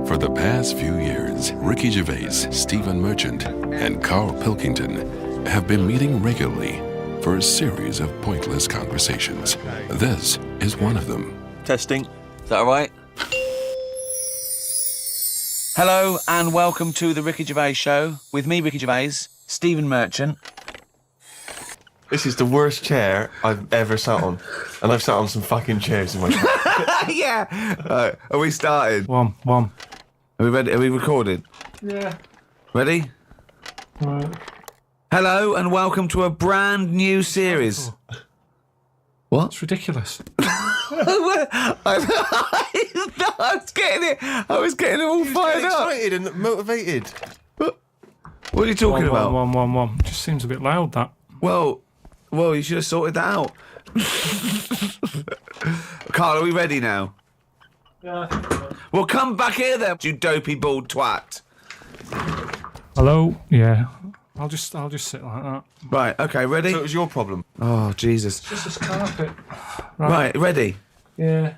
For the past few years, Ricky Gervais, Stephen Merchant, and Karl Pilkington have been meeting regularly for a series of pointless conversations. This is one of them. Testing. Is that all right? Hello and welcome to the Ricky Gervais Show with me, Ricky Gervais, Stephen Merchant. This is the worst chair I've ever sat on, and I've sat on some fucking chairs in my life. Yeah. Are we started? One. Are we ready? Are we recorded? Yeah. Ready? Right. Hello and welcome to a brand new series. What? It's ridiculous. I was getting it all fired up. Excited and motivated. What are you talking about? One. Just seems a bit loud, that. Well, you should have sorted that out. Karl, are we ready now? Yeah, I think so. Well, come back here then, you dopey bald twat. Hello? Yeah. I'll just sit like that. Right, okay, ready? So it was your problem. Oh, Jesus. Just this carpet. Right, ready? Yeah.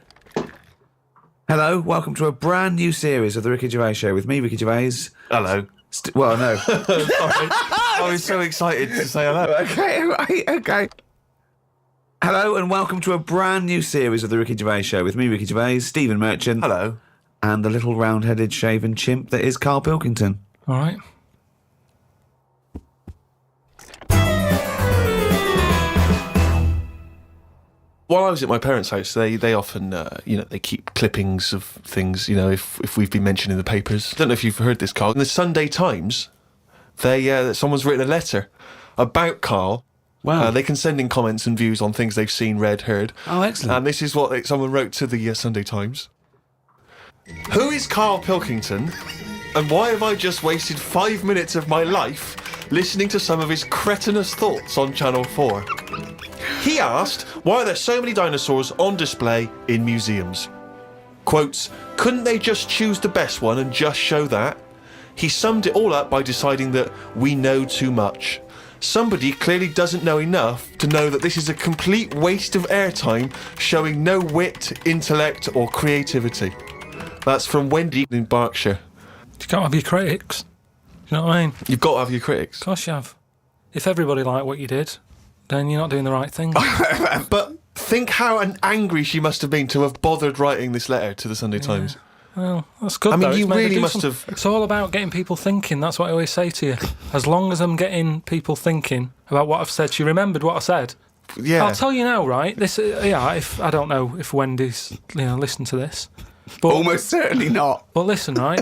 Hello, welcome to a brand new series of the Ricky Gervais Show with me, Ricky Gervais. Hello. Well, no. Sorry. I was so excited to say hello. Okay. Hello and welcome to a brand new series of the Ricky Gervais Show with me, Ricky Gervais, Stephen Merchant. Hello. And the little round-headed shaven chimp that is Karl Pilkington. All right. While I was at my parents' house, they often, they keep clippings of things, if we've been mentioned in the papers. I don't know if you've heard this, Karl. In the Sunday Times, someone's written a letter about Karl. Wow. They can send in comments and views on things they've seen, read, heard. Oh, excellent. And this is what someone wrote to the Sunday Times. Who is Karl Pilkington, and why have I just wasted 5 minutes of my life listening to some of his cretinous thoughts on Channel 4? He asked, why are there so many dinosaurs on display in museums? Quotes, couldn't they just choose the best one and just show that? He summed it all up by deciding that we know too much. Somebody clearly doesn't know enough to know that this is a complete waste of airtime, showing no wit, intellect or creativity. That's from Wendy in Berkshire. You can't have your critics. You know what I mean? You've got to have your critics. Of course you have. If everybody liked what you did, then you're not doing the right thing. But think how angry she must have been to have bothered writing this letter to the Sunday Times. Well, that's good. I mean, though. you It's made her really do must something. have... It's all about getting people thinking. That's what I always say to you. As long as I'm getting people thinking about what I've said, she remembered what I said. Yeah. I'll tell you now, right? This, if I don't know if Wendy's, listened to this, but Almost certainly not. But listen, right?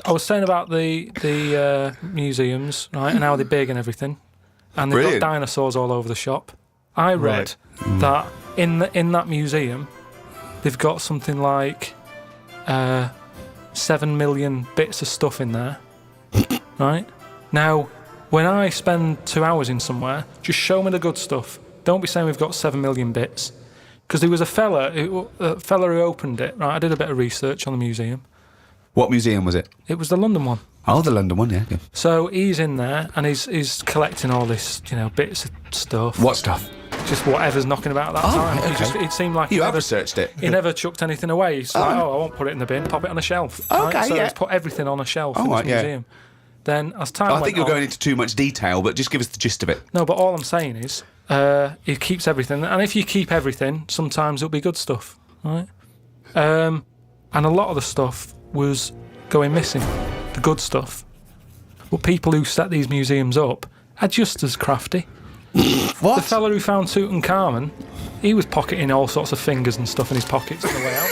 I was saying about the museums, right, and how they're big and everything, and they've Brilliant. got dinosaurs all over the shop. I read that in that museum, they've got something like 7 million bits of stuff in there. Right? Now, when I spend 2 hours in somewhere, just show me the good stuff. Don't be saying we've got 7 million bits. Because there was a fella who opened it, right? I did a bit of research on the museum. What museum was it? It was the London one. Oh, the London one, yeah. Okay. So he's in there and he's collecting all this, bits of stuff. What stuff? Just whatever's knocking about at that time. right, okay. It seemed like You he have never researched it. He never chucked anything away. He's like, I won't put it in the bin, pop it on a shelf. Okay, right? So yeah. he's put everything on a shelf in right, this yeah. museum. Then as time I went think you're on, going into too much detail, but just give us the gist of it. No, but all I'm saying is he keeps everything. And if you keep everything, sometimes it'll be good stuff. Right? And a lot of the stuff was going missing. The good stuff. But people who set these museums up are just as crafty. What? The fella who found Tutankhamun, he was pocketing all sorts of fingers and stuff in his pockets on the way out.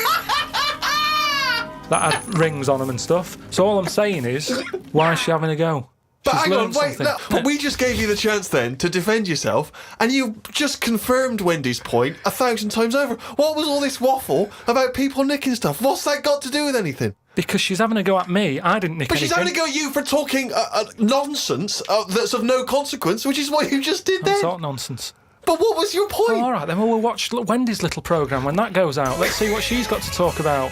That had rings on them and stuff. So all I'm saying is, why is she having a go? But She's hang on, learned wait, something. no, but we just gave you the chance then to defend yourself, and you just confirmed Wendy's point 1,000 times over. What was all this waffle about people nicking stuff? What's that got to do with anything? Because she's having a go at me. I didn't nick But anything. she's having a go at you for talking nonsense that's of no consequence, which is what you just did That then. sort of nonsense. But what was your point? Oh, all right, then we'll watch Wendy's little programme when that goes out. Let's see what she's got to talk about.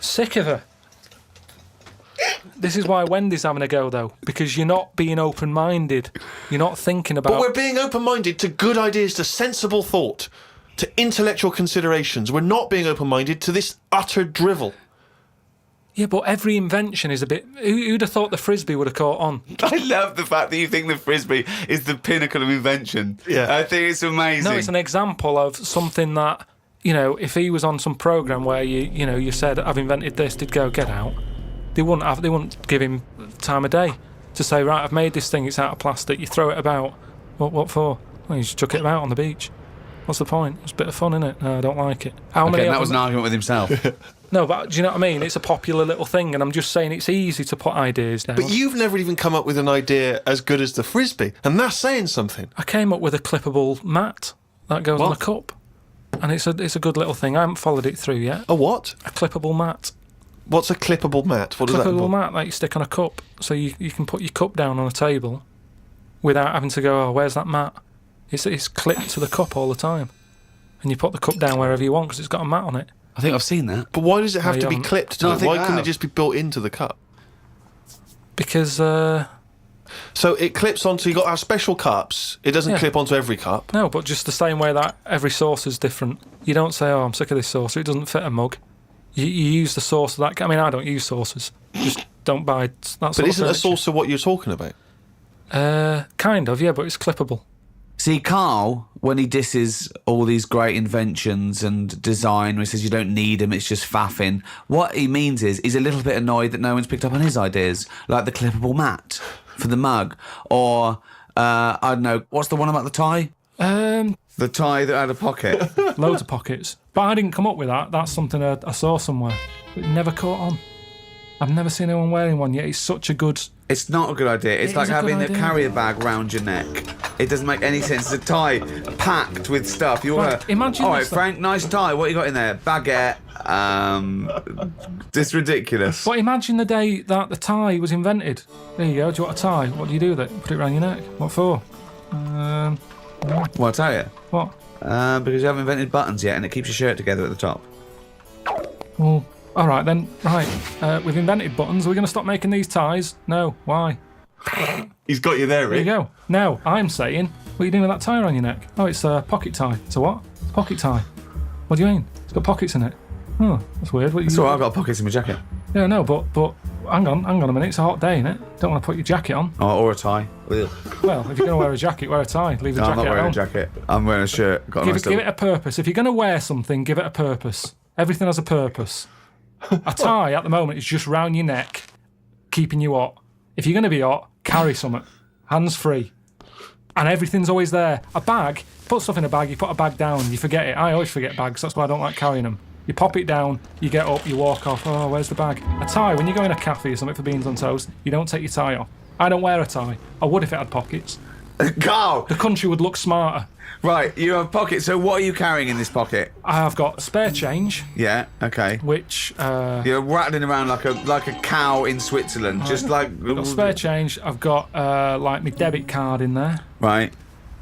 Sick of her. This is why Wendy's having a go, though, because you're not being open-minded. You're not thinking about... But we're being open-minded to good ideas, to sensible thought, to intellectual considerations. We're not being open-minded to this utter drivel. Yeah, but every invention is a bit... Who'd have thought the Frisbee would have caught on? I love the fact that you think the Frisbee is the pinnacle of invention. Yeah. I think it's amazing. No, it's an example of something that, if he was on some programme where you said, I've invented this, he'd go, get out. They wouldn't give him time of day to say, right, I've made this thing, it's out of plastic, you throw it about. What for? Well, you just chuck it about on the beach. What's the point? It's a bit of fun, isn't it? No, I don't like it. That was an argument with himself. No, but do you know what I mean? It's a popular little thing, and I'm just saying it's easy to put ideas down. But you've never even come up with an idea as good as the Frisbee, and that's saying something. I came up with a clippable mat that goes on a cup, and it's a good little thing. I haven't followed it through yet. A what? A clippable mat. What's a clippable mat? What does that Clippable involve? mat that you stick on a cup, so you can put your cup down on a table without having to go, oh, where's that mat? It's clipped to the cup all the time. And you put the cup down wherever you want because it's got a mat on it. I think I've seen that. But why does it have No, to you be haven't. clipped to No, I it? think Why I couldn't it have. just be built into the cup? Because, So it clips onto... You've got to have special cups. It doesn't Yeah. clip onto every cup. no, but just the same way that every sauce is different. You don't say, oh, I'm sick of this saucer, it doesn't fit a mug. You use the sauce of that... I mean, I don't use saucers. Just don't buy that sort But of isn't a furniture. saucer what you're talking about? Kind of, yeah, but it's clippable. See, Karl, when he disses all these great inventions and design, when he says you don't need them, it's just faffing, what he means is he's a little bit annoyed that no one's picked up on his ideas, like the clippable mat for the mug, or, I don't know, what's the one about the tie? The tie that had a pocket. Loads of pockets. But I didn't come up with that. That's something I saw somewhere. It never caught on. I've never seen anyone wearing one yet. It's such a good... It's not a good idea. It's It like is a having good a idea. carrier bag round your neck. It doesn't make any sense. It's a tie packed with stuff. You want Right, to... imagine All right, this, though. Frank, nice tie. What you got in there? Baguette. It's ridiculous. But imagine the day that the tie was invented. There you go. Do you want a tie? What do you do with it? Put it around your neck. What for? Well, I'll tell you. What? Because you haven't invented buttons yet and it keeps your shirt together at the top. Well, all right then. Right. We've invented buttons. Are we going to stop making these ties? No. Why? He's got you there, There you Rick. go. Now, I'm saying, what are you doing with that tie around your neck? Oh, it's a pocket tie. It's a what? It's a pocket tie. What do you mean? It's got pockets in it. Oh, that's weird. What That's all right, I've got pockets in my jacket. Yeah, no, but hang on a minute. It's a hot day, innit? Don't want to put your jacket on. Or a tie. Well, if you're going to wear a jacket, wear a tie. Leave the No, I'm jacket not wearing at a home. jacket. I'm wearing a shirt. Got a Give nice it a purpose. If you're going to wear something, give it a purpose. Everything has a purpose. A tie at the moment is just round your neck, keeping you hot. If you're going to be hot, carry something. Hands free. And everything's always there. A bag, put stuff in a bag, you put a bag down, you forget it. I always forget bags, that's why I don't like carrying them. You pop it down, you get up, you walk off. Oh, where's the bag? A tie, when you go in a cafe or something for beans on toast, you don't take your tie off. I don't wear a tie. I would if it had pockets. Karl! The country would look smarter. Right, you have pockets. So what are you carrying in this pocket? I have got spare change, Yeah, okay. which... You're rattling around like a cow in Switzerland, just like... I've got spare change. I've got like my debit card in there. Right,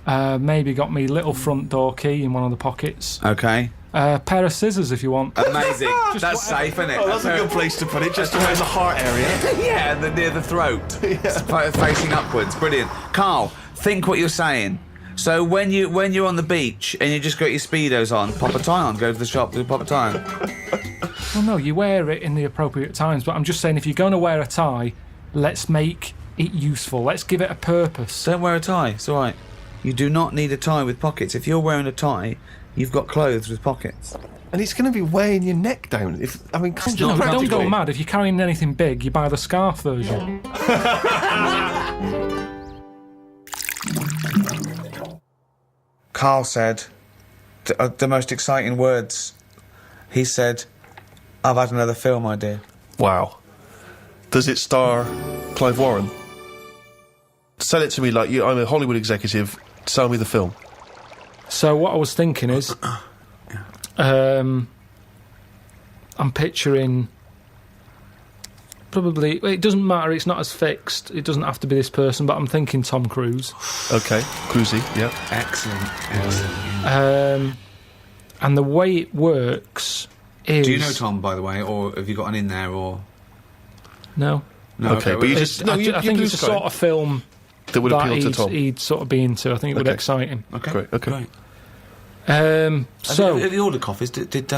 Maybe got me little front door key in one of the pockets. okay. Pair of scissors if you want. Amazing. That's safe, isn't it? Oh, that's a good place to put it, just around the heart area. Yeah, and near the throat. It's facing upwards. Brilliant. Karl, think what you're saying. So when you're on the beach and you just got your Speedos on, pop a tie on, go to the shop, pop a tie on. Well, no, you wear it in the appropriate times. But I'm just saying, if you're going to wear a tie, let's make it useful. Let's give it a purpose. Don't wear a tie, it's all right. You do not need a tie with pockets. If you're wearing a tie, you've got clothes with pockets. And it's going to be weighing your neck down. Come on, No, don't practically. go mad. If you're carrying anything big, you buy the scarf version. Karl said the most exciting words. He said, I've had another film idea. Wow. Does it star Clive Warren? Sell it to me like I'm a Hollywood executive. Sell me the film. So what I was thinking is, I'm picturing probably. Well, it doesn't matter. It's not as fixed. It doesn't have to be this person. But I'm thinking Tom Cruise. Okay, Cruisey, yeah. Excellent. And the way it works is. Do you know Tom, by the way, or have you got one in there, or No. no? Okay, but you It's- just no, you I think blue it's the sky. sort of film that would that appeal to Tom. he'd sort of be into. I think it would Okay. excite him. Okay, Great, okay. Great. So have you ordered coffees? Did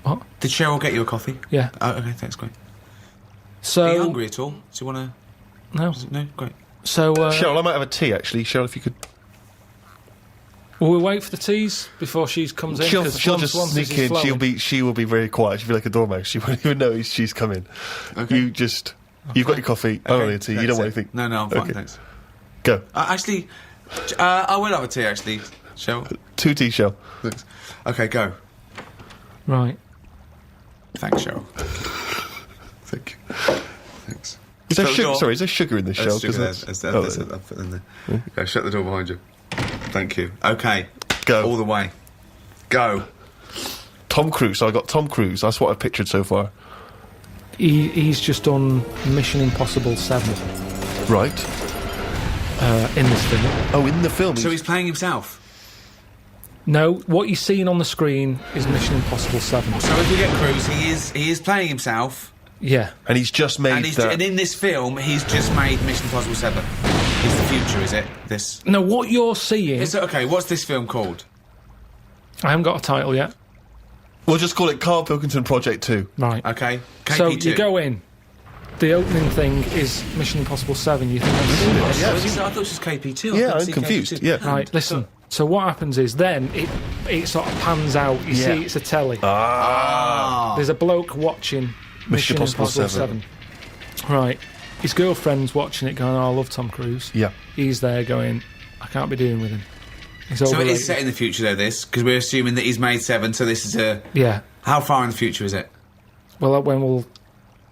What? Did Cheryl get you a coffee? Yeah. Oh, okay, thanks, great. So Are you hungry at all? Do you want No. to... No? Great. So Cheryl, I might have a tea actually. Cheryl, if you could. will we wait for the teas before she comes in? She'll 'Cause just once sneak this in. is flowing. She will be very quiet. She'll be like a dormouse. She won't even know she's come in. Okay. You've got your coffee. I don't need a tea. You don't want anything. No, I'm fine, Okay. thanks. Go. Actually, I will have a tea, actually, Cheryl. 2 tea, Cheryl. Thanks. Okay, go. Right. Thanks, Cheryl. Thank you. Thanks. Is there Shut the sugar? door. Sorry, is there sugar in this, Cheryl? Sugar 'Cause there. I'll put it in there. Okay, shut the door behind you. Thank you. Okay. Go. All the way. Go. Tom Cruise. So I got Tom Cruise. That's what I've pictured so far. He's just done Mission Impossible 7 Right. in this film. Oh, in the film. So he's playing himself. No, what you're seeing on the screen is Mission Impossible 7. So if we get Cruise, he is playing himself, Yeah. and he's just made and in this film, he's just made Mission Impossible 7. It's the future, is it? This. No, what you're seeing... Okay, what's this film called? I haven't got a title yet. We'll just call it Karl Pilkington Project 2. Right. Okay. KP2. So you go in. The opening thing is Mission Impossible 7. You think that's I thought it was just KP2. Yeah, I'm confused. Yeah. Right, listen. So what happens is then it sort of pans out. You see it's a telly. There's a bloke watching Mission Impossible 7. Right. His girlfriend's watching it going, oh, I love Tom Cruise. Yeah. He's there going, I can't be doing with him. He's So it overrated. is set in the future, though, this, because we're assuming that he's made 7, so this is a... Yeah. How far in the future is it? Well, when will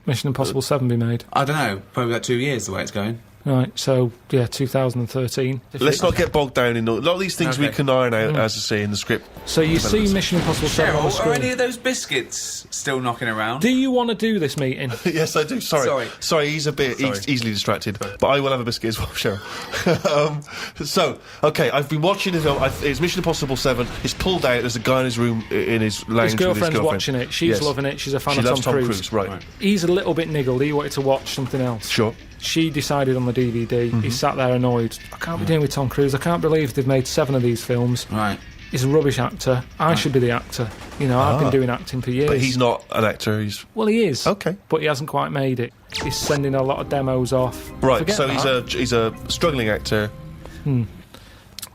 Mission Impossible 7 be made? I don't know. Probably about 2 years, the way it's going. Right, so, yeah, 2013. Let's not get bogged down in a lot of these things we Okay. can iron out, as I say, in the script. So you see developments. Mission Impossible 7 on the Cheryl, are any screen. of those biscuits still knocking around? Do you want to do this meeting? Yes, I do. Sorry, he's a bit easily distracted, but I will have a biscuit as well, Cheryl. So, okay, I've been watching the film. It's Mission Impossible 7. It's pulled out. There's a guy in his room, in his lounge His with girlfriend's his girlfriend. watching it. She's Yes. loving it. She's a fan She of loves Tom Cruise. Right. He's a little bit niggled. He wanted to watch something else. Sure. She decided on the DVD. He sat there annoyed. I can't be dealing with Tom Cruise. I can't believe they've made 7 of these films. Right. He's a rubbish actor. I should be the actor. You know, I've been doing acting for years. But he's not an actor. He's Well, he is. Okay. But he hasn't quite made it. He's sending a lot of demos off. right. Forget So that. he's a struggling actor.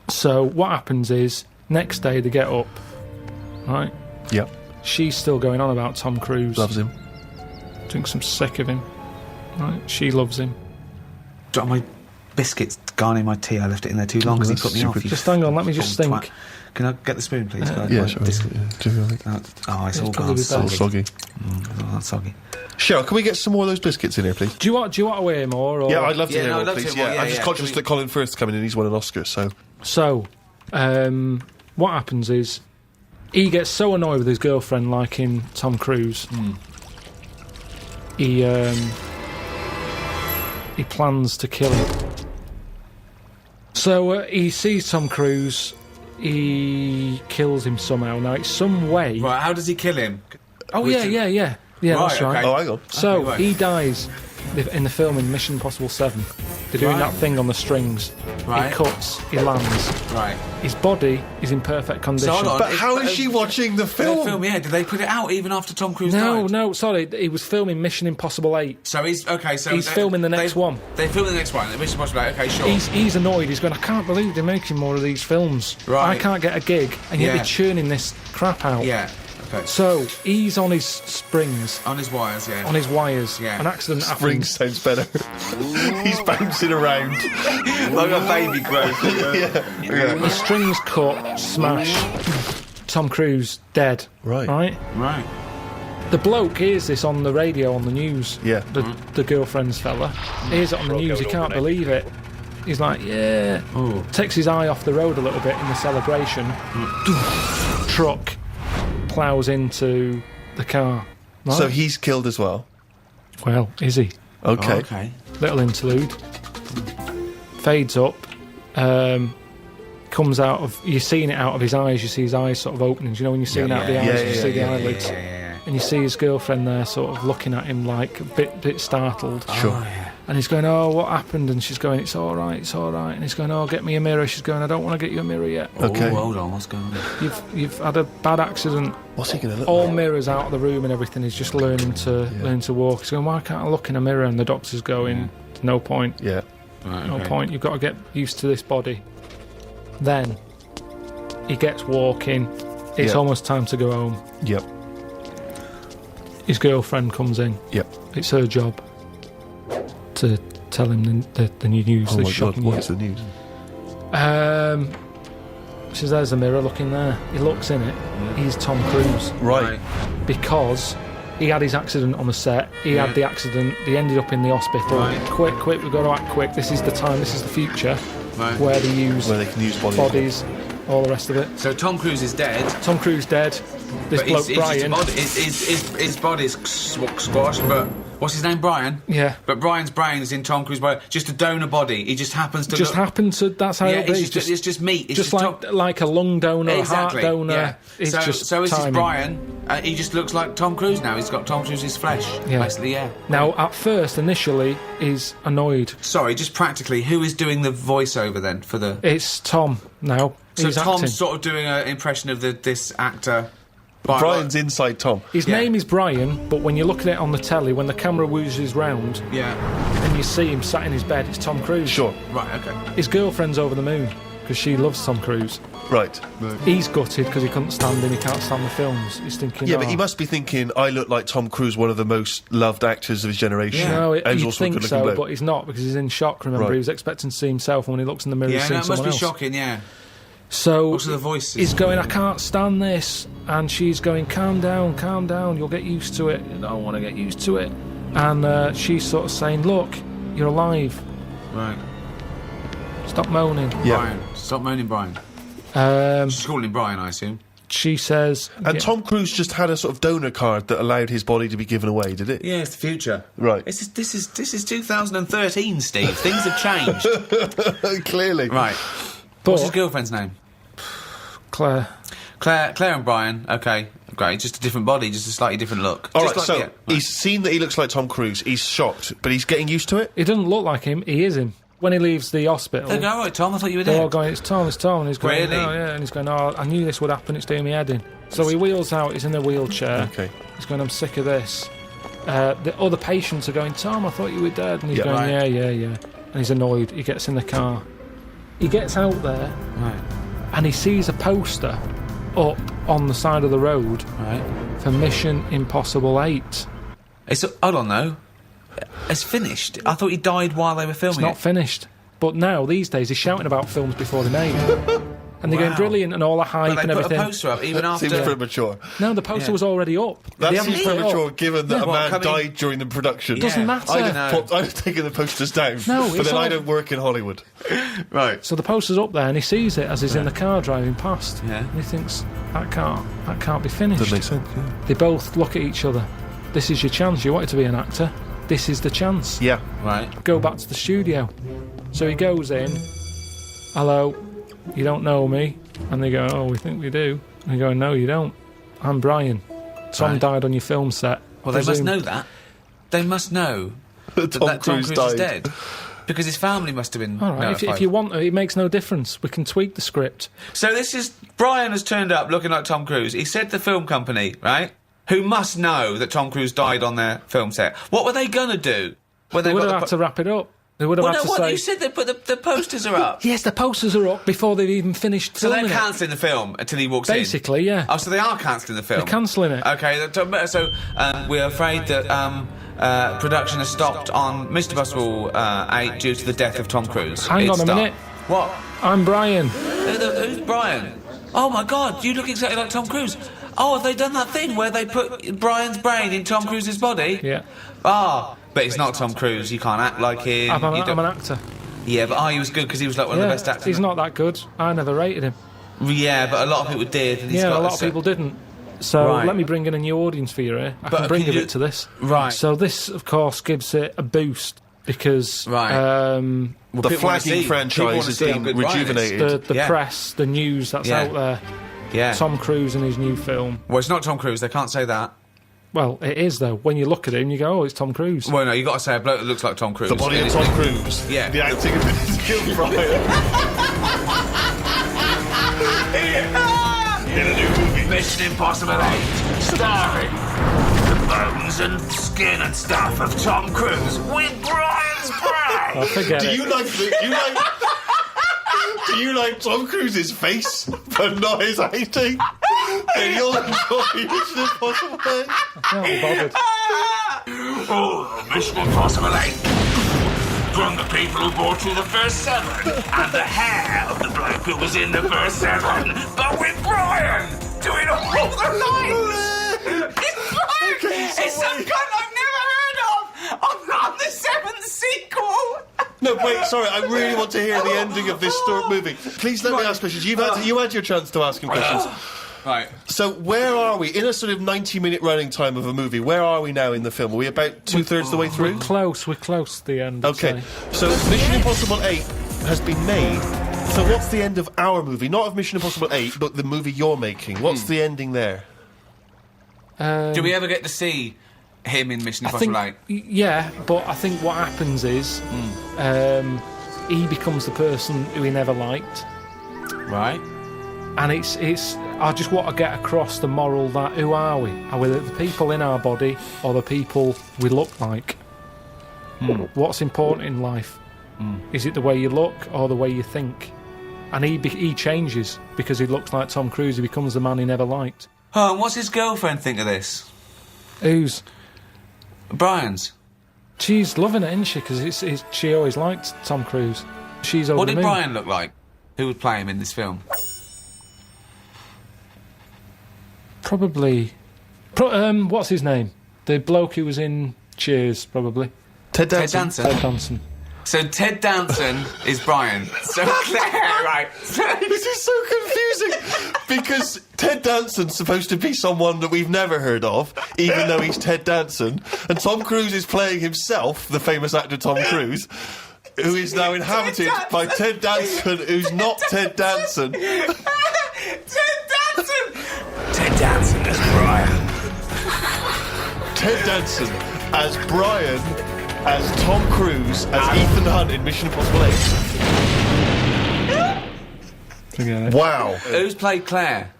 So what happens is, next day they get up, right? Yeah. She's still going on about Tom Cruise. Loves him. Thinks I'm sick of him. Right? She loves him. Got my biscuits garnering my tea. I left it in there too long because he that's put me off. stupid. you Just hang on, let me just fucking think. twat. Can I get the spoon, please? Yeah, My sure. biscuit- Do you think? Oh, it's all probably gone be It's all better. soggy. Oh, that's soggy. Cheryl, can we get some more of those biscuits in here, please? Do you want to weigh more? Or? Yeah, I'd love to Yeah, hear no, more, I'd love to please. hear more, Yeah, yeah, I'm just yeah. conscious Can we- that Colin Firth's coming in. He's won an Oscar, so So, what happens is, he gets so annoyed with his girlfriend liking Tom Cruise. He plans to kill him. So he sees Tom Cruise. He kills him somehow. Now it's some way. Right, how does he kill him? Oh yeah, Right, that's right. okay. oh, hang on. So Okay, right. he dies in the film in Mission Impossible 7. They're doing Right. that thing on the strings. Right. He cuts, he lands. Right. His body is in perfect condition. So hold on. But how is she watching the The film? film, yeah. Did they put it out even after Tom Cruise No, died? no, sorry. He was filming Mission Impossible 8. So he's okay. So He's filming the next one. They filming the next one. Mission Impossible. Okay, sure. He's annoyed. He's going, I can't believe they're making more of these films. Right. I can't get a gig, and you'll Yeah. be churning this crap out. Yeah. Okay. So he's on his springs, On his wires. Yeah. on his wires. Yeah. An accident Spring happens. sounds better. He's bouncing around. like a baby growth. The strings cut, smash. Tom Cruise dead. Right. Right. Right. The bloke hears this on the radio, on the news. Yeah. The girlfriend's fella hears it on the news. He can't believe it. He's like, yeah. Takes his eye off the road a little bit in the celebration. Truck ploughs into the car. Right? So he's killed as well. Well, is he? Okay. Oh, okay. Little interlude. Fades up. Comes out of. You're seeing it out of his eyes. You see his eyes sort of opening. Do you know when you're seeing out the eyes, you see the eyelids, Yeah. and you see his girlfriend there, sort of looking at him like a bit startled. Sure. Oh, yeah. And he's going, oh, what happened? And she's going, it's all right, it's all right. And he's going, oh, get me a mirror. She's going, I don't want to get you a mirror yet. Okay. Oh, hold on, what's going on? You've had a bad accident. What's he going to look All like? mirrors out of the room and everything. He's just learning to walk. He's going, why can't I look in a mirror? And the doctor's going, no point. Yeah. Right, No okay. point. You've got to get used to this body. Then he gets walking. It's Yeah. almost time to go home. Yep. His girlfriend comes in. Yep. It's her job to tell him the new news. Oh the my God, shocking what news. is the news? She says, there's a mirror, look in there. He looks in it. He's Tom Cruise. Right. Because he had his accident on the set. He had the accident. He ended up in the hospital. Right. Quick, we've got to act quick. This is the time. This is the future. Right. Where they use Where they can use bodies, all the rest of it. So Tom Cruise is dead. Tom Cruise dead. This But bloke he's Brian. his body's squashed, but what's his name? Brian? Yeah. But Brian's brain is in Tom Cruise's body. Just a donor body. He just happens to Just look... happened to. That's how Yeah, it'll be. it's just meat. It's just Tom- like a lung donor, Exactly. a heart donor. Yeah. It's So just this is timing. Brian. He just looks like Tom Cruise now. He's got Tom Cruise's flesh. Yeah. Basically, yeah. Now, at first, initially, he's annoyed. Sorry, just practically, who is doing the voiceover then for the... It's Tom now. So He's Tom's acting. sort of doing an impression of this actor. Brian's inside Tom. His Yeah. name is Brian, but when you look at it on the telly, when the camera woozes round Yeah. and you see him sat in his bed, it's Tom Cruise. Sure. Right, okay. His girlfriend's over the moon because she loves Tom Cruise. Right. He's gutted because he couldn't stand him, he can't stand the films. He's thinking, Yeah, but "Oh." he must be thinking, I look like Tom Cruise, one of the most loved actors of his generation. Yeah. No, And he's you'd also a think good-looking so, bloke. but he's not because he's in shock, remember? Right. He was expecting to see himself, and when he looks in the mirror, he's Yeah, seeing no, it must someone be else. shocking, yeah. So Also the voices. he's going, I can't stand this. And she's going, calm down, you'll get used to it. I don't want to get used to it. And she's sort of saying, look, you're alive. Right. Stop moaning. Yeah. Brian. Stop moaning, Brian. Um, She's calling him Brian, I assume. she says... And Tom Cruise just had a sort of donor card that allowed his body to be given away, did it? Yeah, it's the future. Right. This is 2013, Steve. Things have changed. Clearly. Right. But What's his girlfriend's name? Claire... Claire and Brian. Okay, great. Just a different body, just a slightly different look. All Just right, so yeah, he's seen that he looks like Tom Cruise. He's shocked, but he's getting used to it. He doesn't look like him, he is him. When he leaves the hospital... They go, all right, Tom, I thought you were They're all dead. going, it's Tom. And he's going, Really? oh, yeah. And he's going, oh, I knew this would happen, it's doing me head in. So he wheels out, he's in a wheelchair. Okay. He's going, I'm sick of this. The other patients are going, Tom, I thought you were dead. And he's Yeah. going, Right. yeah. And he's annoyed. He gets in the car. He gets out there Right, and he sees a poster up on the side of the road right. for Mission Impossible 8. Hold on, though. It's finished. I thought he died while they were filming It's not it. finished. But now, these days, he's shouting about films before they're made. And they're going Wow. brilliant and all the hype But and they put everything. a poster up even after... Seems premature. No, the poster Yeah. was already up. They That haven't seems put it up. premature, given that a What, man coming- died during the production. Yeah. Doesn't matter. I'd have taken the posters down. No, but it's then I all- don't work in Hollywood. Right. So the poster's up there and he sees it as he's in the car driving past. Yeah. And he thinks, that can't be finished. Doesn't make sense. Yeah. They both look at each other. This is your chance. You wanted to be an actor. This is the chance. Yeah. Right. Go back to the studio. So he goes in. Hello, you don't know me? And they go, oh, we think we do. And they go, no, you don't. I'm Brian. Tom Right. died on your film set. Well, they must Presume- know that. They must know Tom that Tom Cruise Cruise died. is dead. Because his family must have been All right, if notified. you want, it makes no difference. We can tweak the script. So this is... Brian has turned up looking like Tom Cruise. He said the film company, right, who must know that Tom Cruise died on their film set. What were they going to do? When They would got have the had to wrap it up. They would have Well, had no, to what? say... You said they put the posters are up. Yes, the posters are up before they've even finished So they're filming it. cancelling the film until he walks in? Basically, yeah. Oh, so they are cancelling the film? They're cancelling it. Okay, so we're afraid that production has stopped on Mr. Impossible 8 due to the death of Tom Cruise. Hang on It's a stopped. minute. What? I'm Brian. Who's Brian? Oh my God, you look exactly like Tom Cruise. Oh, have they done that thing where they put Brian's brain in Tom Cruise's body? Yeah. Ah, but it's not Tom Cruise. You can't act like him. I'm You an don't- actor. Yeah, but he was good because he was like one of the best actors. He's not that good. I never rated him. Yeah, but a lot of people did. And he's Yeah, got a lot of people didn't. So Right. let me bring in a new audience for you here. I But can bring can a you- bit to this. Right. So this, of course, gives it a boost because Right. The people wanna flagging see- people franchise wanna has see how been good Brian is. rejuvenated. the Yeah. press, the news that's Yeah. out there, Yeah. Tom Cruise and his new film. Well, it's not Tom Cruise. They can't say that. Well, it is, though. When you look at him, you go, oh, it's Tom Cruise. Well, no, you got to say a bloke that looks like Tom Cruise. The body of Tom Cruise. Yeah. The acting of Gil Brian. In a new movie. Mission Impossible 8, starring the bones and skin and stuff of Tom Cruise with Brian's brain. Oh, forget Do it. you like Tom Cruise's face, but not his acting? And you'll enjoy Mission Impossible 8? I'm not bothered. Oh, Mission Impossible 8. From the people who brought you the first 7, and the hair of the bloke who was in the first 7, but with Brian doing all the lines. It's Brian. It's some cunt I've never heard of. On the 7th sequel. No, wait, sorry, I really want to hear the ending of this movie. Please let me ask questions. You had your chance to ask him questions. Right. So where are we? In a sort of 90-minute running time of a movie, where are we now in the film? Are we about two-thirds the way through? We're close to the end. I'd Okay, say. so Mission Impossible 8 has been made. So what's the end of our movie? Not of Mission Impossible 8, but the movie you're making. What's the ending there? Do we ever get to see him in Mission I think, Impossible 8? yeah, but I think what happens is he becomes the person who he never liked. Right. And it's I just want to get across the moral that who are we? Are we the people in our body or the people we look like? What's important in life? Is it the way you look or the way you think? And he changes because he looks like Tom Cruise. He becomes the man he never liked. Oh, and what's his girlfriend think of this? Who's? Brian's. She's loving it, isn't she? Because she always liked Tom Cruise. She's over What the did moon. Brian look like? Who would play him in this film? Probably. What's his name? The bloke who was in Cheers, probably. Ted Ted Danson. Danson. Ted Danson. So Ted Danson is Brian. So Claire, right? This is so confusing because Ted Danson's supposed to be someone that we've never heard of, even though he's Ted Danson, and Tom Cruise is playing himself, the famous actor Tom Cruise, who is now inhabited by Ted Danson, who's not Ted Danson. Ted Danson. Ted Danson as Brian. Ted Danson as Brian, as Tom Cruise, as Ethan Hunt in Mission Impossible 8. Wow. Who's played Claire?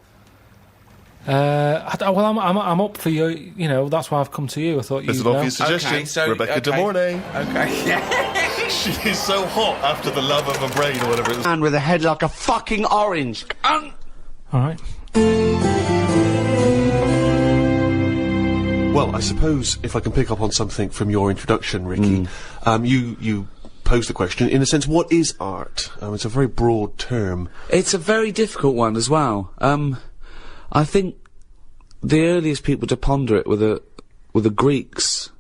I'm up for you. You know, that's why I've come to you. I thought There's you'd an know. obvious suggestion. Okay, so- Rebecca okay. De Mornay. Okay. She is so hot after the love of a brain or whatever it is. Man with a head like a fucking orange. All right. Well, I suppose if I can pick up on something from your introduction, Ricky, you posed the question, in a sense, what is art? It's a very broad term. It's a very difficult one as well. I think the earliest people to ponder it were the Greeks,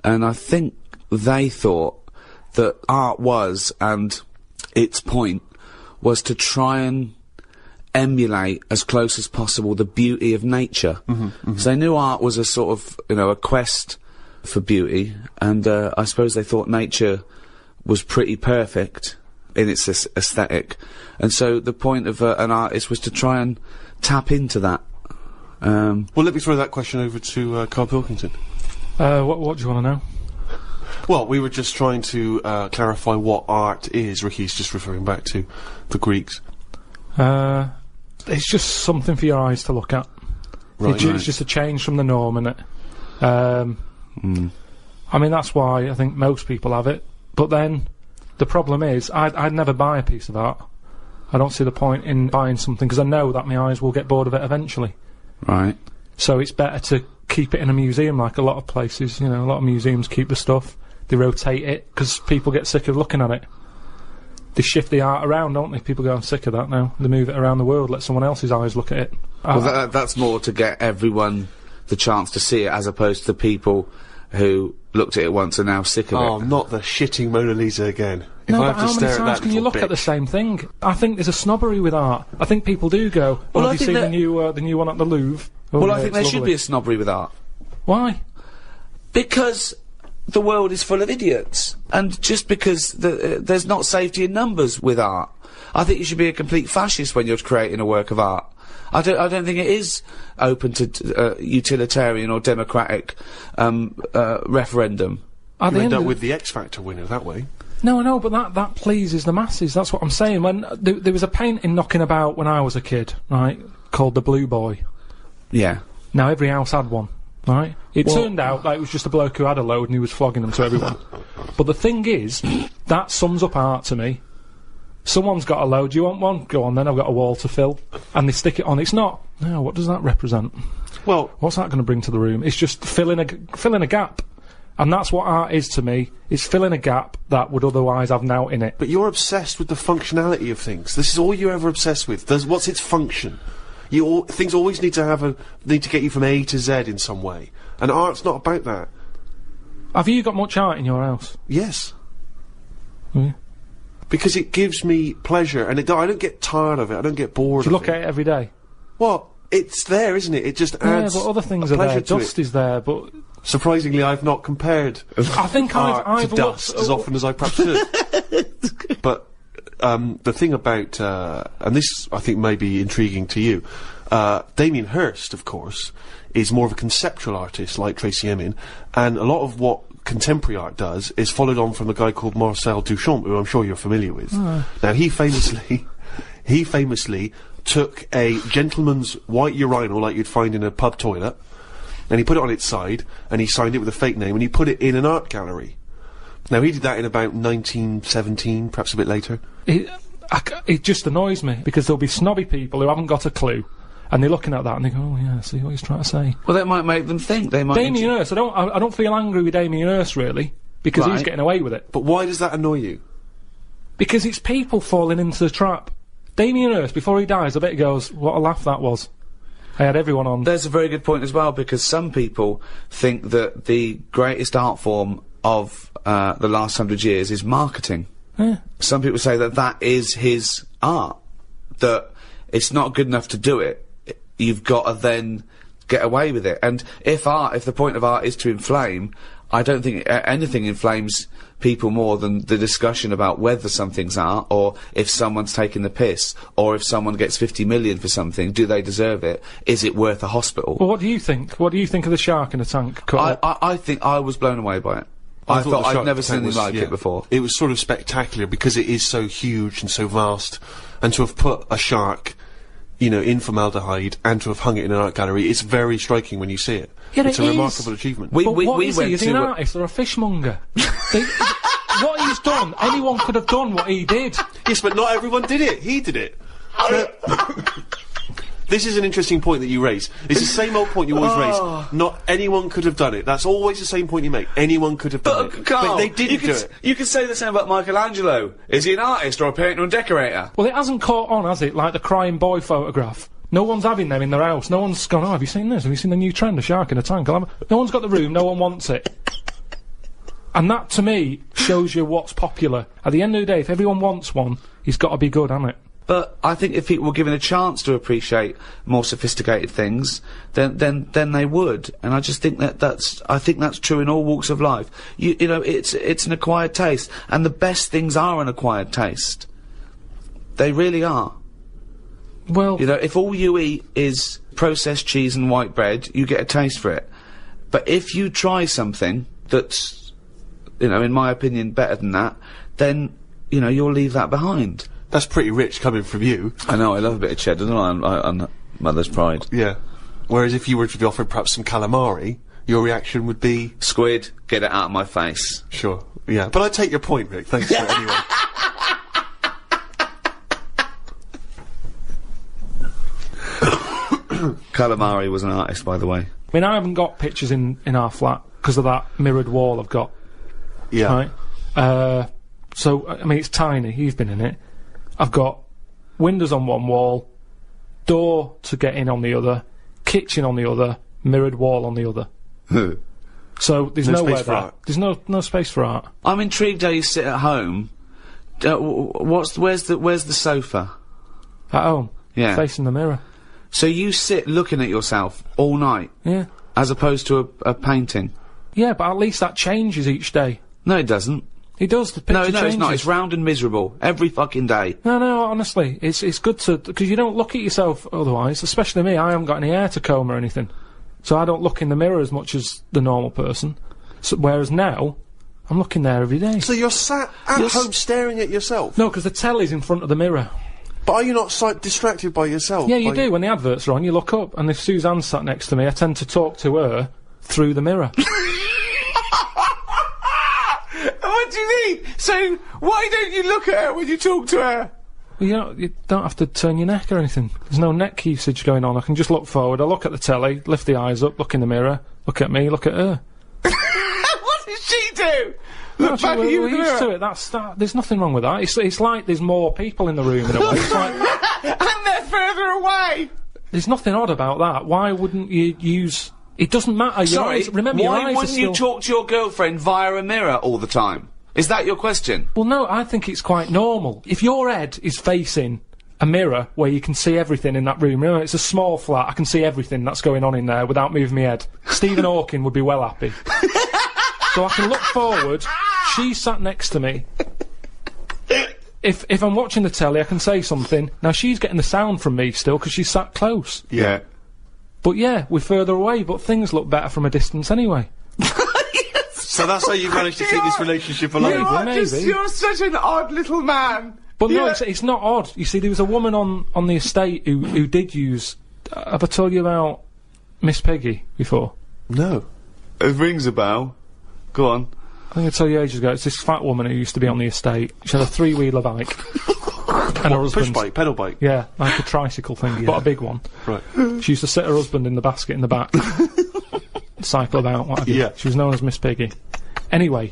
and I think they thought that art was, and its point was to try and emulate as close as possible the beauty of nature. So they knew art was a sort of, a quest for beauty, and I suppose they thought nature was pretty perfect in its aesthetic, and so the point of an artist was to try and tap into that. Well, let me throw that question over to Karl Pilkington. What do you want to know? Well, we were just trying to clarify what art is. Ricky's just referring back to the Greeks. It's just something for your eyes to look at. Right. It's just a change from the norm, innit? I mean, that's why I think most people have it. But then, the problem is, I'd never buy a piece of art. I don't see the point in buying something, because I know that my eyes will get bored of it eventually. Right. So it's better to keep it in a museum, like a lot of places. A lot of museums keep the stuff. They rotate it, because people get sick of looking at it. They shift the art around, don't they? People go, I'm sick of that now. They move it around the world, let someone else's eyes look at it. Well, that's more to get everyone the chance to see it, as opposed to the people who looked at it once and now sick of Oh, it. not the shitting Mona Lisa again. If No, I but have to how stare many at times that can you little look at the bitch. same thing? I think there's a snobbery with art. I think people do go, Well, I have you think seen that- the new one at the Louvre? Oh, Well, yeah, I think it's there should lovely. be a snobbery with art. Why? Because the world is full of idiots. And just because there's not safety in numbers with art. I think you should be a complete fascist when you're creating a work of art. I don't think it is open to utilitarian or democratic referendum. You end up with the X Factor winner that way. No, I know, but that pleases the masses. That's what I'm saying. When there was a painting knocking about when I was a kid, right, called the Blue Boy. Yeah. Now every house had one, right? It turned out that it was just a bloke who had a load and he was flogging them to everyone. But the thing is, that sums up art to me. Someone's got a load. Do you want one? Go on then. I've got a wall to fill, and they stick it on. It's not. No, what does that represent? Well, what's that going to bring to the room? It's just filling a gap. And that's what art is to me. It's filling a gap that would otherwise have nought in it. but you're obsessed with the functionality of things. This is all you're ever obsessed with. What's its function? Things always need to get you from A to Z in some way. And art's not about that. Have you got much art in your house? Yes. Yeah. Because it gives me pleasure, and I don't get tired of it. I don't get bored Do you of look at it every day? Well, it's there, isn't it? It just adds. Yeah, but other things a are there. pleasure to Dust it. is there, but Surprisingly, I've not compared I think art I've to dust looked as often as I perhaps should. But the thing about, and this I think may be intriguing to you, Damien Hirst, of course, is more of a conceptual artist like Tracy Emin, and a lot of what contemporary art does is followed on from a guy called Marcel Duchamp, who I'm sure you're familiar with. Now, he famously took a gentleman's white urinal like you'd find in a pub toilet, and he put it on its side, and he signed it with a fake name, and he put it in an art gallery. Now, he did that in about 1917, perhaps a bit later. It just annoys me, because there'll be snobby people who haven't got a clue, and they're looking at that and they go, oh yeah, see what he's trying to say. Well, that might make them think. They might. Damien Hirst, I don't feel angry with Damien Hirst, really, because he's getting away with it. But why does that annoy you? Because it's people falling into the trap. Damien Hirst, before he dies, I bet he goes, what a laugh that was. I had everyone on. There's a very good point as well, because some people think that the greatest art form of the last 100 years is marketing. Yeah. Some people say that that is his art, that it's not good enough to do it. You've got to then get away with it. And if the point of art is to inflame, I don't think anything inflames people more than the discussion about whether something's art, or if someone's taking the piss, or if someone gets 50 million for something, do they deserve it? Is it worth a hospital? Well, what do you think? What do you think of the shark in the tank? I think I was blown away by it. I thought I'd never seen anything like it before. It was sort of spectacular because it is so huge and so vast, and to have put a shark, you know, in formaldehyde and to have hung it in an art gallery, it's very striking when you see it. Yeah, it's a remarkable achievement. What is he? Is he an artist or a fishmonger? What he's done, anyone could have done what he did. Yes, but not everyone did it. He did it. This is an interesting point that you raise. It's the same old point you always raise. Not anyone could have done it. That's always the same point you make. Anyone could have done it. Karl, but they didn't do it. You could say the same about Michelangelo. Is he an artist or a painter and decorator? Well, it hasn't caught on, has it? Like the crying boy photograph. No one's having them in their house. No one's gone, oh, have you seen this? Have you seen the new trend, a shark in a tank? No one's got the room, no one wants it. And that, to me, shows you what's popular. At the end of the day, if everyone wants one, he's got to be good, hasn't it? But I think if people were given a chance to appreciate more sophisticated things, then they would. And I just think I think that's true in all walks of life. You know, it's an acquired taste, and the best things are an acquired taste. They really are. Well, you know, if all you eat is processed cheese and white bread, you get a taste for it. But if you try something that's, you know, in my opinion, better than that, then, you know, you'll leave that behind. That's pretty rich coming from you. I know, I love a bit of cheddar, don't I, on Mother's Pride. Yeah. Whereas if you were to be offered perhaps some calamari, your reaction would be... Squid, get it out of my face. Sure, yeah. But I take your point, Rick. Thanks for it anyway. Calamari was an artist, by the way. I mean, I haven't got pictures in our flat because of that mirrored wall I've got. Yeah. Right? So, I mean, it's tiny. You've been in it. I've got windows on one wall, door to get in on the other, kitchen on the other, mirrored wall on the other. So there's nowhere there. There's no space for art. I'm intrigued how you sit at home. Where's the sofa? At home? Yeah. Facing the mirror. So you sit looking at yourself all night? Yeah. As opposed to a painting? Yeah, but at least that changes each day. No, it doesn't. It does. The picture No, changes. it's not. It's round and miserable every fucking day. No, honestly, it's good to, because you don't look at yourself otherwise, especially me. I haven't got any hair to comb or anything. So I don't look in the mirror as much as the normal person. So, whereas now, I'm looking there every day. So you're sat at home staring at yourself? No, because the telly's in front of the mirror. But are you not distracted by yourself? Yeah, you do. When the adverts are on, you look up, and if Suzanne's sat next to me, I tend to talk to her through the mirror. What do you mean? So, why don't you look at her when you talk to her? Well, you don't have to turn your neck or anything. There's no neck usage going on. I can just look forward, I look at the telly, lift the eyes up, look in the mirror, look at me, look at her. What does she do? Look back We're at you in the used to mirror. it. There's nothing wrong with that. It's like there's more people in the room in a way. It's like, And they're further away. there's nothing odd about that. Why wouldn't you use... It doesn't matter. Your Sorry, eyes, remember, your why eyes wouldn't are you still... talk to your girlfriend via a mirror all the time? Is that your question? Well, no, I think it's quite normal. If your head is facing a mirror where you can see everything in that room, remember, it's a small flat, I can see everything that's going on in there without moving my head. Stephen Hawking would be well happy. So I can look forward, she's sat next to me. If I'm watching the telly, I can say something. Now, she's getting the sound from me still, because she's sat close. Yeah. But yeah, we're further away, but things look better from a distance anyway. So that's how you managed to keep this relationship alive? Maybe, maybe. You're such an odd little man. But no, it's not odd. You see, there was a woman on the estate who did use... have I told you about Miss Peggy before? No. It rings a bell. Go on. I think I told you ages ago, it's this fat woman who used to be on the estate. She had a three-wheeler bike. And her Push husband... bike, pedal bike? Yeah, like a tricycle thing, but a big one. Right. She used to sit her husband in the basket in the back. Cycle about, what have you. Yeah. She was known as Miss Piggy. Anyway.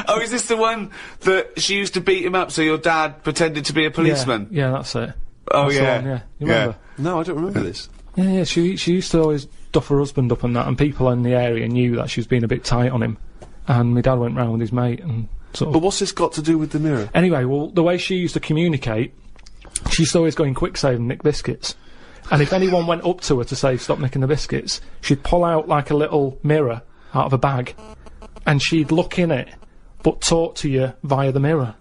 Oh, is this the one that she used to beat him up so your dad pretended to be a policeman? Yeah, that's it. Oh, That's the yeah. one, yeah. You remember? No, I don't remember this. Yeah, she used to always duff her husband up and that, and people in the area knew that she was being a bit tight on him. And my dad went round with his mate and sort of... But what's this got to do with the mirror? Anyway, well, the way she used to communicate, she used to always go in quick save and nick biscuits. And if anyone went up to her to say, stop nicking the biscuits, she'd pull out like a little mirror out of a bag, and she'd look in it, but talk to you via the mirror.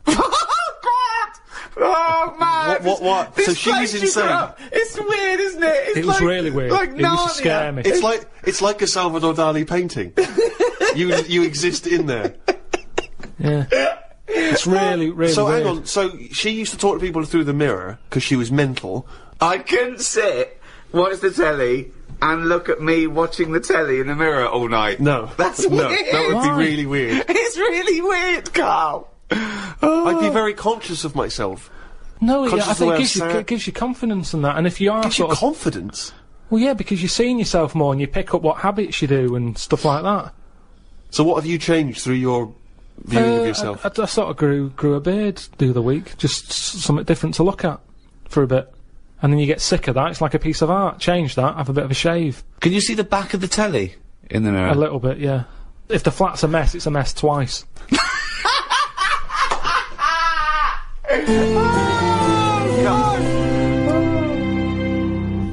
Oh, man! What? This So she's place you insane. grew up, it's weird, isn't it? It's It was like, really weird. Like It used to scare me. It's like a Salvador Dali painting. you exist in there. Yeah. It's really, really So weird. hang on. So she used to talk to people through the mirror because she was mental. I couldn't sit, watch the telly, and look at me watching the telly in the mirror all night. No, That's no, weird. that would be Why? really weird. It's really weird, Carl. I'd be very conscious of myself. No, yeah, Conscious I of the think way it I'm gives, sat. it gives you confidence and that, and if you are Gives you sort of... confidence. Well, yeah, because you're seeing yourself more and you pick up what habits you do and stuff like that. So what have you changed through your viewing of yourself? I sort of grew a beard the other week, just something different to look at for a bit. And then you get sick of that, it's like a piece of art. Change that, have a bit of a shave. Can you see the back of the telly in the mirror? A little bit, yeah. If the flat's a mess, it's a mess twice.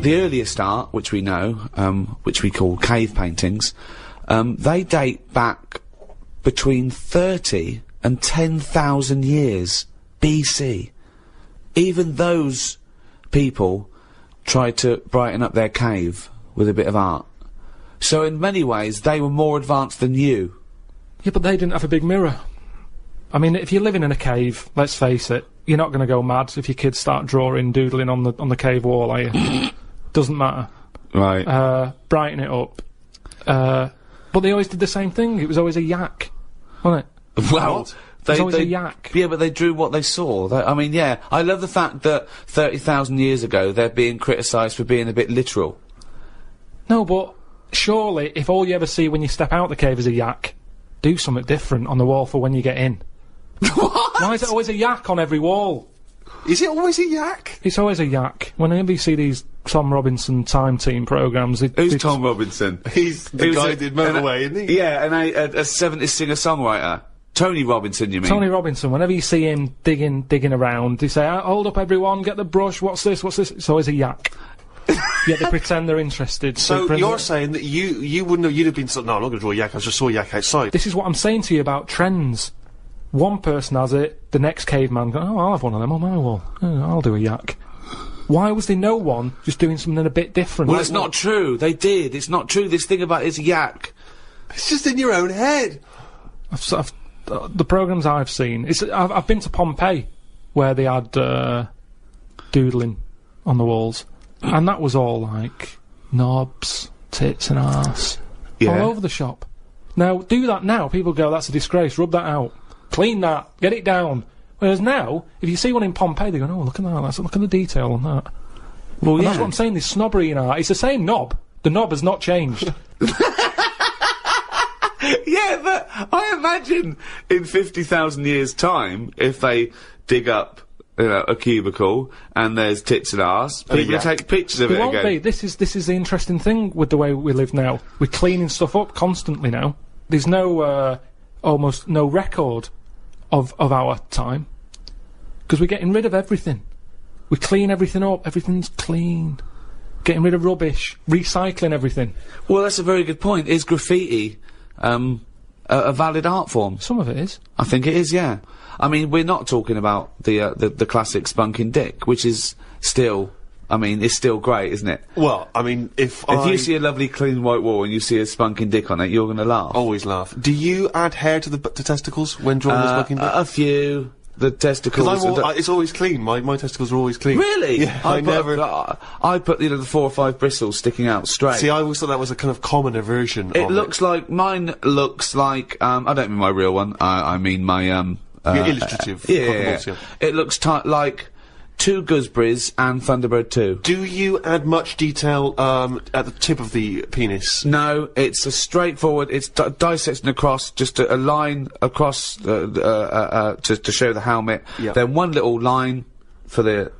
The earliest art, which we know, which we call cave paintings, they date back between 30 and 10,000 years BC. Even those people tried to brighten up their cave with a bit of art. So in many ways, they were more advanced than you. Yeah, but they didn't have a big mirror. I mean, if you're living in a cave, let's face it, you're not going to go mad if your kids start drawing, doodling on the cave wall, are you? Doesn't matter. Right. Brighten it up. But they always did the same thing. It was always a yak, wasn't it? Well, There's always a yak. Yeah, but they drew what they saw. I mean, yeah, I love the fact that 30,000 years ago they're being criticised for being a bit literal. No, but surely, if all you ever see when you step out the cave is a yak, do something different on the wall for when you get in. What? Why is it always a yak on every wall? Is it always a yak? It's always a yak. Whenever you see these Tom Robinson Time Team programmes... Who's Tom Robinson? He's the He was guy a- who did Motorway, isn't he? Yeah, and a 70s singer-songwriter. Tony Robinson, you mean? Tony Robinson, whenever you see him digging around, they say, hold up everyone, get the brush, what's this? It's always a yak. Yet they pretend they're interested. So They you're saying that you wouldn't have, you'd have been no, I'm not going to draw a yak, I just saw a yak outside. This is what I'm saying to you about trends. one person has it, the next caveman goes, oh, I'll have one of them on my wall. Oh, I'll do a yak. Why was there no one just doing something a bit different? Well, it's not true. They did. It's not true. This thing about it's a yak. It's just in your own head. The programmes I've seen, I've been to Pompeii, where they had doodling on the walls, and that was all like knobs, tits and arse all over the shop. Now, do that now, people go, that's a disgrace, rub that out, clean that, get it down. Whereas now, if you see one in Pompeii, they go, oh, look at that, look at the detail on that. Well, that's what I'm saying, there's snobbery in art. It's the same knob. The knob has not changed. Yeah, but I imagine in 50,000 years' time, if they dig up, a cubicle and there's tits and arse, people take pictures of it won't again. Be. This is the interesting thing with the way we live now. We're cleaning stuff up constantly now. There's no almost no record of our time because we're getting rid of everything. We clean everything up. Everything's clean. Getting rid of rubbish. Recycling everything. Well, that's a very good point. Is graffiti a valid art form? Some of it is. I think it is, yeah. I mean, we're not talking about the classic spunking dick, which is still, I mean, it's still great, isn't it? Well, I mean, if you see a lovely clean white wall and you see a spunking dick on it, you're going to laugh. Always laugh. Do you add hair to the testicles when drawing a spunking dick? A few. The testicles. Because it's always clean. My testicles are always clean. Really? Yeah, I put the 4 or 5 bristles sticking out straight. See, I always thought that was a kind of commoner version of it. Mine looks like, I don't mean my real one, I mean my, your illustrative. Yeah. It looks like 2 gooseberries and Thunderbird 2. Do you add much detail, at the tip of the penis? No, it's a straightforward, it's dissecting across, just a line across, to show the helmet. Yep. Then one little line for the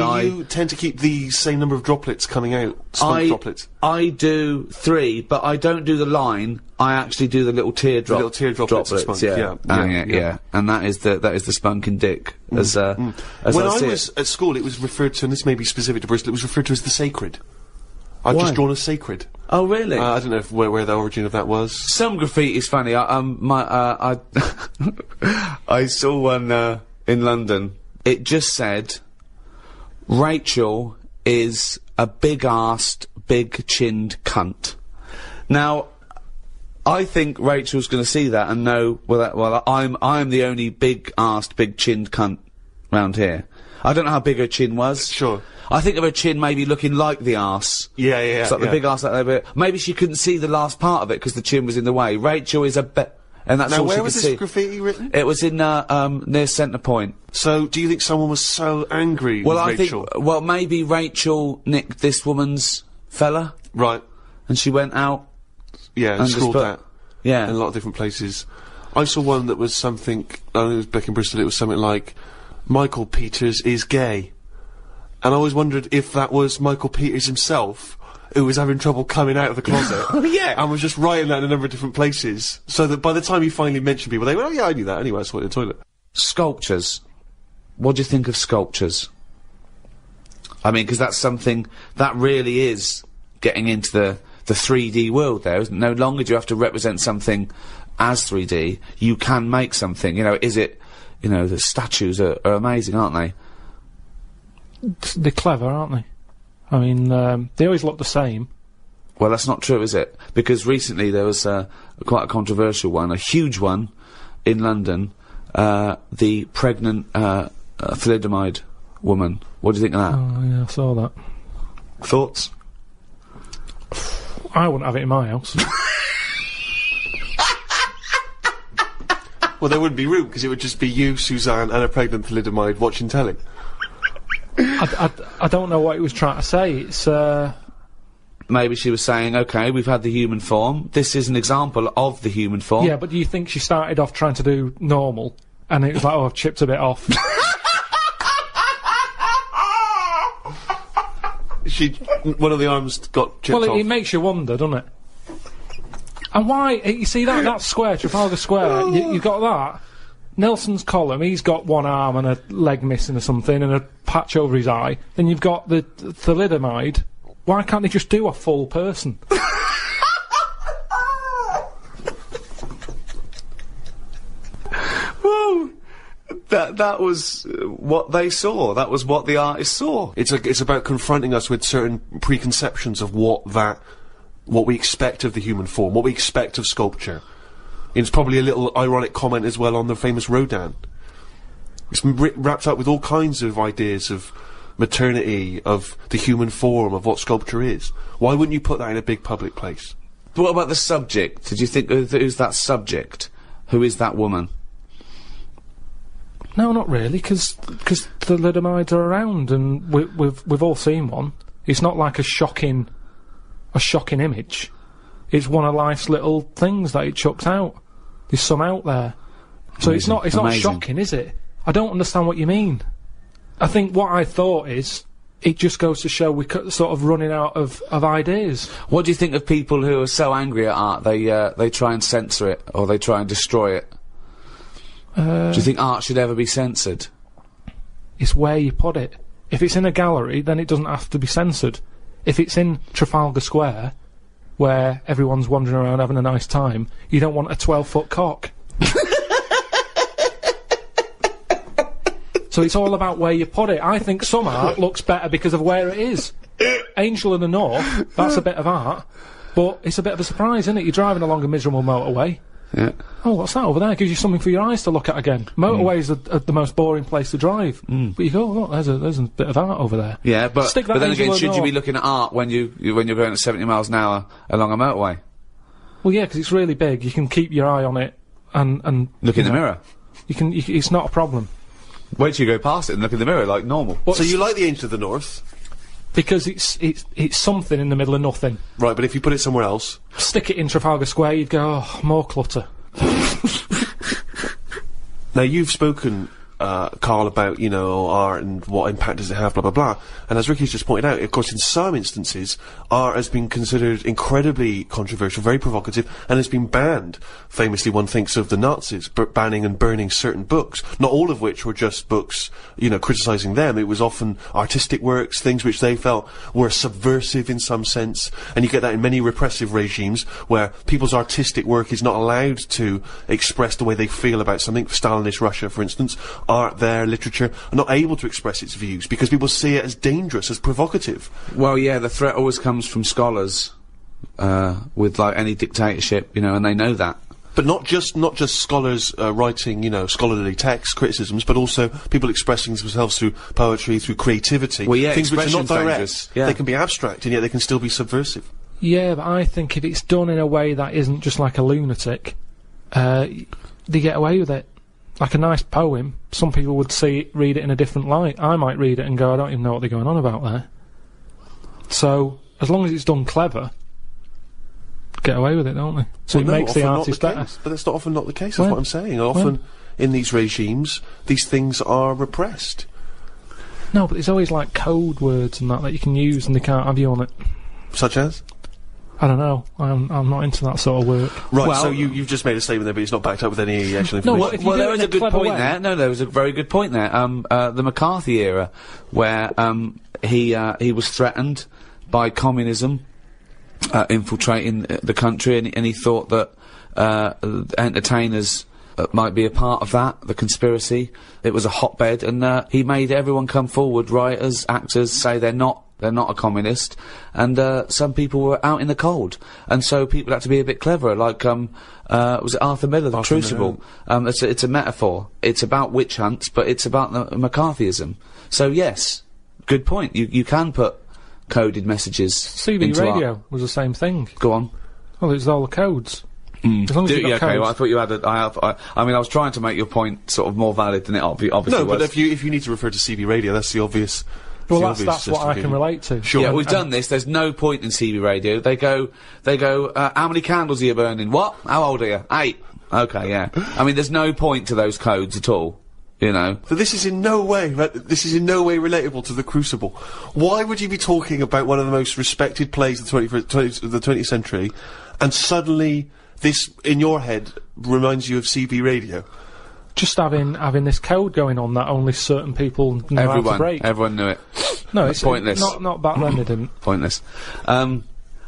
eye. Do you tend to keep the same number of droplets coming out? Droplets? I do 3, but I don't do the line, I actually do the little teardrop. The little teardroplets droplets, yeah. And that is the spunking dick, as when I was at school, it was referred to, and this may be specific to Bristol, it was referred to as the sacred. I've just drawn a sacred. Oh, really? I don't know where the origin of that was. Some graffiti is funny. I saw one, in London. It just said, Rachel is a big-arsed, big-chinned cunt. Now, I think Rachel's going to see that and know, well, I'm the only big-arsed, big-chinned cunt round here. I don't know how big her chin was. Sure. I think of her chin maybe looking like the arse. Yeah. It's like the big arse like that bit. Maybe she couldn't see the last part of it because the chin was in the way. Rachel is and that's all she could see. Now, where was this graffiti written? It was in, near Centre Point. So, do you think someone was so angry with Rachel? Maybe Rachel nicked this woman's fella. Right. And she went out. Yeah, and scrawled that. Yeah. In a lot of different places. I saw one that was something, I don't know, it was back in Bristol, it was something like, Michael Peters is gay. And I always wondered if that was Michael Peters himself, who was having trouble coming out of the closet. Oh, yeah. And was just writing that in a number of different places. So that by the time he finally mentioned people, they went, oh yeah, I knew that anyway, I saw it in the toilet. Sculptures. What do you think of sculptures? I mean, because that's something that really is getting into the 3D world there, isn't it? No longer do you have to represent something as 3D. You can make something, the statues are amazing, aren't they? They're clever, aren't they? I mean, they always look the same. Well, that's not true, is it? Because recently there was quite a controversial one, a huge one, in London, the pregnant thalidomide woman. What do you think of that? Oh, yeah, I saw that. Thoughts? I wouldn't have it in my house. Well, there wouldn't be room, because it would just be you, Suzanne, and a pregnant thalidomide watching telly. I don't know what he was trying to say. It's, Maybe she was saying, okay, we've had the human form. This is an example of the human form. Yeah, but do you think she started off trying to do normal, and it was like, oh, I've chipped a bit off? One of the arms got chipped off. Well, it makes you wonder, doesn't it? And why, you see that square, Trafalgar Square, you've got that. Nelson's column, he's got one arm and a leg missing or something and a patch over his eye. Then you've got the thalidomide. Why can't they just do a full person? that was what they saw. That was what the artist saw. It's about confronting us with certain preconceptions of what we expect of the human form, what we expect of sculpture. It's probably a little ironic comment as well on the famous Rodin. It's wrapped up with all kinds of ideas of maternity, of the human form, of what sculpture is. Why wouldn't you put that in a big public place? But what about the subject? Did you think who's that subject? Who is that woman? No, not really, because the Lidomides are around, and we've all seen one. It's not like a shocking image. It's one of life's little things that it chucks out. There's some out there, so it's not shocking, is it? I don't understand what you mean. I think what I thought is, it just goes to show we're sort of running out of ideas. What do you think of people who are so angry at art they try and censor it, or they try and destroy it? Do you think art should ever be censored? It's where you put it. If it's in a gallery, then it doesn't have to be censored. If it's in Trafalgar Square, where everyone's wandering around having a nice time, you don't want a 12-foot cock. So it's all about where you put it. I think some art looks better because of where it is. Angel in the North, that's a bit of art, but it's a bit of a surprise, isn't it? You're driving along a miserable motorway. Yeah. Oh, what's that over there? Gives you something for your eyes to look at again. Motorways are the most boring place to drive. But you go, look, there's a bit of art over there. Yeah, but then again, should you be North. looking at art when you're going at 70 miles an hour along a motorway? Well, yeah, because it's really big. You can keep your eye on it and Look in the mirror. It's not a problem. Wait till you go past it and look in the mirror like normal. So you like the Angel of the North? Because it's something in the middle of nothing. Right, but if you put it somewhere else... Stick it in Trafalgar Square, you'd go, oh, more clutter. Now, you've spoken, Karl, about, art and what impact does it have, blah, blah, blah. And as Ricky's just pointed out, of course, in some instances, art has been considered incredibly controversial, very provocative, and has been banned. Famously, one thinks of the Nazis banning and burning certain books, not all of which were just books, criticising them. It was often artistic works, things which they felt were subversive in some sense, and you get that in many repressive regimes, where people's artistic work is not allowed to express the way they feel about something. Stalinist Russia, for instance, art there, literature, are not able to express its views, because people see it as dangerous, as provocative. Well, yeah, the threat always comes from scholars, with, like, any dictatorship, and they know that. But not just scholars writing, scholarly texts, criticisms, but also people expressing themselves through poetry, through creativity. Well, yeah, things which are not direct. dangerous. Yeah. They can be abstract, and yet they can still be subversive. Yeah, but I think if it's done in a way that isn't just like a lunatic, they get away with it. Like a nice poem, some people would read it in a different light. I might read it and go, I don't even know what they're going on about there. So, as long as it's done clever, get away with it, don't they? So it makes the artist better. But that's not often not the case, that's what I'm saying. Often, in these regimes, these things are repressed. No, but there's always, like, code words and that you can use and they can't have you on it. Such as? I don't know. I'm not into that sort of work. Right, Well, so you've just made a statement there, but it's not backed up with any actual information. No, what if you do there it was in a good clever point way? there. No, there was a very good point there. The McCarthy era, where he was threatened by communism infiltrating the country, and he thought that entertainers might be a part of that, the conspiracy. It was a hotbed, and he made everyone come forward, writers, actors, say they're not a communist, and some people were out in the cold, and so people had to be a bit cleverer, like, was it Arthur Miller, The Crucible? It's a metaphor. It's about witch hunts, but it's about the McCarthyism. So yes, good point. You can put coded messages CB into radio art. was the same thing. Go on. Well, it's all the codes. As long as you've got Okay, codes. well, I thought you had I mean, I was trying to make your point sort of more valid than it obviously No, was. but if you need to refer to CB radio, that's the obvious... Well, that's what I can relate to. Sure. Yeah, we've done this. There's no point in CB radio. They go, how many candles are you burning? What? How old are you? 8. Okay, yeah. I mean, there's no point to those codes at all. But this is in no way relatable to The Crucible. Why would you be talking about one of the most respected plays of the 20th century, and suddenly this, in your head, reminds you of CB radio? Just having this code going on that only certain people know how to break. Everyone knew it. No, it's pointless. Not back then, they didn't. Pointless.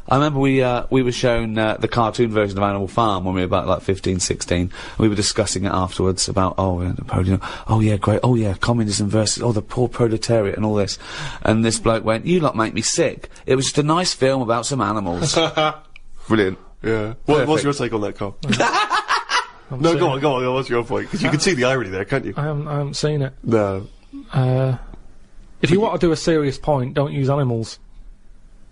I remember we were shown the cartoon version of Animal Farm when we were about like 15, 16. And we were discussing it afterwards about Napoleon. Oh yeah, great. Oh yeah, communism versus the poor proletariat and all this. And this bloke went, "You lot make me sick." It was just a nice film about some animals. Brilliant. Yeah. What's your take on that, Carl? No, go on. What's your point? Because you can see the irony there, can't you? I haven't seen it. No. If you want to do a serious point, don't use animals.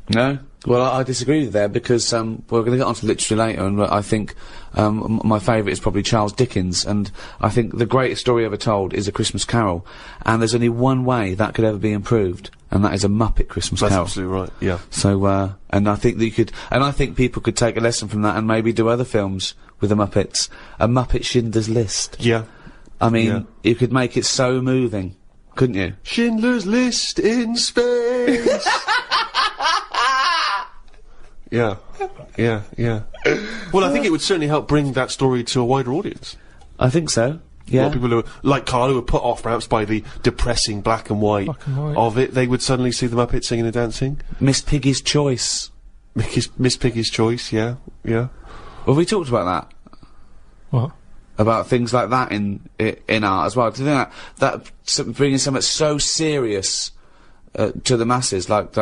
No? Well, I disagree with you there because we're going to get onto literature later, and I think my favourite is probably Charles Dickens, and I think the greatest story ever told is A Christmas Carol, and there's only one way that could ever be improved, and that is a Muppet Christmas Carol. That's absolutely right, yeah. So, and I think that you could, and I think people could take a lesson from that and maybe do other films with the Muppets. A Muppet Schindler's List. Yeah. I mean, you could make it so moving, couldn't you? Schindler's List in space! Yeah. Well, I think it would certainly help bring that story to a wider audience. I think so. Yeah. A lot of people who, like Karl, who were put off perhaps by the depressing black and white of it, they would suddenly see the Muppets singing and dancing. Miss Piggy's Choice. Miss Piggy's Choice, yeah. Well, we talked about that. What? About things like that in art as well. Do you think that bringing something so serious to the masses, like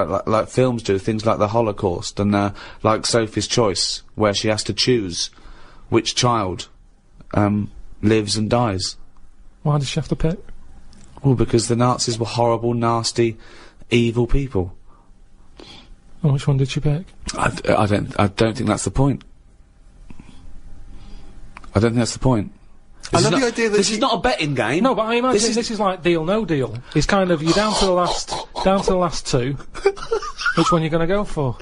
films do, things like the Holocaust, and like Sophie's Choice, where she has to choose which child lives and dies. Why does she have to pick? Well, because the Nazis were horrible, nasty, evil people. And which one did she pick? I don't think that's the point. I don't think that's the point. I love the idea that this is not a betting game. No, but I imagine this is like Deal No Deal. It's kind of, you're down to the last two. Which one you're going to go for?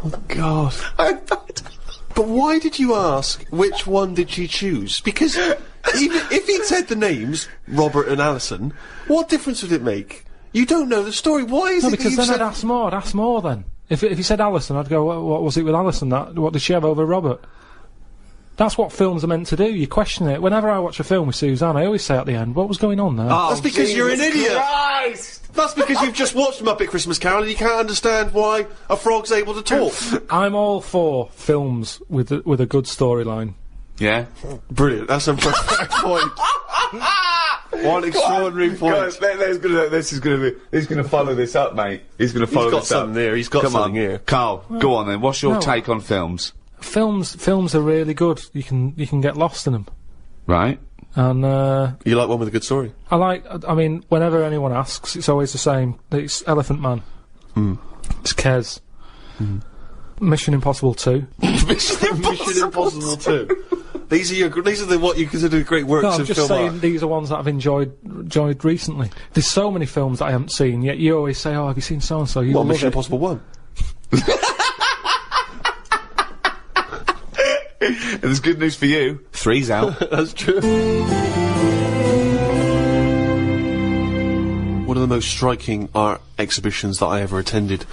Oh, God. But why did you ask which one did she choose? Because even if he'd said the names, Robert and Alison, what difference would it make? You don't know the story. Why is it because that then I'd ask more then. If you said Alison, I'd go, what was it with Alison? What did she have over Robert? That's what films are meant to do. You question it. Whenever I watch a film with Suzanne, I always say at the end, what was going on there? Oh, that's because you're an idiot! Christ! That's because you've just watched Muppet Christmas Carol and you can't understand why a frog's able to talk. I'm all for films with a good storyline. Yeah? Brilliant. That's a perfect point. One extraordinary point. He's gonna follow this up, mate. He's gonna follow this up. He's got something there. He's got something here. Carl, go on then. What's your take on films? Films are really good. You can get lost in them. Right. And you like one with a good story? I mean, whenever anyone asks, it's always the same. It's Elephant Man. It's Kes. Mission Impossible 2. Mission Impossible 2. These are what you consider great works of film. No, I'm just saying these are ones that I've enjoyed recently. There's so many films that I haven't seen, yet you always say, "Oh, have you seen so and so?" Well, Mission Impossible 1. And there's good news for you. 3's out. That's true. One of the most striking art exhibitions that I ever attended,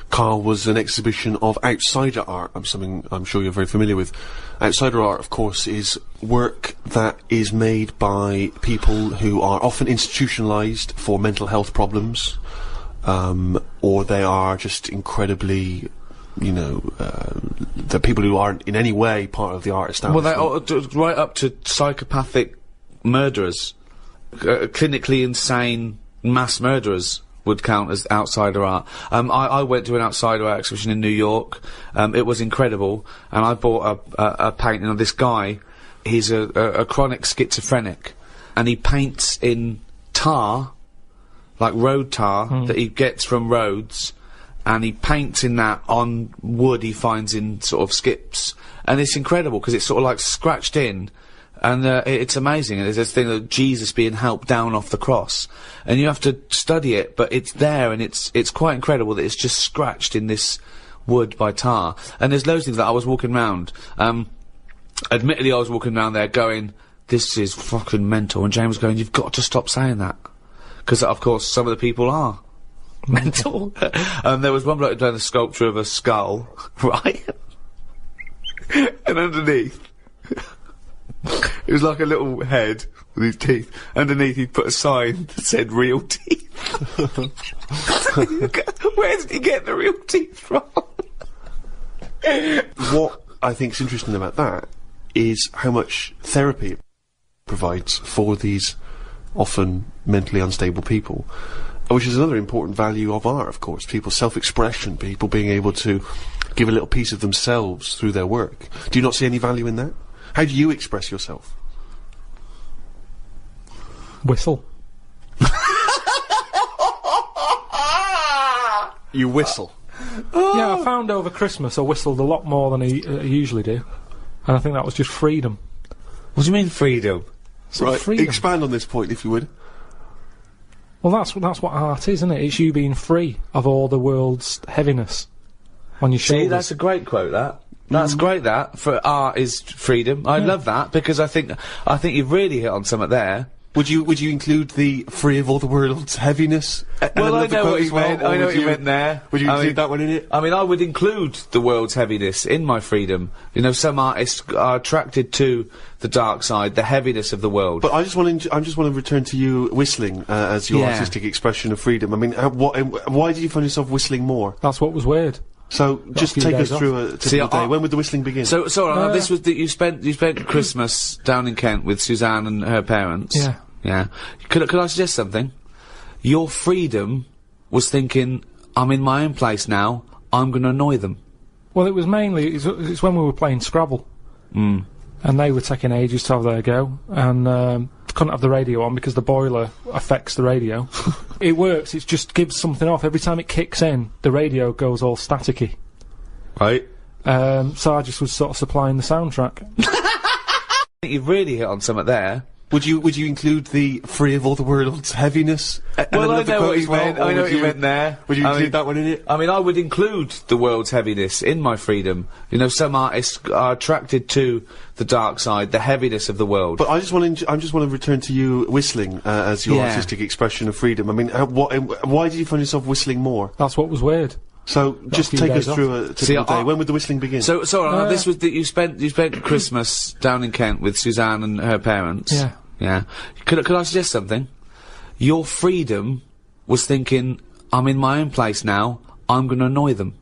Karl, was an exhibition of outsider art. Something I'm sure you're very familiar with. Outsider art, of course, is work that is made by people who are often institutionalised for mental health problems, or they are just incredibly, the people who aren't in any way part of the art establishment. Well, right up to psychopathic murderers, clinically insane mass murderers would count as outsider art. I went to an outsider art exhibition in New York. It was incredible, and I bought a painting of this guy. He's a chronic schizophrenic, and he paints in tar, like road tar, that he gets from roads, and he paints in that on wood he finds in sort of skips, and it's incredible because it's sort of like scratched in. And it's amazing. And there's this thing of Jesus being helped down off the cross, and you have to study it, but it's there, and it's quite incredible that it's just scratched in this wood by tar. And there's loads of things that I was walking around. Admittedly, I was walking around there going, "This is fucking mental." And James was going, "You've got to stop saying that," because of course some of the people are mental. There was one bloke doing a sculpture of a skull, right? And underneath. It was like a little head with his teeth. Underneath, he'd put a sign that said "real teeth." Where did he get the real teeth from? What I think is interesting about that is how much therapy it provides for these often mentally unstable people, which is another important value of art, of course. People's self-expression, people being able to give a little piece of themselves through their work. Do you not see any value in that? How do you express yourself? Whistle. You whistle. Yeah, I found over Christmas I whistled a lot more than I usually do, and I think that was just freedom. What do you mean freedom? Right, freedom. expand on this point if you would. Well, that's what art is, isn't it? It's you being free of all the world's heaviness on your shoulders. See, that's a great quote, that. That's great, that. For art is freedom. I love that, because I think you've really hit on something there. Would you include the free of all the world's heaviness? Well, I know what you meant. I know what you meant there. Would you include that one in it? I mean, I would include the world's heaviness in my freedom. You know, some artists are attracted to the dark side, the heaviness of the world. But I just want to return to you whistling as your artistic expression of freedom. I mean, why did you find yourself whistling more? That's what was weird. So just take us through a typical day. When would the whistling begin? So this was that you spent Christmas down in Kent with Suzanne and her parents. Yeah. Yeah. Could I suggest something? Your freedom was thinking, I'm in my own place now, I'm going to annoy them. Well, it was mainly, it's when we were playing Scrabble. And they were taking ages to have their go, and couldn't have the radio on because the boiler affects the radio. It works, it just gives something off. Every time it kicks in, the radio goes all staticky. Right. So I just was sort of supplying the soundtrack. I think you've really hit on something there. Would you include the free of all the world's heaviness? Well, I know what you meant. I know what you meant there. Would you include that one in it? I mean, I would include the world's heaviness in my freedom. You know, some artists are attracted to the dark side, the heaviness of the world. But I just want to return to you whistling as your artistic expression of freedom. I mean, why did you find yourself whistling more? That's what was weird. So just take us through a typical day. When would the whistling begin? So this was that you spent Christmas down in Kent with Suzanne and her parents. Yeah. Yeah. Could I suggest something? Your freedom was thinking, I'm in my own place now, I'm going to annoy them.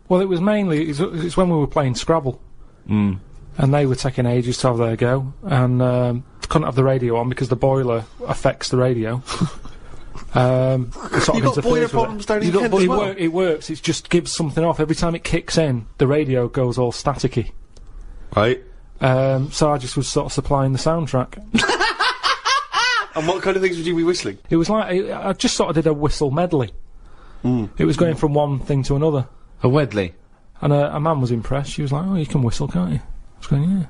Well, it was mainly, it's when we were playing Scrabble. And they were taking ages to have their go, and couldn't have the radio on because the boiler affects the radio. You've got boiler problems down in Kent as well? It works, it just gives something off. Every time it kicks in, the radio goes all staticky. Right. So I just was sort of supplying the soundtrack. And what kind of things would you be whistling? It was like, I just sort of did a whistle medley. It was going from one thing to another. A Wedley. And a man was impressed. She was like, oh, you can whistle, can't you? I was going, yeah.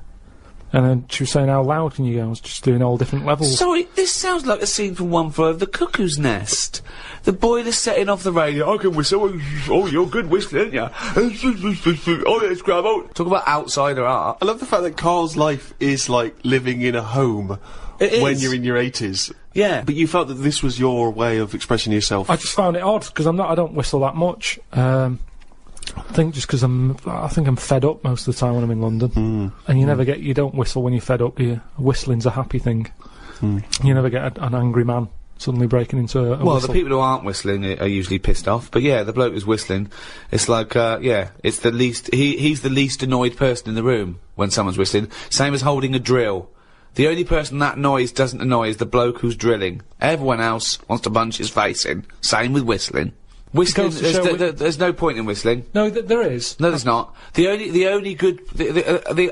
And then she was saying, how loud can you go? I was just doing all different levels. Sorry, this sounds like a scene from One Flew Over the Cuckoo's Nest. The boiler's setting off the radio. I can whistle. Oh, you're good whistling, aren't you? Oh, let's grab out. Talk about outsider art. I love the fact that Karl's life is like living in a home when you're in your 80s. Yeah. But you felt that this was your way of expressing yourself. I just found it odd because I don't whistle that much. I think just because I think I'm fed up most of the time when I'm in London, and you don't whistle when you're fed up. Whistling's a happy thing. You never get an angry man suddenly breaking into a well, whistle. the people who aren't whistling are usually pissed off. But yeah, the bloke who's whistling, it's like it's the least. He's the least annoyed person in the room when someone's whistling. Same as holding a drill. The only person that noise doesn't annoy is the bloke who's drilling. Everyone else wants to punch his face in. Same with whistling. Whistling, there's no point in whistling. No, there is. No, there's not. The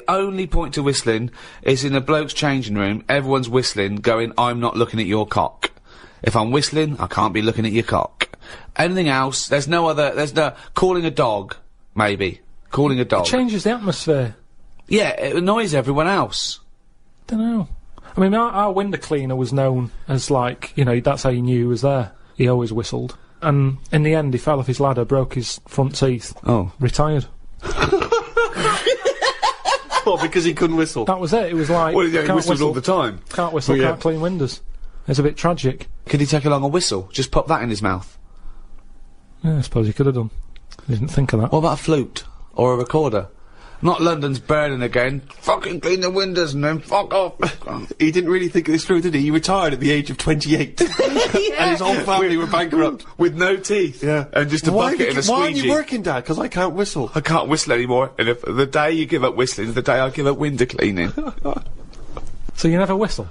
only point to whistling is in a bloke's changing room. Everyone's whistling, going, I'm not looking at your cock. If I'm whistling, I can't be looking at your cock. Anything else, there's no calling a dog, maybe. Calling a dog. It changes the atmosphere. Yeah, it annoys everyone else. Dunno. I mean, our window cleaner was known as like, that's how you knew he was there. He always whistled. And in the end, he fell off his ladder, broke his front teeth. Oh. Retired. What, because he couldn't whistle? That was it. It was like, well, yeah, he whistled all the time. Can't whistle, can't clean windows. It's a bit tragic. Could he take along a whistle? Just pop that in his mouth? Yeah, I suppose he could have done. I didn't think of that. What about a flute? Or a recorder? Not London's burning again. Fucking clean the windows and then fuck off. He didn't really think this through, did he? He retired at the age of 28. And his whole family were bankrupt. With no teeth. Yeah. And just a Why bucket and a aren't you squeegee. working, Dad? Because I can't whistle. I can't whistle anymore, and if the day you give up whistling is the day I give up window cleaning. So you never whistle?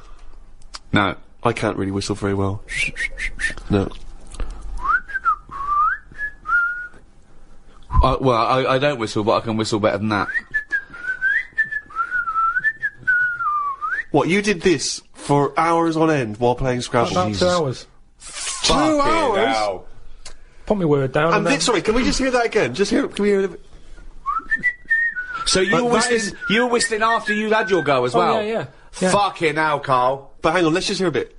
No. I can't really whistle very well. No. I don't whistle, but I can whistle better than that. What, you did this for hours on end while playing Scrabble? About 2 hours. 2 hours? Hell. Put my word down. And then, sorry, can we just hear that again? Can we hear it? So you were that whistling, you were whistling after you had your go as Oh, well? yeah. Fucking hell, Carl. But hang on, let's just hear a bit.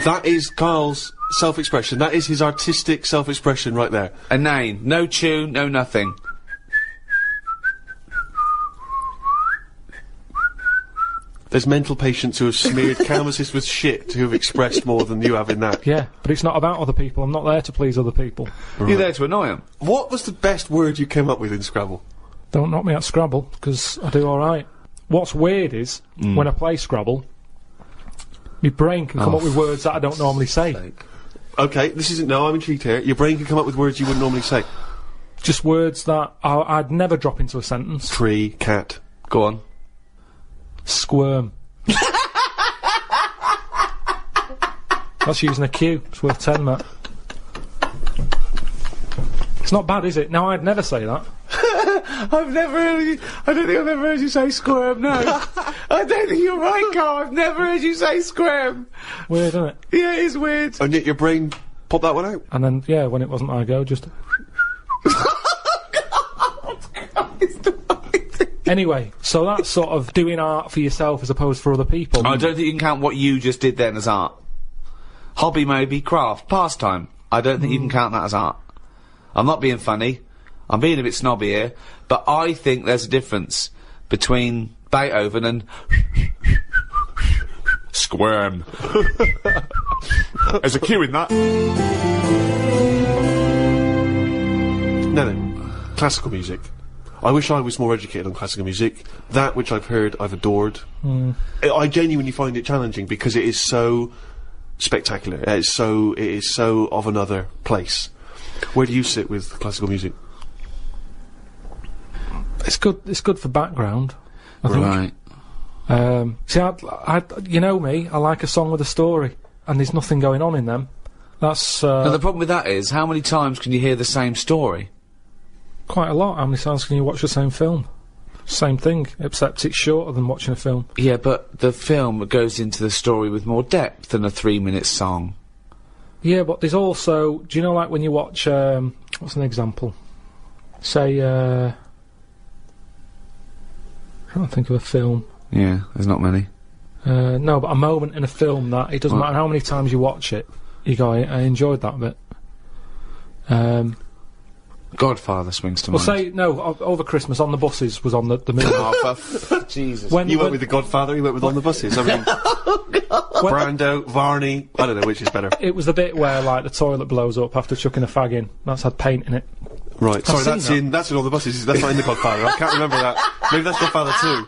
That is Karl's self-expression. That is his artistic self-expression right there. A name. No tune, no nothing. There's mental patients who have smeared canvases with shit who have expressed more than you have in that. Yeah, but it's not about other people. I'm not there to please other people. You're there to annoy him. What was the best word you came up with in Scrabble? Don't knock me at Scrabble, because I do alright. What's weird is, when I play Scrabble, my brain can come up with words that I don't normally say. Okay, this isn't... No, I'm intrigued here. Your brain can come up with words you wouldn't normally say. Just words that I'd never drop into a sentence. Tree, cat. Go on. Squirm. That's using a Q. It's worth 10, Matt. It's not bad, is it? No, I'd never say that. I've never heard you... I don't think I've ever heard you say squirm, no. I don't think you're right, Carl. I've never heard you say squirm. Weird, isn't it? Yeah, it is weird. And yet your brain popped that one out. And then, yeah, when it wasn't my go, just... Anyway, so that's sort of doing art for yourself as opposed for other people. I don't think you can count what you just did then as art. Hobby maybe, craft, pastime. I don't think you can count that as art. I'm not being funny. I'm being a bit snobby here. But I think there's a difference between Beethoven and... Squirm. There's a cue in that. No. Classical music. I wish I was more educated on classical music. That which I've heard, I've adored. I genuinely find it challenging because it is so spectacular. It is so of another place. Where do you sit with classical music? It's good for background, I think. Right. See, you know me, I like a song with a story, and there's nothing going on in them. That's, Now the problem with that is, how many times can you hear the same story? quite a lot. How many times can you watch the same film? Same thing, except it's shorter than watching a film. Yeah, but the film goes into the story with more depth than a 3-minute song. Yeah, but there's also, do you know, like when you watch, what's an example? Say, I can't think of a film. Yeah, there's not many. No, but a moment in a film that it doesn't matter how many times you watch it, you go, I enjoyed that bit. Godfather springs to Well, mind. say, no, over Christmas, On the Buses was on the movie. Oh, Jesus. You went with The Godfather, you went with On the Buses. I mean, Brando, Varney, I don't know which is better. It was the bit where, like, the toilet blows up after chucking a fag in. That's had paint in it. Right, sorry, seen that's in On the Buses, that's not in The Godfather, I can't remember that. Maybe that's Godfather 2.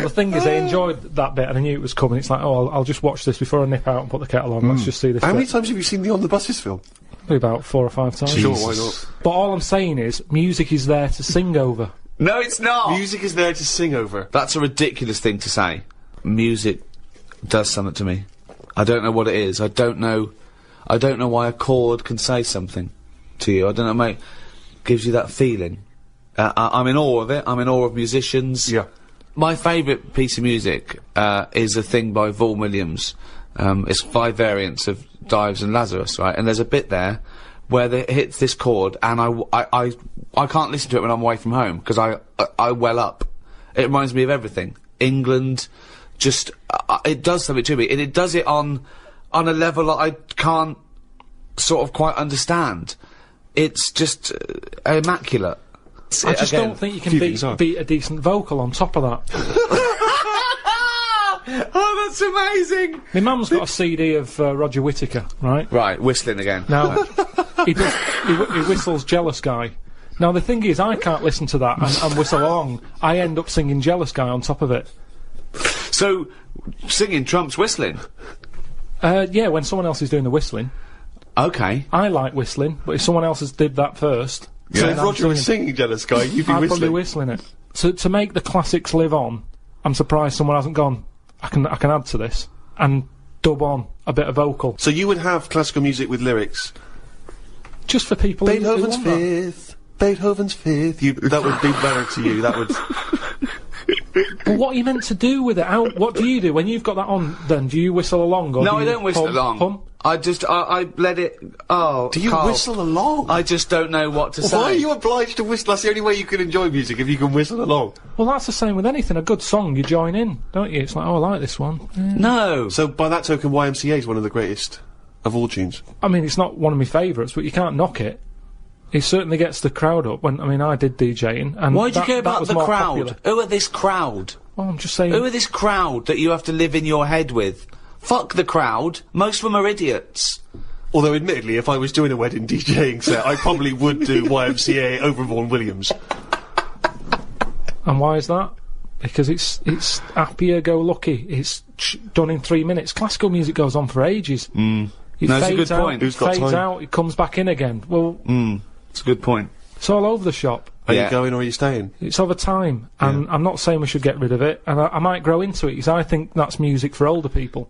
The thing is, I enjoyed that bit and I knew it was coming. It's like, oh, I'll just watch this before I nip out and put the kettle on. Let's just see this How bit. many times have you seen the On the Buses film? Probably about 4 or 5 times. Sure, why not? But all I'm saying is, music is there to sing over. No, it's not! Music is there to sing over. That's a ridiculous thing to say. Music does something to me. I don't know what it is. I don't know why a chord can say something to you. I don't know, mate. Gives you that feeling. I'm in awe of it. I'm in awe of musicians. Yeah. My favourite piece of music is a thing by Vaughan Williams. It's 5 variants of Dives and Lazarus, right? And there's a bit there where it hits this chord, and I can't listen to it when I'm away from home because I well up. It reminds me of everything. England, just it does something to me, and it does it on a level that I can't sort of quite understand. It's just immaculate. I just don't think you can beat a decent vocal on top of that. Oh, that's amazing! My mum's got a CD of Roger Whittaker, right? Right, whistling again. Now, he whistles Jealous Guy. Now, the thing is, I can't listen to that and whistle along. I end up singing Jealous Guy on top of it. So, singing trumps whistling? Yeah, when someone else is doing the whistling. Okay. I like whistling, but if someone else has did that first... So then if I'm Roger was singing Jealous Guy, you'd be I'd probably whistling. whistling it. To make the classics live on, I'm surprised someone hasn't gone, I can add to this, and dub on a bit of vocal. So you would have classical music with lyrics. Just for people who Beethoven's want that. Fifth. Beethoven's Fifth. That would be better to you. That would. Well, what are you meant to do with it? What do you do when you've got that on? Then do you whistle along? Or No, do I you don't whistle along. hum? I let it. Oh, Do you Karl, whistle along? I just don't know what to say. Why are you obliged to whistle? That's the only way you can enjoy music, if you can whistle along. Well, that's the same with anything. A good song, you join in, don't you? It's like, oh, I like this one. Yeah. No. So by that token, YMCA is one of the greatest of all tunes. I mean, it's not one of my favourites, but you can't knock it. It certainly gets the crowd up. I did DJing, and Why do you that- care that about was the more crowd? popular. Who are this crowd? Well, I'm just saying. Who are this crowd that you have to live in your head with? Fuck the crowd. Most of them are idiots. Although, admittedly, if I was doing a wedding DJing set, I probably would do YMCA over Vaughan Williams. And why is that? Because it's happier-go-lucky. It's done in 3 minutes. Classical music goes on for ages. It No, it's a fades good out, point. Who's got fades time? out, it comes back in again. Well, It's a good point. it's all over the shop. Are Yeah. you going or are you staying? It's over time, and I'm not saying we should get rid of it, and I might grow into it, because I think that's music for older people.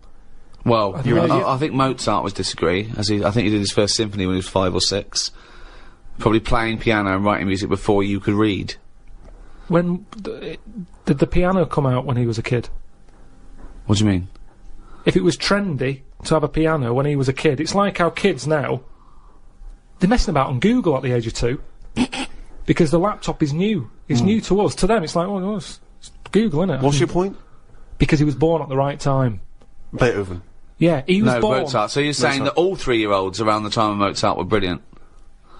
Well, You're an idiot. I think Mozart would disagree, I think he did his first symphony when he was 5 or 6. Probably playing piano and writing music before you could read. When did the piano come out when he was a kid? What do you mean? If it was trendy to have a piano when he was a kid, it's like how kids now, they're messing about on Google at the age of 2. Because the laptop is new. It's new to us. To them, it's like, oh, it's Google, innit? What's your point? Because he was born at the right time. Beethoven. Yeah, he was No, born. Mozart. So you're saying that all 3-year-olds around the time of Mozart were brilliant?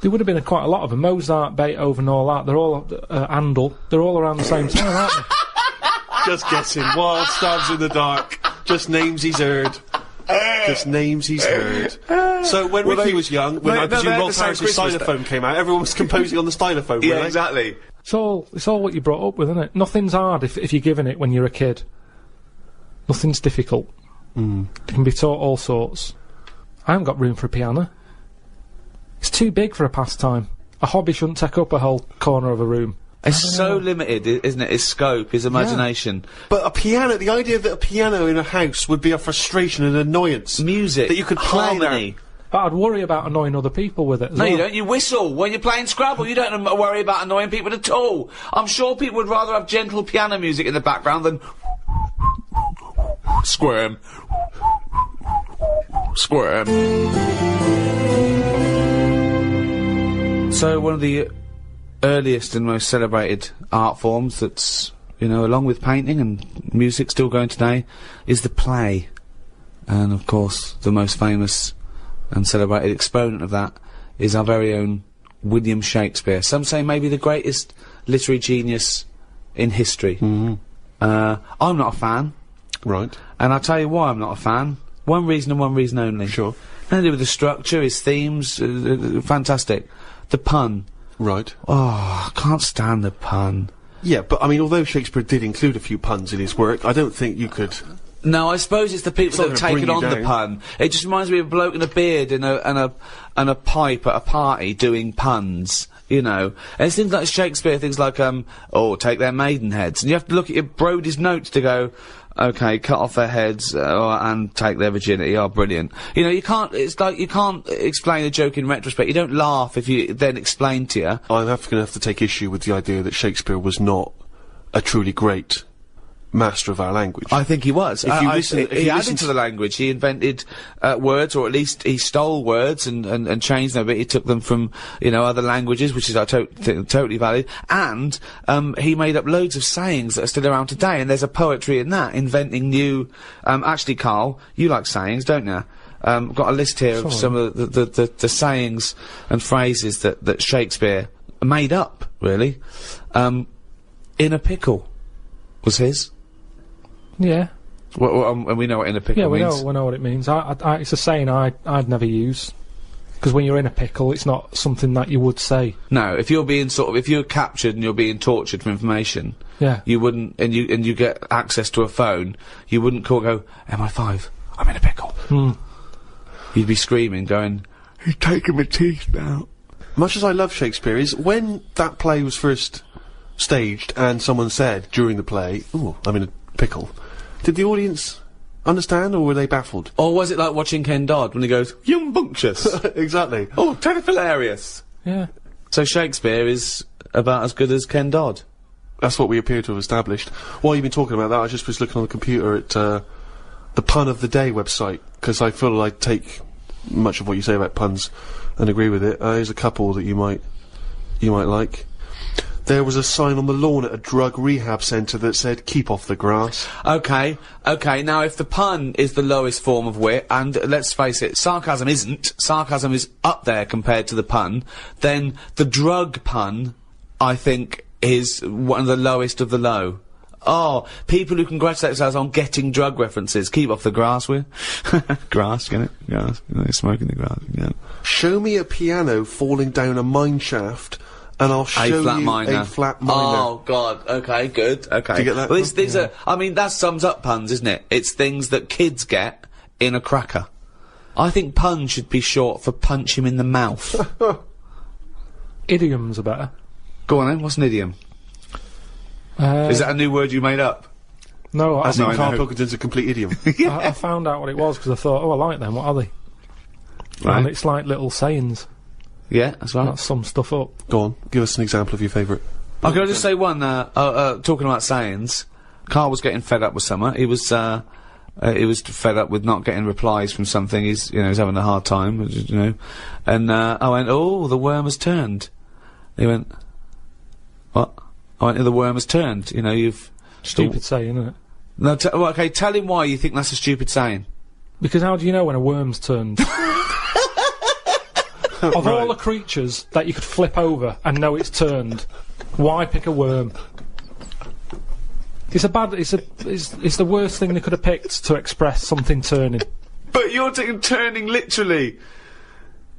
There would have been quite a lot of them. Mozart, Beethoven, all that. They're all, Handel. They're all around the same time, aren't they? Just guessing. Wild stabs in the dark. Just names he's heard. Just names he's heard. So when Ricky was young, when I presume Rolf Harris's stylophone came out, everyone was composing on the stylophone, Yeah, weren't they? exactly. It's all what you brought up with, isn't it? Nothing's hard if you're given it when you're a kid. Nothing's difficult. It can be taught all sorts. I haven't got room for a piano. It's too big for a pastime. A hobby shouldn't take up a whole corner of a room. It's so limited, isn't it? His scope, his imagination. But a piano, the idea that a piano in a house would be a frustration and annoyance. Music. That you could play harmony. But I'd worry about annoying other people with it as No, well. you don't. You whistle when you're playing Scrabble. You don't worry about annoying people at all. I'm sure people would rather have gentle piano music in the background than squirm. Squirm. So one of the earliest and most celebrated art forms that's, along with painting and music still going today, is the play. And of course, the most famous and celebrated exponent of that is our very own William Shakespeare. Some say maybe the greatest literary genius in history. I'm not a fan. Right. And I'll tell you why I'm not a fan. One reason and one reason only. Sure. Nothing to do with the structure, his themes, fantastic. The pun. Right. Oh, I can't stand the pun. Yeah, but I mean, although Shakespeare did include a few puns in his work, I don't think you could... No, I suppose it's the people not that have gonna bring taken you on the down. pun. It just reminds me of a bloke in a beard and a pipe at a party doing puns, And it's things like Shakespeare, things like, take their maidenheads. And you have to look at your Brody's notes to go, okay, cut off their heads, and take their virginity. Oh, brilliant. You can't, it's like, you can't explain a joke in retrospect. You don't laugh if you then explain to you. I'm going to have to take issue with the idea that Shakespeare was not a truly great master of our language. I think he was. If you listen- if he you added listen to the language. He invented words, or at least he stole words and changed them a bit. He took them from other languages, which is totally valid. And he made up loads of sayings that are still around today. And there's a poetry in that, inventing new. Actually, Karl, you like sayings, don't you? Got a list here of some of the sayings and phrases that Shakespeare made up. Really, in a pickle was his. Yeah. And we know what in a pickle Yeah, means. we know what it means. It's a saying I'd never use. Because when you're in a pickle, it's not something that you would say. No, if you're being if you're captured and you're being tortured for information, Yeah. you wouldn't, and you get access to a phone, you wouldn't go, MI5, I'm in a pickle. You'd be screaming, going, he's taking my teeth out. Much as I love Shakespeare, is when that play was first staged and someone said during the play, "Ooh, I'm in a pickle," did the audience understand, or were they baffled? Or was it like watching Ken Dodd when he goes, "Yumbunctious"? Exactly. Oh, hilarious. Yeah. So Shakespeare is about as good as Ken Dodd. That's what we appear to have established. While you've been talking about that, I just was looking on the computer at the Pun of the Day website, because I feel I take much of what you say about puns and agree with it. There's a couple that you might like. There was a sign on the lawn at a drug rehab centre that said, "Keep off the grass." Okay, now if the pun is the lowest form of wit, and let's face it, sarcasm isn't, sarcasm is up there compared to the pun, then the drug pun, I think, is one of the lowest of the low. Oh, people who congratulate themselves on getting drug references. Keep off the grass, will you? Grass, get it? Grass. You know, smoking the grass, yeah. Show me a piano falling down a mine shaft, and I'll show A-flat you minor. a flat minor. Oh, God. Okay, good. Okay. Do you get that? Well, these are, I mean, that sums up puns, isn't it? It's things that kids get in a cracker. I think pun should be short for punch him in the mouth. Idioms are better. Go on then, what's an idiom? Is that a new word you made up? No, I think I Karl know. Pilkington's a complete idiom. I found out what it was because I thought, oh, I like them. What are they? Right. And it's like little sayings. Yeah, that's right. That sum stuff up. Go on, give us an example of your favourite. Oh, can I just say one, talking about sayings, Karl was getting fed up with something. He was fed up with not getting replies from something. He's having a hard time, you know. And, I went, oh, the worm has turned. He went, what? I went, the worm has turned. You know, you've... Stupid saying, isn't it? No, well, okay, tell him why you think that's a stupid saying. Because how do you know when a worm's turned? Of all the creatures that you could flip over and know it's turned, why pick a worm? It's the worst thing they could have picked to express something turning. But you're taking turning literally.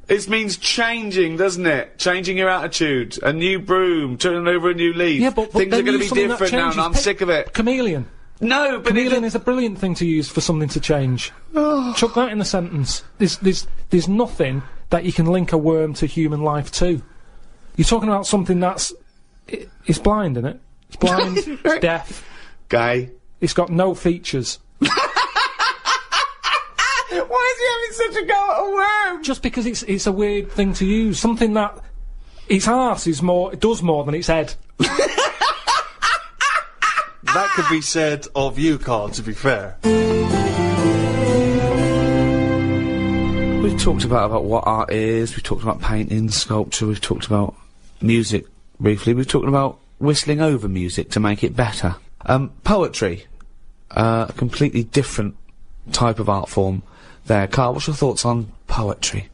It means changing, doesn't it? Changing your attitude. A new broom, turning over a new leaf. Yeah, but things are then going to use be something that different now, and changes. I'm sick of it. Chameleon. No, but Chameleon is a brilliant thing to use for something to change. Chuck that in a sentence. There's nothing that you can link a worm to human life to. You're talking about something it's blind, isn't it? It's blind, it's deaf, gay. It's got no features. Why is he having such a go at a worm? Just because it's a weird thing to use. Something that its arse is it does more than its head. That could be said of you, Karl, to be fair. We've talked about what art is, we've talked about painting, sculpture, we've talked about music briefly, we've talked about whistling over music to make it better. Poetry. A completely different type of art form there. Karl, what's your thoughts on poetry?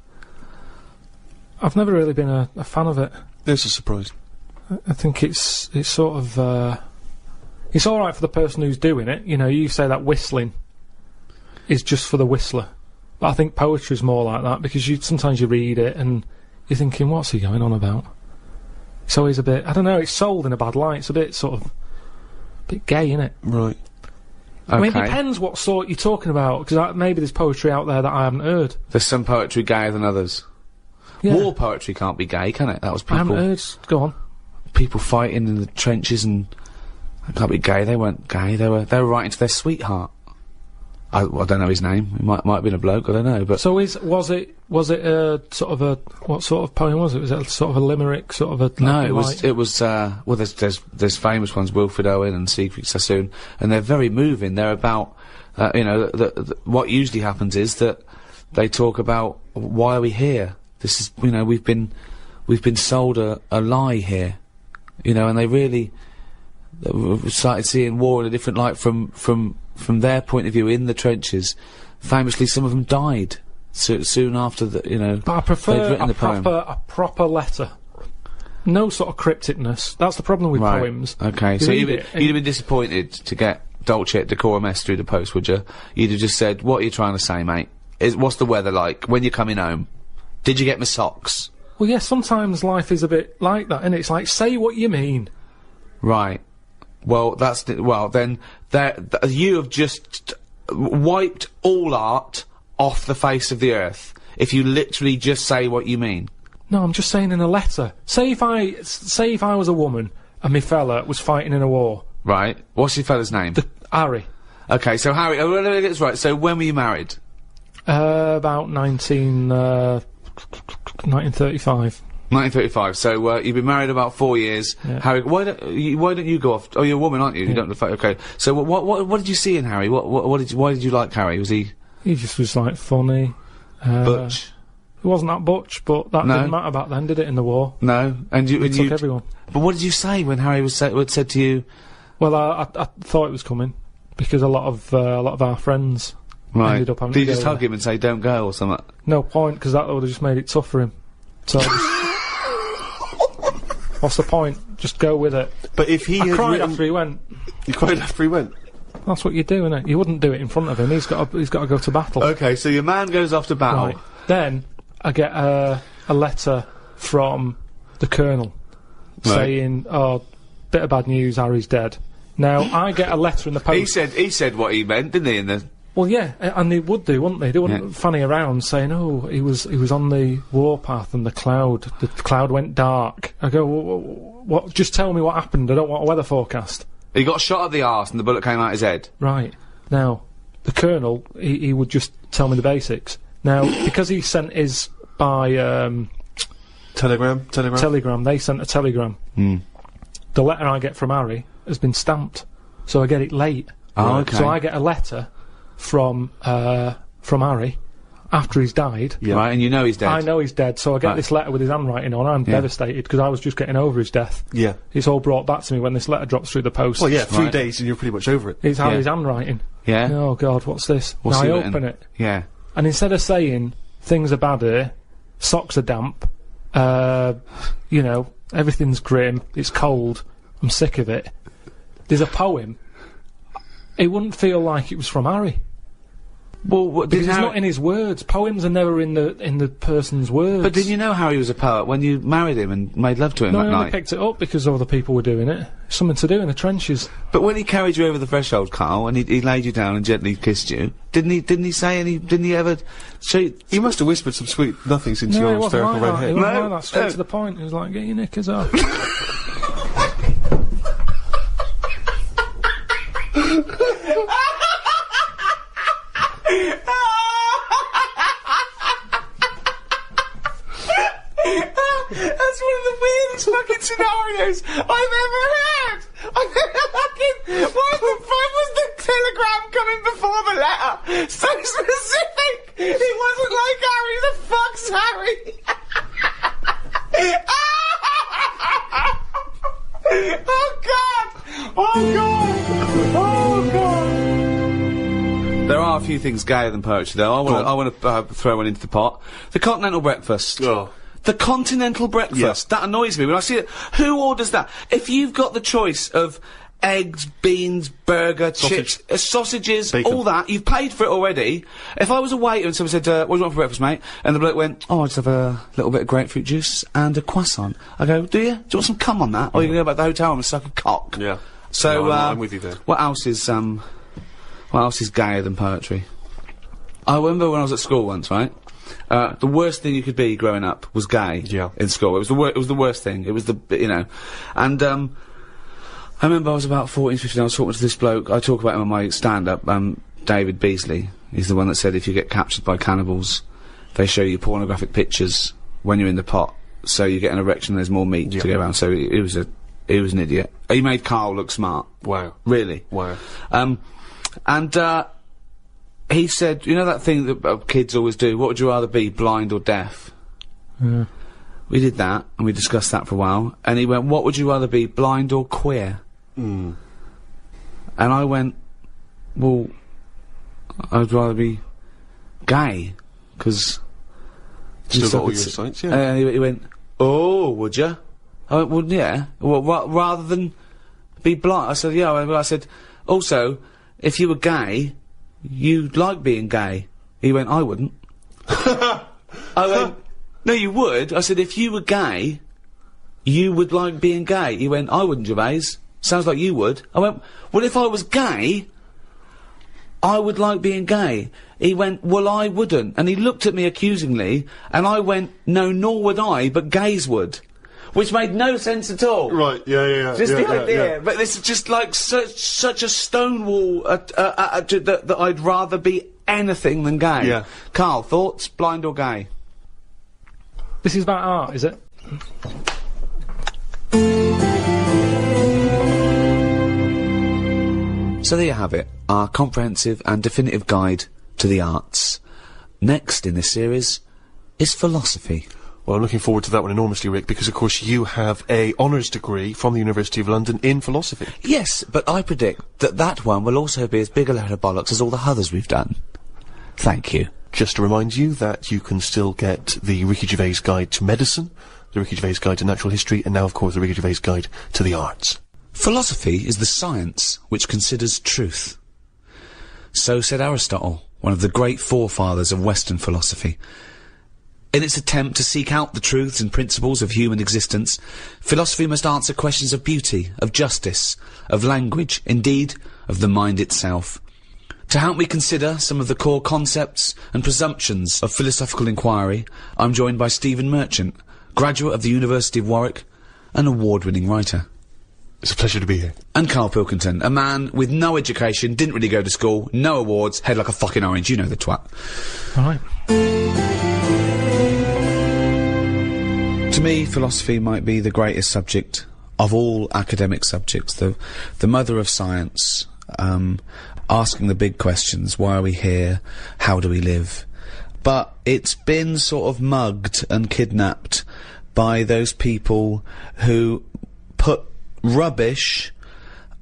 I've never really been a fan of it. There's a surprise. I think it's sort of, it's alright for the person who's doing it. You know, you say that whistling is just for the whistler. But I think poetry's more like that, because sometimes you read it and you're thinking, what's he going on about? It's always a bit, I don't know, it's sold in a bad light. It's a bit sort of, a bit gay, innit? Right. Okay. I mean, it depends what sort you're talking about, because maybe there's poetry out there that I haven't heard. There's some poetry gayer than others. Yeah. War poetry can't be gay, can it? That was people... I haven't heard, go on. People fighting in the trenches and... They can't be gay, they weren't gay, they were writing to their sweetheart. I don't know his name, it might have been a bloke, I don't know, but... So was it a sort of a, what sort of poem was it? Was it sort of a limerick, sort of a... No, it was, well there's famous ones, Wilfred Owen and Siegfried Sassoon, and they're very moving, they're about, you know, what usually happens is that they talk about, why are we here? This is, you know, we've been sold a lie here, you know, and they really started seeing war in a different light from their point of view in the trenches. Famously, some of them died soon after the, you know. But I prefer a proper letter. No sort of crypticness. That's the problem with poems. Okay, so you'd have been disappointed to get Dulce et Decorum Est through the post, would you? You'd have just said, what are you trying to say, mate? What's the weather like? When you're coming home? Did you get my socks? Well, yeah, sometimes life is a bit like that, and it's like, say what you mean. Right. Well, then you have just wiped all art off the face of the earth if you literally just say what you mean. No, I'm just saying in a letter. Say if I was a woman and my fella was fighting in a war. Right. What's your fella's name? Harry. Okay, so Harry, let me get this right. So when were you married? About 1935. 1935. So you've been married about 4 years. Yeah. Harry, why don't you go off? Oh, you're a woman, aren't you? You don't. Okay. So what did you see in Harry? Why did you like Harry? Was he? He just was like funny. Butch. He wasn't that butch, but that didn't matter back then, did it? In the war. No. And you took everyone. But what did you say when Harry said to you? Well, I thought it was coming because a lot of our friends ended up having Did to you just go hug him and say don't go or something? No point, because that would have just made it tough for him. So what's the point? Just go with it. But if he I cried after he went. You cried after he went? That's what you do, innit? You wouldn't do it in front of him. He's got to go to battle. Okay, so your man goes off to battle. Right. Then I get a letter from the Colonel saying, "Oh, bit of bad news. Harry's dead." Now I get a letter in the post. He said what he meant, didn't he? In the Well, yeah, and they would do, wouldn't they? They wouldn't fanny around saying, "Oh, he was on the warpath and the cloud went dark." I go, "What? Just tell me what happened. I don't want a weather forecast." He got shot at the arse and the bullet came out his head. Right. Now, the Colonel, he would just tell me the basics. Now, because he sent his by Telegram. They sent a telegram. The letter I get from Harry has been stamped, so I get it late. Oh, okay. So I get a letter from Harry after he's died. Yeah. Right, and you know he's dead. I know he's dead, so I get this letter with his handwriting on. I'm devastated because I was just getting over his death. Yeah. It's all brought back to me when this letter drops through the post. Well, yeah, 3 days and you're pretty much over it. It's Harry's handwriting. Yeah. Oh God, what's this? What's now he I written? open it. Yeah. And instead of saying things are bad here, socks are damp, you know, everything's grim, it's cold, I'm sick of it. There's a poem. It wouldn't feel like it was from Harry. Well, because it's not in his words. Poems are never in the person's words. But didn't you know Harry was a poet when you married him and made love to him that I only night? picked it up because other people were doing it. Something to do in the trenches. But when he carried you over the threshold, Karl, and he laid you down and gently kissed you, didn't he say any? Didn't he ever? He must have whispered some sweet nothings into your hysterical red head. He wasn't like that. Straight to the point. He was like, "Get your knickers off." That's one of the weirdest fucking scenarios I've ever heard. Why the fuck was the telegram coming before the letter? So specific. It wasn't like Harry. The fuck's Harry? Oh God! Oh God! Oh God! There are a few things gayer than poetry, though. I want to throw one into the pot. The continental breakfast. Oh. The continental breakfast. That annoys me when I see it. Who orders that? If you've got the choice of eggs, beans, burger, chips, sausages, bacon, all that, you've paid for it already. If I was a waiter and someone said, "What do you want for breakfast, mate?" and the bloke went, "Oh, I just have a little bit of grapefruit juice and a croissant," I go, "Do you? Do you want some cum on that? Or are you going to go back to the hotel room and suck a cock?" Yeah. So, no, I'm with you there. What else is gayer than poetry? I remember when I was at school once, right? The worst thing you could be growing up was gay. Yeah. In school, it was the worst thing. It was and I remember I was about 14, 15. I was talking to this bloke. I talk about him on my stand-up. David Beasley. He's the one that said if you get captured by cannibals, they show you pornographic pictures when you're in the pot, so you get an erection. There's more meat to go around. So he was an idiot. He made Karl look smart. Wow. Really. Wow. He said, you know that thing that kids always do, what would you rather be, blind or deaf? Yeah. We did that, and we discussed that for a while, and he went, what would you rather be, blind or queer? And I went, well, I'd rather be gay, because... Still got all your sights, yeah. And he went, oh, would you? I went, well, yeah. Well, rather than be blind. I said, yeah. I said, also, if you were gay... you'd like being gay. He went, I wouldn't. I went, no, you would. I said, if you were gay, you would like being gay. He went, I wouldn't, Gervais. Sounds like you would. I went, well, if I was gay, I would like being gay. He went, well, I wouldn't. And he looked at me accusingly, and I went, no, nor would I, but gays would. Which made no sense at all. Right, yeah. Just yeah, the yeah, idea. yeah. But this is just like such a stonewall that I'd rather be anything than gay. Yeah. Karl, thoughts? Blind or gay? This is about art, is it? So there you have it, our comprehensive and definitive guide to the arts. Next in this series is philosophy. Well, I'm looking forward to that one enormously, Rick, because of course you have a honours degree from the University of London in philosophy. Yes, but I predict that that one will also be as big a load of bollocks as all the others we've done. Thank you. Just to remind you that you can still get the Ricky Gervais Guide to Medicine, the Ricky Gervais Guide to Natural History, and now, of course, the Ricky Gervais Guide to the Arts. Philosophy is the science which considers truth. So said Aristotle, one of the great forefathers of Western philosophy. In its attempt to seek out the truths and principles of human existence, philosophy must answer questions of beauty, of justice, of language, indeed, of the mind itself. To help me consider some of the core concepts and presumptions of philosophical inquiry, I'm joined by Stephen Merchant, graduate of the University of Warwick, an award-winning writer. It's a pleasure to be here. And Karl Pilkington, a man with no education, didn't really go to school, no awards, head like a fucking orange, you know the twat. Right. To me, philosophy might be the greatest subject of all academic subjects, the mother of science, asking the big questions, why are we here, how do we live? But it's been sort of mugged and kidnapped by those people who put rubbish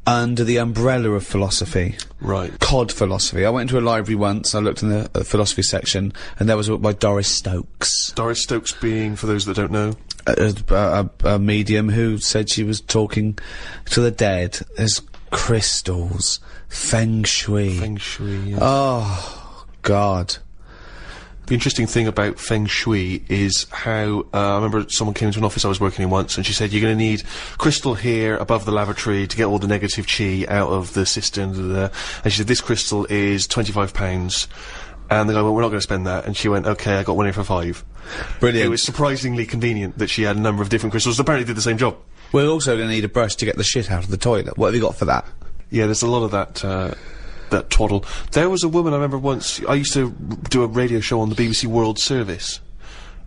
under the umbrella of philosophy. Right. Cod philosophy. I went into a library once, I looked in the philosophy section, and there was a book by Doris Stokes. Doris Stokes being, for those that don't know, A medium who said she was talking to the dead. There's crystals, feng shui. Feng Shui. Yeah. Oh, God. The interesting thing about Feng Shui is how, I remember someone came into an office I was working in once and she said, you're going to need crystal here above the lavatory to get all the negative chi out of the cistern. And she said, this crystal is £25. And the guy went, we're not going to spend that. And she went, okay, I got one here for £5. Brilliant. It was surprisingly convenient that she had a number of different crystals that apparently did the same job. We're also going to need a brush to get the shit out of the toilet. What have you got for that? Yeah, there's a lot of that twaddle. There was a woman I remember once, I used to do a radio show on the BBC World Service,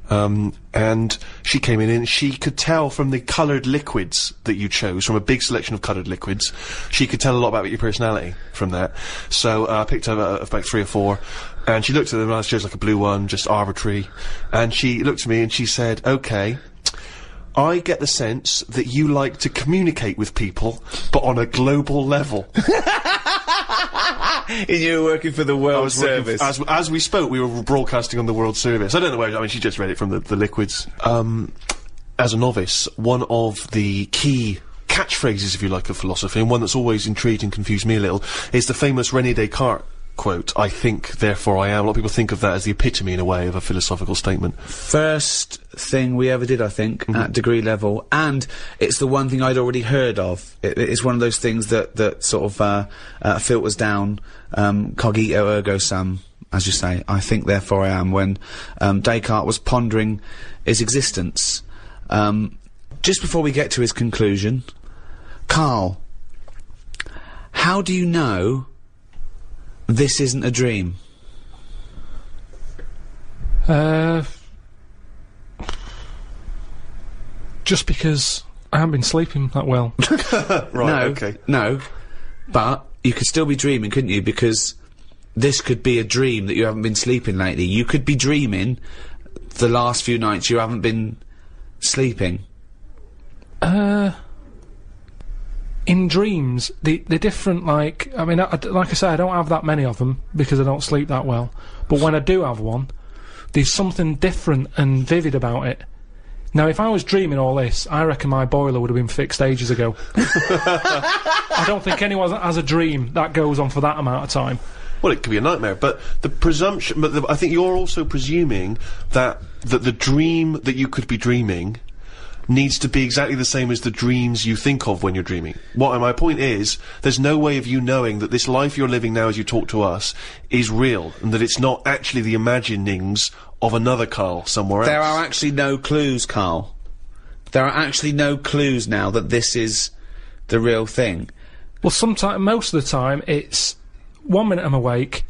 and she came in and she could tell from the coloured liquids that you chose, from a big selection of coloured liquids, she could tell a lot about your personality from that. So I picked up about 3 or 4, and she looked at them and I chose like a blue one, just arbitrary, and she looked at me and she said, okay, I get the sense that you like to communicate with people, but on a global level. And you were working for the World Service. As we spoke, we were broadcasting on the World Service. I don't know where, I mean, she just read it from the liquids. As a novice, one of the key catchphrases, if you like, of philosophy, and one that's always intrigued and confused me a little, is the famous René Descartes quote, I think, therefore I am. A lot of people think of that as the epitome, in a way, of a philosophical statement. First thing we ever did, I think, at degree level, and it's the one thing I'd already heard of. It's one of those things that sort of filters down, cogito ergo sum, as you say, I think therefore I am, when Descartes was pondering his existence. Just before we get to his conclusion, Karl, how do you know this isn't a dream? Just because I haven't been sleeping that well. Right, okay. No, but you could still be dreaming, couldn't you? Because this could be a dream that you haven't been sleeping lately. You could be dreaming the last few nights you haven't been sleeping. In dreams, they're different, like, I mean, like I say, I don't have that many of them, because I don't sleep that well. But when I do have one, there's something different and vivid about it. Now, if I was dreaming all this, I reckon my boiler would have been fixed ages ago. I don't think anyone has a dream that goes on for that amount of time. Well, it could be a nightmare, but the presumption, I think you're also presuming that the dream that you could be dreaming needs to be exactly the same as the dreams you think of when you're dreaming. My point is, there's no way of you knowing that this life you're living now as you talk to us is real, and that it's not actually the imaginings of another Karl somewhere else. There are actually no clues, Karl. There are actually no clues now that this is the real thing. Well, most of the time, it's 1 minute I'm awake,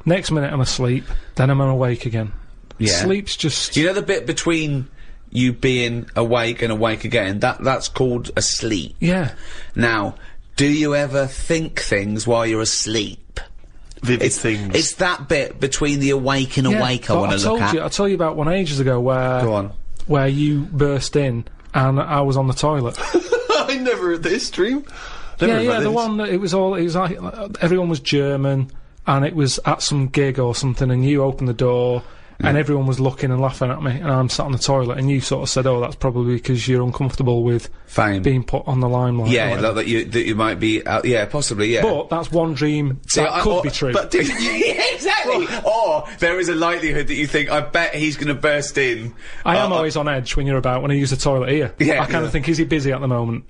next minute I'm asleep, then I'm awake again. Yeah. Sleep's just... You know the bit between you being awake and awake again? That's called a sleep. Yeah. Now, do you ever think things while you're asleep? Vivid things. It's that bit between the awake and awake I want to look at. I told you about one ages ago where... Go on. Where you burst in and I was on the toilet. I never heard this dream. The one that it was like everyone was German and it was at some gig or something and you opened the door and everyone was looking and laughing at me and I'm sat on the toilet and you sort of said, oh, that's probably because you're uncomfortable with fame being put on the limelight. Yeah, like that you might be yeah, possibly, yeah. But that's one dream that could be true. But yeah, exactly. Or there is a likelihood that you think, I bet he's going to burst in. I am always on edge when I use the toilet here. Yeah. I kind of think, is he busy at the moment?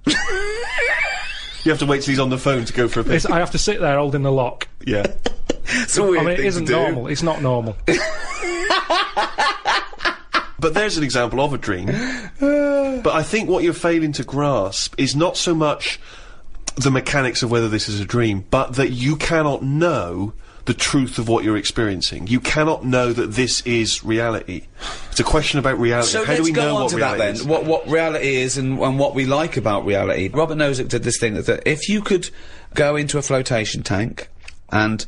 You have to wait till he's on the phone to go for a piss. I have to sit there holding the lock. Yeah. It's a weird thing it isn't to do. normal. It's not normal. But there's an example of a dream. But I think what you're failing to grasp is not so much the mechanics of whether this is a dream, but that you cannot know the truth of what you're experiencing. You cannot know that this is reality. It's a question about reality. So how do we know on what to reality that is? then. What reality is and what we like about reality. Robert Nozick did this thing that if you could go into a flotation tank and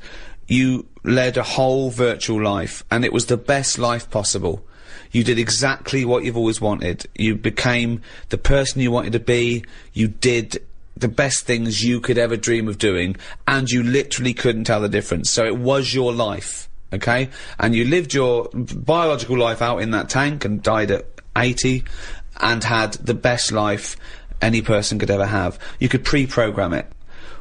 you led a whole virtual life and it was the best life possible, you did exactly what you've always wanted. You became the person you wanted to be. You did the best things you could ever dream of doing, and you literally couldn't tell the difference. So it was your life, okay? And you lived your biological life out in that tank and died at 80 and had the best life any person could ever have. You could pre-program it.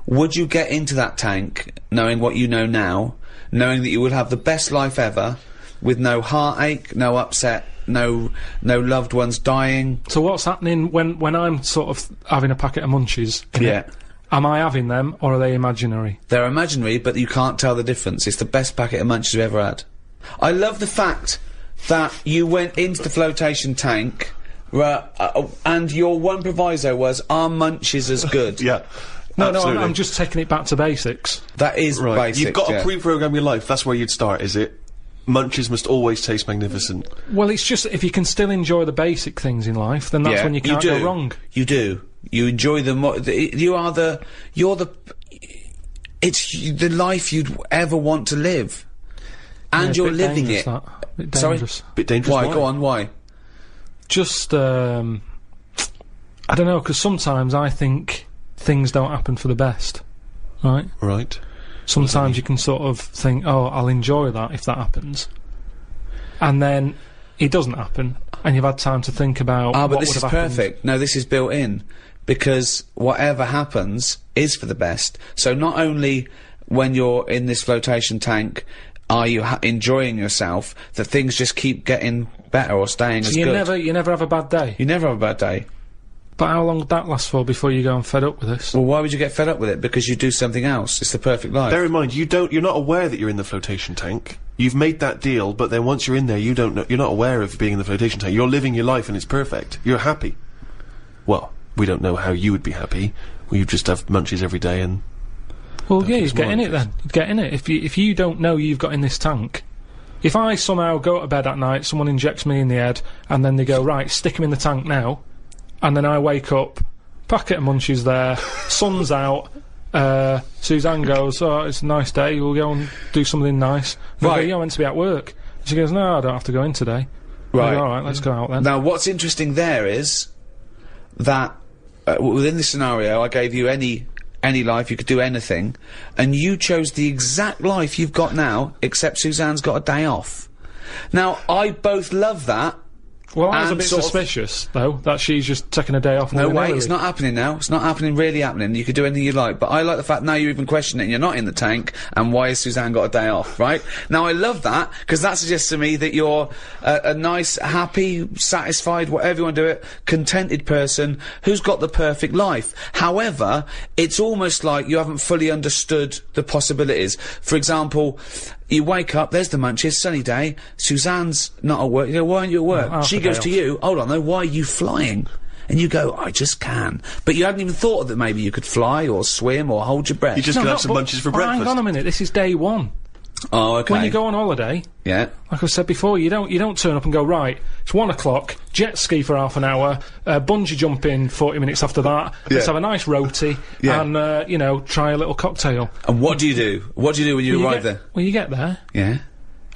Would you get into that tank knowing what you know now, knowing that you would have the best life ever, with no heartache, no upset, no loved ones dying? So what's happening when I'm sort of having a packet of munchies? Yeah. Am I having them, or are they imaginary? They're imaginary, but you can't tell the difference. It's the best packet of munchies you've ever had. I love the fact that you went into the flotation tank, and your one proviso was, are munchies as good? Yeah. No, absolutely. I'm just taking it back to basics. That is Right. basic. You've got yeah. to pre-program your life. That's where you'd start, is it? Munchies must always taste magnificent. Well, it's just, if you can still enjoy the basic things in life, then that's Yeah, when you can't do. go wrong. You do. You enjoy them. It's the life you'd ever want to live, and Yeah, you're living it. Bit Sorry? dangerous. Bit dangerous. Why? Go on. Why? Just, I don't know, because sometimes I think things don't happen for the best, right? Right. Sometimes you can sort of think, oh, I'll enjoy that if that happens. And then it doesn't happen, and you've had time to think about but what this would is have happened. perfect. No, this is built in, because whatever happens is for the best. So not only when you're in this flotation tank are you enjoying yourself, that things just keep getting better or staying as good. You never have a bad day. You never have a bad day. But how long would that last for before you go and fed up with this? Well, why would you get fed up with it? Because you do something else. It's the perfect life. Bear in mind, you're not aware that you're in the flotation tank. You've made that deal, but then once you're in there, you don't know, you're not aware of being in the flotation tank. You're living your life and it's perfect. You're happy. Well, we don't know how you would be happy. You just have munchies every day and... Well, yeah, you'd get in it then. You'd get in it. If you don't know you've got in this tank... If I somehow go to bed at night, someone injects me in the head, and then they go, right, stick him in the tank now, and then I wake up, packet of munchies there, sun's out, Suzanne goes, oh, it's a nice day, we'll go and do something nice. And I go, yeah, I meant to be at work. She goes, no, I don't have to go in today. Right. I go, alright, let's go out then. Now, what's interesting there is that within this scenario, I gave you any life, you could do anything, and you chose the exact life you've got now, except Suzanne's got a day off. Now, I both love that, Well, I was a and bit sort of- suspicious, though, that she's just taking a day off. No way, willy-nilly. it's not happening now. It's not happening, really happening. You could do anything you like. But I like the fact now you're even questioning it and you're not in the tank, and why has Suzanne got a day off, right? Now, I love that, because that suggests to me that you're a nice, happy, satisfied, whatever you want to do it, contented person who's got the perfect life. However, it's almost like you haven't fully understood the possibilities. For example, you wake up, there's the Munchies, sunny day, Suzanne's not at work, you go, why aren't you at work? half She a goes day to you, hold on though, why are you flying? And you go, I just can. But you hadn't even thought that maybe you could fly or swim or hold your breath. You just No, could no, have some but- munches for but breakfast. Hang on a minute, this is day one. Oh, okay. When you go on holiday, Yeah. like I said before, you don't turn up and go, right, it's 1 o'clock, jet ski for half an hour, bungee jumping 40 minutes after that, let's have a nice roti, Yeah. and, you know, try a little cocktail. And what do you do? What do you do when you arrive there? When you get there, Yeah.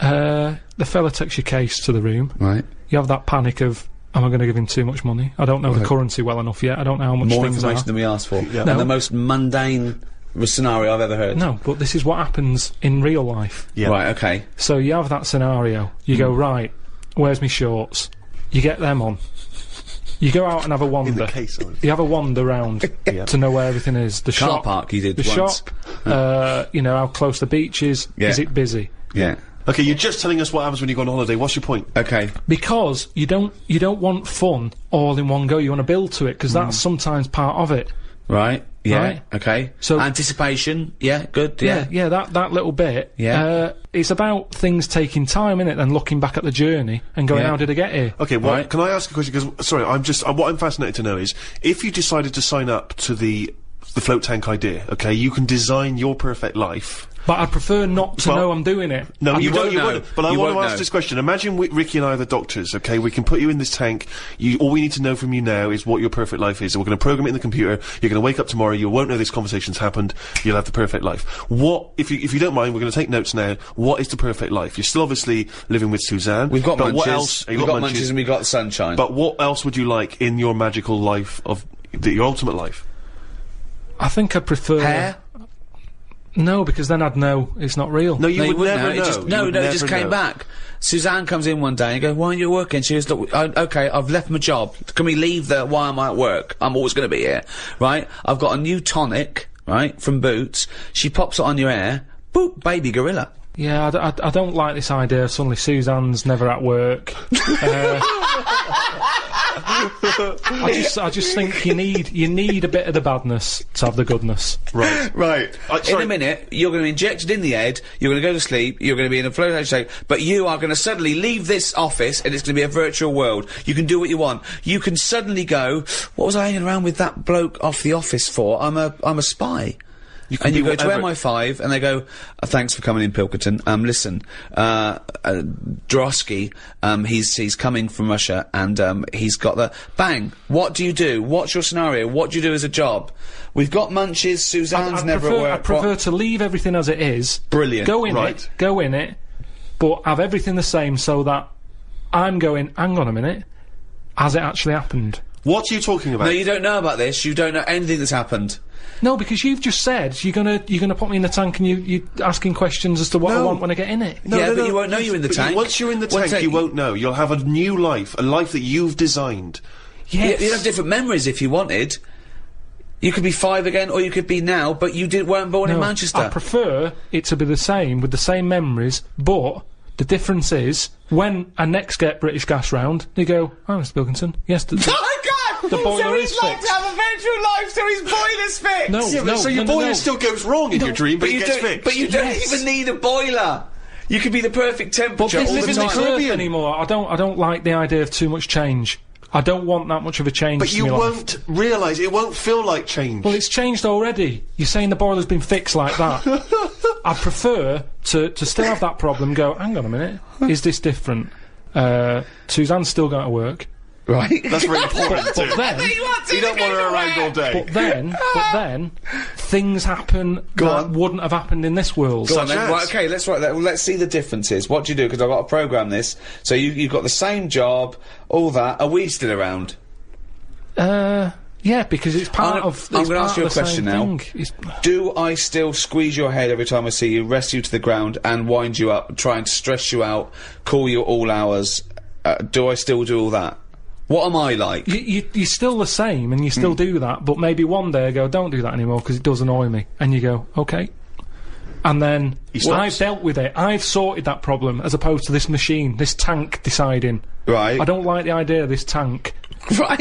the fella takes your case to the room. Right. You have that panic of, am I going to give him too much money? I don't know the currency well enough yet. I don't know how much More things information are. than we asked for. Yeah. And No. the most mundane scenario I've ever heard. No, but this is what happens in real life. Yeah. Right, okay. So you have that scenario. You go, right, where's my shorts? You get them on. You go out and have a wander. In the case, I was- You have a wander round Yeah. to know where everything is. The Car shop. park you did The once. shop. You know, how close the beach is. Yeah. Is it busy? Yeah. Okay, you're just telling us what happens when you go on holiday. What's your point? Okay. Because you don't want fun all in one go. You want to build to it, because that's sometimes part of it. Right. Yeah. Right. Okay. So- Anticipation. Yeah. Good. Yeah. Yeah, that little bit. Yeah. It's about things taking time, innit, and looking back at the journey and going, Yeah. how did I get here? Okay, well, Right. can I ask a question? Because, sorry, what I'm fascinated to know is, if you decided to sign up to the float tank idea, okay, you can design your perfect life. But I'd prefer not to Well, know I'm doing it. No, you won't don't. You know. won't. But I You want to won't ask know. this question. Imagine Ricky and I are the doctors. Okay, we can put you in this tank. All we need to know from you now is what your perfect life is. And we're going to program it in the computer. You're going to wake up tomorrow. You won't know this conversation's happened. You'll have the perfect life. What, if you don't mind, we're going to take notes now. What is the perfect life? You're still obviously living with Suzanne. We've got but munches. What else? We've got munches and we've got sunshine. But what else would you like in your magical life your ultimate life? I think I prefer... hair? No, because then I'd know it's not real. No, you No, would wouldn't never know. know. It just, You no, would no, it just never came know. back. Suzanne comes in one day and you go, why aren't you working? She goes, look, okay, I've left my job. Can we leave why am I at work? I'm always going to be here. Right? I've got a new tonic, right, from Boots. She pops it on your hair. Boop, baby gorilla. Yeah, I don't like this idea. Suddenly Suzanne's never at work. I just think you need a bit of the badness to have the goodness. Right. Right. In sorry. a minute, you're going to be injected in the head, you're going to go to sleep, you're going to be in a floating state, but you are going to suddenly leave this office and it's going to be a virtual world. You can do what you want. You can suddenly go, what was I hanging around with that bloke off the office for? I'm a spy. can And you be go to whatever- MI5 and they go, thanks for coming in, Pilkington. Listen, Drosky, he's coming from Russia and he's got the bang. What do you do? What's your scenario? What do you do as a job? We've got munches. Suzanne's never at work. I prefer What- to leave everything as it is. Brilliant. Go in Right. it, but have everything the same so that I'm going, hang on a minute, has it actually happened? What are you talking about? No, you don't know about this. You don't know anything that's happened. No, because you've just said you're gonna put me in the tank and you're asking questions as to what I No. want when I get in it. Yeah, but you won't know you're in the But tank. Once you're in the One tank, sec, you won't know. You'll have a new life, a life that you've designed. Yes. You'd have different memories if you wanted. You could be 5 again, or you could be now, but you weren't born in No, Manchester. I prefer it to be the same, with the same memories, but the difference is, when I next get British Gas round, they go, oh, Mr. Pilkington, yes, Oh my God! The boiler so is he'd like fixed. to have a virtual life, so his boiler's fixed. No, Yeah, but so your no, boiler no. still goes wrong in your dream, but, but it you gets don't. fixed. But you don't Yes. even need a boiler. You could be the perfect temperature But all this the isn't time. Earth anymore. I don't like the idea of too much change. I don't want that much of a change. But to you my life. won't realise, it won't feel like change. Well, it's changed already. You're saying the boiler's been fixed like that. I prefer to still have that problem. Go, hang on a minute, is this different? Suzanne's still going to work, Right. That's very important but too. then, You don't want her around all day. but then, things happen that on. wouldn't have happened in this world. Go on then. as? Right, okay, let's write that. Well, let's see the differences. What do you do? Because I've got to program this. So you've got the same job, all that. Are we still around? Yeah, because it's part I'm of. gonna it's part ask you of a the question same now. thing. It's- Do I still squeeze your head every time I see you, rest you to the ground, and wind you up, try and stress you out, call you at all hours, do I still do all that? What am I like? You're still the same, and you still do that, but maybe one day I go, don't do that anymore, because it does annoy me. And you go, okay. And then I've dealt with it. I've sorted that problem, as opposed to this machine, this tank deciding. Right. I don't like the idea of this tank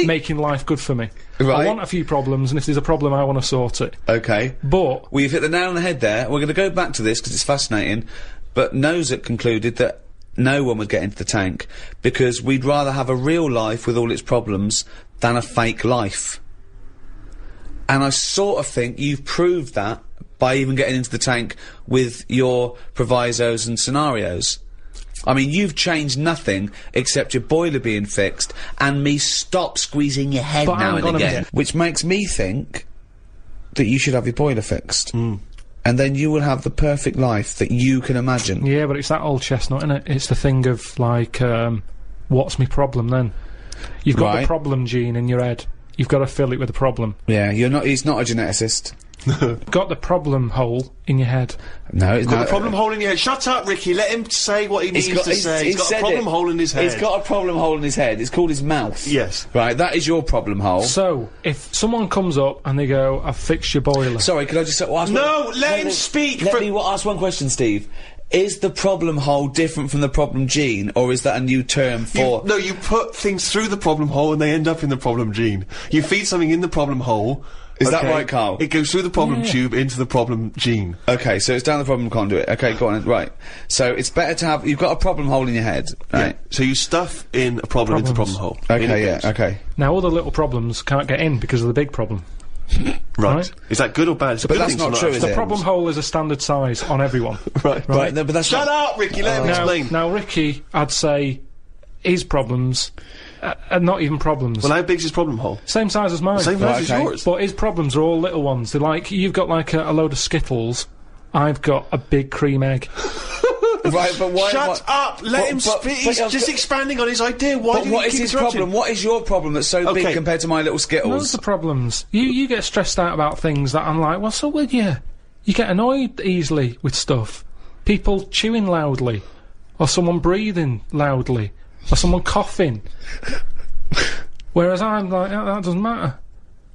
making life good for me. Right. I want a few problems, and if there's a problem, I want to sort it. Okay. But Well, you've hit the nail on the head there. We're going to go back to this, because it's fascinating. But Nozick concluded that no one would get into the tank, because we'd rather have a real life with all its problems than a fake life. And I sort of think you've proved that by even getting into the tank with your provisos and scenarios. I mean, you've changed nothing except your boiler being fixed and me stop squeezing your head But now hang and on a again. minute. Which makes me think that you should have your boiler fixed. And then you will have the perfect life that you can imagine. yeah, but it's that old chestnut, innit? It's the thing of, like, what's my problem then? You've got Right. the problem gene in your head. You've got to fill it with a problem. Yeah, he's not a geneticist. Got the problem hole in your head. No, it's Got not. a problem hole in your head. Shut up, Ricky. Let him say what he needs to say. He's got a problem hole in his head. He's got a problem hole in his head. It's called his mouth. Yes. Right, that is your problem hole. So, if someone comes up and they go, I've fixed your boiler. Sorry, could I just ask No, let him speak Let for- me ask one question, Steve. Is the problem hole different from the problem gene, or is that a new term for... No, you put things through the problem hole and they end up in the problem gene. You feed something in the problem hole. Is that right, Karl? It goes through the problem tube into the problem gene. Okay, so it's down the problem conduit. Okay, go on. Right. So it's better to have... You've got a problem hole in your head, right? Yeah. So you stuff in a problem into the problem hole. In it Okay, yeah, goes. okay. Now, all the little problems can't get in because of the big problem. Right. Is that good or bad? It's a But good that's thing not to true, have is The it? problem hole is a standard size on everyone. Right. No, but that's Shut not... up, Ricky. Let him explain. Now, Ricky, I'd say his problems are not even problems. Well, how big's his problem hole? Same size as mine. Same size as okay. yours. But his problems are all little ones. They're like, you've got like a load of Skittles. I've got a big cream egg. Right, but why... Shut up! Let him speak. He's just expanding on his idea. Why But do what you is keep his interrupting? problem? What is your problem that's so big Okay. compared to my little Skittles? Loads of problems. You get stressed out about things that I'm like, what's up with you? You get annoyed easily with stuff. People chewing loudly. Or someone breathing loudly. Or someone coughing. Whereas I'm like, that doesn't matter.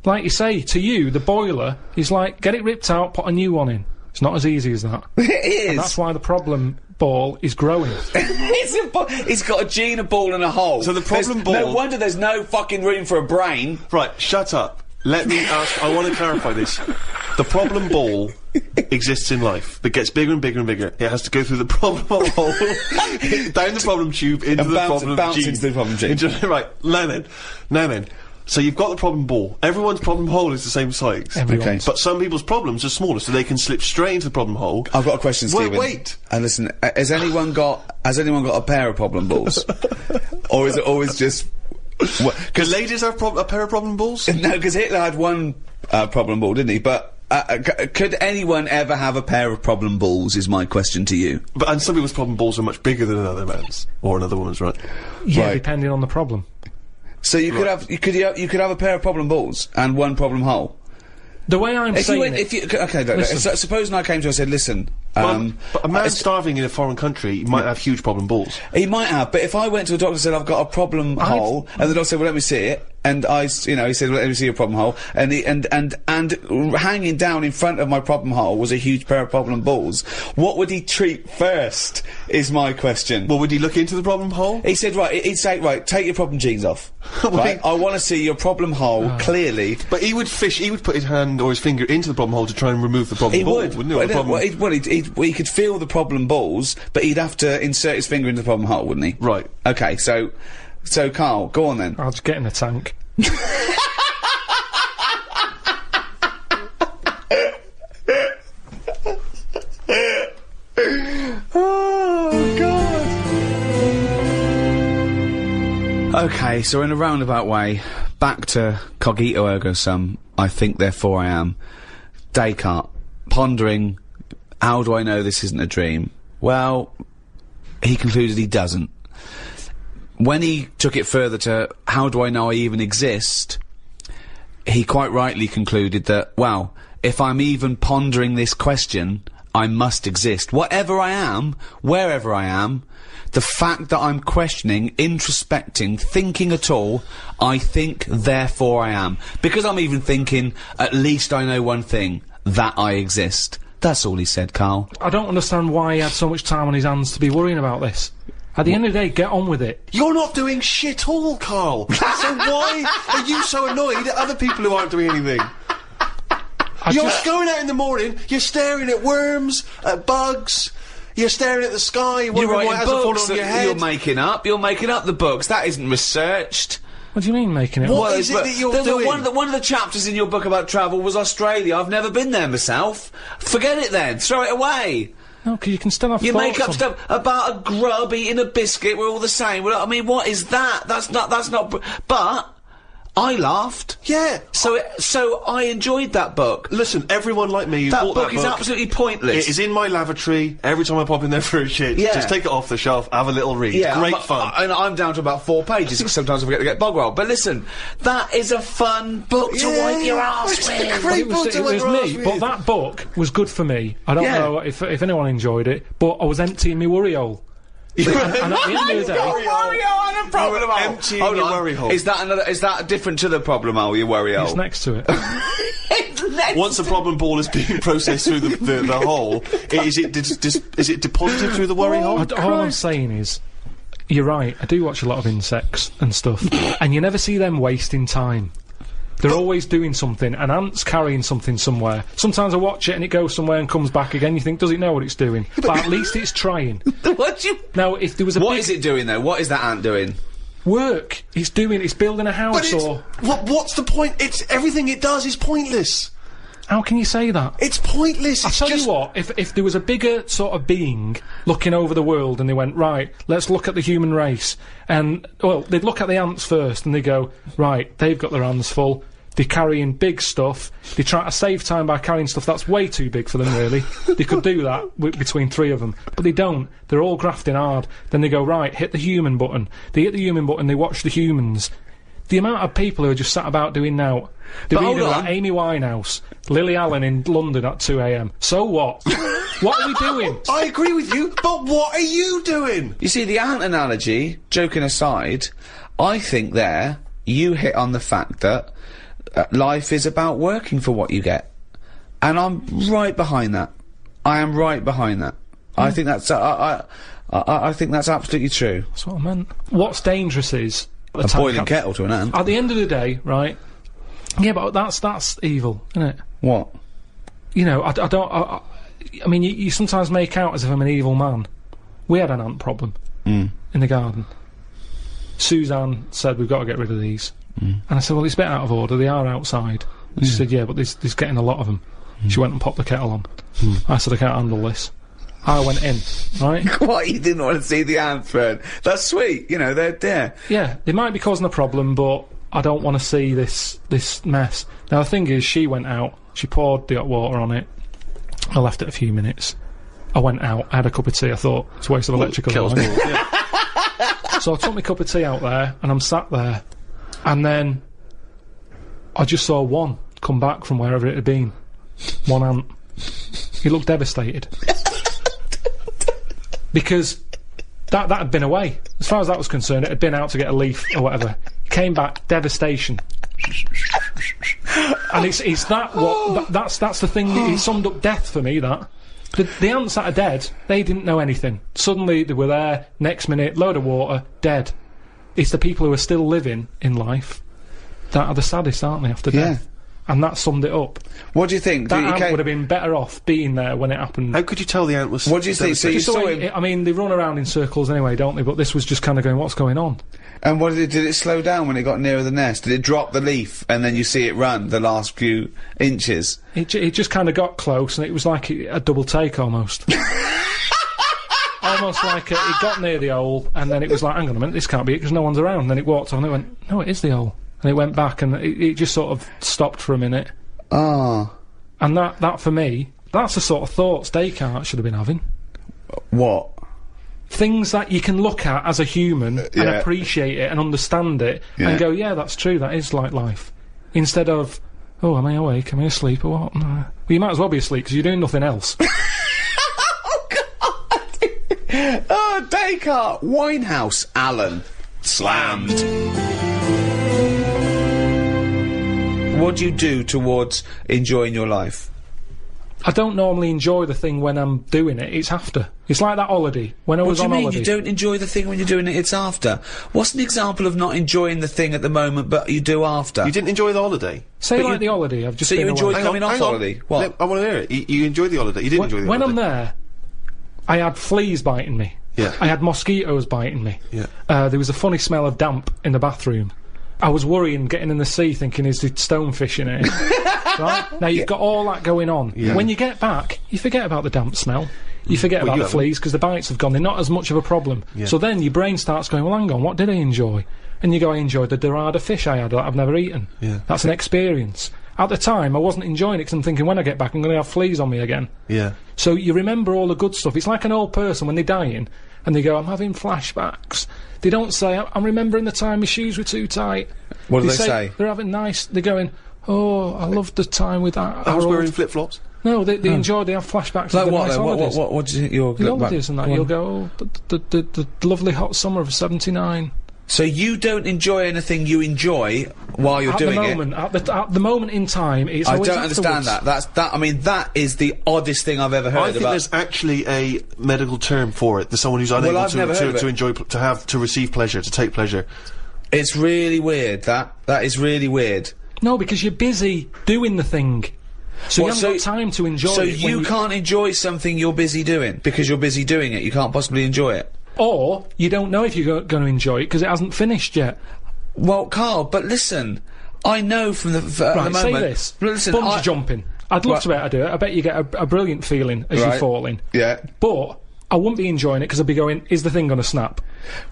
Like you say, to you, the boiler is like, get it ripped out, put a new one in. It's not as easy as that. It is. That's why the problem ball is growing. It's got a gene, a ball, and a hole. So the problem No ball- wonder there's no fucking room for a brain. Right, shut up. Let me ask. I want to clarify this. The problem ball exists in life, but gets bigger and bigger and bigger. It has to go through the problem hole, down the problem tube, into And the bounce- problem bounce gene. into the problem gene. Right, now then. So you've got the problem ball. Everyone's problem hole is the same size. Everyone's. Okay. But some people's problems are smaller, so they can slip straight into the problem hole. I've got a question, Wait, Stephen. wait. And listen, has anyone got a pair of problem balls, or is it always just? Because ladies have a pair of problem balls? No, because Hitler had one problem ball, didn't he? But could anyone ever have a pair of problem balls? Is my question to you. And some people's problem balls are much bigger than another man's or another woman's, right? Yeah, Right. depending on the problem. So you could have you could have a pair of problem balls and one problem hole. The way I'm If you saying went, it, if you okay, look, Listen. so, supposing I came to you and said, listen, But a man I- starving in a foreign country might have huge problem balls. he might have, but if I went to a doctor and said I've got a problem hole, and the doctor said, well, let me see it, and he said, well, let me see your problem hole, and hanging down in front of my problem hole was a huge pair of problem balls. What would he treat first? Is my question. Well, would he look into the problem hole? He said, he'd say, right, take your problem genes off. Right, I want to see your problem hole clearly. But he would put his hand or his finger into the problem hole to try and remove the problem He ball, would, wouldn't he? Or the problem- he could feel the problem balls, but he'd have to insert his finger into the problem hole, wouldn't he? Right. Okay, so Karl, go on then. I'll just get in the tank. Okay, so in a roundabout way, back to cogito ergo sum, I think therefore I am. Descartes, pondering, how do I know this isn't a dream? Well, he concluded he doesn't. When he took it further to, how do I know I even exist? He quite rightly concluded that, well, if I'm even pondering this question, I must exist. Whatever I am, wherever I am, the fact that I'm questioning, introspecting, thinking at all, I think, therefore I am. Because I'm even thinking, at least I know one thing, that I exist. That's all he said, Karl. I don't understand why he had so much time on his hands to be worrying about this. At the end of the day, get on with it. You're not doing shit all, Karl. So why are you so annoyed at other people who aren't doing anything? You're going out in the morning, you're staring at worms, at bugs, you're staring at the sky, wondering why it hasn't fallen on your head. You're making up the books. That isn't researched. What do you mean, making it? What is it that you're doing? One of the chapters in your book about travel was Australia. I've never been there myself. Forget it then. Throw it away. No, because you can still have You thoughts make up on- stuff about a grub eating a biscuit. We're all the same. I mean, what is that? That's not. But I laughed. Yeah. So I enjoyed that book. Listen, everyone like me who That bought book that is book, absolutely pointless. it is in my lavatory. Every time I pop in there for a shit, Yeah. just take it off the shelf, have a little read. Great fun. And I'm down to about 4 pages because sometimes I forget to get bog roll. But listen, that is a fun book to wipe your ass It's with. a great It book was, to it wipe was your ass me, with. but that book was good for me. I don't Yeah. know if anyone enjoyed it, but I was emptying my worry hole. And at the end of the day, emptying Hold your on. worry hole. Is that different to the problem hole, your worry hole? it's next to it. Once the problem ball is being processed through the hole, is it deposited through the worry hole? All I'm saying is, you're right, I do watch a lot of insects and stuff, and you never see them wasting time. They're always doing something. An ant's carrying something somewhere. Sometimes I watch it and it goes somewhere and comes back again. You think, does it know what it's doing? But at least it's trying. What do you... Now, if there was a What big is it doing though? What is that ant doing? work, it's building a But house, it's, or what's the point? It's everything it does is pointless. how can you say that? It's pointless. I It's tell just you what, if there was a bigger sort of being looking over the world and they went, right, let's look at the human race, and, well, they'd look at the ants first and they go, right, they've got their hands full, they're carrying big stuff, they try to save time by carrying stuff that's way too big for them, really. They could do that between 3 of them, but they don't. They're all grafting hard. Then they go, right, hit the human button. They hit the human button, they watch the humans. The amount of people who are just sat about doing now. They're But hold reading on. about Amy Winehouse, Lily Allen in London at 2 a.m. So what? What are we doing? I agree with you, but what are you doing? You see, the ant analogy, joking aside, I think there you hit on the fact that life is about working for what you get. And I'm right behind that. I am right behind that. I think that's I think that's absolutely true. That's what I meant. What's dangerous is A boiling kettle to an ant. At the end of the day, right? Yeah, but that's evil, isn't it? What? You know, I mean, you sometimes make out as if I'm an evil man. We had an ant problem in the garden. Suzanne said, we've got to get rid of these. And I said, well, it's a bit out of order, they are outside. And she said, yeah, but there's getting a lot of them. She went and popped the kettle on. I said, I can't handle this. I went in, right? What? You didn't want to see the ant burn? That's sweet. You know, they're there. Yeah, they might be causing a problem, but I don't want to see this mess. Now, the thing is, she went out, she poured the hot water on it, I left it a few minutes, I went out, I had a cup of tea, I thought, it's a waste of electrical line. So I took my cup of tea out there, and I'm sat there, and then I just saw one come back from wherever it had been. One ant. He looked devastated. Because that had been away. As far as that was concerned, it had been out to get a leaf or whatever. He came back, devastation. And it's that what that's the thing. It summed up death for me. That the ants that are dead, they didn't know anything. Suddenly they were there. Next minute, load of water, dead. It's the people who are still living in life that are the saddest, aren't they? After death. And that summed it up. What do you think? That ant would have been better off being there when it happened. How could you tell the ant was... What do you think? So you Just the saw way- him, I mean, they run around in circles anyway, don't they? But this was just kind of going, what's going on? and what did it slow down when it got nearer the nest? Did it drop the leaf and then you see it run the last few inches? It just kind of got close, and it was like a double take almost. Almost like it got near the hole, and then it was like, hang on a minute, this can't be it, because no one's around. And then it walked on, and it went, no, it is the hole. And it went back, and it just sort of stopped for a minute. Ah. And that for me, that's the sort of thoughts Descartes should have been having. What? Things that you can look at as a human and yeah. appreciate it and understand it Yeah. and go, yeah, that's true, that is like life. Instead of, oh, am I awake, am I asleep or what? No. Well, you might as well be asleep because you're doing nothing else. Oh, Descartes, Winehouse, Alan, slammed. What do you do towards enjoying your life? I don't normally enjoy the thing when I'm doing it. It's after. It's like that holiday. When I was on What do you mean holiday. you don't enjoy the thing when you're doing it, it's after? What's an example of not enjoying the thing at the moment, but you do after? You didn't enjoy the holiday. Say but like you- the holiday. I've just So been you enjoyed away. coming off Hang on. holiday? What? I want to hear it. You enjoyed the holiday. You didn't enjoy the When holiday. I'm there, I had fleas biting me. Yeah. I had mosquitoes biting me. Yeah. There was a funny smell of damp in the bathroom. I was worrying, getting in the sea, thinking, is there stonefish in it? Right? Now, you've got all that going on. Yeah. When you get back, you forget about the damp smell. You forget Well, about you the fleas, because the bites have gone. They're not as much of a problem. Yeah. So then your brain starts going, well, hang on, what did I enjoy? And you go, I enjoyed the dorada fish I had that I've never eaten. Yeah. That's an experience. At the time, I wasn't enjoying it, because I'm thinking, when I get back, I'm going to have fleas on me again. Yeah. So you remember all the good stuff. It's like an old person when they're dying and they go, I'm having flashbacks. They don't say, I'm remembering the time my shoes were too tight. What do they say? They're having they're going, oh, I loved the time with that. I was Harold." wearing flip-flops. No, they enjoy, they have flashbacks Like of the what, nice though? holidays. What do you think you'll The look back- holidays and that, go on. you'll go, oh, the lovely hot summer of 79. So you don't enjoy anything you enjoy while you're At doing the it? moment, at the moment in time, it's I always don't understand afterwards. that. I mean, that is the oddest thing I've ever heard I think about. there's actually a medical term for it. There's someone who's unable I've never heard of to it. enjoy, to receive pleasure, to take pleasure. It's really weird, that is really weird. No, because you're busy doing the thing. So What, you haven't got time to enjoy So it. when you can't enjoy something you're busy doing, because you're busy doing it, you can't possibly enjoy it. Or you don't know if you're going to enjoy it because it hasn't finished yet. Well, Karl, but listen, I know from at the Right, moment... say this. But listen, Bungee jumping. I'd love to be able to do it. I bet you get a brilliant feeling as you're Right. falling. Yeah. But I wouldn't be enjoying it because I'd be going, is the thing going to snap?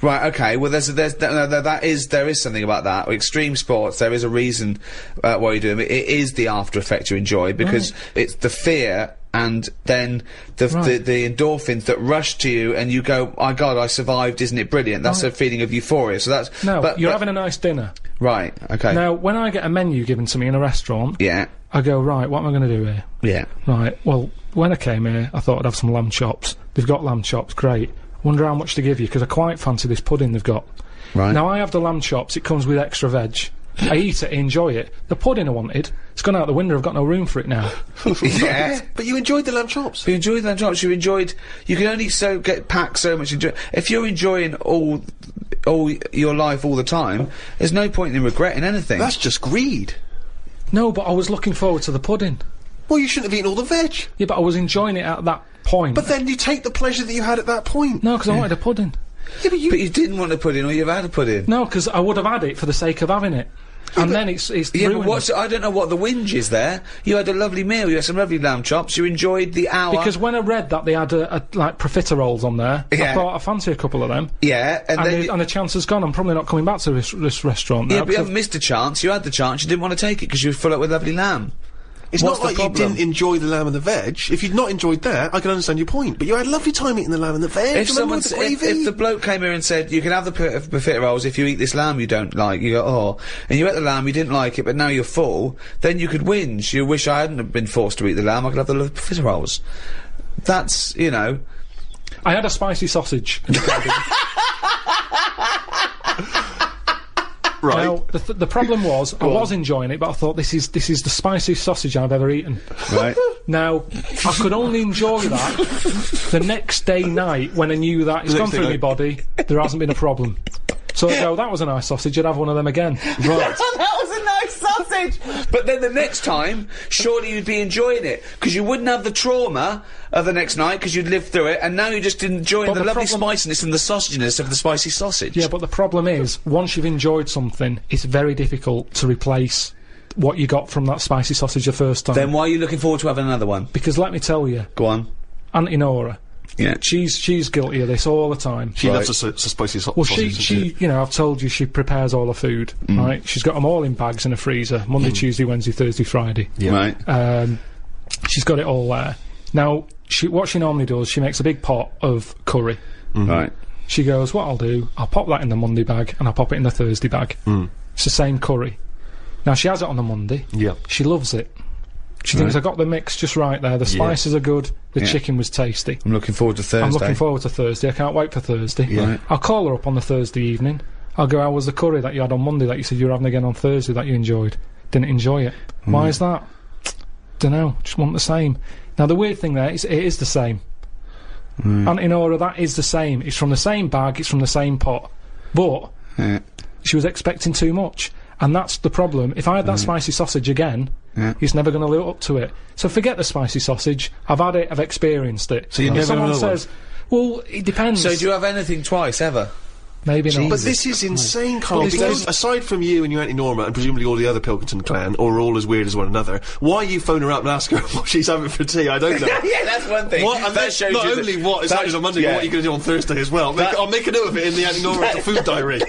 Right, okay, well there is something about that. Extreme sports, there is a reason why you're doing it. It is the after effect you enjoy, because it's the fear and then the endorphins that rush to you and you go, my God, I survived, isn't it brilliant? That's a feeling of euphoria, so that's... No, but, you're having a nice dinner. Right, okay. Now, when I get a menu given to me in a restaurant, Yeah, I go, right, what am I going to do here? yeah. Right, well, when I came here, I thought I'd have some lamb chops. They've got lamb chops, great. Wonder how much to give you, because I quite fancy this pudding they've got. Right. Now, I have the lamb chops, it comes with extra veg. I eat it, I enjoy it. The pudding I wanted, it's gone out the window, I've got no room for it now. Yeah. But you enjoyed the lamb chops. You enjoyed that chops. You can only pack so much. If you're enjoying all your life all the time, there's no point in regretting anything. That's just greed. No, but I was looking forward to the pudding. Well, you shouldn't have eaten all the veg. Yeah, but I was enjoying it at that point. But then you take the pleasure that you had at that point. No, because I wanted a pudding. Yeah, but you... But you didn't want a pudding, or you've had a pudding. No, because I would have had it for the sake of having it. And then it's Yeah, ruined but I don't know what the whinge is there. You had a lovely meal. You had some lovely lamb chops. You enjoyed the hour. because when I read that they had like profiteroles on there, Yeah. I thought I fancy a couple of them. yeah, and then And the chance has gone. I'm probably not coming back to this restaurant now. yeah, but you because haven't missed a chance. You had the chance. You didn't want to take it because you were full up with lovely lamb. It's What's not the like you problem? didn't enjoy the lamb and the veg. If you'd not enjoyed that, I can understand your point. But you had a lovely time eating the lamb and the veg. If remember someone, with the if gravy? the bloke came here and said you can have the buffet rolls if you eat this lamb you don't like, you go oh, and you ate the lamb you didn't like it, but now you're full, then you could whinge. You wish I hadn't have been forced to eat the lamb. I could have the buffet rolls. That's I had a spicy sausage. right. Now the problem was I was enjoying it, but I thought this is the spiciest sausage I've ever eaten. right. Now I could only enjoy that the next day night when I knew that it's gone next day through my night. body. There hasn't been a problem. So I go, that was a nice sausage. I'd have one of them again. Right. That was a nice sausage. But then the next time, surely you'd be enjoying it because you wouldn't have the trauma of the next night because you'd lived through it, and now you're just enjoying But the the lovely problem- spiciness and the sausaginess of the spicy sausage. Yeah, but the problem is once you've enjoyed something, it's very difficult to replace what you got from that spicy sausage the first time. Then why are you looking forward to having another one? Because let me tell you, Go on. Auntie Nora, Yeah. she's guilty of this all the time. She Right. loves a spicy Well, sausage. she, you know, I've told you she prepares all her food, right? She's got them all in bags in a freezer, Monday, Tuesday, Wednesday, Thursday, Friday. Yeah. Right. She's got it all there. Now, what she normally does, she makes a big pot of curry. Right. She goes, what I'll do, I'll pop that in the Monday bag and I'll pop it in the Thursday bag. It's the same curry. Now, she has it on the Monday. Yeah. She loves it. She thinks I got the mix just right there. The spices are good. The chicken was tasty. I'm looking forward to Thursday. I'm looking forward to Thursday. I can't wait for Thursday. Right. I'll call her up on the Thursday evening. I'll go, how was the curry that you had on Monday that you said you were having again on Thursday that you enjoyed? Didn't enjoy it. Why is that? Dunno. Just want the same. Now, the weird thing there is it is the same. Auntie Nora, that is the same. It's from the same bag. It's from the same pot. But she was expecting too much. And that's the problem. If I had that spicy sausage again, he's never going to live up to it. So forget the spicy sausage. I've had it. I've experienced it. So you if never someone have another says, well, it depends. So do you have anything twice, ever? Maybe not. But this is insane, Carl, because aside from you and your Auntie Norma and presumably all the other Pilkington clan, or all as weird as one another, why you phone her up and ask her what she's having for tea? I don't know. Yeah, that's one thing. What, and that shows not you only what is happening on Monday, but what you're going to do on Thursday as well. I'll make a note of it in the Auntie Norma food diary.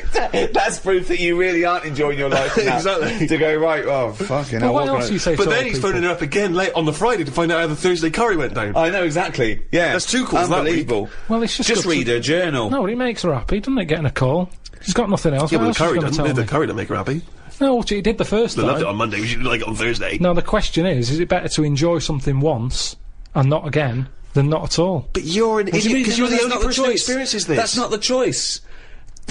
That's proof that you really aren't enjoying your life. Exactly. To go, right, oh, fucking hell. What else do you say But to then old he's people? phoning her up again late on the Friday to find out how the Thursday curry went down. I know, exactly. Yeah. That's two calls that week. Unbelievable. Well, it's just Just good to- read her journal. No, it makes her happy, doesn't it, getting a call? She's got nothing else. Yeah, What but else the is she curry gonna doesn't. tell The me? curry don't make her happy. No, she did the first They time. loved it on Monday. We should like it on Thursday. Now, the question is it better to enjoy something once and not again than not at all? But you're an idiot because you're the only person who experiences this. That's not the choice.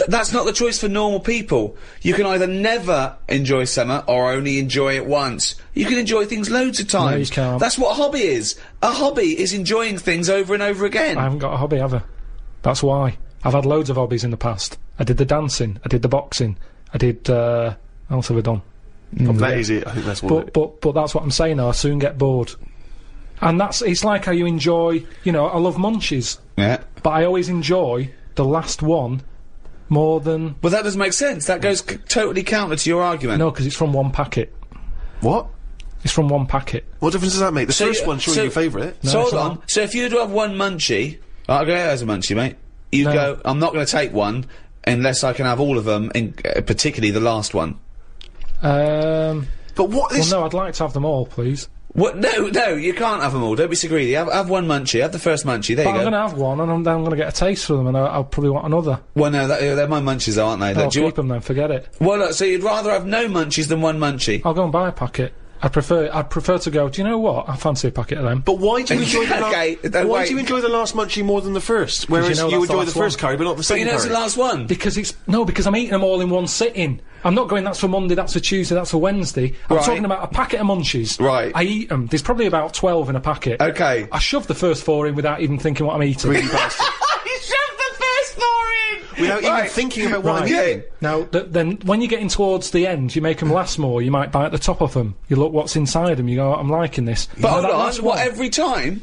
That's not the choice for normal people. You can either never enjoy summer or only enjoy it once. You can enjoy things loads of times. No, you can't. That's what a hobby is. A hobby is enjoying things over and over again. I haven't got a hobby, have I? That's why. I've had loads of hobbies in the past. I did the dancing, I did the boxing, I did, what else have I done? That is it. I think that's what. But that's what I'm saying now, I soon get bored. And it's like how you enjoy, I love munchies, Yeah. but I always enjoy the last one more than... Well, that doesn't make sense. That goes totally counter to your argument. No, because it's from one packet. What? It's from one packet. What difference does that make? The So first you- one's surely so- your favourite. No, So it's hold on. not. So if you were to have one munchie, I'll go as a munchie, mate. You No. go, I'm not going to take one unless I can have all of them, particularly the last one. But what Well, this? no, I'd like to have them all, please. What? No, you can't have them all. Don't be so greedy. Have one munchie. Have the first munchie. There But you I'm go. going to have one, and then I'm going to get a taste for them, and I'll probably want another. Well, no, they're my munchies, though, aren't they? I'll Do you keep them then, forget it. Well, look, so you'd rather have no munchies than one munchie? I'll go and buy a packet. I'd prefer to go, do you know what? I fancy a packet of them. But why do you enjoy the Okay, why wait. do you enjoy the last munchie more than the first? Whereas you know you that's the enjoy the last first one. curry, but not the But second you know it's curry. the last one. Because I'm eating them all in one sitting. I'm not going, that's for Monday, that's for Tuesday, that's for Wednesday. I'm Right. talking about a packet of munchies. Right. I eat them. There's probably about 12 in a packet. Okay. I shove the first 4 in without even thinking what I'm eating. Really bastard. You shoved the first 4 in! Without even Right. thinking about what I'm Right. eating. Now, then, when you're getting towards the end, you make them last more. You might bite the top of them. You look what's inside them. You go, I'm liking this. But You know hold that on, last what, one? every time?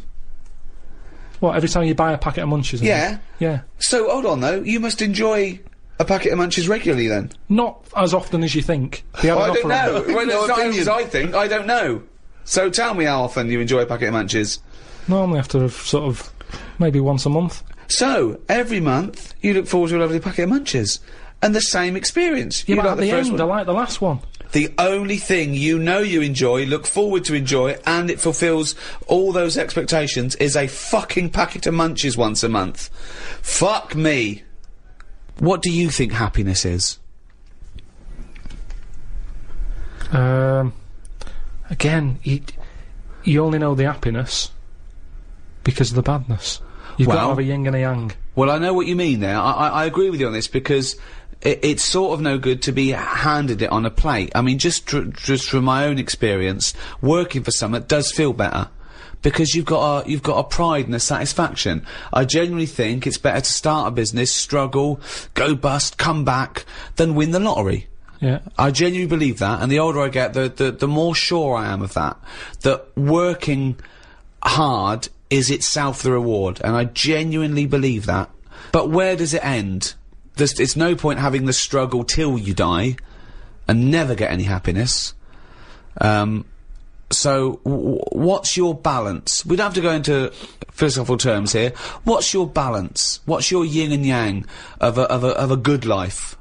What, every time you buy a packet of munchies? and Yeah. that? Yeah. So, hold on, though. You must enjoy a packet of munchies regularly, then? Not as often as you think. They have I an don't offer on know. them. Well, No it's not opinion. as I think. I don't know. So tell me how often you enjoy a packet of munchies. Normally after sort of, maybe once a month. So, every month, you look forward to a lovely packet of munchies. And the same experience. Yeah, You but like at the first end, one. I like the last one. The only thing you know you enjoy, look forward to enjoy, and it fulfills all those expectations is a fucking packet of munchies once a month. Fuck me. What do you think happiness is? Again, you only know the happiness because of the badness. You've got to Well- have a yin and a yang. Well, I know what you mean there. I agree with you on this because it's sort of no good to be handed it on a plate. I mean, just from my own experience, working for someone does feel better. Because you've got a pride and a satisfaction. I genuinely think it's better to start a business, struggle, go bust, come back, than win the lottery. Yeah. I genuinely believe that, and the older I get, the more sure I am of that. That working hard is itself the reward, and I genuinely believe that. But where does it end? It's no point having the struggle till you die, and never get any happiness. So, what's your balance? We don't have to go into philosophical terms here. What's your balance? What's your yin and yang of a good life?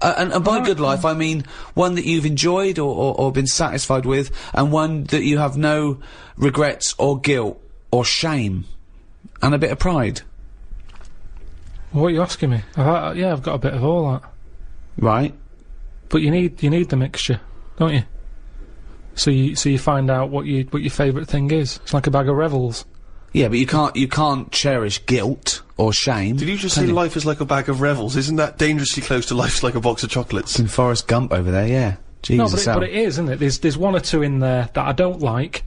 And by good life, I mean one that you've enjoyed or been satisfied with, and one that you have no regrets or guilt or shame, and a bit of pride. What are you asking me? I've got a bit of all that. Right. But you need the mixture, don't you? So you find out what your favourite thing is. It's like a bag of Revels. Yeah, but you can't cherish guilt or shame. Did you just say life is like a bag of Revels? Isn't that dangerously close to life's like a box of chocolates? In Forrest Gump over there, yeah. Jesus, no, but it is, isn't it? There's one or two in there that I don't like.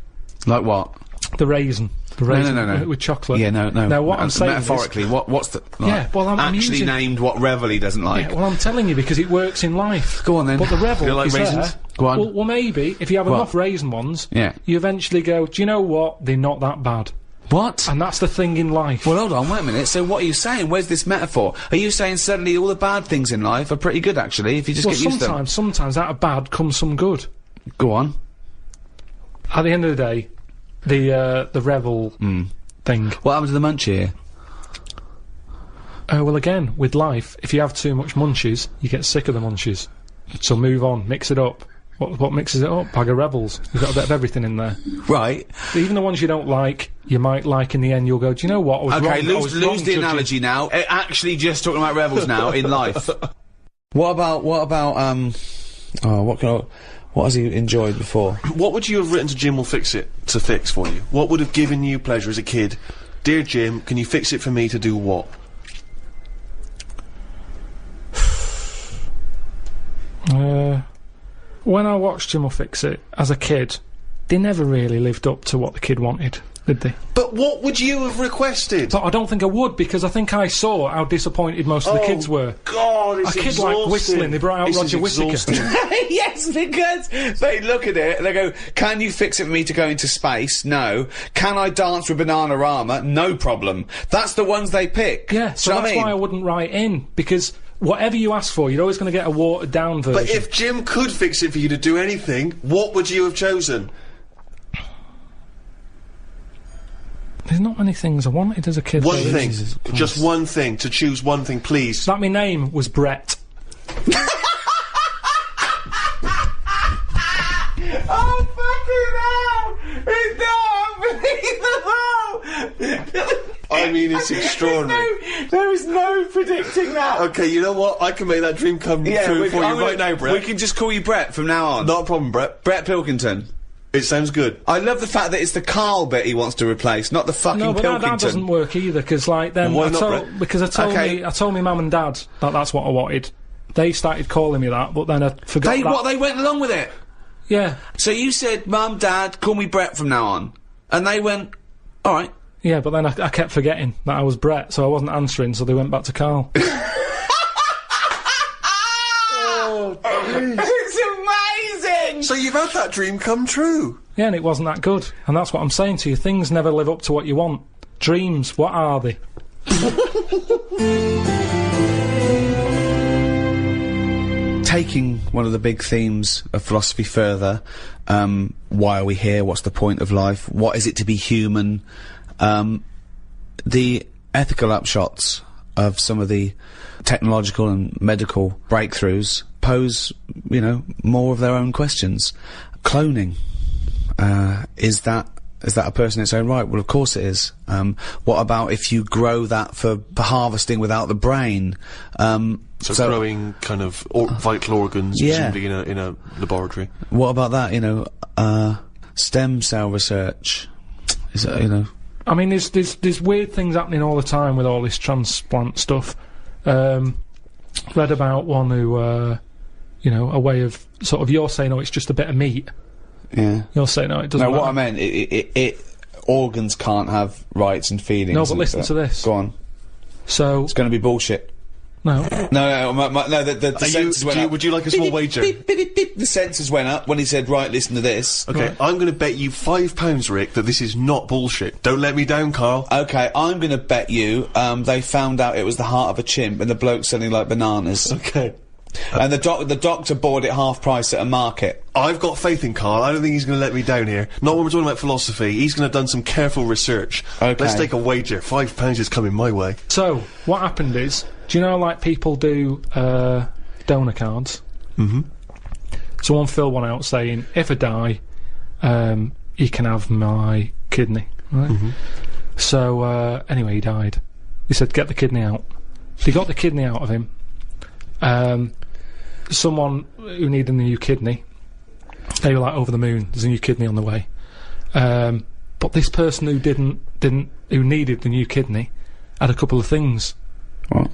Like what? The raisin. The raisin no. with chocolate. Yeah, no. Now, what I'm saying metaphorically, what's the... Like, yeah, well, I'm actually using, named what Revel he doesn't like. Yeah, well, I'm telling you because it works in life. Go on, then. But the Revel You like is raisins? there. Go on. Well, maybe, if you have enough raisin ones, Yeah. you eventually go, do you know what? They're not that bad. What? And that's the thing in life. Well, hold on, wait a minute. So what are you saying? Where's this metaphor? Are you saying suddenly all the bad things in life are pretty good, actually, if you just get used to them? Sometimes out of bad comes some good. Go on. At the end of the day, the Revel thing. What happened to the munch here? Well, again, with life, if you have too much munchies, you get sick of the munchies. So move on, mix it up. What mixes it up? Bag of Rebels. You've got a bit of everything in there. Right. But even the ones you don't like, you might like in the end. You'll go, do you know what? I was Okay, wrong. lose the analogy now. Actually, just talking about Rebels now in life. What has he enjoyed before? What would you have written to Jim will fix it to fix for you? What would have given you pleasure as a kid? Dear Jim, can you fix it for me to do what? When I watched Jim will Fix It as a kid, they never really lived up to what the kid wanted, did they? But what would you have requested? But I don't think I would, because I think I saw how disappointed most of the kids were. God, it's A kid like whistling, they brought out Roger Whittaker. Yes, because they look at it and they go, can you fix it for me to go into space? No. Can I dance with Bananarama? No problem. That's the ones they pick. Yeah, so that's why I wouldn't write in, because whatever you ask for, you're always going to get a watered-down version. But if Jim could fix it for you to do anything, what would you have chosen? There's not many things I wanted as a kid. One thing. Just one thing. To choose one thing, please. That my name was Brett. Oh, fucking hell! It's not unbelievable! I mean, it's extraordinary. There is no predicting that. Okay, you know what? I can make that dream come true for you right now, Brett. We can just call you Brett from now on. Not a problem, Brett. Brett Pilkington. It sounds good. I love the fact that it's the Karl bit he wants to replace, not the fucking No, but Pilkington. that doesn't work either, because like then Why not, Brett? because I told me mum and dad that that's what I wanted. They started calling me that, but then I forgot. They went along with it. Yeah. So you said, Mum, Dad, call me Brett from now on, and they went, all right. Yeah, but then I kept forgetting that I was Brett, so I wasn't answering, so they went back to Karl. It's amazing. So you've had that dream come true. Yeah, and it wasn't that good, and that's what I'm saying to you. Things never live up to what you want. Dreams, what are they? Taking one of the big themes of philosophy further, why are we here? What's the point of life? What is it to be human? The ethical upshots of some of the technological and medical breakthroughs pose, more of their own questions. Cloning, is that a person in its own right? Well, of course it is. What about if you grow that for harvesting without the brain? So growing kind of vital organs, presumably in a laboratory. What about that? Stem cell research. Is that, I mean, there's weird things happening all the time with all this transplant stuff. Read about one who, a way of sort of, you're saying, oh, it's just a bit of meat. Yeah. You're saying, no, it doesn't matter. What I meant, organs can't have rights and feelings. No, but listen to this. Go on. So it's going to be bullshit. No. The sensors went up. Would you like a small wager? Beep, beep, beep, beep. The sensors went up when he said, right, listen to this. Okay, right. I'm going to bet you £5, Rick, that this is not bullshit. Don't let me down, Karl. Okay, I'm going to bet you, they found out it was the heart of a chimp and the bloke selling like bananas. Okay. And the doctor bought it half price at a market. I've got faith in Karl. I don't think he's going to let me down here. Not when we're talking about philosophy. He's going to have done some careful research. Okay. Let's take a wager. £5 is coming my way. So, what happened is, do you know, like, people do, donor cards? Mm-hmm. Someone filled one out saying, if I die, you can have my kidney, right? Mm-hmm. So, anyway, he died. He said, get the kidney out. They got the kidney out of him. Someone who needed a new kidney They were like over the moon. There's a new kidney on the way. But this person who needed the new kidney had a couple of things. What?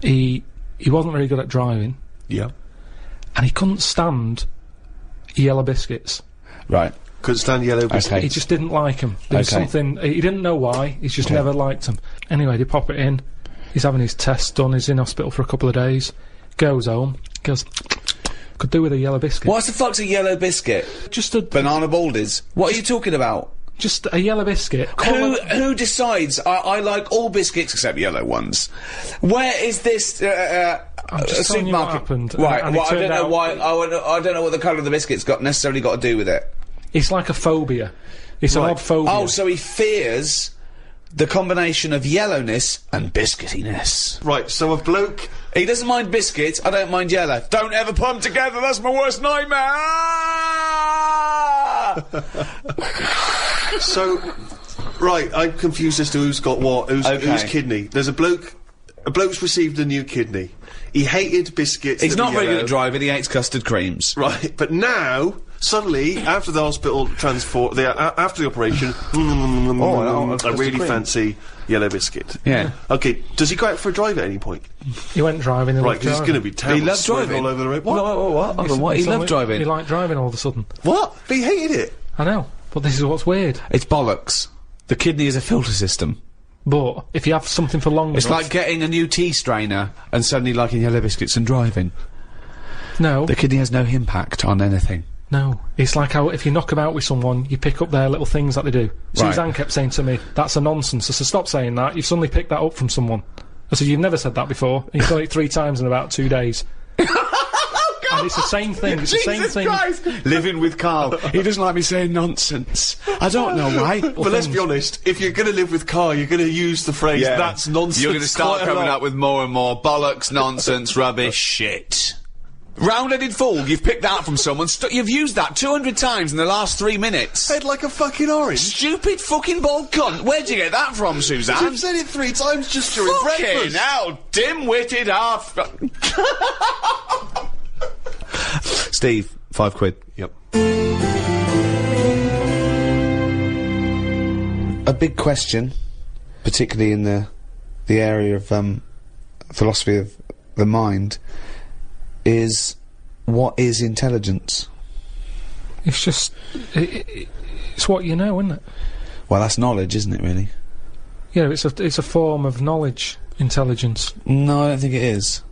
He wasn't very good at driving, Yeah. and he couldn't stand yellow biscuits. Right. Couldn't stand yellow biscuits. Okay. He just didn't like them. There was Okay. something, he didn't know why, he's just never liked them. Anyway, they pop it in, he's having his tests done, he's in hospital for a couple of days, goes home, goes, could do with a yellow biscuit. What the fuck's a yellow biscuit? Just a, Banana baldies. What are you talking about? just a yellow biscuit. Who decides? I like all biscuits except yellow ones. Where is this I'm just telling you what supermarket? happened. Right. and it Well, I turned don't know out why. I don't know what the colour of the biscuit's got necessarily got to do with it. It's like a phobia. It's an Right. odd phobia. Oh, so he fears the combination of yellowness and biscuitiness. Right, so a bloke... He doesn't mind biscuits. I don't mind yellow. Don't ever put them together. That's my worst nightmare. So, right, I'm confused as to who's got what, whose Okay. kidney. There's a bloke's received a new kidney. He hated biscuits. He's that not were very good yellow. at driving. He hates custard creams. Right, but now, suddenly, after the hospital transport, after the operation, no, a custard really cream. fancy yellow biscuit. Yeah. Okay, does he go out for a drive at any point? He went driving and Right, loved because he's driving. going to be terrible. He loved swerving driving. all over the road. What? What? Hold on, what? He loved driving. He liked driving all of a sudden. What? But he hated it. I know, but this is what's weird. It's bollocks. The kidney is a filter system. But if you have something for long It's enough, like getting a new tea strainer and suddenly liking yellow biscuits and driving. no, The kidney has no impact on anything. no. It's like how if you knock about with someone, you pick up their little things that they do. Suzanne kept saying to me, "That's a nonsense." I said, "Stop saying that. You've suddenly picked that up from someone." I said, "You've never said that before. And you've done it 3 times in about 2 days." And it's the same thing. It's the same thing. Christ! Living with Karl. He doesn't like me saying nonsense. I don't know why. But let's be honest, if you're going to live with Karl, you're going to use the phrase, that's nonsense. You're going to start quite a coming lot. up with more and more bollocks, nonsense, rubbish, shit. Round-headed fool, you've picked that up from someone. You've used that 200 times in the last 3 minutes. Head like a fucking orange. Stupid fucking bald cunt. Where'd you get that from, Suzanne? You've said it 3 times just during Fucking breakfast. hell, dim-witted half... Steve, £5. Yep. A big question, particularly in the area of philosophy of the mind, is what is intelligence? It's just, it's what you know, isn't it? Well, that's knowledge, isn't it, really? Yeah, it's a form of knowledge, intelligence. No, I don't think it is.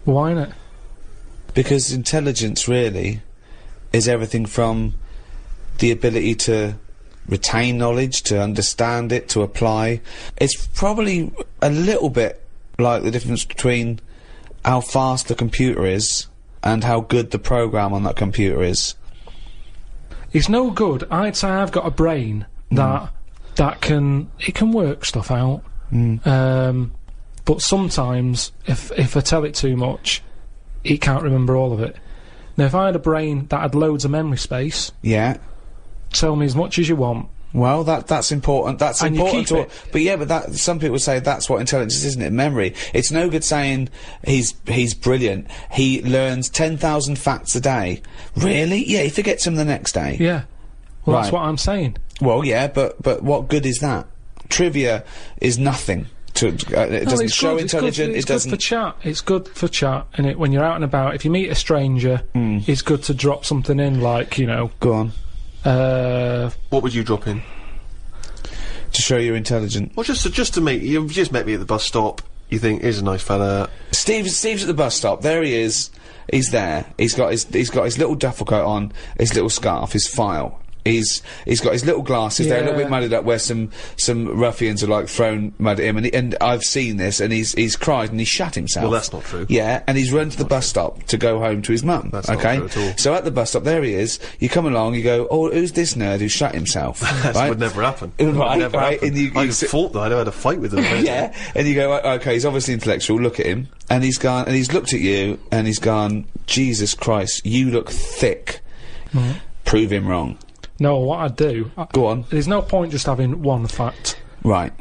Why not? Because intelligence, really, is everything from the ability to retain knowledge, to understand it, to apply. It's probably a little bit like the difference between how fast the computer is and how good the program on that computer is. It's no good. I'd say I've got a brain that can work stuff out. But sometimes, if I tell it too much, it can't remember all of it. Now, if I had a brain that had loads of memory space, Yeah. tell me as much as you want. Well, that's important. That's And you important. keep it. But yeah, but some people say that's what intelligence is, isn't it? Memory. It's no good saying he's brilliant. He learns 10,000 facts a day. Really? Yeah, he forgets them the next day. Yeah. Well, that's Right. what I'm saying. Well, yeah, but what good is that? Trivia is nothing. It No, doesn't it's show good, intelligent. It's It good doesn't. for chat. It's good for chat, and when you're out and about, if you meet a stranger, it's good to drop something in, like, you know, Go on. What would you drop in? To show you're intelligent. Well, just to make... You've just met me at the bus stop. You think, here's a nice fella. Steve's at the bus stop. There he is. He's there. He's got his little duffel coat on, his little scarf, his file. He's got his little glasses. They're a little bit Yeah. mudded up where some ruffians are like thrown mud at him, and I've seen this, and he's cried and he's shat himself. Well, that's not true. Yeah, and he's run to the bus stop to go home to his mum. That's not okay. true at all. So at the bus stop, there he is. You come along, you go, oh, who's this nerd who shut himself? That right? would never happen. Right, Would never right, happen. and you I'd have sit- fought though. I'd have had a fight with him. Yeah, and you go, okay, he's obviously intellectual, look at him. And he's gone, and he's looked at you, and he's gone, Jesus Christ, you look thick. Prove him wrong. no, what I'd do... Go on. There's no point just having one fact. Right.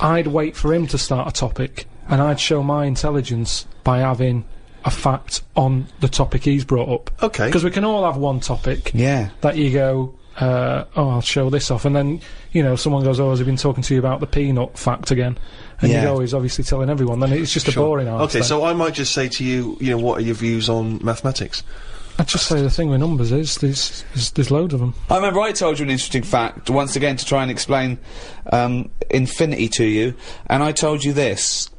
I'd wait for him to start a topic, and I'd show my intelligence by having a fact on the topic he's brought up. Okay. Because we can all have one topic. Yeah. That you go, I'll show this off. And then, someone goes, has he been talking to you about the peanut fact again? And you go, he's obviously telling everyone. Then it's just a boring answer. Okay, so I might just say to you, what are your views on mathematics? I'd just say the thing with numbers is there's loads of them. I remember I told you an interesting fact, once again to try and explain infinity to you, and I told you this.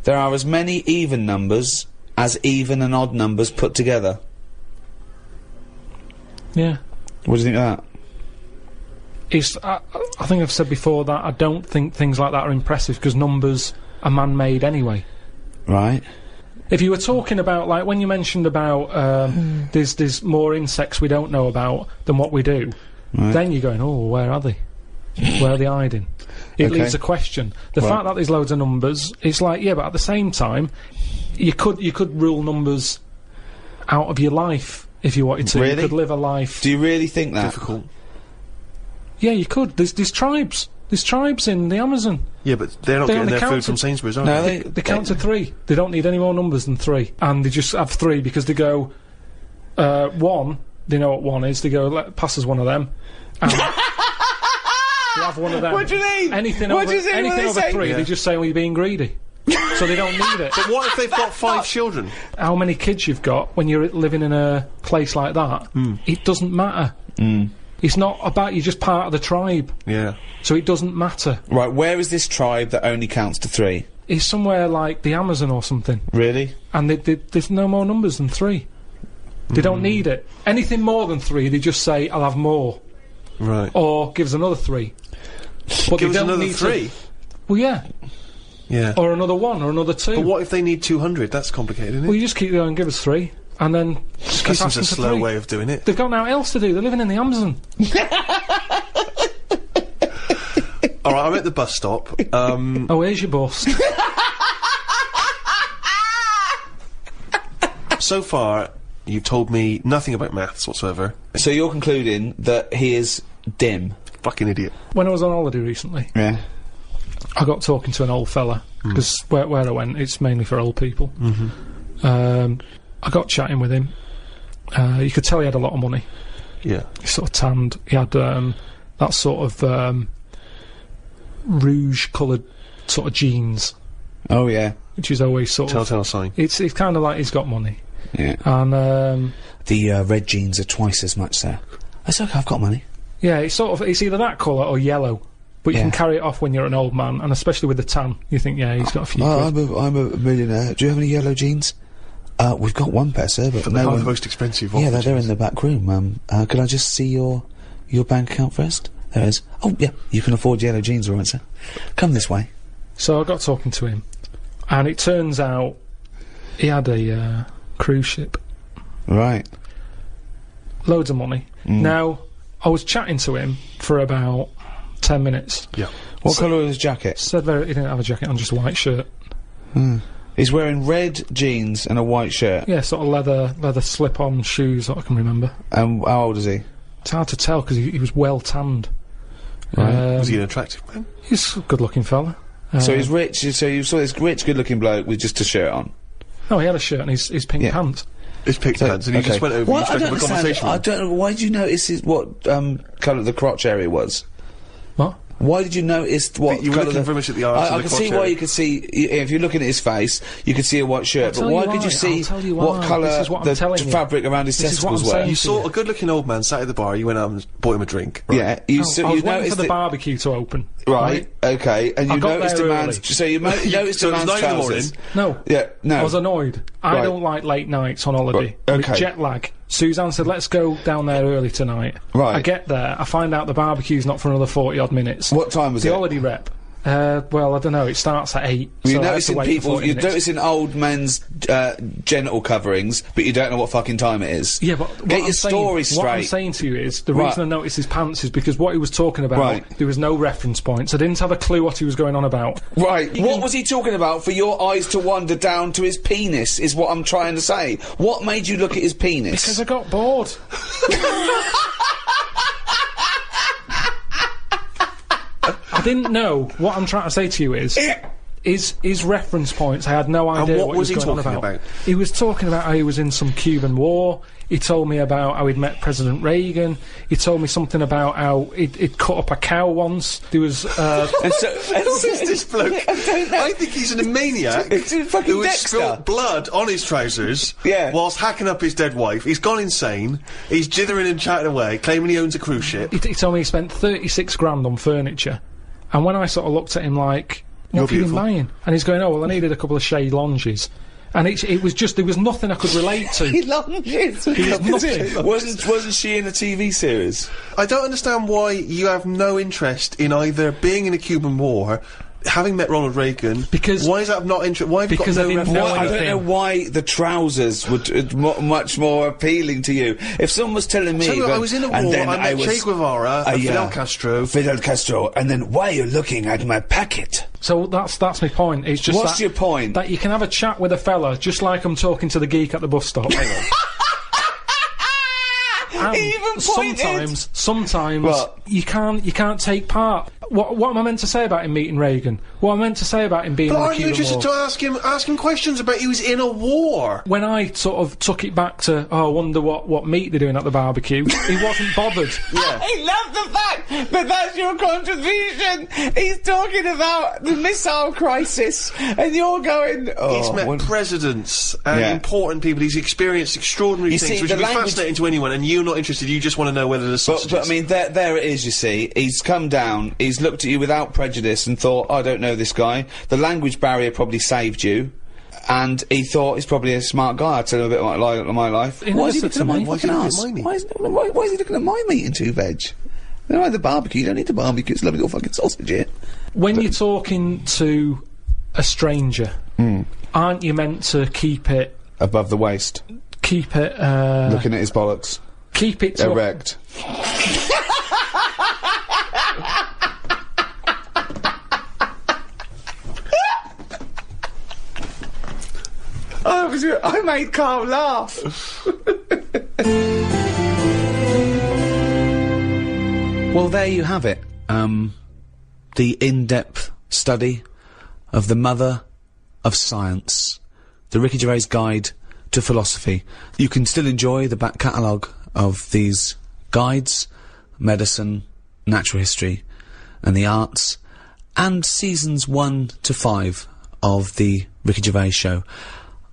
There are as many even numbers as even and odd numbers put together. Yeah. What do you think of that? I think I've said before that I don't think things like that are impressive because numbers are man-made anyway. Right. If you were talking about, like, when you mentioned about there's more insects we don't know about than what we do, then you're going, where are they? Where are they hiding? It leaves a question. The fact that there's loads of numbers, it's like, yeah, but at the same time, you could rule numbers out of your life if you wanted to. Really? You could live a life. Do you really think that? Difficult. Yeah, you could. There's tribes. There's tribes in the Amazon. Yeah, but they're not getting their food from Sainsbury's, are they? They count to 3. They don't need any more numbers than 3. And they just have 3 because they go, 1, they know what 1 is, they go, pass us one of them. And they have one of them. What do you mean? Anything What over, do you think anything when they over say? 3, they just say, well, you're being greedy. So they don't need it. But what if they've got 5 children? How many kids you've got when you're living in a place like that, it doesn't matter. It's not about you're just part of the tribe. Yeah. So it doesn't matter. Right, where is this tribe that only counts to 3? It's somewhere like the Amazon or something. Really? And there's no more numbers than 3. They don't need it. Anything more than 3, they just say, I'll have more. Right. Or give us another 3. But Give they us don't another need 3? Well, yeah. Yeah. Or another 1, or another 2. But what if they need 200? That's complicated, isn't it? Well, you just keep going, give us 3. And then just keep That seems asking a for slow 3. way of doing it. They've got nothing else to do. They're living in the Amazon. Alright, I'm at the bus stop. Here's your bus. So far, you've told me nothing about maths whatsoever. So you're concluding that he is dim? Fucking idiot. When I was on holiday recently, Yeah. I got talking to an old fella, because where I went, it's mainly for old people. I got chatting with him. You could tell he had a lot of money. Yeah. He sort of tanned. He had that sort of rouge-coloured sort of jeans, Oh, yeah. which is always sort of... Telltale sign. It's kind of like he's got money. Yeah. And, The red jeans are twice as much, sir. That's okay, I've got money. yeah, it's sort of... It's either that colour or yellow. But you Yeah. can carry it off when you're an old man, and especially with the tan, you think, yeah, he's got a few quid. I'm a millionaire. Do you have any yellow jeans? We've got one pair, sir, but But no they're one... the most expensive Yeah, of they're in the back room. Could I just see your bank account first? There it is. Oh, yeah, you can afford yellow jeans, all right, sir. Come this way. So I got talking to him, and it turns out he had a cruise ship. Right. Loads of money. Now, I was chatting to him for about 10 minutes. Yeah. What colour was his jacket? Said he didn't have a jacket on, just a white shirt. He's wearing red jeans and a white shirt. Yeah, sort of leather slip-on shoes that I can remember. And how old is he? It's hard to tell because he was well tanned. Right. Was he an attractive man? He's a good-looking fella. So he's rich, so you saw this rich, good-looking bloke with just a shirt on. No, he had a shirt and his pink pants. His pink pants, and he just went over and I struck don't up a understand. conversation. I don't know. Why did you notice what colour the crotch area was? What? Why did you notice what You were colour looking the... very much at the arse I of the can see crotch why area. you could see... If you're looking at his face, you could see a white shirt, I'll but tell why you could you why, see I'll tell you what why. colour This is what I'm the telling you. fabric around his This is what testicles I'm were? saying. You saw a good-looking old man sat at the bar. You went out and bought him a drink. Right. Yeah, you I was waiting noticed for the that- barbecue to open. Right, okay, and I you got noticed there a man's... early. So you noticed So a it was man's 9 in the trousers. No. Yeah, no. I was annoyed. I Right. don't like late nights on holiday. Right, With okay. jet lag. Suzanne said, let's go down there early tonight. Right. I get there, I find out the barbecue's not for another 40-odd minutes. What time was the it? holiday rep. Well, I don't know, it starts at 8. You're so I had to noticing wait for people, 40 you're minutes. noticing old men's genital coverings, but you don't know what fucking time it is. Yeah, but what get I'm your saying- story straight. What I'm saying to you is, the Right. reason I noticed his pants is because what he was talking about, Right. there was no reference points. I didn't have a clue what he was going on about. Right, what was he talking about for your eyes to wander down to his penis, is what I'm trying to say. What made you look at his penis? Because I got bored. I didn't know. What I'm trying to say to you is, his reference points, I had no idea what what was he he was going on talking about. about? He was talking about how he was in some Cuban war. He told me about how he'd met President Reagan. He told me something about how he'd cut up a cow once. There was... Who is this bloke? I think he's a maniac It's fucking who has Dexter. spilt blood on his trousers whilst hacking up his dead wife. He's gone insane. He's jithering and chatting away, claiming he owns a cruise ship. he told me he spent 36 grand on furniture. And when I sort of looked at him like, what have you been beautiful. buying? And he's going, oh, well, I needed a couple of shade lounges. And it was just, there was nothing I could relate to. Lunges. nothing. Wasn't she in a TV series? I don't understand why you have no interest in either being in a Cuban war, having met Ronald Reagan. Because- why is that not interesting? Why have you got because I no didn't reference? know I don't anything. know why the trousers would much more appealing to you. If someone was telling me, Tell you what, I was in a war, and then I met was- Che Guevara and Fidel Castro. Fidel Castro, and then why are you looking at my packet? So that's my point. It's just What's that, your point? That you can have a chat with a fella, just like I'm talking to the geek at the bus stop. And He even pointed. sometimes What? you can't take part. What am I meant to say about him meeting Reagan? What am I meant to say about him being But in the aren't you Cuban interested War? to ask him questions about he was in a war? When I sort of took it back to, I wonder what meat they're doing at the barbecue, he wasn't bothered. I love the fact that that's your contribution. He's talking about the missile crisis, and you're going, oh, He's met presidents and important people. He's experienced extraordinary You things, see, which the would be language- fascinating to anyone. And you're not interested. You just want to know whether the sausage. But I mean, there it is, you see. He's come down, he's looked at you without prejudice and thought, I don't know this guy. The language barrier probably saved you. And he thought he's probably a smart guy. I'll tell him a bit about my life. He Why never is he said looking at to my me. Why is he fucking looking ass? at my meat? Why is he looking at my meat and two veg? They don't like the barbecue. You don't need the barbecue. It's a lovely little fucking sausage here. When you're talking to a stranger, aren't you meant to keep it Above the waist. keep it Looking at his bollocks. keep it to a- Erect. I made Karl laugh. Well, there you have it. The in-depth study of the mother of science. The Ricky Gervais Guide to Philosophy. You can still enjoy the back catalogue of these guides, medicine, natural history, and the arts, and seasons 1 to 5 of the Ricky Gervais Show.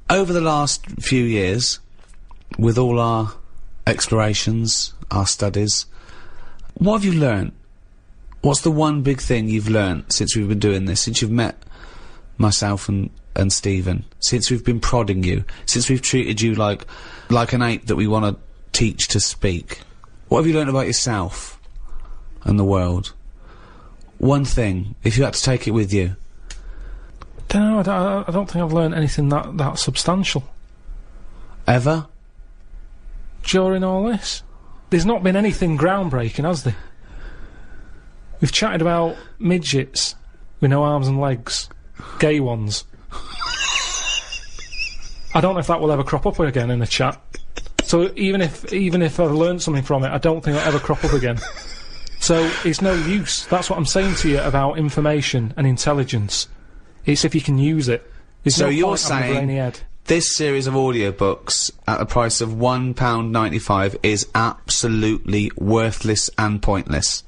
Over the last few years, with all our explorations, our studies, what have you learnt? What's the one big thing you've learnt since we've been doing this, since you've met myself and Stephen, since we've been prodding you, since we've treated you like an ape that we want to teach to speak? What have you learnt about yourself and the world? One thing, if you had to take it with you. I don't think I've learned anything that substantial Ever? during all this. There's not been anything groundbreaking, has there? We've chatted about midgets with no arms and legs, gay ones. I don't know if that will ever crop up again in a chat. So even if I've learned something from it, I don't think it'll ever crop up again. So it's no use. That's what I'm saying to you about information and intelligence. It's if you can use it. There's So no you're point having a brainy saying head. this series of audiobooks at the price of £1.95 is absolutely worthless and pointless.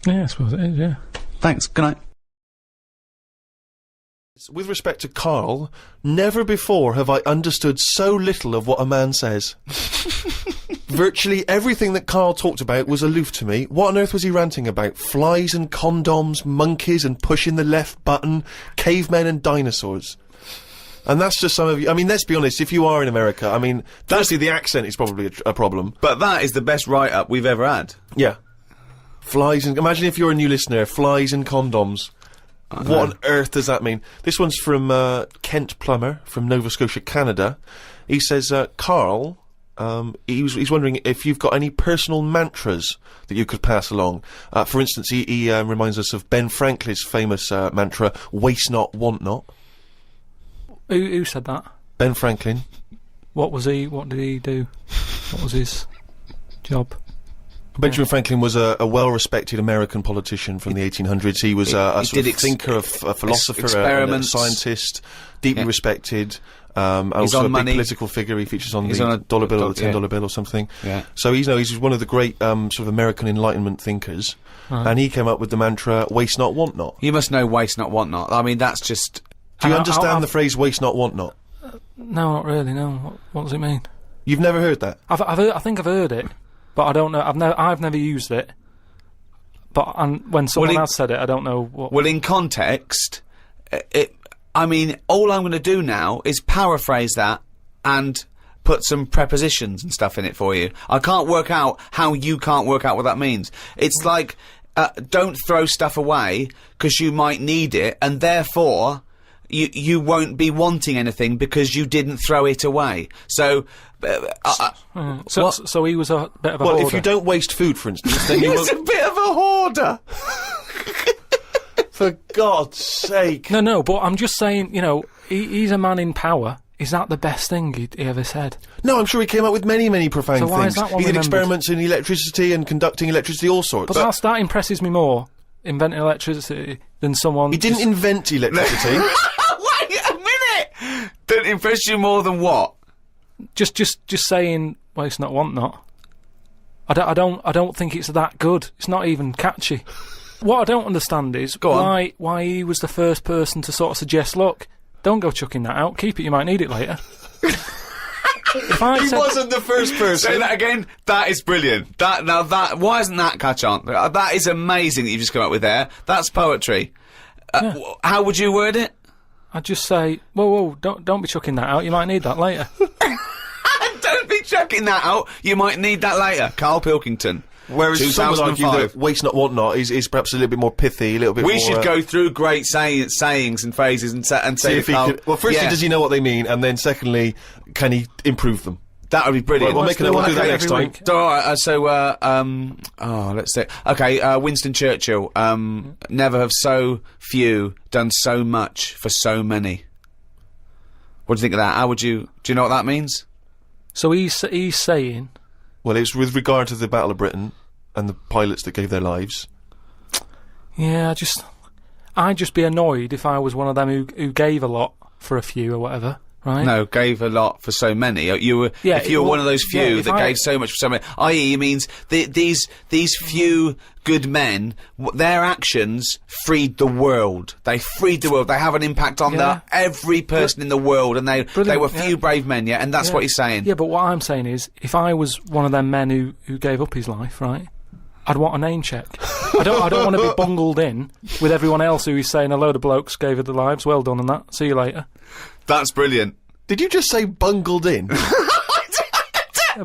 Yeah, I suppose it is, yeah. Thanks, good night. With respect to Karl, never before have I understood so little of what a man says. Virtually everything that Karl talked about was aloof to me. What on earth was he ranting about? Flies and condoms, monkeys and pushing the left button, cavemen and dinosaurs. And that's just some of you. I mean, let's be honest, if you are in America, I mean, firstly, the accent is probably a problem. But that is the best write-up we've ever had. Yeah. Flies and... Imagine if you're a new listener, flies and condoms. What on earth does that mean? This one's from Kent Plummer from Nova Scotia, Canada. He says, Karl, he's wondering if you've got any personal mantras that you could pass along. For instance, he reminds us of Ben Franklin's famous mantra, waste not, want not. Who said that? Ben Franklin. What did he do? What was his job? Benjamin Franklin was a well-respected American politician from the 1800s. He was a sort of thinker, a philosopher, a scientist, deeply respected. Also a big political figure. He features on the dollar bill or the $10 bill or something. Yeah. So he's one of the great sort of American Enlightenment thinkers, and he came up with the mantra "Waste not, want not." You must know waste not, want not. I mean, that's just. Do you understand the phrase "waste not, want not"? No, not really. No. What does it mean? You've never heard that? I think I've heard it, but I don't know. I've never used it. But when someone else said it, I don't know what. Well, in context, I mean, all I'm going to do now is paraphrase that and put some prepositions and stuff in it for you. I can't work out how you can't work out what that means. It's like, don't throw stuff away because you might need it, and therefore you won't be wanting anything because you didn't throw it away. So. So he was a bit of a hoarder. If you don't waste food, for instance, then He was a bit of a hoarder. For God's sake. No, but I'm just saying, he's a man in power. Is that the best thing he ever said? No, I'm sure he came up with many, many profound So why things. is that one He did remembered? experiments in electricity and conducting electricity, all sorts. But that impresses me more, inventing electricity, than someone... He didn't invent electricity. Wait a minute! Don't impress you more than what? Just saying, waste not, want not. I don't think it's that good. It's not even catchy. What I don't understand is why he was the first person to sort of suggest, look, don't go chucking that out, keep it, you might need it later. If I He said, wasn't the first person. Say that again. That is brilliant. Why isn't that catch on? That is amazing that you've just come up with there. That's poetry. How would you word it? I'd just say, whoa, don't be chucking that out, you might need that later. Don't be chucking that out. You might need that later. Karl Pilkington. Whereas some would argue that waste not, want not is perhaps a little bit more pithy, a little bit more... We should go through great sayings and phrases and say if he could... Well, firstly, does he know what they mean? And then secondly, can he improve them? That would be brilliant. We'll do that next time. Let's say... Okay, Winston Churchill. Never have so few done so much for so many. What do you think of that? How would you... Do you know what that means? So he's saying... Well, it's with regard to the Battle of Britain and the pilots that gave their lives. Yeah, I'd just be annoyed if I was one of them who gave a lot for a few or whatever, right? No, gave a lot for so many. If you were one of those few that gave so much for so many, i.e., it means these few good men, their actions freed the world. They freed the world. They have an impact on every person in the world, and they were few brave men, and that's what he's saying. Yeah, but what I'm saying is, if I was one of them men who gave up his life, right, I'd want a name check. I don't want to be bungled in with everyone else who is saying a load of blokes gave their lives. Well done and that. See you later. That's brilliant. Did you just say bungled in?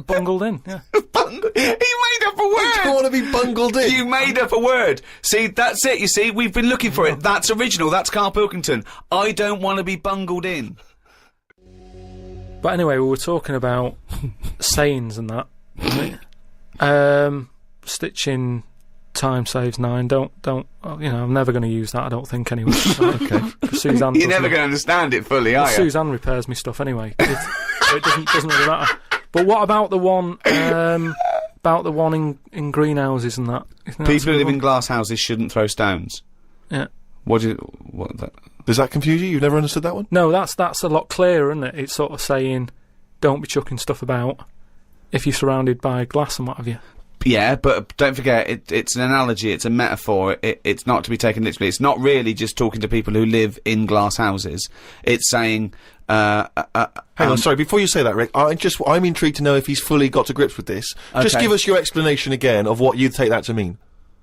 Bungled in, yeah. He made up a word! I don't want to be bungled in. You made up a word. See, that's it, you see, we've been looking for it. That's original, that's Karl Pilkington. I don't want to be bungled in. But anyway, we were talking about sayings and that. Right? Stitching time saves 9. Don't. I'm never going to use that. I don't think anyway. Okay. Suzanne. You're never going to understand it fully, are you? Suzanne repairs me stuff anyway. So it doesn't really matter. But what about the one? About the one in greenhouses and that? People who live in glass houses shouldn't throw stones. Yeah. What? Does that confuse you? You've never understood that one? No, that's a lot clearer, isn't it? It's sort of saying, don't be chucking stuff about if you're surrounded by glass and what have you. Yeah, but don't forget, it's an analogy, it's a metaphor, it's not to be taken literally. It's not really just talking to people who live in glass houses. It's saying... Hang on, sorry, before you say that, Rick, I'm intrigued to know if he's fully got to grips with this. Okay. Just give us your explanation again of what you'd take that to mean.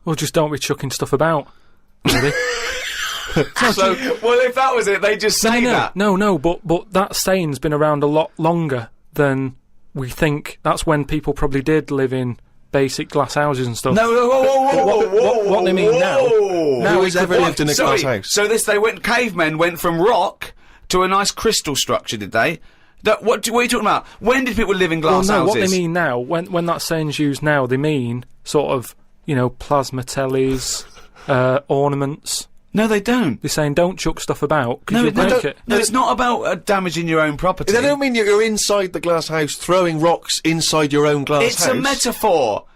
Well, just don't be chucking stuff about, really. So, well, if that was it, they just say that. No, but that saying's been around a lot longer than we think. That's when people probably did live in basic glass houses and stuff. No, what they mean now. Who has ever lived in a glass house? So cavemen went from rock to a nice crystal structure, did they? What are you talking about? When did people live in glass houses? What they mean now, when that saying's used now, they mean sort of, plasma tellies, ornaments. No, they don't. They're saying don't chuck stuff about. No, it's not about damaging your own property. They don't mean you're inside the glass house throwing rocks inside your own glass house. It's a metaphor.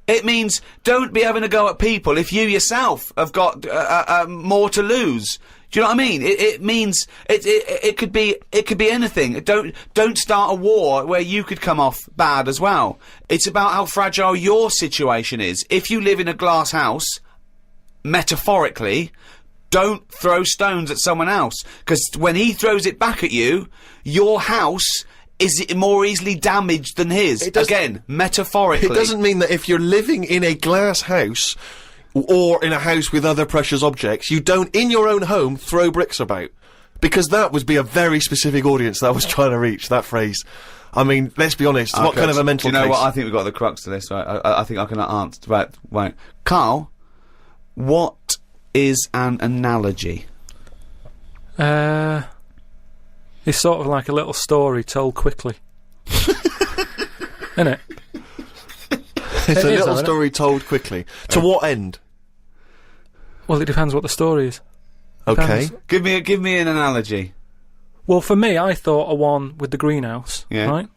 It means don't be having a go at people if you yourself have got more to lose. Do you know what I mean? It means it could be anything. Don't start a war where you could come off bad as well. It's about how fragile your situation is. If you live in a glass house, metaphorically, don't throw stones at someone else, because when he throws it back at you, your house is more easily damaged than his. Again, metaphorically. It doesn't mean that if you're living in a glass house or in a house with other precious objects, you don't, in your own home, throw bricks about. Because that would be a very specific audience that I was trying to reach, that phrase. I mean, let's be honest, what kind of a mental case? Do you know case? what? I think we've got the crux to this, right? I think I can answer. Right. Karl, what is an analogy? It's sort of like a little story told quickly. Isn't it? It's a little story told quickly. To what end? Well, it depends what the story is. Okay. Depends. Give me an analogy. Well, for me, I thought a one with the greenhouse. Yeah.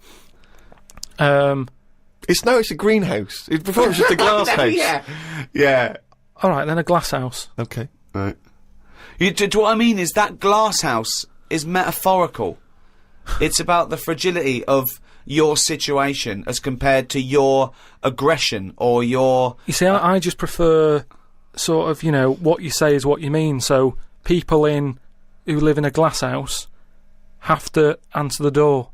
Right? It's a greenhouse. Before it was just a glass house. Yeah. Alright, then a glass house. Okay. Right. What I mean is that glass house is metaphorical. It's about the fragility of your situation as compared to your aggression or your... You see, I just prefer sort of, what you say is what you mean. So people who live in a glass house have to answer the door.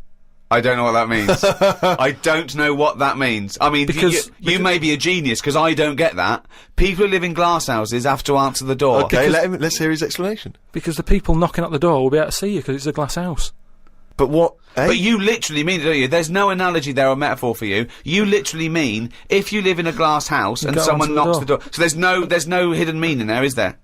I don't know what that means. I don't know what that means. I mean, because you may be a genius, because I don't get that. People who live in glass houses have to answer the door. Okay, let's hear his explanation. Because the people knocking at the door will be able to see you because it's a glass house. But what... But you literally mean it, don't you? There's no analogy there or metaphor for you. You literally mean if you live in a glass house and someone knocks the door. So there's no hidden meaning there, is there?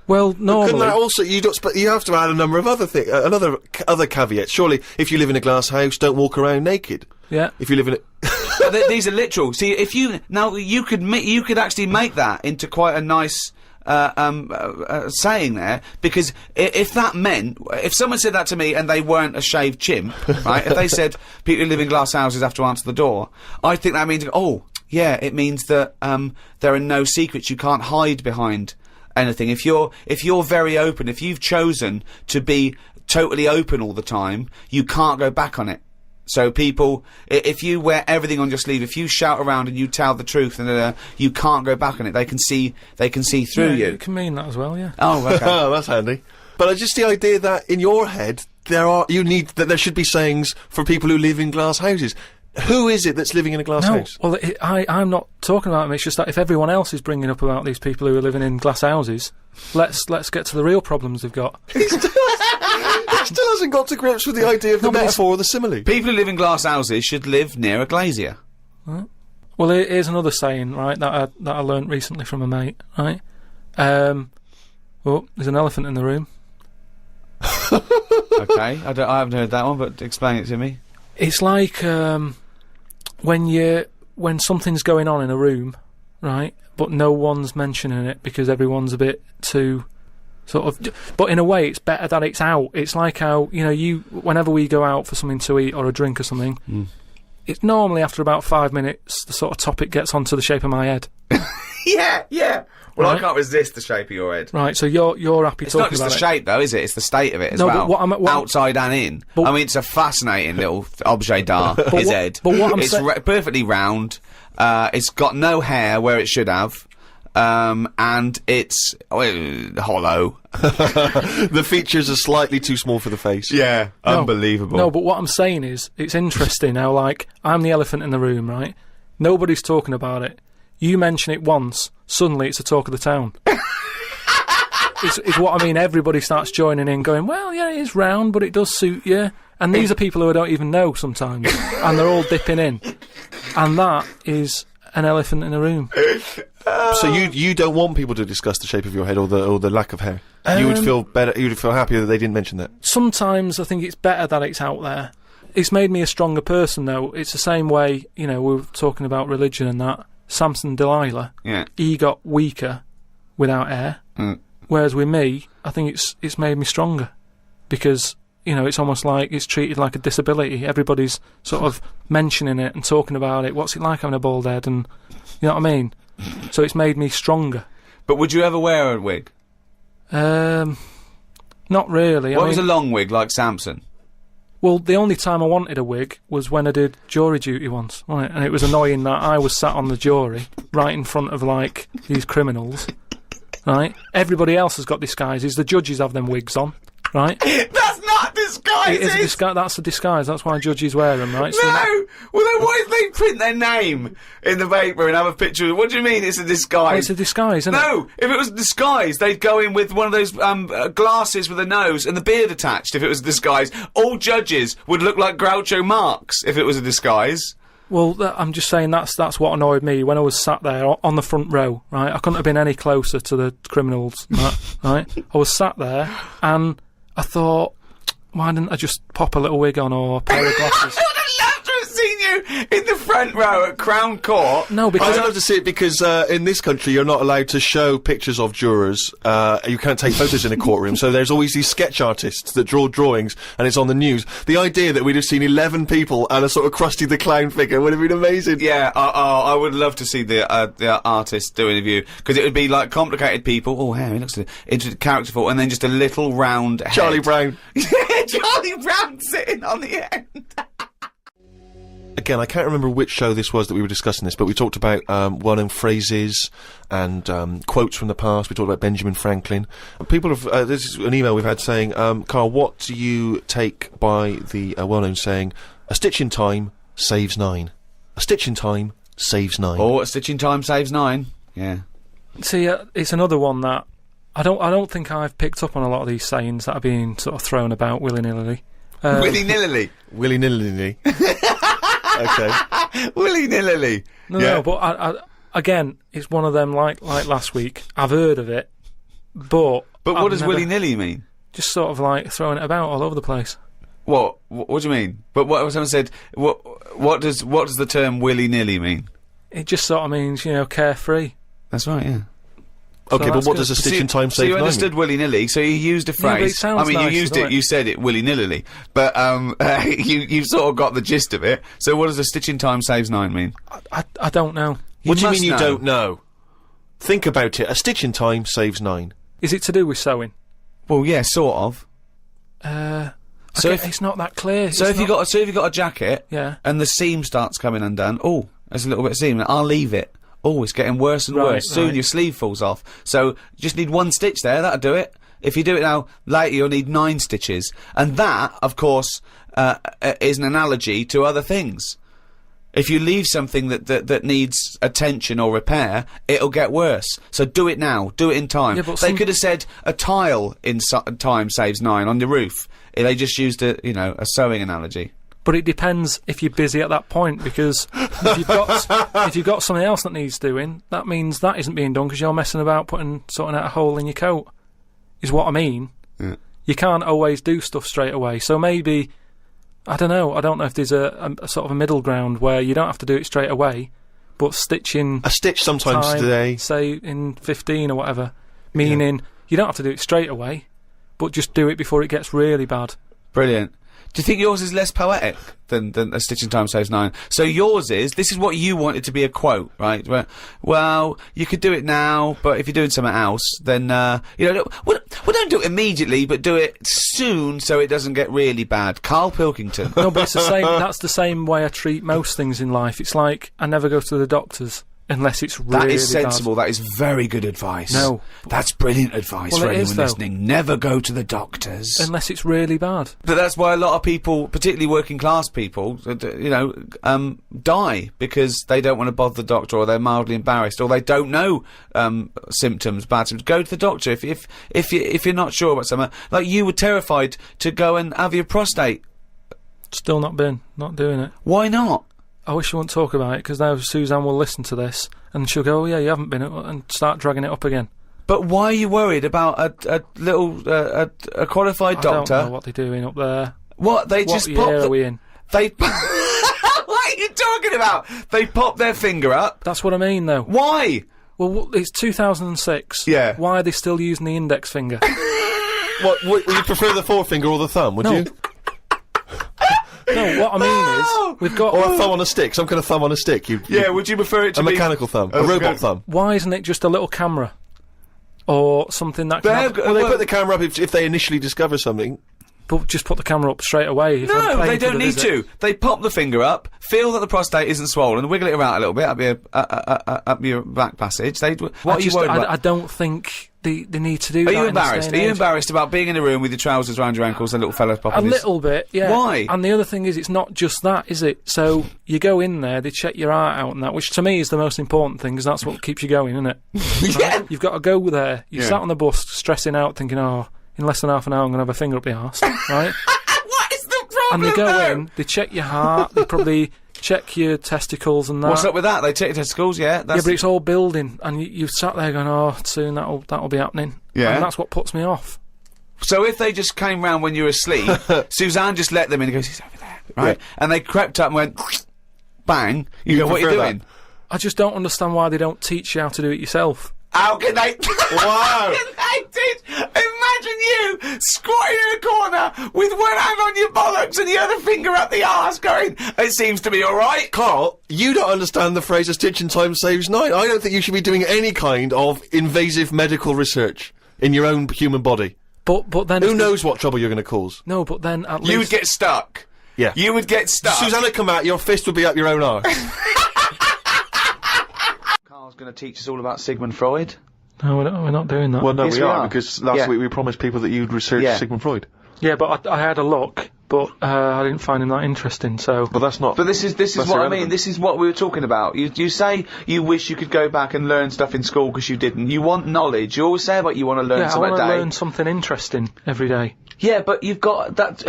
Well, normally... Couldn't that also... you have to add a number of other things, other caveats. Surely, if you live in a glass house, don't walk around naked. Yeah. If you live in a... These are literal. See, if you... Now, you could actually make that into quite a nice... saying there, because if that meant, if someone said that to me and they weren't a shaved chimp, right, if they said people who live in glass houses have to answer the door, I think that means, it means that there are no secrets, you can't hide behind anything. If you're very open, if you've chosen to be totally open all the time, you can't go back on it. So people, if you wear everything on your sleeve, if you shout around and you tell the truth, and you can't go back on it. They can see through you. It can mean that as well, yeah. Oh, okay. Oh, that's handy. But just the idea that in your head there should be sayings for people who live in glass houses. Who is it that's living in a glass house? Well, I'm not talking about them. It's just that if everyone else is bringing up about these people who are living in glass houses, let's get to the real problems they've got. He still hasn't got to grips with the idea of the metaphor or the simile. People who live in glass houses should live near a glazier. Right. Well, here's another saying, right, that I learnt recently from a mate, right? There's an elephant in the room. Okay, I haven't heard that one, but explain it to me. It's like when something's going on in a room, right, but no one's mentioning it because everyone's a bit too sort of... But in a way, it's better that it's out. It's like how, whenever we go out for something to eat or a drink or something, it's normally after about 5 minutes, the sort of topic gets onto the shape of my head. Yeah. Well, Right. I can't resist the shape of your head. Right, so you're happy It's talking not just about the it. shape, though, is it? It's the state of it as No, well. but what outside and in. But- I mean, it's a fascinating little objet d'art, his head. but what I'm it's perfectly round. It's got no hair where it should have. And it's hollow. The features are slightly too small for the face. Yeah, unbelievable. No, but what I'm saying is, it's interesting how, like, I'm the elephant in the room, right? Nobody's talking about it. You mention it once, suddenly it's the talk of the town. It's what I mean. Everybody starts joining in, going, well, yeah, it is round, but it does suit you. And these are people who I don't even know sometimes, and they're all dipping in. And that is an elephant in a room. So you don't want people to discuss the shape of your head or the lack of hair. You would feel better. You would feel happier that they didn't mention that. Sometimes I think it's better that it's out there. It's made me a stronger person, though. It's the same way, we were talking about religion and that. Samson Delilah, he got weaker without hair. Whereas with me, I think it's made me stronger because it's almost like it's treated like a disability. Everybody's sort of mentioning it and talking about it. What's it like having a bald head? And you know what I mean? So it's made me stronger. But would you ever wear a wig? Not really. What was a long wig like Samson? Well, the only time I wanted a wig was when I did jury duty once, wasn't it? And it was annoying that I was sat on the jury right in front of, like, these criminals, right? Everybody else has got disguises. The judges have them wigs on, right? That's not disguises! It is a disguise. That's a disguise. That's why judges wear them, right? No! Well, then why did they print their name in the paper and have a picture? What do you mean it's a disguise? It's a disguise, isn't it? No! If it was a disguise, they'd go in with one of those glasses with a nose and the beard attached if it was a disguise. All judges would look like Groucho Marx if it was a disguise. Well, I'm just saying that's what annoyed me when I was sat there on the front row, right? I couldn't have been any closer to the criminals, right? I was sat there and I thought, why didn't I just pop a little wig on or a pair of glasses? I would have loved to have seen you in the front row at Crown Court. No, because I'd love to see it because in this country you're not allowed to show pictures of jurors. You can't take photos in a courtroom, so there's always these sketch artists that draw drawings, and it's on the news. The idea that we'd have seen 11 people and a sort of Krusty the Clown figure would have been amazing. Yeah, I would love to see the artist do an interview, because it would be like complicated people. Oh, hey, he looks characterful, and then just a little round head. Charlie Brown. Charlie Brown sitting on the end. Again, I can't remember which show this was that we were discussing this, but we talked about well-known phrases and quotes from the past. We talked about Benjamin Franklin. People have this is an email we've had saying, Karl, what do you take by the well-known saying, "A stitch in time saves 9"? A stitch in time saves 9. Oh, a stitch in time saves 9. Yeah. see, it's another one that I don't think I've picked up on a lot of these sayings that are being sort of thrown about willy-nilly. Willy-nilly. Willy-nilly. Okay. Willy-nilly. No, but I again, it's one of them like last week. I've heard of it, but what does willy-nilly mean? Just sort of like throwing it about all over the place. What do you mean? But what someone said, what does the term willy-nilly mean? It just sort of means, carefree. That's right, yeah. Okay, So but that's what good. does a stitch in time So save you 9 understood mean? willy-nilly, so you used a Yeah, but it phrase. sounds you nice, used doesn't it, you said it willy-nilly. But, you sort of got the gist of it. So what does a stitch in time saves 9 mean? I don't know. What do you must mean you know. don't know? Think about it. A stitch in time saves 9. Is it to do with sewing? Well, yeah, sort of. So it's not that clear. So if you got a jacket, Yeah. and the seam starts coming undone, oh, there's a little bit of seam, I'll leave it. Oh, it's getting worse and Right, worse. Soon right. your sleeve falls off. So you just need 1 stitch there, that'll do it. If you do it now, later you'll need 9 stitches. And that, of course, is an analogy to other things. If you leave something that needs attention or repair, it'll get worse. So do it now. Do it in time. Yeah, but They could have said a tile in time saves 9 on your roof. They just used a sewing analogy. But it depends if you're busy at that point, because if you've got something else that needs doing, that means that isn't being done because you're messing about sorting out a hole in your coat. Is what I mean. Yeah. You can't always do stuff straight away. So maybe, I don't know if there's a sort of a middle ground where you don't have to do it straight away, but stitching A stitch sometimes time, today. say in 15 or whatever, meaning you don't have to do it straight away, but just do it before it gets really bad. Brilliant. Do you think yours is less poetic than a stitch in time saves 9? So yours this is what you wanted to be a quote, right? Where, well, you could do it now, but if you're doing something else, then, don't do it immediately, but do it soon so it doesn't get really bad. Karl Pilkington. No, but it's the same. That's the same way I treat most things in life. It's like I never go to the doctors unless it's really That is sensible. bad. That is very good advice. No. That's brilliant advice Well, for it is, anyone though. listening. Never go to the doctors. Unless it's really bad. But that's why a lot of people, particularly working class people, die because they don't want to bother the doctor, or they're mildly embarrassed, or they don't know symptoms, bad symptoms. Go to the doctor if you're not sure about something. Like you were terrified to go and have your prostate. Still not doing it. Why not? I wish you wouldn't talk about it, because now Suzanne will listen to this and she'll go, "Oh yeah, you haven't been," and start dragging it up again. But why are you worried about a little a qualified doctor? I don't know what they're doing up there. What they What just year pop are we in? They. What are you talking about? They pop their finger up. That's what I mean, though. Why? Well, it's 2006. Yeah. Why are they still using the index finger? What, would you prefer the forefinger or the thumb, would No. you? No, what I mean is, we've got... Or a thumb on a stick, some kind of thumb on a stick. Yeah, would you prefer it to a be... mechanical thumb, a robot thumb. Why isn't it just a little camera? Or something that can have, Well, they put the camera up if they initially discover something. but just put the camera up straight away. If I'm No, paying they for don't the need visit. to. They pop the finger up, feel that the prostate isn't swollen, wiggle it around a little bit up your back passage. What are you worried about? I don't think they need to do Are that. you in this embarrassed? day Are and you age. embarrassed about being in a room with your trousers around your ankles and a little fella popping A his... little bit, yeah. Why? And the other thing is, it's not just that, is it? So you go in there, they check your heart out and that, which to me is the most important thing, because that's what keeps you going, isn't it? Yeah. Right? You've got to go there. You Yeah. sat on the bus, stressing out, thinking, oh, in less than half an hour I'm going to have a finger up the arse, right? What is the And problem they go though? in, they check your heart, they probably check your testicles and that. What's up with that? They check your testicles, yeah? Yeah, That's but it's all building, and you've sat there going, oh, soon that'll be happening. Yeah. And that's what puts me off. So if they just came round when you were asleep, Suzanne just let them in and goes, he's over there, right? And they crept up and went, bang, you go, what are you prefer doing? I just don't understand why they don't teach you how to do it yourself. How can they... Wow. How can they teach... Imagine you squatting in a corner with one hand on your bollocks and the other finger up the arse going, it seems to be alright. Carl, you don't understand the phrase "a stitch in time saves nine." I don't think you should be doing any kind of invasive medical research in your own human body. But then... Who if knows what trouble you're going to cause? No, but then at least... You would get stuck. Yeah. You would get stuck. Susanna come out, your fist would be up your own arse. Karl's going to teach us all about Sigmund Freud. No, we're not doing that. Well, no, Yes, we we are, are. because last Yeah. week we promised people that you'd research Yeah. Sigmund Freud. Yeah, but I had a look, but I didn't find him that interesting, so... But that's not... But this is That's what I irrelevant. mean. This is what we were talking about. You say you wish you could go back and learn stuff in school because you didn't. You want knowledge. You always say about you want to learn Yeah, I something want a to day. learn something interesting every day. Yeah, but you've got that.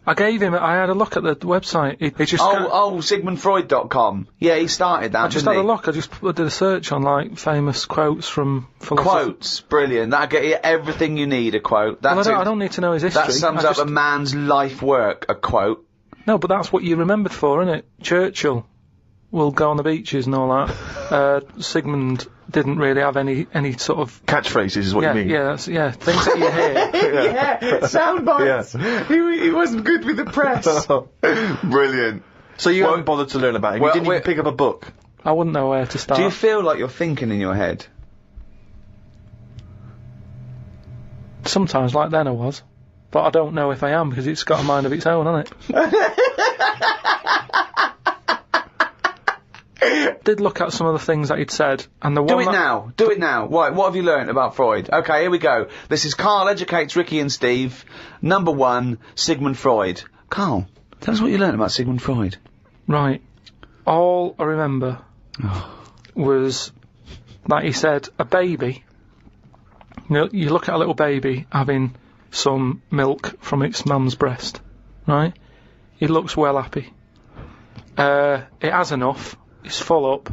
I had a look at the website. It just... SigmundFreud.com. Yeah, he started that. I just didn't had a he? look. I just did a search on, like, famous quotes from philosophers. Quotes, brilliant. That'll get you everything you need. A quote. Well, That's I don't need to know his history. that sums I up just- a man's life work. A quote. No, but that's what you're remembered for, isn't it? Churchill will go on the beaches and all that. Sigmund didn't really have any sort of... Catchphrases is what Yeah, you mean. yeah, things that you hear. Yeah, sound bites. Yeah. He wasn't good with the press. Brilliant. So you haven't bothered to learn about him. well, You didn't even we're- pick up a book. I wouldn't know where to start. Do you feel like you're thinking in your head? Sometimes, like then I was. But I don't know if I am, because it's got a mind of its own, hasn't it? Did look at some of the things that he'd said, and the Do one it that... now. Do it now. What have you learnt about Freud? Okay, here we go. This is Karl Educates Ricky and Steve. Number 1, Sigmund Freud. Karl, tell us what you learnt about Sigmund Freud. Right. All I remember was that he said a baby... You know, you look at a little baby having some milk from its mum's breast, right? It looks well happy. It has enough. It's full up.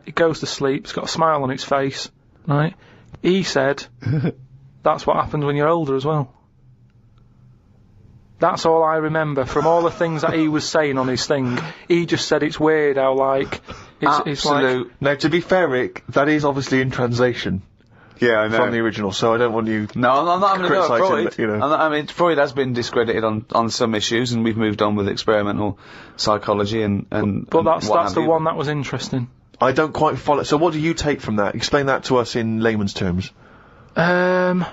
It goes to sleep. It's got a smile on its face, right? He said that's what happens when you're older as well. That's all I remember from all the things that he was saying on his thing. He just said it's weird how, like... It's like... Absolute. Now, to be fair, Rick, that is obviously in translation Yeah, I from the original, so I don't want you... No, I'm not having a go at criticising Freud. it, you know. I mean, Freud has been discredited on some issues, and we've moved on with experimental psychology and But that's what the have you. one that was interesting. I don't quite follow... So what do you take from that? Explain that to us in layman's terms. I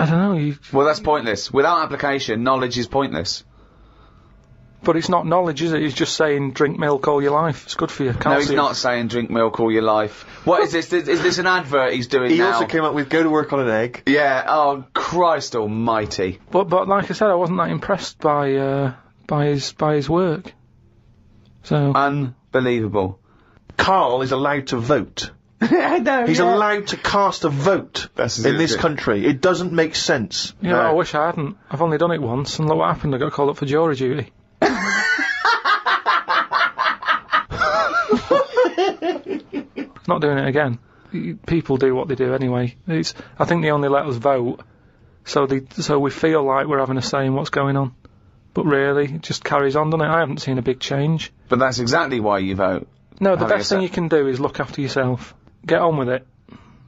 don't know. Well, that's pointless. Without application, knowledge is pointless. But it's not knowledge, is it? He's just saying drink milk all your life. It's good for you. No, he's not saying drink milk all your life. What is this? Is this an advert he's doing He now? also came up with go to work on an egg. Yeah. Oh, Christ Almighty. But like I said, I wasn't that impressed by his work. So Unbelievable. Karl is allowed to vote. I know. He's allowed to cast a vote in this country. It doesn't make sense. yeah, I wish I hadn't. I've only done it once, and look what happened. I got called up for jury duty. Not doing it again. People do what they do anyway. I think they only let us vote, so we feel like we're having a say in what's going on. But really, it just carries on, doesn't it? I haven't seen a big change. But that's exactly why you vote. No, the Having best a thing say. you can do is look after yourself. Get on with it.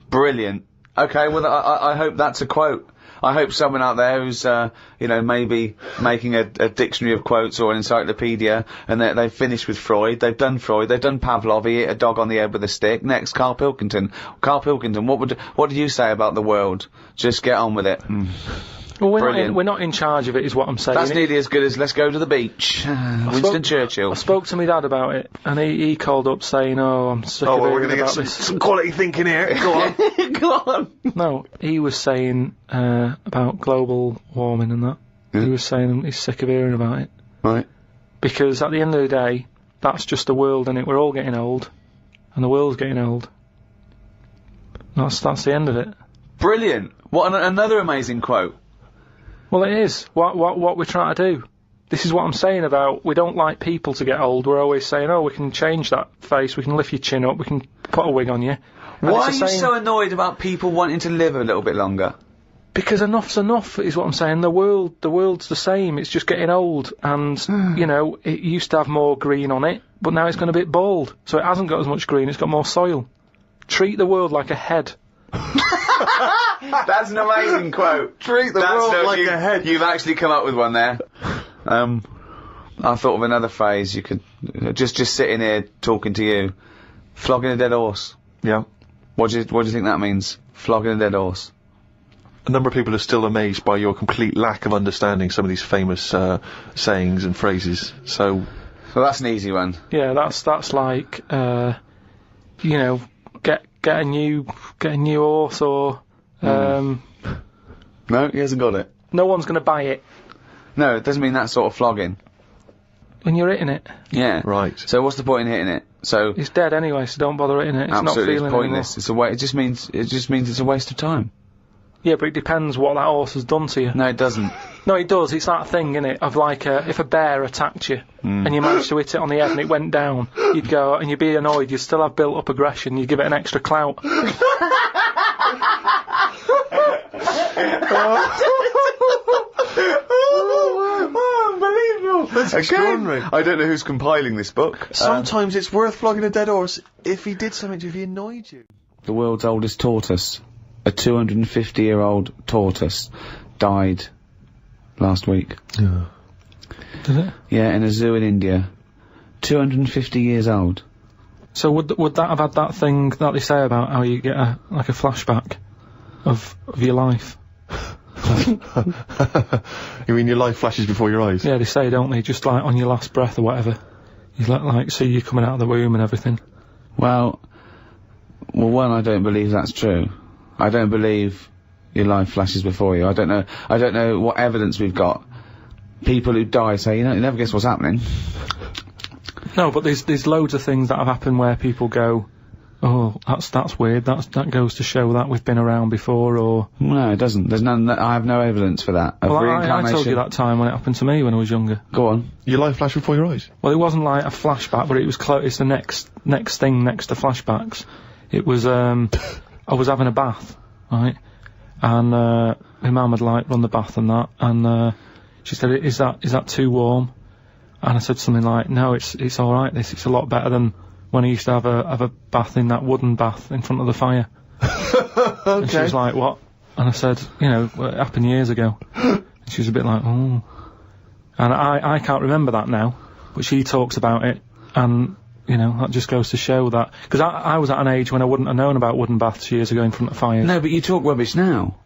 Brilliant. Okay, well, I hope that's a quote. I hope someone out there who's, maybe making a dictionary of quotes or an encyclopedia, and they've finished with Freud, they've done Pavlov, he hit a dog on the head with a stick. Next, Karl Pilkington. Karl Pilkington, what do you say about the world? Just get on with it. Well, we're not in charge of it, is what I'm saying. That's nearly as good as let's go to the beach. Winston Churchill. I spoke to my dad about it, and he called up saying, "Oh, I'm sick of we're hearing going to about get this." some quality thinking here. Go on. Go on. No, he was saying about global warming and that. Yeah. He was saying he's sick of hearing about it. Right. Because at the end of the day, that's just the world, innit? We're all getting old, and the world's getting old. That's the end of it. Brilliant. What another amazing quote. Well, it is. What we're trying to do. This is what I'm saying about we don't like people to get old. We're always saying, oh, we can change that face, we can lift your chin up, we can put a wig on you. And why are you so annoyed about people wanting to live a little bit longer? Because enough's enough, is what I'm saying. The world's the same. It's just getting old, and it used to have more green on it, but now it's gone a bit bald, so it hasn't got as much green. It's got more soil. Treat the world like a head. That's an amazing quote. Treat the world like a head. You've actually come up with one there. I thought of another phrase. You could just sitting here talking to you, flogging a dead horse. Yeah. What do you think that means? Flogging a dead horse. A number of people are still amazed by your complete lack of understanding some of these famous sayings and phrases. So that's an easy one. Yeah, that's like get a new horse or No, he hasn't got it. No one's going to buy it. No, it doesn't mean that sort of flogging. When you're hitting it. Yeah. Right. So what's the point in hitting it? So it's dead anyway, so don't bother hitting it. It's absolutely, not feeling it's pointless. anymore. It's a it just means it's a waste of time. Yeah, but it depends what that horse has done to you. No, it doesn't. No, it does. It's that thing, innit, of like if a bear attacked you and you managed to hit it on the head and it went down, you'd go and you'd be annoyed. You'd still have built up aggression. You'd give it an extra clout. Unbelievable. That's extraordinary. I don't know who's compiling this book. Sometimes it's worth flogging a dead horse if he did something to you, if he annoyed you. The world's oldest tortoise, a 250-year-old tortoise, died last week. Yeah. Did it? Yeah, in a zoo in India. 250 years old. So would that have had that thing that they say about how you get a flashback of your life? You mean your life flashes before your eyes? Yeah, they say, don't they? Just like on your last breath or whatever. You like see you coming out of the womb and everything. Well, one, I don't believe that's true. I don't believe your life flashes before you. I don't know what evidence we've got. People who die say, you never guess what's happening. No, but there's loads of things that have happened where people go, oh, that's weird. That goes to show that we've been around before, or no, it doesn't. There's none. I have no evidence for that. Of well, reincarnation. I told you that time when it happened to me when I was younger. Go on. Your life flashed before your eyes? Well, it wasn't like a flashback, but it was close. It's the next thing next to flashbacks. It was I was having a bath, right, and my mum had like run the bath and that, and she said, "Is that too warm?" And I said something like, "No, it's all right. It's a lot better than when I used to have a bath in that wooden bath in front of the fire." Okay. And she was like, "What?" And I said, it happened years ago. And she was a bit like, "Oh." And I can't remember that now, but she talks about it, and that just goes to show that because I was at an age when I wouldn't have known about wooden baths years ago in front of fires. No, but you talk rubbish now.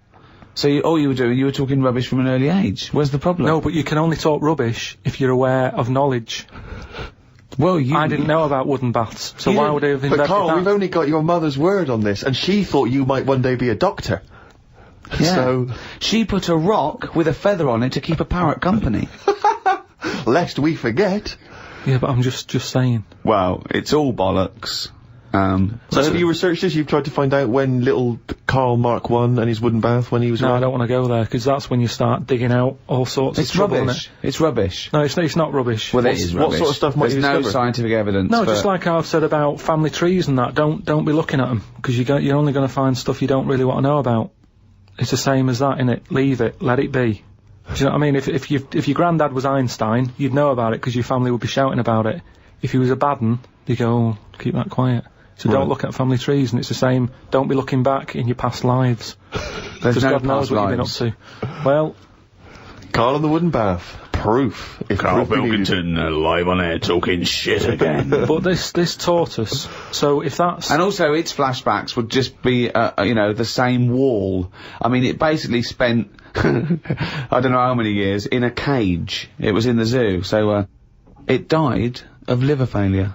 So all you were doing, you were talking rubbish from an early age. Where's the problem? No, but you can only talk rubbish if you're aware of knowledge. Well, I didn't know about wooden baths, so why would I have invented But Karl, that? we've only got your mother's word on this, and she thought you might one day be a doctor. Yeah. So she put a rock with a feather on it to keep a parrot company. lest we forget. Yeah, but I'm just saying. Well, it's all bollocks. So have you researched this? You've tried to find out when little Karl Mark I and his wooden bath when he was No, around? I don't want to go there, because that's when you start digging out all sorts of trouble, rubbish. It's rubbish. No, it's not rubbish. Well, it is rubbish. What sort of stuff might There's you no discover? scientific evidence. No, just like I've said about family trees and that, don't be looking at them, because you're only going to find stuff you don't really want to know about. It's the same as that, innit? Leave it, let it be. Do you know what I mean? If your granddad was Einstein, you'd know about it because your family would be shouting about it. If he was a bad un, you go, oh, keep that quiet. So don't look at family trees, and it's the same. Don't be looking back in your past lives. Because no God knows past what you've lives. been up to. Well, Karl and the Wooden Bath. Proof. If Karl proof be needed. Pilkington, live on air, talking shit again. but this tortoise, so if that's... And also, its flashbacks would just be, you know, the same wall. I mean, it basically spent, I don't know how many years, in a cage. It was in the zoo, so, it died of liver failure.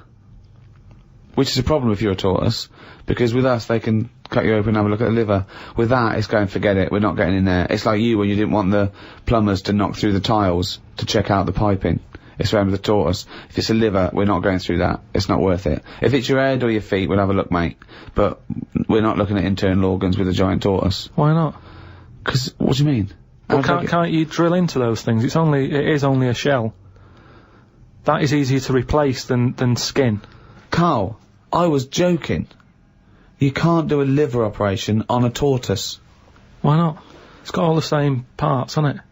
Which is a problem if you're a tortoise, because with us, they can cut you open and have a look at the liver. With that, it's going, forget it, we're not getting in there. It's like you when you didn't want the plumbers to knock through the tiles to check out the piping. It's the same with the tortoise. If it's a liver, we're not going through that. It's not worth it. If it's your head or your feet, we'll have a look, mate. But we're not looking at internal organs with a giant tortoise. Why not? 'Cause, what do you mean? Well, can't you drill into those things? It is only a shell. That is easier to replace than skin. Karl, I was joking. You can't do a liver operation on a tortoise. Why not? It's got all the same parts, hasn't it?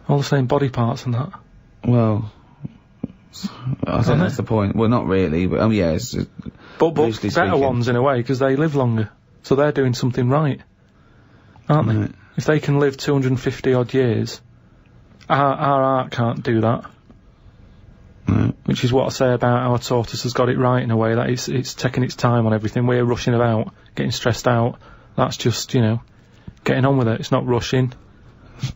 All the same body parts and that. Well, I think that's the point. Well, not really, but yeah, it's But loosely better speaking. ones in a way, because they live longer. So they're doing something right. Aren't Right. they? If they can live 250 odd years, our art can't do that. Right. Which is what I say about our tortoise has got it right in a way, that it's taking its time on everything. We're rushing about, getting stressed out. That's just, you know, getting on with it. It's not rushing.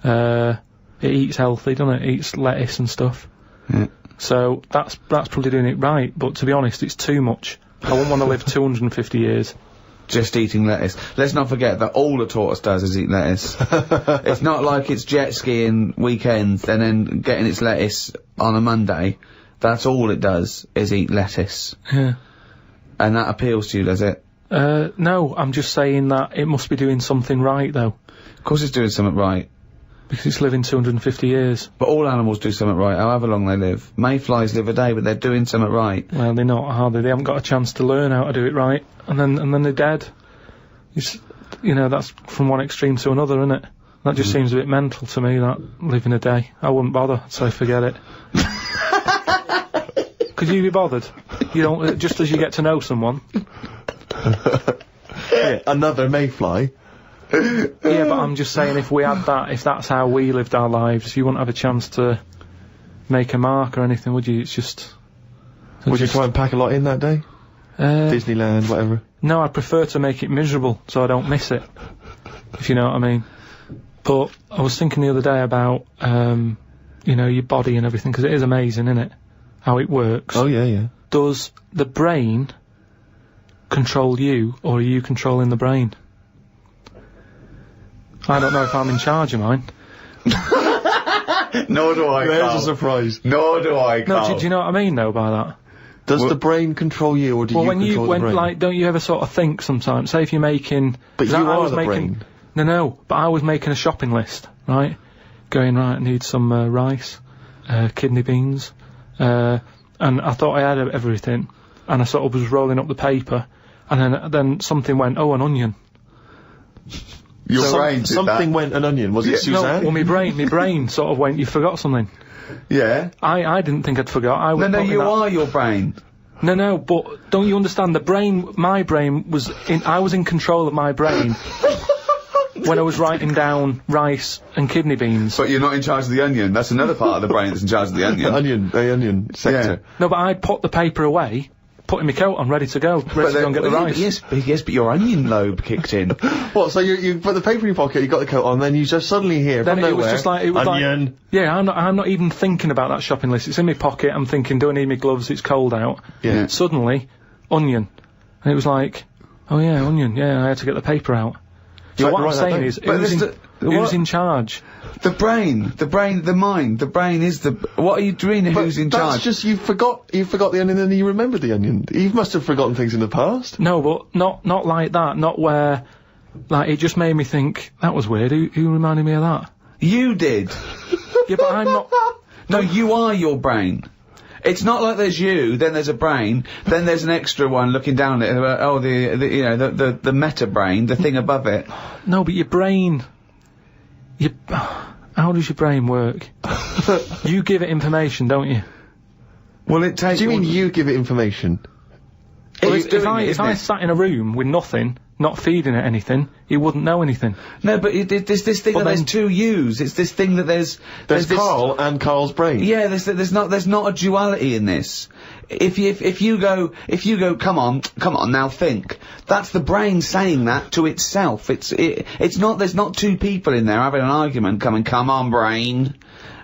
It eats healthy, doesn't it? It eats lettuce and stuff. Yeah. So that's probably doing it right, but to be honest, it's too much. I wouldn't want to live 250 years. Just eating lettuce. Let's not forget that all a tortoise does is eat lettuce. It's not like it's jet skiing weekends and then getting its lettuce on a Monday. That's all it does is eat lettuce. Yeah. And that appeals to you, does it? No, I'm just saying that it must be doing something right, though. Of course it's doing something right. Because it's living 250 years. But all animals do something right, however long they live. Mayflies live a day, but they're doing something right. Well, they're not, are they? They haven't got a chance to learn how to do it right. And then they're dead. It's, you know, that's from one extreme to another, isn't it? That just seems a bit mental to me, that living a day. I wouldn't bother, so forget it. Could you be bothered? You don't, just as you get to know someone. Yeah, another mayfly. Yeah, but I'm just saying, if we had that, if that's how we lived our lives, you wouldn't have a chance to make a mark or anything, would you? It's just... Would you try and pack a lot in that day? Disneyland, whatever. No, I'd prefer to make it miserable, so I don't miss it. If you know what I mean. But I was thinking the other day about, you know, your body and everything, because it is amazing, isn't it? How it works. Oh, yeah, yeah. Does the brain control you, or are you controlling the brain? I don't know if I'm in charge of mine. Nor do I, There's a surprise. Nor do I, Karl. No, do you know what I mean, though, by that? Does the brain control you, or do you control the brain? Like, don't you ever sort of think sometimes, say if you're making... But you I are was the brain. No, but I was making a shopping list, right? Going, right, I need some rice, kidney beans, and I thought I had everything, and I sort of was rolling up the paper, and then something went, oh, an onion. Your brain did something that. went an onion. Was it Suzanne? No, well, my brain sort of went, you forgot something. Yeah. I didn't think I'd forgot. I was No, putting you that- are your brain. No, but don't you understand? My brain was I was in control of my brain when I was writing down rice and kidney beans. But you're not in charge of the onion. That's another part of the brain that's in charge of the onion. The onion sector. No, but I'd put the paper away, putting my coat on, ready to go and get the rice. Yes, but your onion lobe kicked in. What, so you put the paper in your pocket, you got the coat on, then you just suddenly hear Then from it nowhere, was just like, it was onion. like, yeah, I'm not even thinking about that shopping list. It's in my pocket. I'm thinking, do I need my gloves? It's cold out. Yeah. Suddenly, onion. And it was like, oh yeah, onion. Yeah, I had to get the paper out. So had what to I'm write that saying down. is, But who's in charge? The brain, the mind, the brain is the... What are you doing? Who's in That's charge? just, you forgot the onion and then you remembered the onion. You must have forgotten things in the past. No, but not like that. Not where, like, it just made me think, that was weird. Who reminded me of that? You did. Yeah, but I'm not... No, you are your brain. It's not like there's you, then there's a brain, then there's an extra one looking down at it, you know, the meta brain, the thing above it. No, but your brain... How does your brain work? You give it information, don't you? Well, it takes... Do you mean you give it information? Well, if I sat in a room with nothing, not feeding it anything, he wouldn't know anything. No, but there's this thing that there's two yous. It's this thing that there's this, Karl and Karl's brain. Yeah, there's not a duality in this. If you go, come on, now think. That's the brain saying that to itself. It's not, there's not two people in there having an argument come on, brain.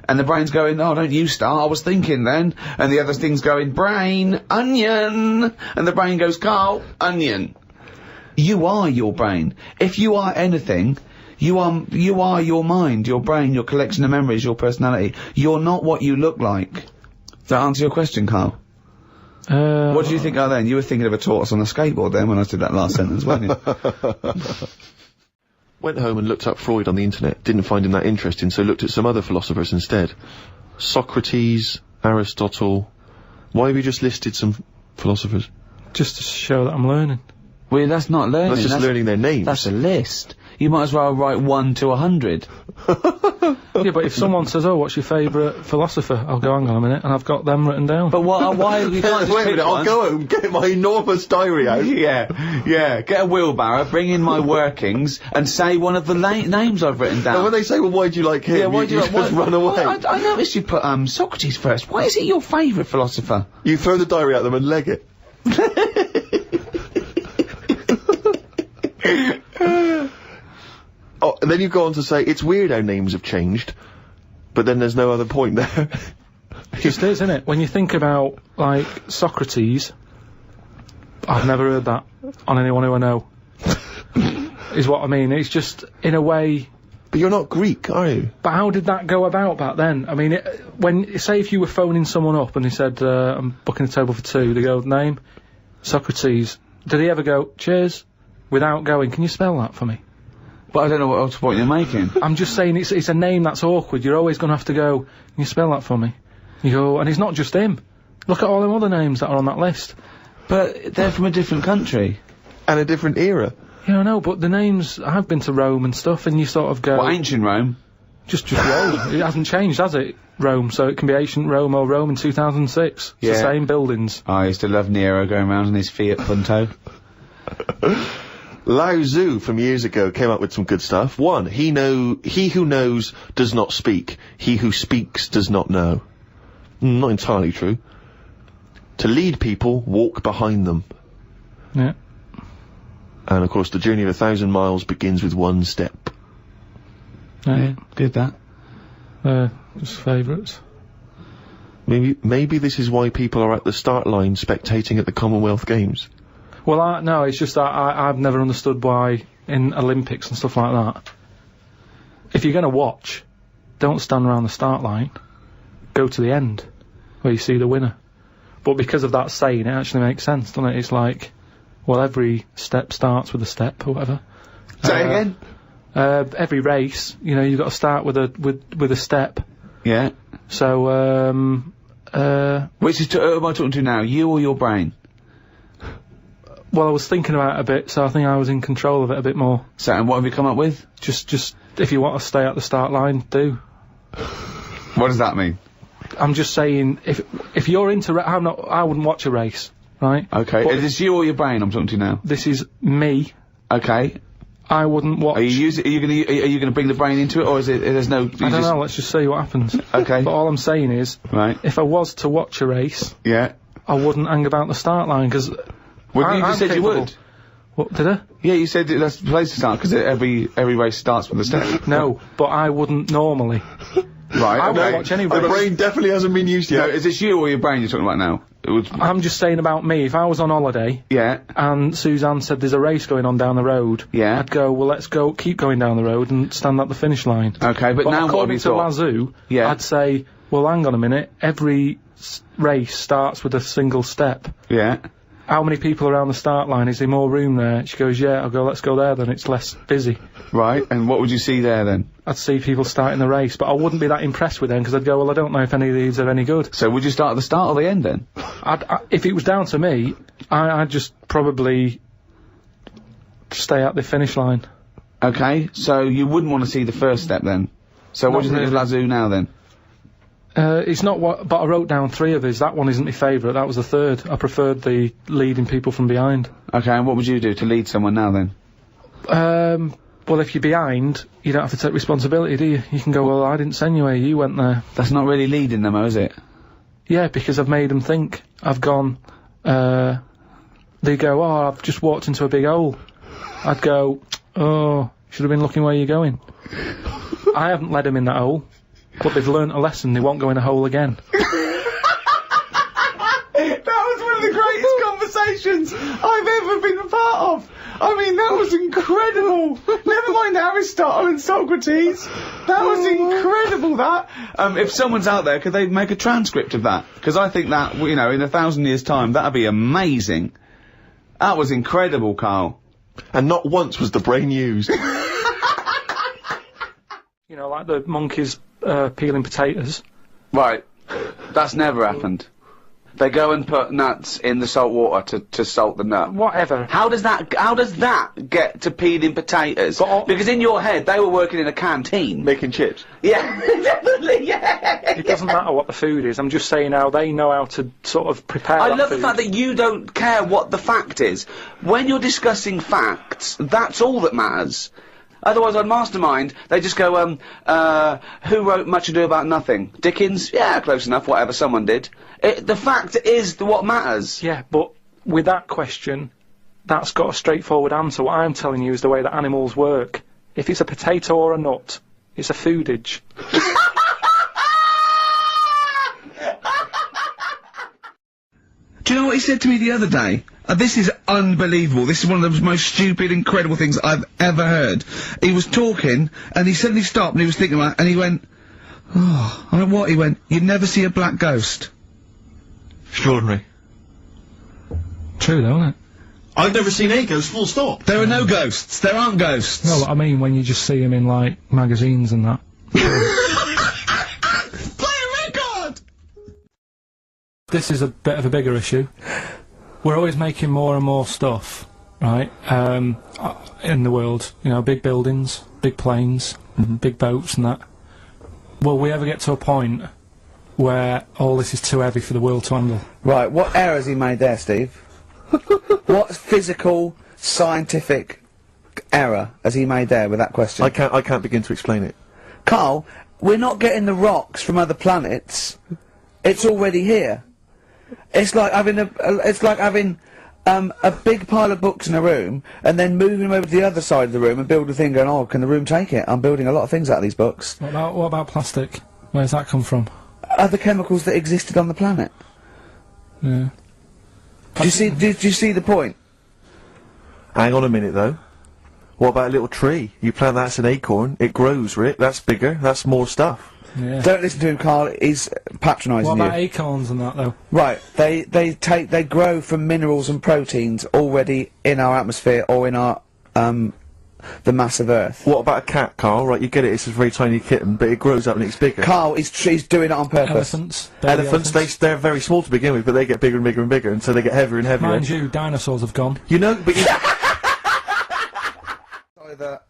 And the brain's going, oh, don't you start, I was thinking then. And the other thing's going, brain, onion. And the brain goes, Karl, onion. You are your brain. If you are anything, you are your mind, your brain, your collection of memories, your personality. You're not what you look like. Does that answer your question, Karl? What do you think then? You were thinking of a tortoise on a skateboard then when I did that last sentence, weren't you? Went home and looked up Freud on the internet. Didn't find him that interesting, so looked at some other philosophers instead. Socrates, Aristotle. Why have you just listed some philosophers? Just to show that I'm learning. Well, that's not learning. That's just learning their names. That's a list. You might as well write 1 to 100. Yeah, but if someone says, oh, what's your favourite philosopher? I'll go, hang on a minute, and I've got them written down. But why you can't just Wait a minute, I'll go home, get my enormous diary out. Yeah, get a wheelbarrow, bring in my workings, and say one of the names I've written down. And when they say, well, why do you like him? Yeah, why do you like, just run away. Well, I noticed you put, Socrates first. Why is he your favourite philosopher? You throw the diary at them and leg it. Oh, and then you go on to say, it's weird how names have changed, but then there's no other point there. It just is, isn't it? When you think about, like, Socrates, I've never heard that on anyone who I know. Is what I mean. It's just, in a way... But you're not Greek, are you? But how did that go about back then? I mean, say if you were phoning someone up and he said, I'm booking a table for 2, they go, name? Socrates. Did he ever go, cheers? Without going, can you spell that for me? But I don't know what point you're making. I'm just saying it's a name that's awkward. You're always going to have to go, can you spell that for me? You go, and it's not just him. Look at all them other names that are on that list. But they're from a different country. And a different era. Yeah, I know, but the names, I've been to Rome and stuff, and you sort of go... What, ancient Rome? Just Rome. It hasn't changed, has it? Rome, so it can be ancient Rome or Rome in 2006. It's the same buildings. I used to love Nero going around in his Fiat Punto. Lao Tzu from years ago came up with some good stuff. 1, he who knows does not speak. He who speaks does not know. Not entirely true. To lead people, walk behind them. Yeah. And of course, the journey of 1,000 miles begins with 1 step. Yeah, good that. Just favourites. Maybe this is why people are at the start line spectating at the Commonwealth Games. Well, no, it's just that I've never understood why in Olympics and stuff like that, if you're going to watch, don't stand around the start line, go to the end, where you see the winner. But because of that saying, it actually makes sense, doesn't it? It's like, well, every step starts with a step, or whatever. Say again? Every race, you know, you've got to start with a step. Yeah. So, which is, who am I talking to now, you or your brain? Well, I was thinking about it a bit, so I think I was in control of it a bit more. So, and what have you come up with? Just, if you want to stay at the start line, do. What does that mean? I'm just saying, if you're into, I wouldn't watch a race, right? Okay, but is this you or your brain I'm talking to now? This is me. Okay. I wouldn't watch. Are you gonna bring the brain into it, or is it, there's no... I don't know, let's just see what happens. Okay. But all I'm saying is, right, if I was to watch a race, yeah, I wouldn't hang about the start line, because... Well, you just said you would. What, did I? Yeah, you said that's the place to start, because every race starts with a step. No, but I wouldn't normally. Right, I wouldn't watch any race. The brain definitely hasn't been used yet. No, is this you or your brain you're talking about now? I'm just saying about me, if I was on holiday, yeah, and Suzanne said there's a race going on down the road, yeah, I'd go, well, let's go, keep going down the road and stand at the finish line. Okay, but now what have you thought? According to Lazoo, yeah, I'd say, well, hang on a minute, every race starts with a single step. Yeah. How many people around the start line? Is there more room there? She goes, yeah. I'll go, let's go there then, it's less busy. Right, and what would you see there then? I'd see people starting the race, but I wouldn't be that impressed with them, because I'd go, well, I don't know if any of these are any good. So would you start at the start or the end then? If it was down to me, I'd just probably stay at the finish line. Okay, so you wouldn't want to see the first step then? So what do you think of Lazoo now then? It's not what, but I wrote down 3 of his. That one isn't my favourite. That was the 3rd. I preferred the leading people from behind. Okay, and what would you do to lead someone now then? Well, if you're behind, you don't have to take responsibility, do you? You can go, well, I didn't send you here, you went there. That's not really leading them, though, is it? Yeah, because I've made them think. I've gone, they go, oh, I've just walked into a big hole. I'd go, oh, should have been looking where you're going. I haven't led them in that hole, but they've learnt a lesson, they won't go in a hole again. That was one of the greatest conversations I've ever been a part of. I mean, that was incredible. Never mind Aristotle and Socrates. That was incredible, that. If someone's out there, could they make a transcript of that? Because I think that, you know, in 1,000 years' time, that'd be amazing. That was incredible, Karl. And not once was the brain used. You know, like the monkeys peeling potatoes. Right. That's never happened. They go and put nuts in the salt water to salt the nut. Whatever. How does that get to peeling potatoes? Because in your head, they were working in a canteen. Making chips. Yeah, definitely, yeah. It doesn't matter what the food is, I'm just saying how they know how to sort of prepare I that love food. the fact that you don't care what the fact is. When you're discussing facts, that's all that matters. Otherwise, on Mastermind, they just go, who wrote Much Ado About Nothing? Dickens? Yeah, close enough, whatever, someone did. The fact is what matters. Yeah, but with that question, that's got a straightforward answer. What I'm telling you is the way that animals work. If it's a potato or a nut, it's a foodage. Do you know what he said to me the other day? This is unbelievable. This is one of the most stupid, incredible things I've ever heard. He was talking, and he suddenly stopped, and he was thinking about it, and he went, oh, I went, what? He went, you'd never see a black ghost. Extraordinary. True though, isn't it? I've never seen a ghost, full stop. There are no ghosts. There aren't ghosts. No, I mean when you just see them in, like, magazines and that. Play a record! This is a bit of a bigger issue. We're always making more and more stuff, right, in the world. You know, big buildings, big planes, big boats and that. Will we ever get to a point where all this is too heavy for the world to handle? Right, what error has he made there, Steve? What physical, scientific error has he made there with that question? I can't begin to explain it. Karl, we're not getting the rocks from other planets. It's already here. It's like having a big pile of books in a room and then moving them over to the other side of the room and build a thing going, oh, can the room take it? I'm building a lot of things out of these books. What about plastic? Where's that come from? Other chemicals that existed on the planet. Yeah. Do you see the point? Hang on a minute, though. What about a little tree? You plant that as an acorn, it grows, Rick. That's bigger, that's more stuff. Yeah. Don't listen to him, Karl. He's patronising you. What about acorns and that, though? Right. They grow from minerals and proteins already in our atmosphere or in our the mass of Earth. What about a cat, Karl? Right, you get it. It's a very tiny kitten, but it grows up and it's bigger. Karl, he's doing it on purpose. Elephants. They're very small to begin with, but they get bigger and bigger and bigger, and so they get heavier and heavier. Mind you, dinosaurs have gone. You know, but you Either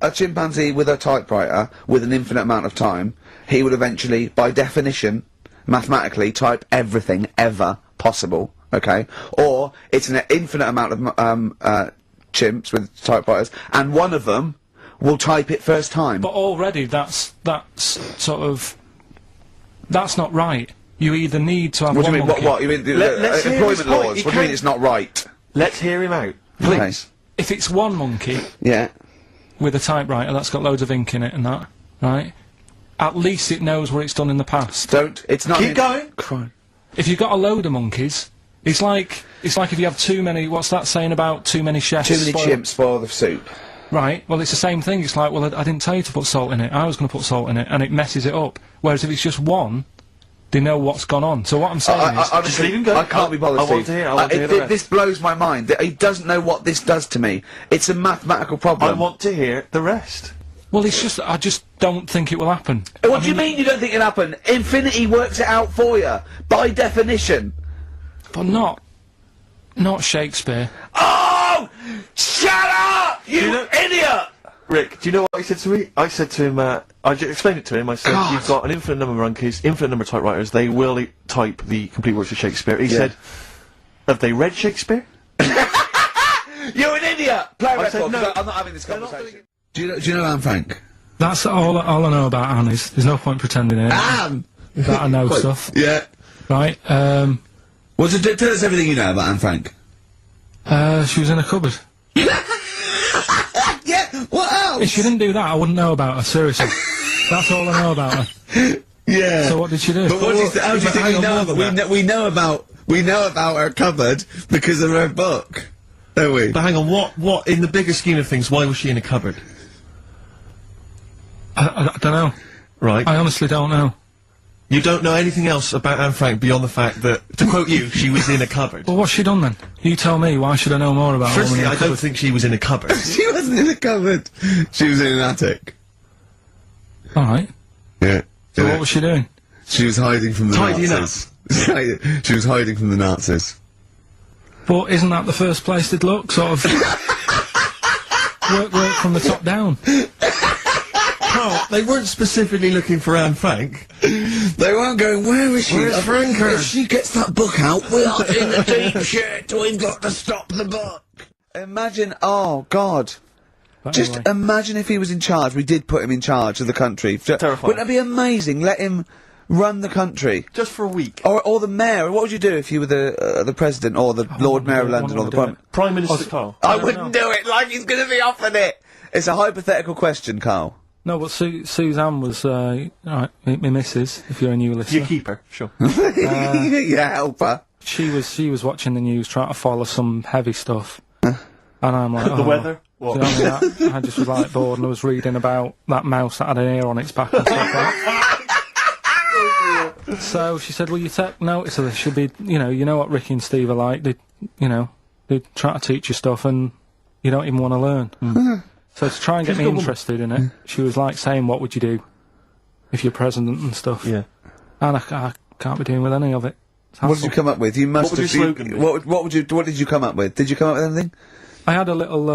a chimpanzee with a typewriter with an infinite amount of time, he would eventually, by definition, mathematically, type everything ever possible, okay? Or it's an infinite amount of chimps with typewriters, and one of them will type it first time. But already that's not right. You either need to have What do one you mean? monkey. What? You mean let's hear his employment point. laws? He What do you mean can't- it's not right? let's hear him out, Okay. please. If it's one monkey Yeah. with a typewriter that's got loads of ink in it and that, right? At least it knows what it's done in the past. It's not. Keep going. Crime. If you've got a load of monkeys, it's like if you have too many. What's that saying about too many chefs? Too many spoil- chimps spoil the soup. Right. Well, it's the same thing. It's like, well, I didn't tell you to put salt in it. I was going to put salt in it, and it messes it up. Whereas if it's just one, they know what's gone on. So what I'm saying is, honestly, leave him go. I can't be bothered. I want Steve. to hear- I want to hear the rest. This blows my mind. He doesn't know what this does to me. It's a mathematical problem. I want to hear the rest. well, it's just I just don't think it will happen. What do you mean you don't think it'll happen? Infinity works it out for you, by definition. But not Shakespeare. Oh! Shut up! You know- idiot! Rick, do you know what I said to me? I said to him, explained it to him. I said, you've got an infinite number of monkeys, infinite number of typewriters. They will type the complete works of Shakespeare. He said, have they read Shakespeare? You're an idiot! Play I said record, no. I'm not having this conversation. Do you know Anne Frank? That's all I know about Anne is there's no point pretending here Anne! that I know stuff. Yeah. Right, Well, tell us everything you know about Anne Frank. she was in a cupboard. Yeah, what else? If she didn't do that, I wouldn't know about her, seriously. That's all I know about her. Yeah. So what did she do? But what do you how do you think we know about we know about her cupboard because of her book, don't we? But hang on, what, in the bigger scheme of things, why was she in a cupboard? I don't know. Right. I honestly don't know. You don't know anything else about Anne Frank beyond the fact that, to quote you, she was in a cupboard. Well, what's she done then? You tell me, why should I know more about her? Firstly, I don't think she was in a cupboard. She wasn't in a cupboard. She was in an attic. Alright. Yeah. So what was she doing? She was hiding from the Tidying Nazis. She was hiding from the Nazis. But isn't that the first place they'd look? Sort of work from the top down. Oh, they weren't specifically looking for Anne Frank. They weren't going, where is she? Where's Franker? If she gets that book out, we are in a deep shit. We've got to stop the book. Imagine, oh God. Just imagine if he was in charge. We did put him in charge of the country. Terrifying. Wouldn't that be amazing? Let him run the country. Just for a week. Or the mayor. What would you do if you were the president or the Lord Mayor of London or the Prime Minister Karl. I wouldn't do it like he's going to be offered it. It's a hypothetical question, Karl. No, but Suzanne was, right, my missus, if you're a new listener. You keep her, sure. Yeah, help her. She was watching the news, trying to follow some heavy stuff. And I'm like, The weather? What? Do you know what I mean? I just was like bored and I was reading about that mouse that had an ear on its back and stuff like that. So she said, well, you take notice of this. Should be, you know what Ricky and Steve are like. They try to teach you stuff and you don't even want to learn. So to try and get me interested in it, she was like saying, what would you do if you're president and stuff? Yeah. And I can't be doing with any of it. What did you come up with? You must What would have. your slogan be? What did you come up with? Did you come up with anything? I had a little,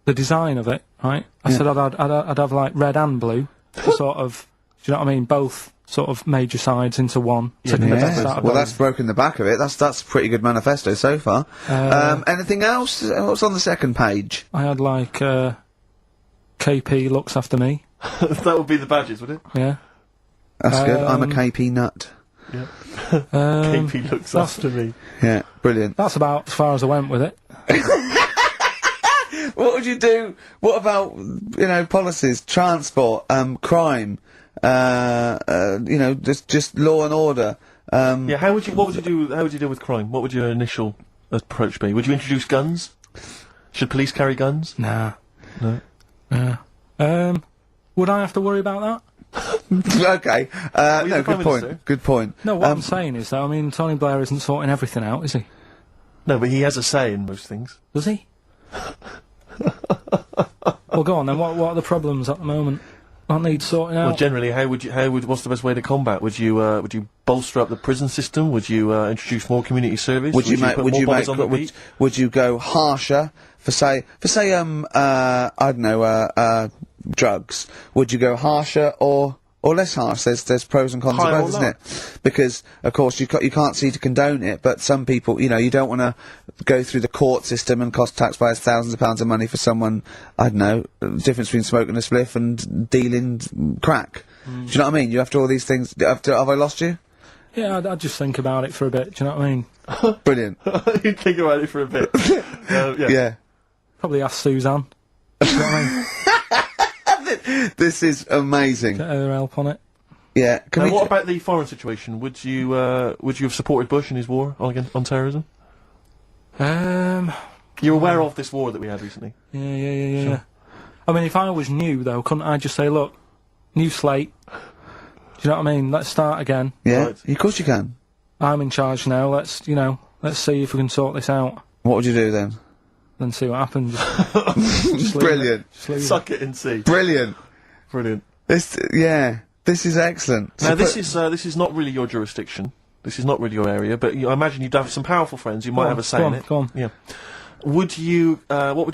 the design of it, right? I said I'd have like red and blue, to sort of, do you know what I mean? Both sort of major sides into one. Well, that's broken the back of it. That's a pretty good manifesto so far. Anything else? What's on the second page? I had like, KP looks after me. That would be the badges, would it? Yeah. That's good. I'm a KP nut. Yeah. KP looks after me. Yeah, brilliant. That's about as far as I went with it. What would you do? What about, policies, transport, crime, just law and order? Yeah, what would you deal with crime? What would your initial approach be? Would you introduce guns? Should police carry guns? Nah. No. Yeah. Would I have to worry about that? Okay. No, good point. Good point. No, what I'm saying is that, I mean, Tony Blair isn't sorting everything out, is he? No, but he has a say in most things. Does he? Well, go on then. What are the problems at the moment? That need sorting out. Well, generally, what's the best way to combat? Would you bolster up the prison system? Would you introduce more community service? Would you go harsher for say I don't know drugs? Would you go harsher or less harsh? There's pros and cons of both, isn't it? Because of course you can't see to condone it, but some people, you don't want to go through the court system and cost taxpayers thousands of pounds of money for someone, I don't know, difference between smoking a spliff and dealing crack. Do you know what I mean? You have to all these things. Have I lost you? Yeah, I'd just think about it for a bit. Do you know what I mean? Brilliant. You'd think about it for a bit. Yeah. Probably ask Suzanne. Do you know what I mean? This is amazing. Get her help on it. Yeah. What about the foreign situation? Would you have supported Bush in his war on terrorism? You're aware of this war that we had recently? Yeah. Sure. I mean, if I was new though, couldn't I just say, look, new slate? Do you know what I mean? Let's start again. Yeah. Right. Of course you can. I'm in charge now. Let's see if we can sort this out. What would you do then? Then see what happens. Brilliant. Suck it and see. Brilliant. This is excellent. Now this is not really your jurisdiction. This is not really your area, but I imagine you'd have some powerful friends who might have a say in it. Go on. Yeah. What would you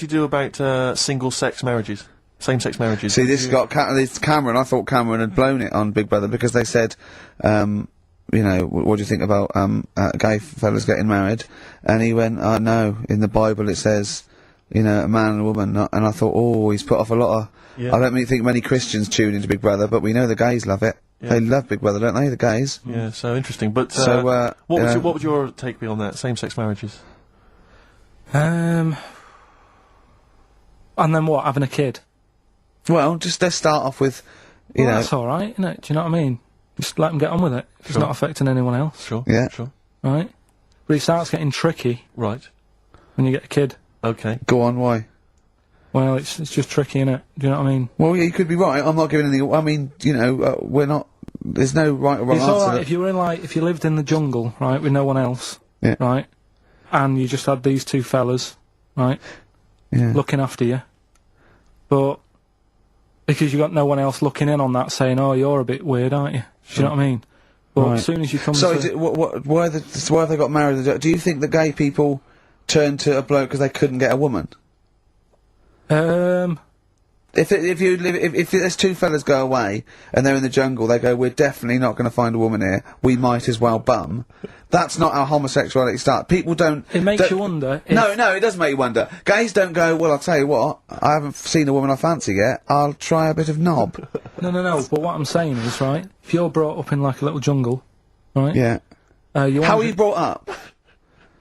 do about single-sex marriages? Same-sex marriages. See, this got this Cameron. I thought Cameron had blown it on Big Brother because they said, you know, what do you think about gay fellas getting married? And he went, no, in the Bible it says, you know, a man and a woman. And I thought, oh, he's put off a lot of. Yeah. I don't think many Christians tune into Big Brother, but we know the gays love it. Yeah. They love Big Brother, don't they? The gays. Yeah, so interesting. But So, what would your take be on that? Same-sex marriages. And then what? Having a kid? Well, just let's start off with, you know. That's all right, isn't it? Do you know what I mean? Just let them get on with it. If it's Sure. not affecting anyone else, Sure. Yeah. Sure. right? But it starts getting tricky Right. when you get a kid. Okay. Go on, why? Well, it's just tricky, innit? Do you know what I mean? Well, yeah, you could be right. I'm not giving anything. I mean, you know, we're not. There's no right or wrong It's answer. alright if you were in if you lived in the jungle, right, with no one else, Yeah. right, and you just had these two fellas, right, Yeah. looking after you, but because you got no one else looking in on that, saying, "Oh, you're a bit weird, aren't you?" Do you know what I mean? But Right. as soon as you come So, to, why have they got married? Do you think that gay people turn to a bloke because they couldn't get a woman? If there's two fellas go away and they're in the jungle, they go, we're definitely not going to find a woman here. We might as well bum. That's not how homosexuality starts. People don't. it makes you wonder. If, No, it does make you wonder. Gays don't go, well, I'll tell you what, I haven't seen a woman I fancy yet, I'll try a bit of knob. No. But what I'm saying is, right, if you're brought up in like a little jungle, right? Yeah. You How want are you brought up?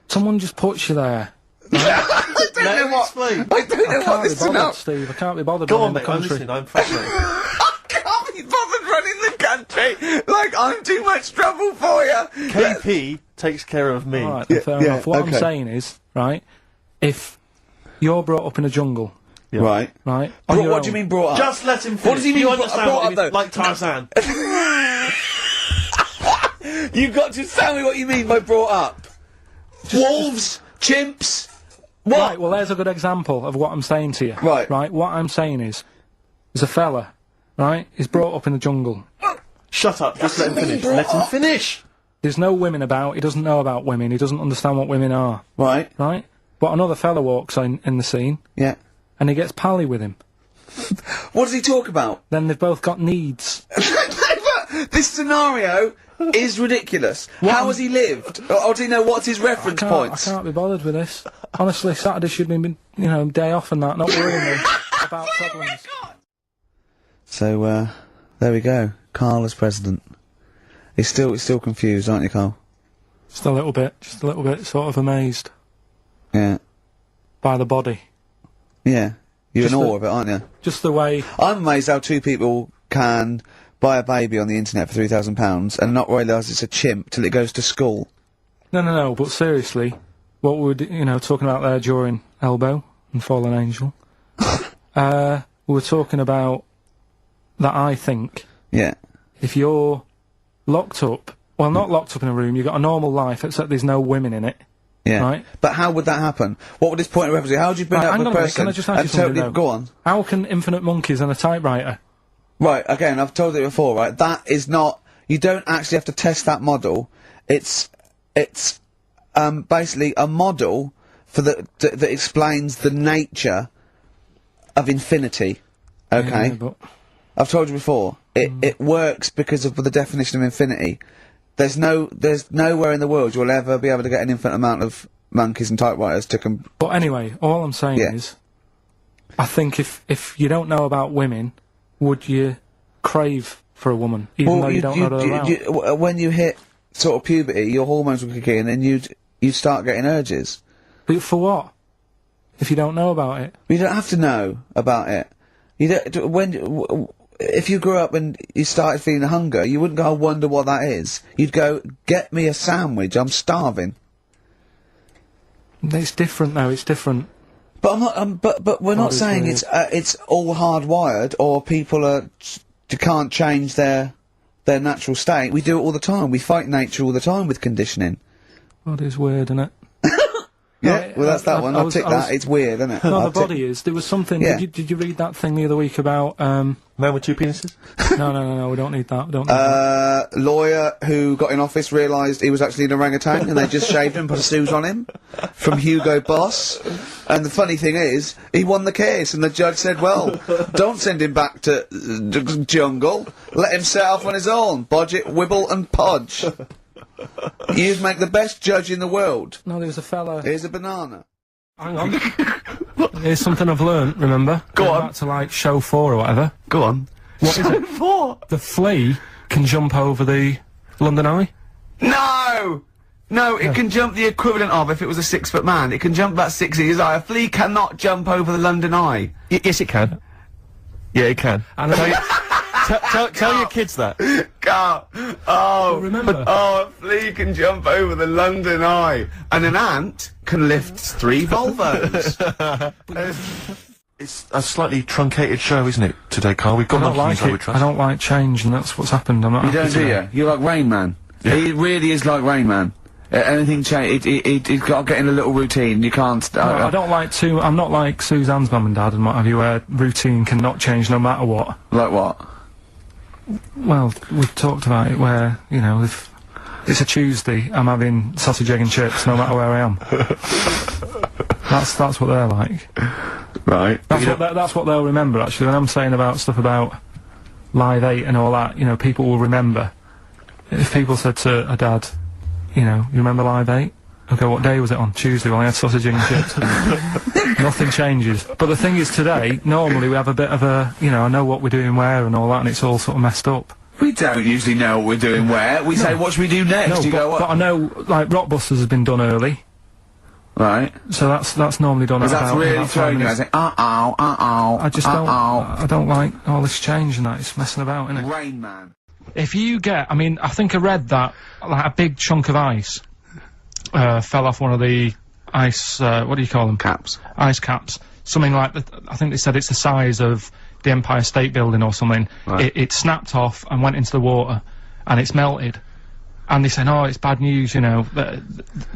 someone just puts you there. I don't know what. Explain. I don't know I what can't this be is bothered, about. Steve. I can't be bothered Go running on, the mate. I'm country. listening. I'm fascinated. I can't be bothered running the country. Like, I'm too much trouble for you. KP takes care of me. All right, then, fair enough. What okay. I'm saying is, right, if you're brought up in a jungle, Yeah. Right. right, on your What do you own- mean brought up? Just let him finish. What does he mean You brought- understand brought what up, he though? means? Like Tarzan. You've got to tell me what you mean by brought up. Wolves, chimps. What? Right, well, there's a good example of what I'm saying to you. Right. Right, what I'm saying is, there's a fella, right, he's brought up in the jungle. Shut up. Just let him finish. Let him finish. There's no women about, he doesn't know about women, he doesn't understand what women are, Right. right? But another fella walks in the scene, Yeah. and he gets pally with him. What does he talk about? Then they've both got needs. This scenario is ridiculous. How has he lived? Or do you know what's his reference I points? can't be bothered with this. Honestly, Saturday should be, day off and that, not worrying me about problems. So, there we go. Karl as president. He's still confused, aren't you, Karl? Just a little bit, sort of amazed Yeah. by the body. Yeah. You're in Just awe of it, aren't you? Just the way, I'm amazed how two people can buy a baby on the internet for £3,000 and not realise it's a chimp till it goes to school. no, but seriously, what we were, talking about there during Elbow and Fallen Angel, we were talking about that I think Yeah. if you're locked up, well, not locked up in a room, you've got a normal life, except there's no women in it, Yeah. right? But how would that happen? What would this point of reference be? How would you bring Right, up hang a on a minute, person can I just ask you and something, totally though? go on? How can infinite monkeys and a typewriter? Right, again, I've told you before, right? That is not. You don't actually have to test that model. It's basically a model for that explains the nature of infinity. Okay, Yeah, but I've told you before. It works because of the definition of infinity. There's nowhere in the world you'll ever be able to get an infinite amount of monkeys and typewriters to But anyway, all I'm saying Yeah. is, I think if you don't know about women, would you crave for a woman, even though you don't know they're around? when you hit sort of puberty, your hormones will kick in and you'd start getting urges. But for what? If you don't know about it? You don't have to know about it. You don't, if you grew up and you started feeling hunger, you wouldn't go, I wonder what that is. You'd go, get me a sandwich, I'm starving. It's different though, it's different. But I'm not, but we're not Bodies saying weird. it's all hardwired or people can't change their natural state. We do it all the time. We fight nature all the time with conditioning. God, it's weird, isn't it? Yeah, well, that's that one. I'll tick that. It's weird, isn't it? No, the body is. There was something. Yeah. Did you read that thing the other week about? Man with two penises? No. We don't need that. We don't need that. Lawyer who got in office realised he was actually an orangutan and they just shaved him and put a suit on him from Hugo Boss. And the funny thing is, he won the case and the judge said, well, don't send him back to the jungle. Let him set off on his own. Bodge it, wibble and podge. You'd make the best judge in the world. No, there was a fella. Here's a banana. Hang on. Here's something I've learnt, remember? Go Going on. back to, like, show 4 or whatever. Go on. What is it? 4? The flea can jump over the London Eye? No! No, it can jump the equivalent of, if it was a 6-foot man, it can jump about 6 inches high. A flea cannot jump over the London Eye. Yes, it can. Yeah, it can. And Tell your kids that. Carl. Oh, remember. Oh, a flea can jump over the London Eye. And an ant can lift 3 Volvos. It's a slightly truncated show, isn't it, today, Carl? We've got I don't nothing like to use, I it. would trust. I don't like change, and that's what's happened. I'm not You happy don't, do today. you? You're like Rain Man. Yeah. He really is like Rain Man. Anything change, it's got to get in a little routine. You can't. No, I don't like to. I'm not like Suzanne's mum and dad and what have you, where routine cannot change no matter what. Like what? Well, we've talked about it where, you know, if it's a Tuesday, I'm having sausage, egg and chips no matter where I am. That's what they're like. Right. That's what they'll remember, actually. When I'm saying about stuff about Live 8 and all that, you know, people will remember. If people said to a dad, you know, you remember Live 8? I'll go, what day was it on? Tuesday. Well, I had sausage, egg and chips. Nothing changes. But the thing is, today, normally we have a bit of a, you know, I know what we're doing where and all that, and it's all sort of messed up. We don't usually know what we're doing where. We say, what should we do next? No, You go, but I know, like, Rockbusters has been done early, Right. so that's normally done Because at that's about, really about 5 throwing you. I minutes. say, uh-oh. I just don't, I don't like all this change and that, it's messing about, innit? Rain Man. If you get, I mean, I think I read that, like, a big chunk of ice, fell off one of the ice, what do you call them? Caps. Ice caps. Something like that. I think they said it's the size of the Empire State Building or something. Right. It snapped off and went into the water, and it's melted. And they say, oh, it's bad news, you know, that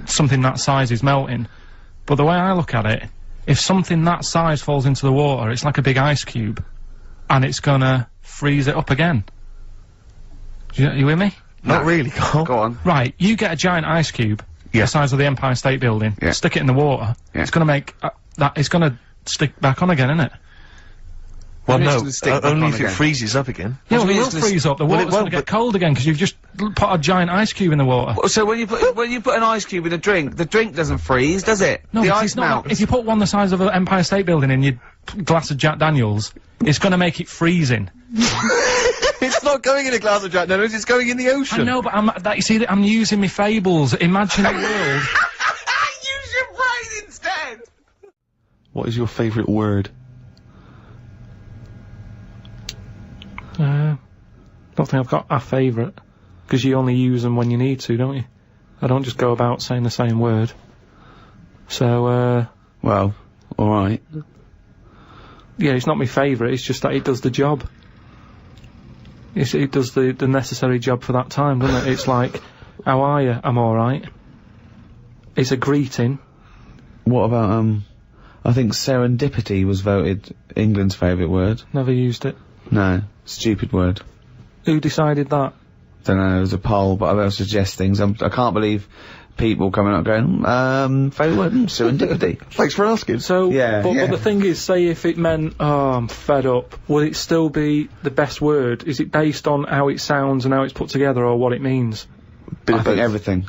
something that size is melting. But the way I look at it, if something that size falls into the water, it's like a big ice cube, and it's gonna freeze it up again. You with me? Not really, Carl. Go on. Right, you get a giant ice cube, Yeah. the size of the Empire State Building, Yeah. stick it in the water, Yeah. it's gonna make, it's gonna stick back on again, isn't it? Well, It's no, gonna stick back only on if again. it freezes up again. Yeah, What well, do it you will mean it's gonna freeze up, the well, it water's gonna won't, get but- cold again, because you've just put a giant ice cube in the water. So when you put an ice cube in a drink, the drink doesn't freeze, does it? No, the because ice it's not melts. if you put one the size of the Empire State Building in your glass of Jack Daniels, it's gonna make it freezing. It's not going in a glass of Jack Daniels, it's going in the ocean. I know, but you see, I'm using my fables, imagine a world. Use your brain instead. What is your favourite word? Don't think I've got a favourite, because you only use them when you need to, don't you? I don't just go about saying the same word. So, Well, alright. yeah, it's not my favourite, it's just that it does the job. It does the necessary job for that time, doesn't it? It's like, how are you? I'm alright. It's a greeting. What about, I think serendipity was voted England's favourite word. Never used it. No, stupid word. Who decided that? Don't know, it was a poll, but I'll suggest things. I can't believe people coming up going, favourite word, serendipity. Thanks for asking. So, Yeah, but yeah. the thing is, say if it meant, oh, I'm fed up, would it still be the best word? Is it based on how it sounds and how it's put together, or what it means? I think everything.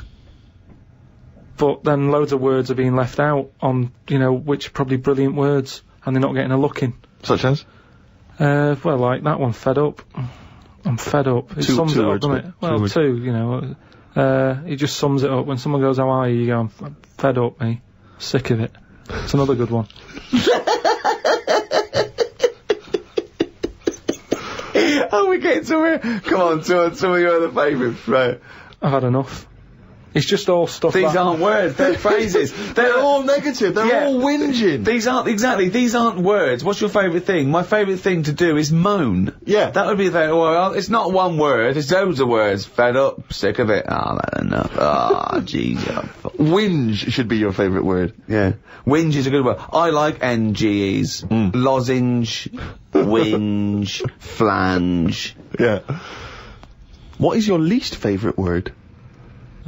But then loads of words are being left out on, you know, which are probably brilliant words, and they're not getting a look in. Such as? Well, like that one, fed up. I'm fed up. It sums two it up, words, doesn't but it? Well, words. two, you know. It just sums it up. When someone goes, how are you? You go, I'm fed up, me. Sick of it. It's another good one. Oh, we getting somewhere. Come on, some of your other favourites, right? I've had enough. It's just all stuff. These aren't words, they're phrases. They're all negative. They're all whinging. These aren't words. What's your favourite thing? My favourite thing to do is moan. Yeah. That would be well, it's not one word, it's loads of words. Fed up, sick of it. That's enough. Jeez. Whinge should be your favourite word. Yeah. Whinge is a good word. I like NGEs. Lozenge, whinge, flange. Yeah. What is your least favourite word?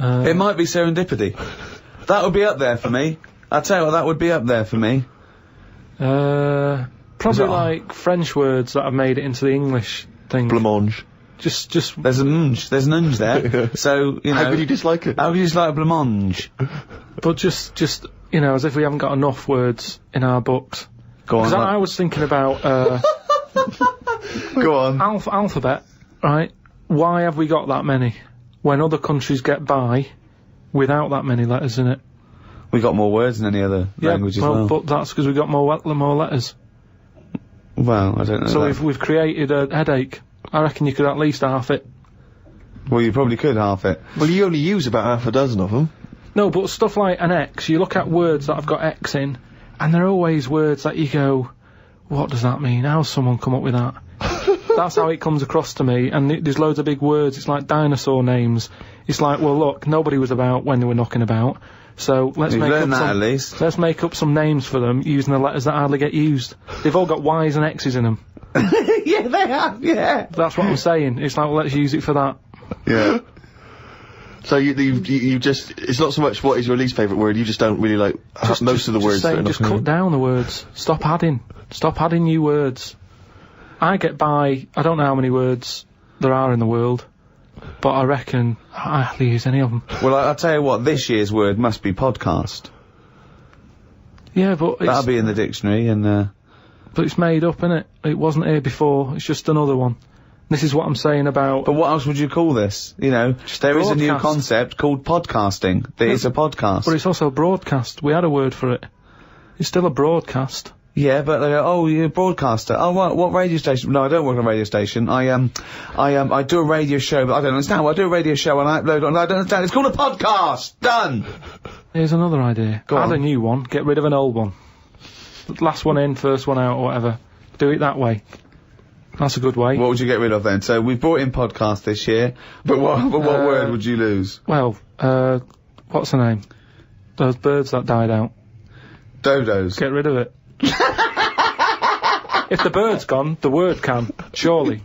It might be serendipity. That would be up there for me. I'll tell you what, that would be up there for me. Probably like French words that have made it into the English thing. Blancmange. Just. There's an unge there. So, you know. How could you dislike it? How could you dislike blancmange? But just, you know, as if we haven't got enough words in our books. Go on. Because I was thinking about, Go on. alphabet, right? Why have we got that many? When other countries get by without that many letters in it. We got more words than any other language as well. But that's because we got more letters. Well, I don't know. So we've created a headache. I reckon you could at least half it. Well, you probably could half it. Well, you only use about half a dozen of them. No, but stuff like an X, you look at words that have got X in, and they're always words that you go, what does that mean? How's someone come up with that? That's how it comes across to me, and there's loads of big words. It's like dinosaur names. It's like, well, look, nobody was about when they were knocking about, so let's make up some names for them using the letters that hardly get used. They've all got Y's and X's in them. Yeah, they have, yeah. That's what I'm saying. It's like, well, let's use it for that. Yeah. So you just, it's not so much what is your least favourite word, you just don't really like most of the words. Just cut down the words. Stop adding new words. I get by, I don't know how many words there are in the world, but I reckon I hardly use any of them. Well, I'll tell you what, this year's word must be podcast. Yeah, but that'll be in the dictionary, and but it's made up, innit? It wasn't here before, it's just another one. This is what I'm saying about... But what else would you call this? You know, there is a new concept called podcasting. It's a podcast. But it's also a broadcast. We had a word for it. It's still a broadcast. Yeah, but they go, oh, you're a broadcaster. Oh, what radio station? No, I don't work on a radio station. I do a radio show, but I don't understand. Well, I do a radio show and I upload on. I don't understand. It's called a podcast. Done. Here's another idea. Add a new one. Get rid of an old one. Last one in, first one out, or whatever. Do it that way. That's a good way. What would you get rid of then? So we've brought in podcast this year, but what word would you lose? Well, what's the name? Those birds that died out. Dodos. Get rid of it. If the bird's gone, the word can, surely.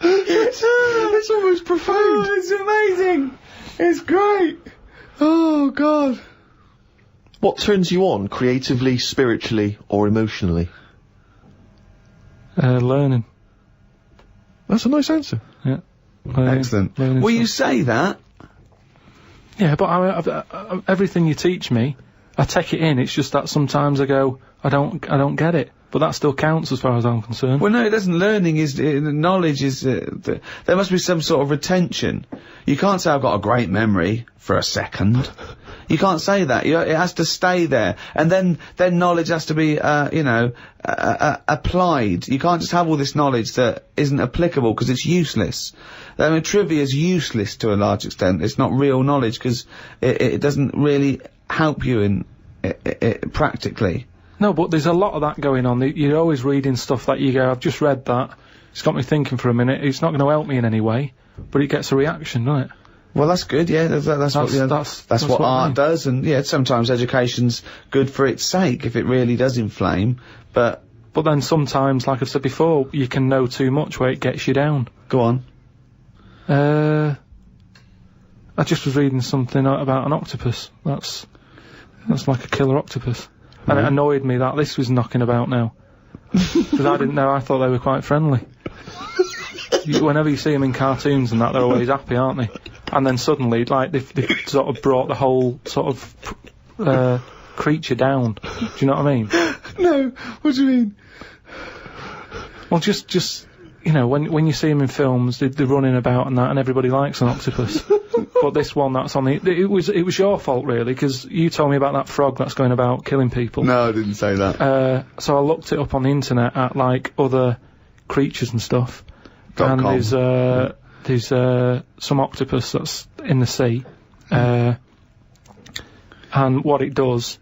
It's almost profound. Oh, it's amazing. It's great. Oh, God. What turns you on creatively, spiritually, or emotionally? Learning. That's a nice answer. Yeah. Excellent. Will you say that? Yeah, but everything you teach me, I take it in. It's just that sometimes I go, I don't get it. But that still counts as far as I'm concerned. Well, no, it doesn't. Learning is, knowledge is, there must be some sort of retention. You can't say I've got a great memory for a second. You can't say that. It has to stay there. And then knowledge has to be, applied. You can't just have all this knowledge that isn't applicable because it's useless. I mean, trivia is useless to a large extent. It's not real knowledge because it doesn't really help you in practically. No, but there's a lot of that going on. You're always reading stuff that you go, I've just read that. It's got me thinking for a minute. It's not going to help me in any way, but it gets a reaction, doesn't it? Well, that's good, yeah. That's what art does, and yeah, sometimes education's good for its sake if it really does inflame, but then sometimes, like I've said before, you can know too much where it gets you down. Go on. I just was reading something about an octopus. That's like a killer octopus. And it annoyed me that this was knocking about now. Because I didn't know, I thought they were quite friendly. Whenever you see them in cartoons and that, they're always happy, aren't they? And then suddenly, like, they've sort of brought the whole sort of creature down. Do you know what I mean? No, what do you mean? Well, just you know, when you see them in films, they're running about and that, and everybody likes an octopus. But this one that's on it was your fault really, because you told me about that frog that's going about killing people. No, I didn't say that. So I looked it up on the internet at like other creatures and stuff. And there's there's some octopus that's in the sea, and what it does,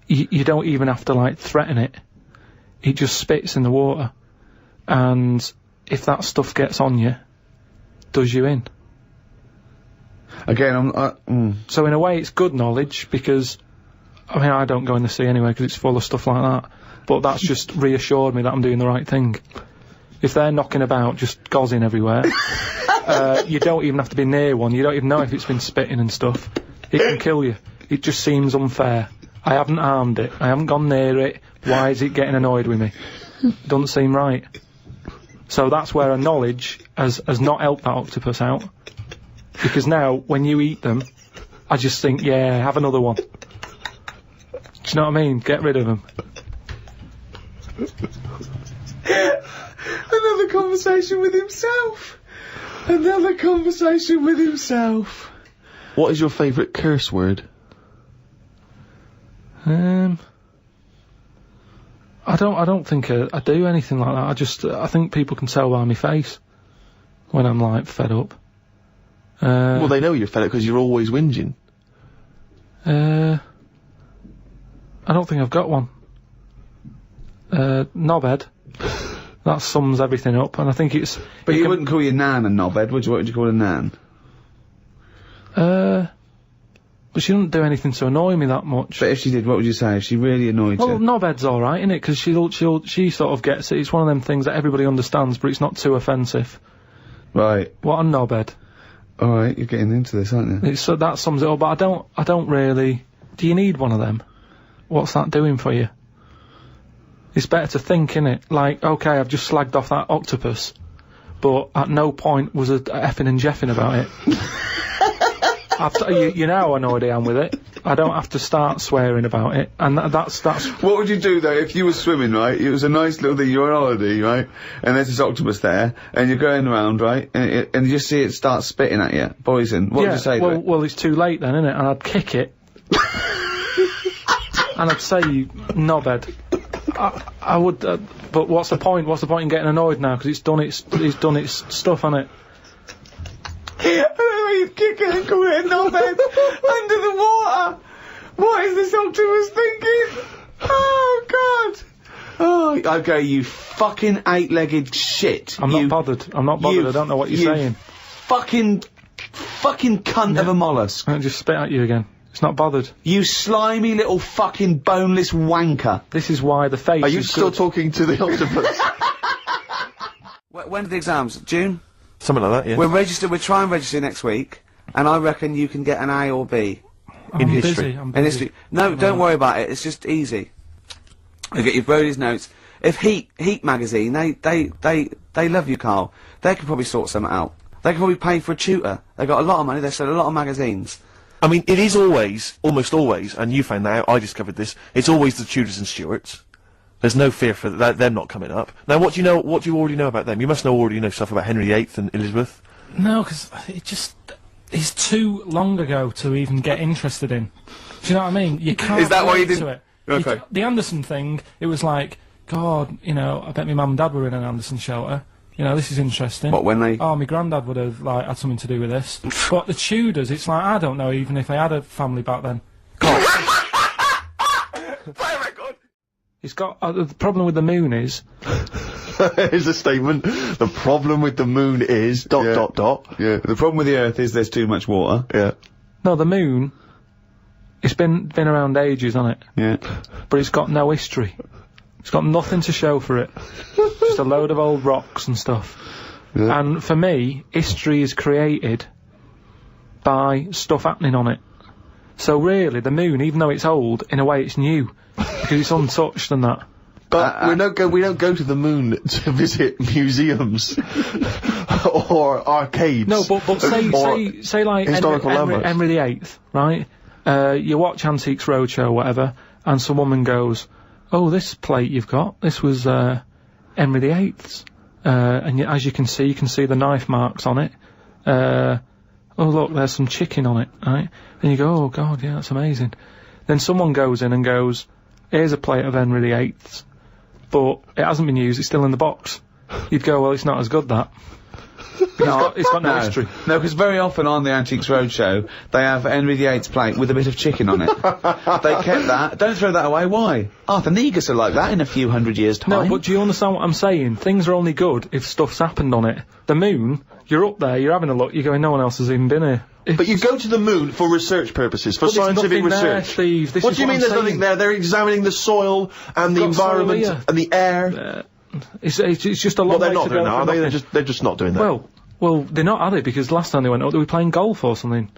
you don't even have to like threaten it. It just spits in the water, and if that stuff gets on you, does you in. Again, So in a way, it's good knowledge because, I mean, I don't go in the sea anyway because it's full of stuff like that. But that's just reassured me that I'm doing the right thing. If they're knocking about, just gozzing everywhere, you don't even have to be near one. You don't even know if it's been spitting and stuff. It can kill you. It just seems unfair. I haven't harmed it. I haven't gone near it. Why is it getting annoyed with me? Doesn't seem right. So that's where a knowledge has not helped that octopus out. Because now, when you eat them, I just think, yeah, have another one. Do you know what I mean? Get rid of them. Another conversation with himself. Another conversation with himself. What is your favourite curse word? I don't think I do anything like that. I think people can tell by my face when I'm like fed up. Well, they know you're fed up because you're always whinging. I don't think I've got one. Knobhead. That sums everything up, and I think it's... But you wouldn't call your nan a knobhead, would you? What would you call a nan? But she doesn't do anything to annoy me that much. But if she did, what would you say? If she really annoyed you? Well, knobhead's alright, innit? Because she sort of gets it. It's one of them things that everybody understands, but it's not too offensive. Right. What a knobhead. Alright, you're getting into this, aren't you? So that sums it up, but I don't really... Do you need one of them? What's that doing for you? It's better to think, innit? Like, okay, I've just slagged off that octopus, but at no point was a effing and jeffing about it. You know how annoyed I am with it. I don't have to start swearing about it, and that's... What would you do, though, if you were swimming, right? It was a nice little thing, you're on holiday, right? And there's this octopus there, and you're going around, right? And you just see it start spitting at you, poison. What would you say to it? Well, it's too late then, innit? And I'd kick it. And I'd say, you knobhead. I would, but what's the point? What's the point in getting annoyed now? Because it's done its stuff, hasn't it? He'd kick it and call it a knobhead under the water. What is this octopus thinking? Oh God! Oh, okay, you fucking eight-legged shit. I'm not bothered. I don't know what you're saying. Fucking cunt of a mollusk. I'll just spit at you again. It's not bothered. You slimy little fucking boneless wanker. This is why the face. Are you still talking to the octopus? When are the exams? June? Something like that, yeah. We're trying to register next week, and I reckon you can get an A or B. I'm history. Busy. I'm In busy. history. No, don't worry about it, it's just easy. You get your Brody's notes. If Heat magazine, they love you, Karl. They could probably sort something out. They could probably pay for a tutor. They got a lot of money, they sell a lot of magazines. I mean, it is always, almost always, and you found that out, I discovered this, it's always the Tudors and Stuarts. There's no fear for them not coming up. Now, what do you already know about them? You must already know stuff about Henry VIII and Elizabeth. No, because it's too long ago to even get interested in. Do you know what I mean? You can't. Is that why you relate didn't? to it. Okay. The Anderson thing, it was like, God, you know, I bet my mum and dad were in an Anderson shelter. You know, this is interesting. What, when they... Oh, my granddad would have, like, had something to do with this. But the Tudors, it's like, I don't know even if they had a family back then. Play a record! It's got... the problem with the moon is... Here's a statement. The problem with the moon is... ... Yeah, the problem with the Earth is there's too much water. Yeah. No, the moon... It's been around ages, hasn't it? Yeah. But it's got no history. It's got nothing to show for it. Just a load of old rocks and stuff. Yeah. And for me, history is created by stuff happening on it. So really, the moon, even though it's old, in a way it's new. Because it's untouched and that. But we don't go to the moon to visit museums or arcades. No, but say like historical landmarks. Henry VIII, right? You watch Antiques Roadshow or whatever, and some woman goes, "Oh, this plate you've got, this was Henry VIII's." And as you can see the knife marks on it. Oh, look, there's some chicken on it, right? And you go, "Oh, God, yeah, that's amazing." Then someone goes in and goes, "Here's a plate of Henry VIII's, but it hasn't been used, it's still in the box." You'd go, "Well, it's not as good, that." It's got no history. No, because very often on the Antiques Roadshow, they have Henry VIII's plate with a bit of chicken on it. They kept that. Don't throw that away. Why? Arthur Negus are like that in a few hundred years' time. No, but do you understand what I'm saying? Things are only good if stuff's happened on it. The moon, you're up there, you're having a look, you're going, no one else has even been here. But you go to the moon for research purposes, for scientific research. There, Steve. What do you mean there's nothing there? They're examining the soil and the environment and the air. It's just a lot. Well, they're not doing that, are they? They're just not doing that. Well, they're not, are they? Because last time they went up, they were playing golf or something.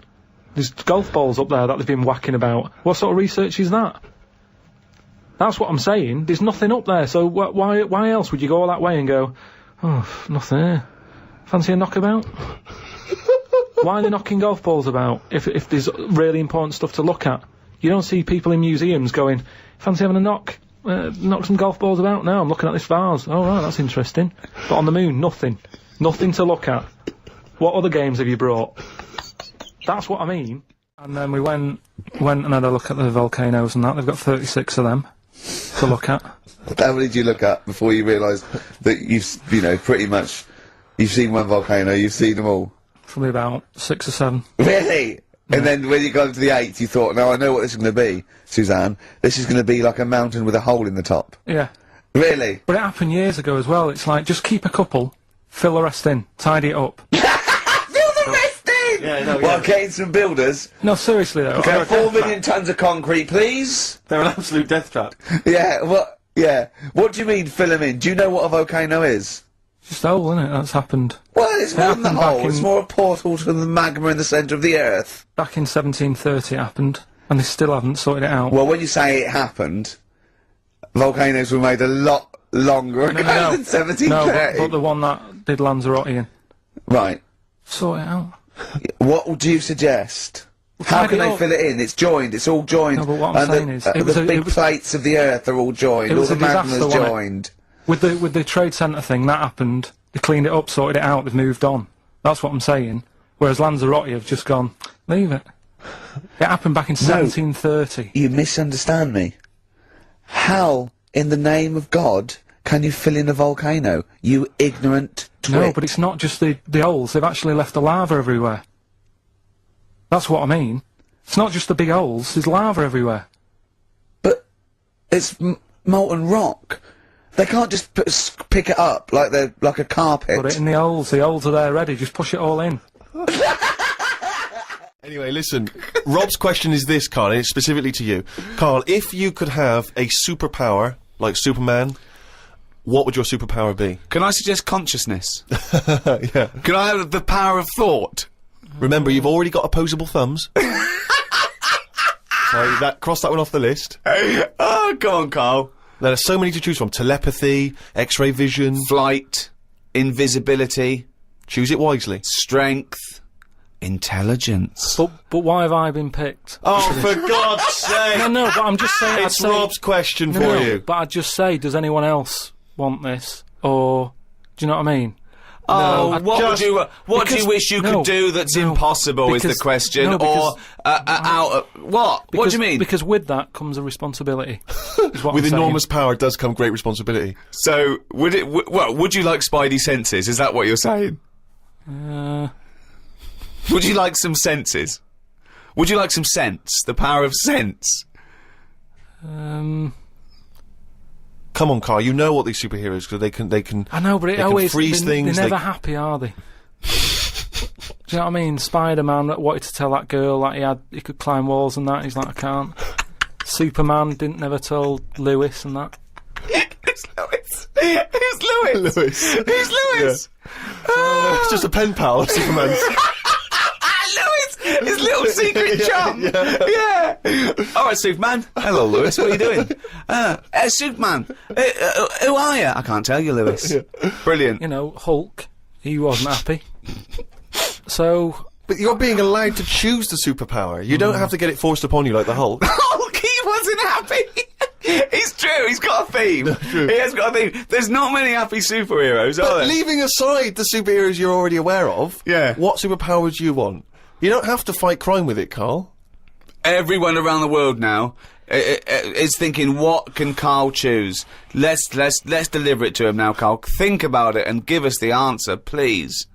There's golf balls up there that they've been whacking about. What sort of research is that? That's what I'm saying. There's nothing up there, so why else would you go all that way and go, oh, nothing here. Fancy a knockabout? Why are they knocking golf balls about if there's really important stuff to look at? You don't see people in museums going, fancy having a knock some golf balls about? No, I'm looking at this vase. Oh, right, that's interesting. But on the moon, nothing. Nothing to look at. What other games have you brought? That's what I mean. And then we went and had a look at the volcanoes and that. They've got 36 of them to look at. How many did you look at before you realised that pretty much, you've seen one volcano, you've seen them all? Probably about 6 or 7. Really? Yeah. And then when you got to the 8th, you thought, now I know what this is going to be, Suzanne. This is going to be like a mountain with a hole in the top. Yeah. Really? But it happened years ago as well. It's like, just keep a couple, fill the rest in, tidy it up. Fill the rest in! Yeah, no, well, getting some builders. No, seriously though. Okay, 4 million tons of concrete, please. They're an absolute death trap. Yeah, what do you mean fill them in? Do you know what a volcano is? Just a hole, isn't it? That's happened. Well, it's more than a hole. It's more a portal to the magma in the centre of the Earth. Back in 1730 it happened, and they still haven't sorted it out. Well, when you say it happened, volcanoes were made a lot longer ago than 1730. No, but the one that did Lanzarote in. Right. Sort it out. What would you suggest? How can they fill it in? It's joined. It's all joined. No, but what I'm saying is, the big plates of the Earth are all joined. All the magma's joined. With the Trade Centre thing, that happened. They cleaned it up, sorted it out, they've moved on. That's what I'm saying. Whereas Lanzarote have just gone, leave it. It happened back in 1730. You misunderstand me. How, in the name of God, can you fill in a volcano? You ignorant twit. No, but it's not just the holes. They've actually left the lava everywhere. That's what I mean. It's not just the big holes. There's lava everywhere. But it's molten rock. They can't just pick it up like they're like a carpet. Put it in the holes. The holes are there ready. Just push it all in. Anyway, listen. Rob's question is this, Karl, and it's specifically to you. Karl, if you could have a superpower, like Superman, what would your superpower be? Can I suggest consciousness? Yeah. Can I have the power of thought? Remember, you've already got opposable thumbs. So cross that one off the list. Oh, go on, Karl. There are so many to choose from. Telepathy, X-ray vision... Flight, invisibility... Choose it wisely. Strength, intelligence... But why have I been picked? Oh, for God's sake! No, but I'm just saying... It's Rob's question for you. But I'd just say, does anyone else want this? Or... Do you know what I mean? Oh, what do you wish you could do that's impossible is the question, what? What do you mean? Because with that comes a responsibility. With enormous power does come great responsibility. So, would you like Spidey senses? Is that what you're saying? Would you like some senses? Would you like some sense? The power of sense? Come on, Karl, you know what these superheroes, because they can... I know, but it always... freeze things. They're never happy, are they? Do you know what I mean? Spider-Man that wanted to tell that girl that he could climb walls and that, he's like, I can't. Superman never told Lewis and that. Who's Lewis? Who's Lewis? Who's Lewis? Yeah. It's just a pen pal of Superman's. His little secret chum! Yeah! Alright, Superman. Hello, Lewis, what are you doing? Superman, who are you? I can't tell you, Lewis. Yeah. Brilliant. You know, Hulk, he wasn't happy. So... But you're being allowed to choose the superpower. You don't have to get it forced upon you like the Hulk. Hulk, he wasn't happy! It's true, he's got a theme. True. He has got a theme. There's not many happy superheroes, are there? Leaving aside the superheroes you're already aware of, what superpower would you want? You don't have to fight crime with it, Karl. Everyone around the world now is thinking, what can Karl choose? Let's deliver it to him now, Karl. Think about it and give us the answer, please.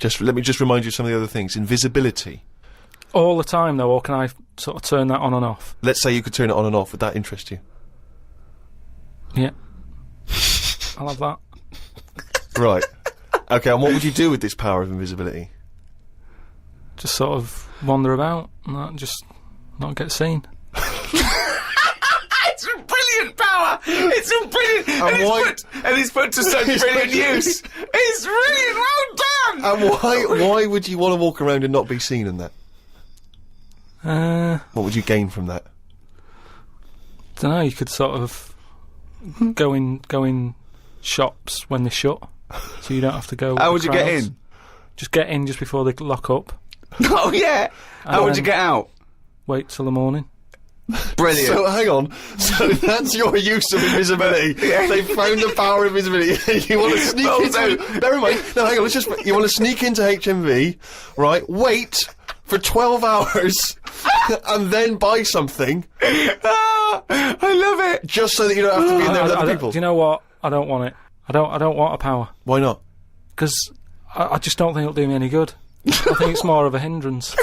Let me just remind you of some of the other things. Invisibility. All the time, though, or can I sort of turn that on and off? Let's say you could turn it on and off. Would that interest you? Yeah. I'll have that. Right. Okay, and what would you do with this power of invisibility? Just sort of wander about and just not get seen. It's a brilliant power! It's a brilliant... And it's put to such brilliant use! It's brilliant! Well done! And why would you want to walk around and not be seen in that? What would you gain from that? Don't know, you could sort of go in shops when they're shut, so you don't have to go. How would you get in? Just get in just before they lock up. Oh yeah! How would you get out? Wait till the morning. Brilliant. So hang on. So that's your use of invisibility. They found the power of invisibility. You want to sneak into... Never mind. No, hang on. You want to sneak into HMV, right? Wait for 12 hours and then buy something. I love it. Just so that you don't have to be in there with other people. Do you know what? I don't want it. I don't want a power. Why not? Because I just don't think it'll do me any good. I think it's more of a hindrance.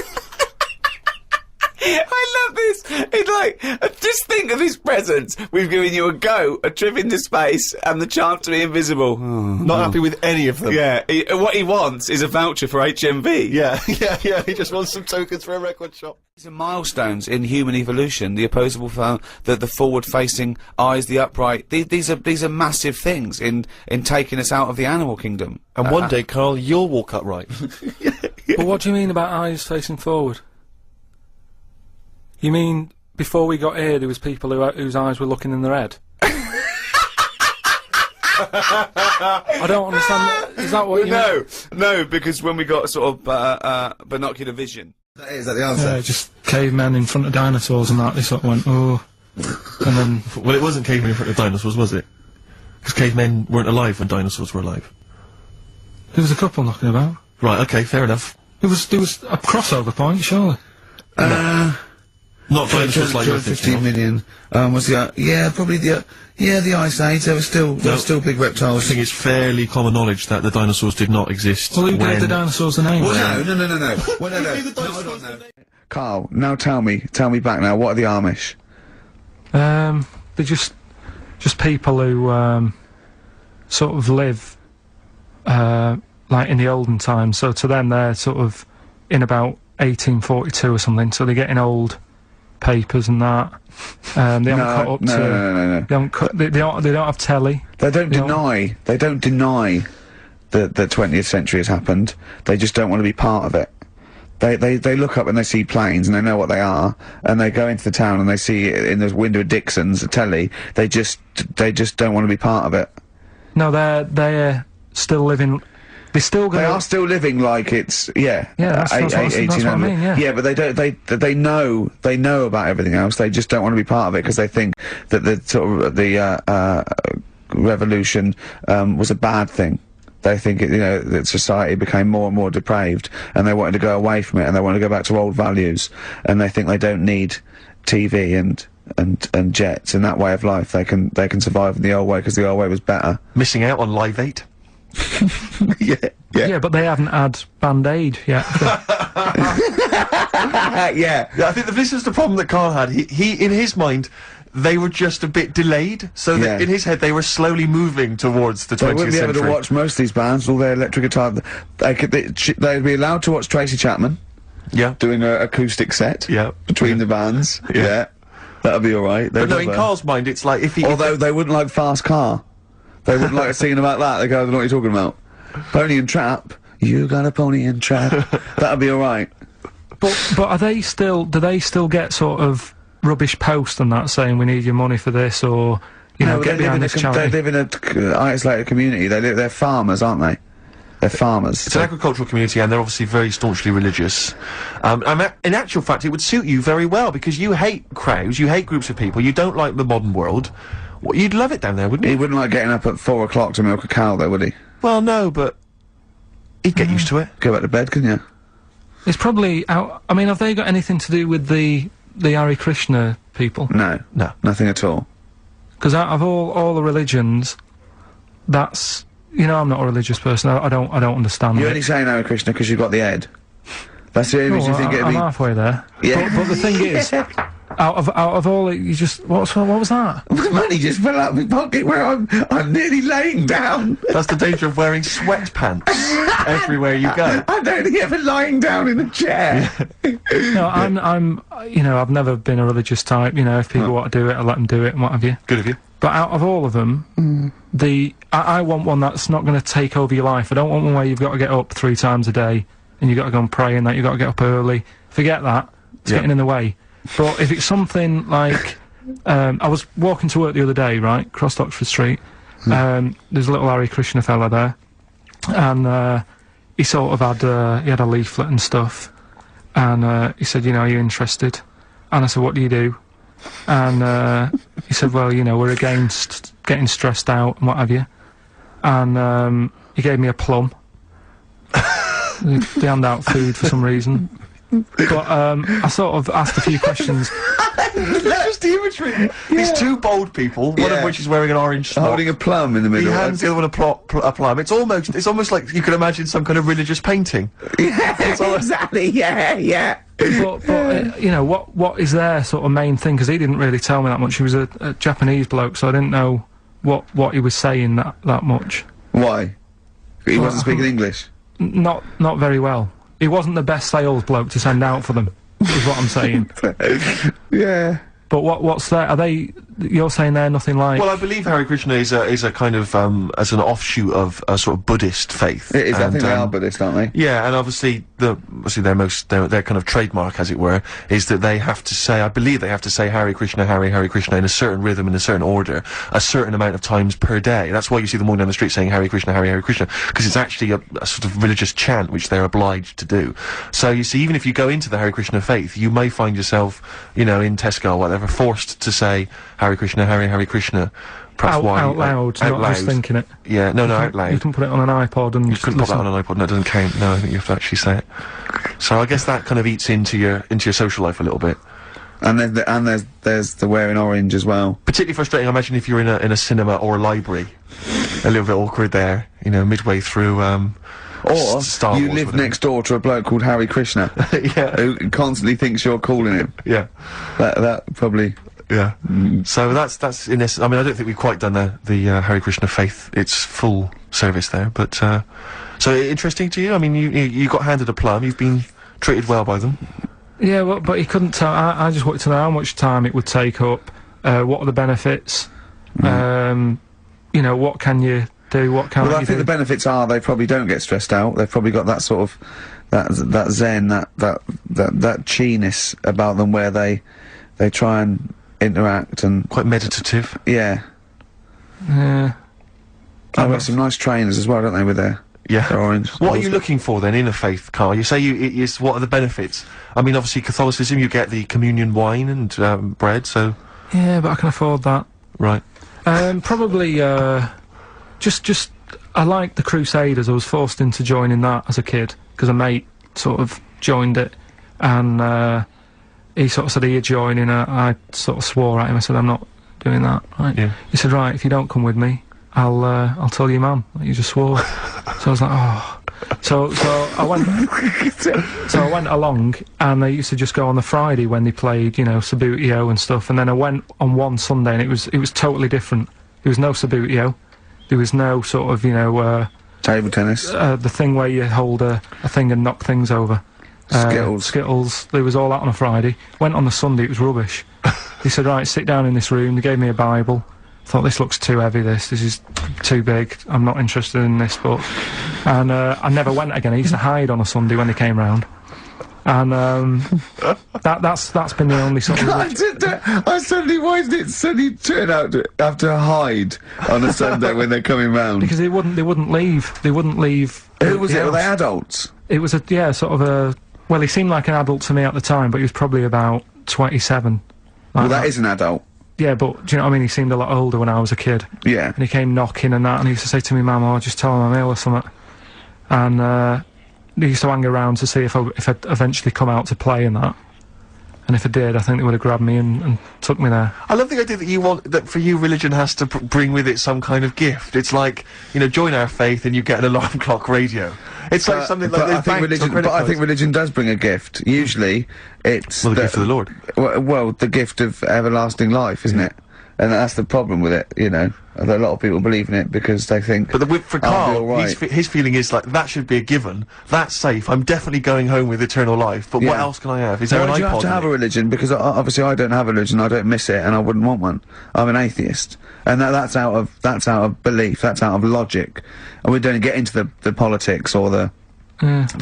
I love this. It's like, just think of his presents. We've given you a trip into space, and the chance to be invisible. Not happy with any of them. Yeah, what he wants is a voucher for HMV. Yeah. He just wants some tokens for a record shop. These are milestones in human evolution. The opposable, the forward-facing eyes, the upright. These are massive things in taking us out of the animal kingdom. And one day, Karl, you'll walk upright. But what do you mean about eyes facing forward? You mean before we got here, there was people whose eyes were looking in their head? I don't understand. Is that what you mean? No, because when we got sort of binocular vision. Is that the answer? Yeah, just cavemen in front of dinosaurs and that. They sort of went, oh. And then... Well, it wasn't cavemen in front of dinosaurs, was it? Because cavemen weren't alive when dinosaurs were alive. There was a couple knocking about. Right, okay, fair enough. There was a crossover point, surely. Not dinosaurs like you're 15 million. Was the probably the Ice Age. There were still big reptiles. I think it's fairly common knowledge that the dinosaurs did not exist. Well, who gave the dinosaurs a name? Well, no. Well, no. Karl, now tell me back now. What are the Amish? They're just people who sort of live like in the olden times. So to them, they're sort of in about 1842 or something. So they're getting old papers and that. They haven't caught up to. No. They don't have telly. They don't deny the 20th century has happened. They just don't want to be part of it. They look up and they see planes and they know what they are, and they go into the town and they see it in the window of Dixon's, a telly. They just don't want to be part of it. No, they're still living. They are still living like it's that's what I mean. Yeah, but they know about everything else. They just don't want to be part of it because they think that the sort of the revolution was a bad thing. They think that society became more and more depraved, and they wanted to go away from it, and they want to go back to old values, and they think they don't need TV and jets and that way of life. They can survive in the old way because the old way was better. Missing out on Live 8. Yeah, but they haven't had Band-Aid yet. Yeah, I think this is the problem that Karl had. He in his mind, they were just a bit delayed, so that in his head they were slowly moving towards the 20th century. They wouldn't be able to watch most of these bands, all their electric guitar. They'd be allowed to watch Tracy Chapman. Yeah. Doing an acoustic set. Yeah. Between the bands. Yeah. That'll be alright. But no, in Karl's mind, it's like if he... Although they wouldn't like Fast Car. They wouldn't like a scene about that. They go, I don't know what you're talking about. Pony and Trap. You got a pony and trap. That'll be alright. But are they still... Do they still get sort of rubbish post and that saying we need your money for this, or get behind this charity? They live in a isolated community. They're farmers, aren't they? They're farmers. It's an agricultural community, and they're obviously very staunchly religious. In actual fact, it would suit you very well, because you hate crowds, you hate groups of people, you don't like the modern world. Well, you'd love it down there, wouldn't you? He wouldn't like getting up at 4 o'clock to milk a cow, though, would he? Well, no, but he'd get used to it. Go back to bed, couldn't you? It's probably out... I mean, have they got anything to do with the Hare Krishna people? No, nothing at all. Because out of all the religions, that's I'm not a religious person. I don't understand. You're it. only saying Hare Krishna because you've got the head. That's the only reason you think it'd I'm be... halfway there. Yeah. But the thing is, out of all it, you just what was that? The money just fell out of my pocket where I'm nearly laying down. That's the danger of wearing sweatpants everywhere you go. I'm only ever lying down in a chair. No, I'm I've never been a religious type. If people want to do it, I let them do it and what have you. Good of you. But out of all of them, I want one that's not going to take over your life. I don't want one where you've got to get up 3 times a day and you've got to go and pray and that you've got to get up early. Forget that. It's getting in the way. But if it's something like, I was walking to work the other day, right, across Oxford Street. There's a little Hare Krishna fella there, and he sort of had he had a leaflet and stuff, and he said, are you interested? And I said, what do you do? And he said, well, we're against getting stressed out and what have you. And he gave me a plum. They hand out food for some reason. But I sort of asked a few questions. Just the imagery. These 2 bold people, one of which is wearing an orange smock. Holding a plum in the middle. He hands the other one a plum. It's almost like you could imagine some kind of religious painting. Exactly, yeah. But what is their sort of main thing? Because he didn't really tell me that much. He was a Japanese bloke, so I didn't know what he was saying that much. Why? He wasn't speaking English? Not very well. He wasn't the best sales bloke to send out for them, is what I'm saying. Yeah. But what's that? Are they? You're saying they're nothing like? Well, I believe Hare Krishna is a kind of as an offshoot of a sort of Buddhist faith. It is. I think they are Buddhist, aren't they? Yeah, and obviously their kind of trademark, as it were, is that they have to say. I believe they have to say Hare Krishna, Hare Krishna in a certain rhythm, in a certain order, a certain amount of times per day. That's why you see them walking down the street saying Hare Krishna, Hare Krishna, because it's actually a sort of religious chant which they're obliged to do. So you see, even if you go into the Hare Krishna faith, you may find yourself, in Tesco or whatever, forced to say Hare Krishna, Hare Krishna. Perhaps out loud, not just thinking it. Yeah, no, out loud. You can put it on an iPod and you couldn't put that on an iPod. No, it doesn't count. No, I think you have to actually say it. So I guess that kind of eats into your social life a little bit. And there's the wearing orange as well. Particularly frustrating, I imagine, if you're in a cinema or a library. A little bit awkward there, midway through. Or Star you Wars, live next door to a bloke called Hare Krishna, who constantly thinks you're calling him. Yeah, that probably. Yeah. So that's in essence. I mean, I don't think we've quite done the Hare Krishna faith its full service there, but so interesting to you. I mean, you got handed a plum. You've been treated well by them. Yeah, well, but he couldn't tell. I just wanted to know how much time it would take up. What are the benefits? What can you do? What can't you do? Well, I think the benefits are they probably don't get stressed out. They've probably got that sort of that zen, that chi-ness about them where they try and interact and quite meditative. Yeah. Yeah. I've got some nice trainers as well, don't they, with their orange. What are you looking for then in a faith, Karl? You say what are the benefits? I mean, obviously Catholicism, you get the communion wine and bread, so. Yeah, but I can afford that. Right. Probably just I like the Crusaders. I was forced into joining that as a kid because a mate sort of joined it, and he sort of said he'd join in. I sort of swore at him. I said, I'm not doing that. Right? Yeah. He said, right, if you don't come with me, I'll tell your mum that you just swore. So I was like, oh. So I went along, and they used to just go on the Friday when they played, Sabutio and stuff. And then I went on one Sunday, and it was totally different. There was no Sabutio. There was no sort of, table tennis. The thing where you hold a thing and knock things over. Skittles. There was all that on a Friday. Went on the Sunday, it was rubbish. He said, right, sit down in this room. They gave me a Bible. Thought, this looks too heavy, this is too big. I'm not interested in this book. And I never went again. I used to hide on a Sunday when they came round. And that's been the only sort of... I suddenly, why did it suddenly turn out to have to hide on a Sunday when they're coming round? Because they wouldn't leave. They wouldn't leave. Who was it? Were they adults? It was sort of a... Well, he seemed like an adult to me at the time, but he was probably about 27. Well, that is an adult. Yeah, but do you know what I mean? He seemed a lot older when I was a kid. Yeah. And he came knocking and that, and he used to say to me, Mum, I'll just tell him I'm ill or something. And he used to hang around to see if I'd eventually come out to play and that. And if I did, I think they would have grabbed me and took me there. I love the idea that you want that for you religion has to bring with it some kind of gift. It's like, you know, join our faith and you get an alarm clock radio. It's like something like I think religion. But I think religion does bring a gift. Usually, it's the gift of the Lord. Well, the gift of everlasting life, isn't it? And that's the problem with it, you know. A lot of people believe in it because they think. But for Karl, right. his feeling is like that should be a given. That's safe. I'm definitely going home with eternal life. But what else can I have? Is there an iPod? Why do you have to have a religion? Because obviously I don't have a religion. I don't miss it, and I wouldn't want one. I'm an atheist, and that's out of belief. That's out of logic, and we don't get into the politics or the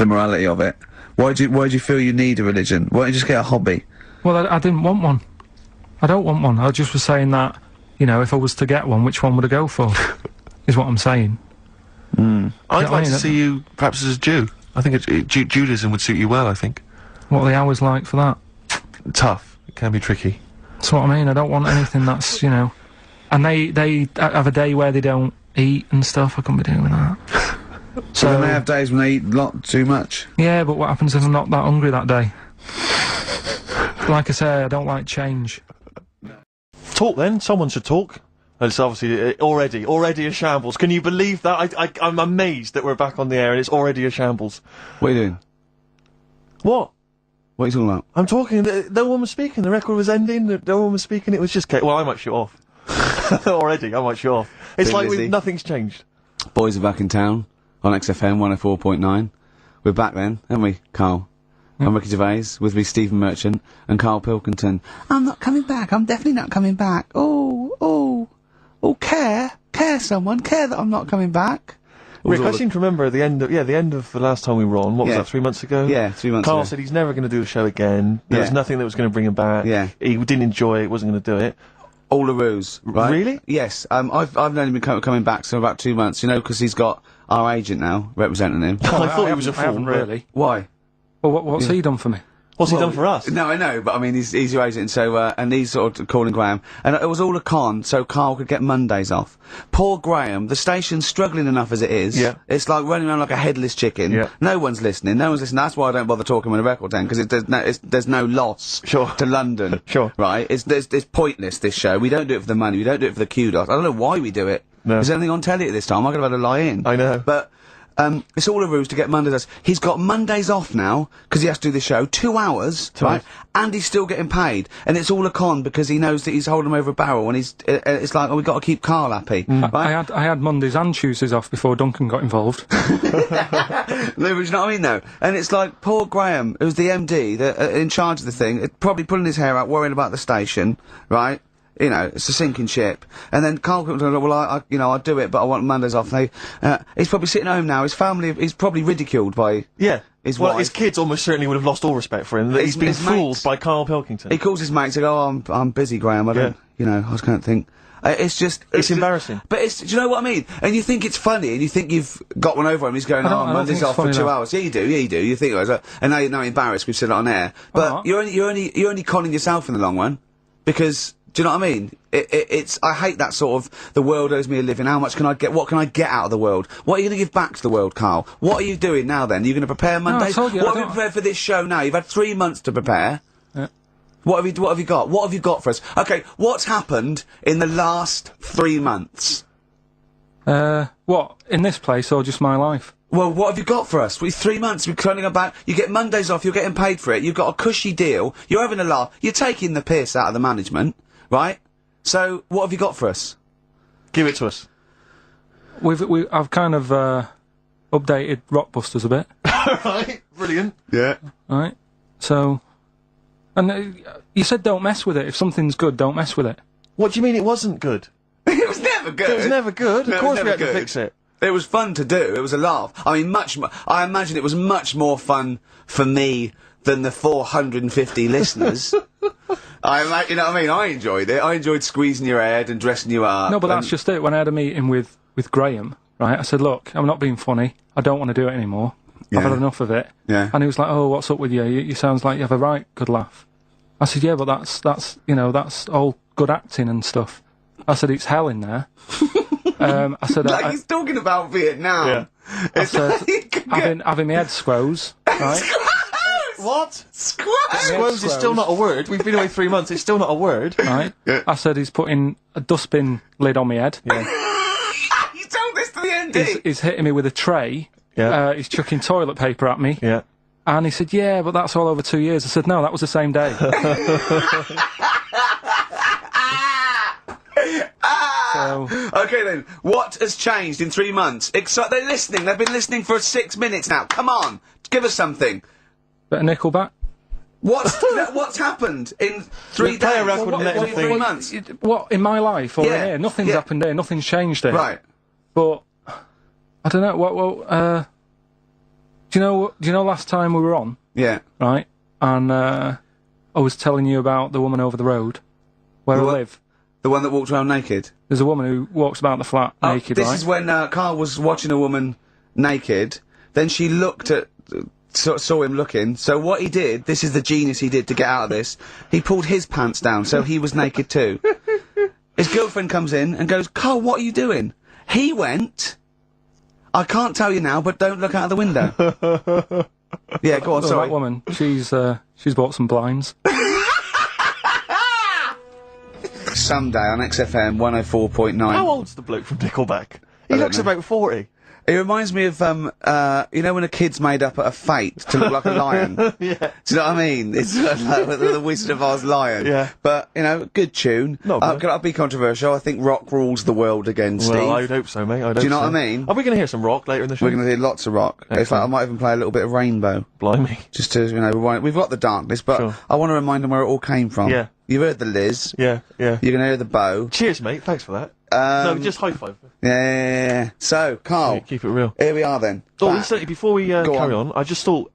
morality of it. Why do you feel you need a religion? Why don't you just get a hobby? Well, I didn't want one. I don't want one. I just was saying that, you know, if I was to get one, which one would I go for? Is what I'm saying. I'd like to see you perhaps as a Jew. I think Judaism would suit you well, I think. What are the hours like for that? Tough. It can be tricky. That's what I mean. I don't want anything that's, you know... And they have a day where they don't eat and stuff. I couldn't be doing that. So then they have days when they eat a lot too much. Yeah, but what happens if I'm not that hungry that day? Like I say, I don't like change. Talk then. Someone should talk. It's obviously already a shambles. Can you believe that? I'm amazed that we're back on the air and it's already a shambles. What are you doing? What? What are you talking about? I'm talking. No one was speaking. The record was ending. No one was speaking. It was just. Well, I might shoot off. Already, I might shoot off. It's like nothing's changed. Boys are back in town on XFM 104.9. We're back then, aren't we, Karl? I'm Ricky Gervais, with me Stephen Merchant and Karl Pilkington. I'm not coming back, I'm definitely not coming back. Oh, care that I'm not coming back. Rick, I seem to remember the end of the last time we were on, what was that, 3 months ago? Yeah, 3 months ago. Karl said he's never going to do the show again. There was nothing that was going to bring him back. Yeah. He didn't enjoy it, wasn't going to do it. All a ruse, right? Really? Yes. I've known him coming back for about 2 months, you know, because he's got our agent now, representing him. I thought he was a fool. I haven't really. Why? Well, what's he done for me? What's he done for us? No, I know, but I mean, he's your agent, so, and he's sort of calling Graham. And it was all a con, so Karl could get Mondays off. Poor Graham, the station's struggling enough as it is. Yeah. It's like running around like a headless chicken. Yeah. No one's listening. That's why I don't bother talking with a record then, because there's no loss to London. Sure. Right? It's pointless, this show. We don't do it for the money, we don't do it for the kudos. I don't know why we do it. No. Is there anything on telly at this time? I could have had a lie in. I know. But, it's all a ruse to get Mondays off. He's got Mondays off now, because he has to do the show, 2 hours, right? And he's still getting paid. And it's all a con, because he knows that he's holding him over a barrel, and it's like, oh, we've got to keep Karl happy. Right? I had Mondays and Tuesdays off before Duncan got involved. No, but you know what I mean, though? And it's like, poor Graham, who's the MD, in charge of the thing, probably pulling his hair out, worrying about the station, right? You know, it's a sinking ship. And then Karl comes along, well, I'll do it, but I want Mondays off. He's probably sitting home now. His family, he's probably ridiculed by his wife. His kids almost certainly would have lost all respect for him. That he's been fooled by Karl Pilkington. He calls his mates and goes, oh, I'm busy, Graham. I don't, I just can't think. It's embarrassing. But do you know what I mean? And you think it's funny, and you think you've got one over him. He's going, Monday's off for 2 hours. Yeah, you do. You think it was, and now you're embarrassed. We've said it on air, but you're only conning yourself in the long run, because. Do you know what I mean? I hate that sort of, the world owes me a living, what can I get out of the world? What are you going to give back to the world, Karl? What are you doing now then? Are you going to prepare Mondays? No, I told you, what have you prepared for this show now? You've had 3 months to prepare. Yeah. What have you got? What have you got for us? Okay, what's happened in the last 3 months? What? In this place or just my life? Well, what have you got for us? 3 months, we're turning about, you get Mondays off, you're getting paid for it, you've got a cushy deal, you're having a laugh, you're taking the piss out of the management. Right? So, what have you got for us? Give it to us. I've kind of, updated Rockbusters a bit. Right, brilliant. Yeah. Right? So, and you said don't mess with it. If something's good, don't mess with it. What do you mean it wasn't good? It was never good. It was never good. Of course we had to fix it. It was fun to do. It was a laugh. I mean, I imagine it was much more fun for me than the 450 listeners. You know what I mean? I enjoyed it. I enjoyed squeezing your head and dressing you up. No, but that's just it. When I had a meeting with Graham, right, I said, look, I'm not being funny. I don't want to do it anymore. Yeah. I've had enough of it. Yeah. And he was like, oh, what's up with you? You sounds like you have a right good laugh. I said, yeah, but that's all good acting and stuff. I said, it's hell in there. I said, like he's talking about Vietnam. Yeah. I said, having my head squoze, right? What? Squoze! Squoze is still not a word. We've been away 3 months. It's still not a word. Right? I said he's putting a dustbin lid on my head. You told this to the ND! He's hitting me with a tray. Yeah. He's chucking toilet paper at me. Yeah. And he said, yeah, but that's all over 2 years. I said, no, that was the same day. So, Okay then, what has changed in 3 months? They're listening, they've been listening for 6 minutes now. Come on, give us something. bit of Nickelback. What's happened in 3 Play days? a record and let What, him in think. 3 months? What, in my life or Yeah, here? Nothing's yeah. happened here. Nothing's changed here. Right. But, I don't know, do you know last time we were on, Yeah. right? And, I was telling you about the woman over the road, where I live. The one that walked around naked? There's a woman who walks about the flat naked, This right? is when Karl was watching a woman naked, then she looked at... saw him looking, so what he did, this is the genius he did to get out of this, he pulled his pants down, so he was naked too. His girlfriend comes in and goes, Karl, what are you doing? He went, I can't tell you now, but don't look out of the window. Yeah, go on, So sorry. that woman, she's bought some blinds. Someday on XFM 104.9. How old's the bloke from Nickelback? He don't looks know. about 40. It reminds me of, you know when a kid's made up at a fete to look like a lion? Yeah. Do you know what I mean? It's like the Wizard of Oz lion. Yeah. But, you know, good tune. Not bad. I'll be controversial. I think rock rules the world again, Steve. Well, I'd hope so, mate. I'd hope Do you know so. what I mean? Are we going to hear some rock later in the show? We're going to hear lots of rock. In fact, I might even play a little bit of Rainbow. Blimey. Just to, you know, rewind. We've got the darkness, but Sure. I want to remind them where it all came from. Yeah. You've heard the Liz. Yeah, yeah. You're going to hear the bow. Cheers, mate. Thanks for that. No, just high five. Yeah. So, Karl. Keep it real. Here we are then. Oh, Back. incidentally, before we carry on, I just thought,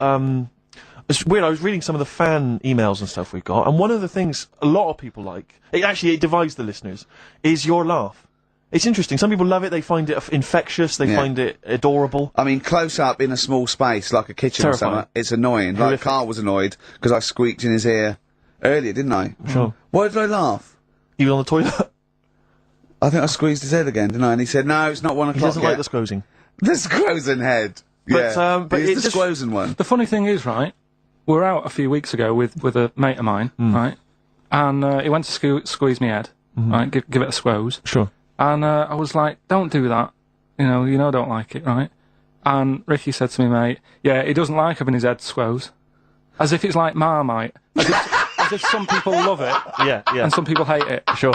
it's weird, I was reading some of the fan emails and stuff we've got, and one of the things a lot of people like, it divides the listeners, is your laugh. It's interesting. Some people love it, they find it infectious, they find it adorable. I mean, close up in a small space, like a kitchen Terrifying. or something, it's annoying. Like, Horrific. Karl was annoyed, because I squeaked in his ear earlier, didn't I? Sure. Why did I laugh? You were on the toilet? I think I squeezed his head again, didn't I? And he said, no, it's not 1 o'clock He doesn't yet. like the squozing. The squozen head. But, Yeah. but It's it the just- squozen one. The funny thing is, right, we were out a few weeks ago with a mate of mine, right, and he went to squeeze me head, right, give it a squoze, Sure. and I was like, don't do that, you know, I don't like it, right, and Ricky said to me, mate, yeah, he doesn't like having his head squoze, as if it's like Marmite, as if some people love it, Yeah, yeah. and some people hate it. Sure.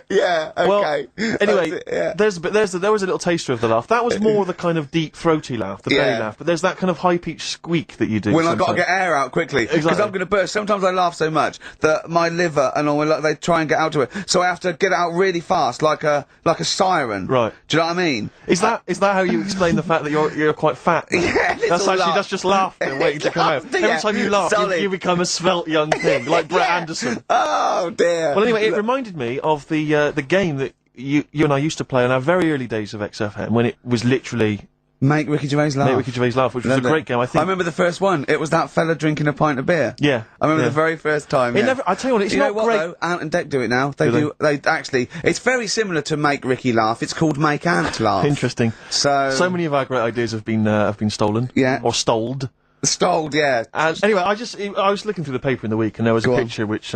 Yeah, okay. Well, anyway, That's it, yeah. there was a little taster of the laugh. That was more the kind of deep, throaty laugh, the belly Yeah. laugh. But there's that kind of high-pitched squeak that you do. When I've got to sometimes. get air out quickly, because Exactly. I'm going to burst. Sometimes I laugh so much that my liver and all they try and get out to it, so I have to get it out really fast, like a siren. Right. Do you know what I mean? Is that how you explain the fact that you're quite fat? Yeah, That's just laughter waiting to come out. Yeah, Every time you laugh, solid. you become a svelte young thing, like Brett Anderson. Oh dear. Well, anyway, it reminded me of the game that you and I used to play in our very early days of XFM, when it was literally Make Ricky Gervais laugh. Make Ricky Gervais Laugh, which was a great game. I think. I remember the first one. It was that fella drinking a pint of beer. Yeah. I remember yeah. the very first time. It yeah. never. I tell you what, it's You not know what great. though? Ant and Dec do it now. They Do They actually. It's very similar to Make Ricky Laugh. It's called Make Ant Laugh. Interesting. So many of our great ideas have been stolen. Yeah. Or stoled. Stoled, yeah. And anyway, I was looking through the paper in the week, and there was Go a on. picture which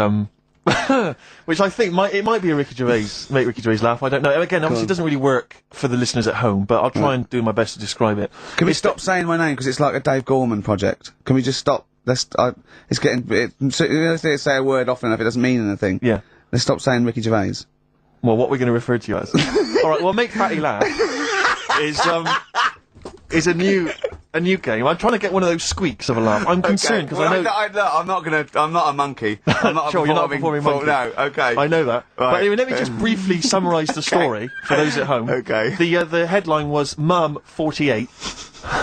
which I think might be a Ricky Gervais Make Ricky Gervais Laugh. I don't know. Again, obviously, it doesn't really work for the listeners at home, but I'll try and do my best to describe it. Can we stop saying my name because it's like a Dave Gorman project? Can we just stop? It's getting. They say a word often enough, it doesn't mean anything. Yeah. Let's stop saying Ricky Gervais. Well, what we're going to refer to you as? All right. Well, Make Fatty Laugh is a new game. I'm trying to get one of those squeaks of a laugh. I'm concerned because I know. I'm not a monkey. I'm not Sure, you're not a performing monkey. No, okay. I know that. But Right. anyway, let me just briefly summarise the story for those at home. Okay. The headline was Mum 48,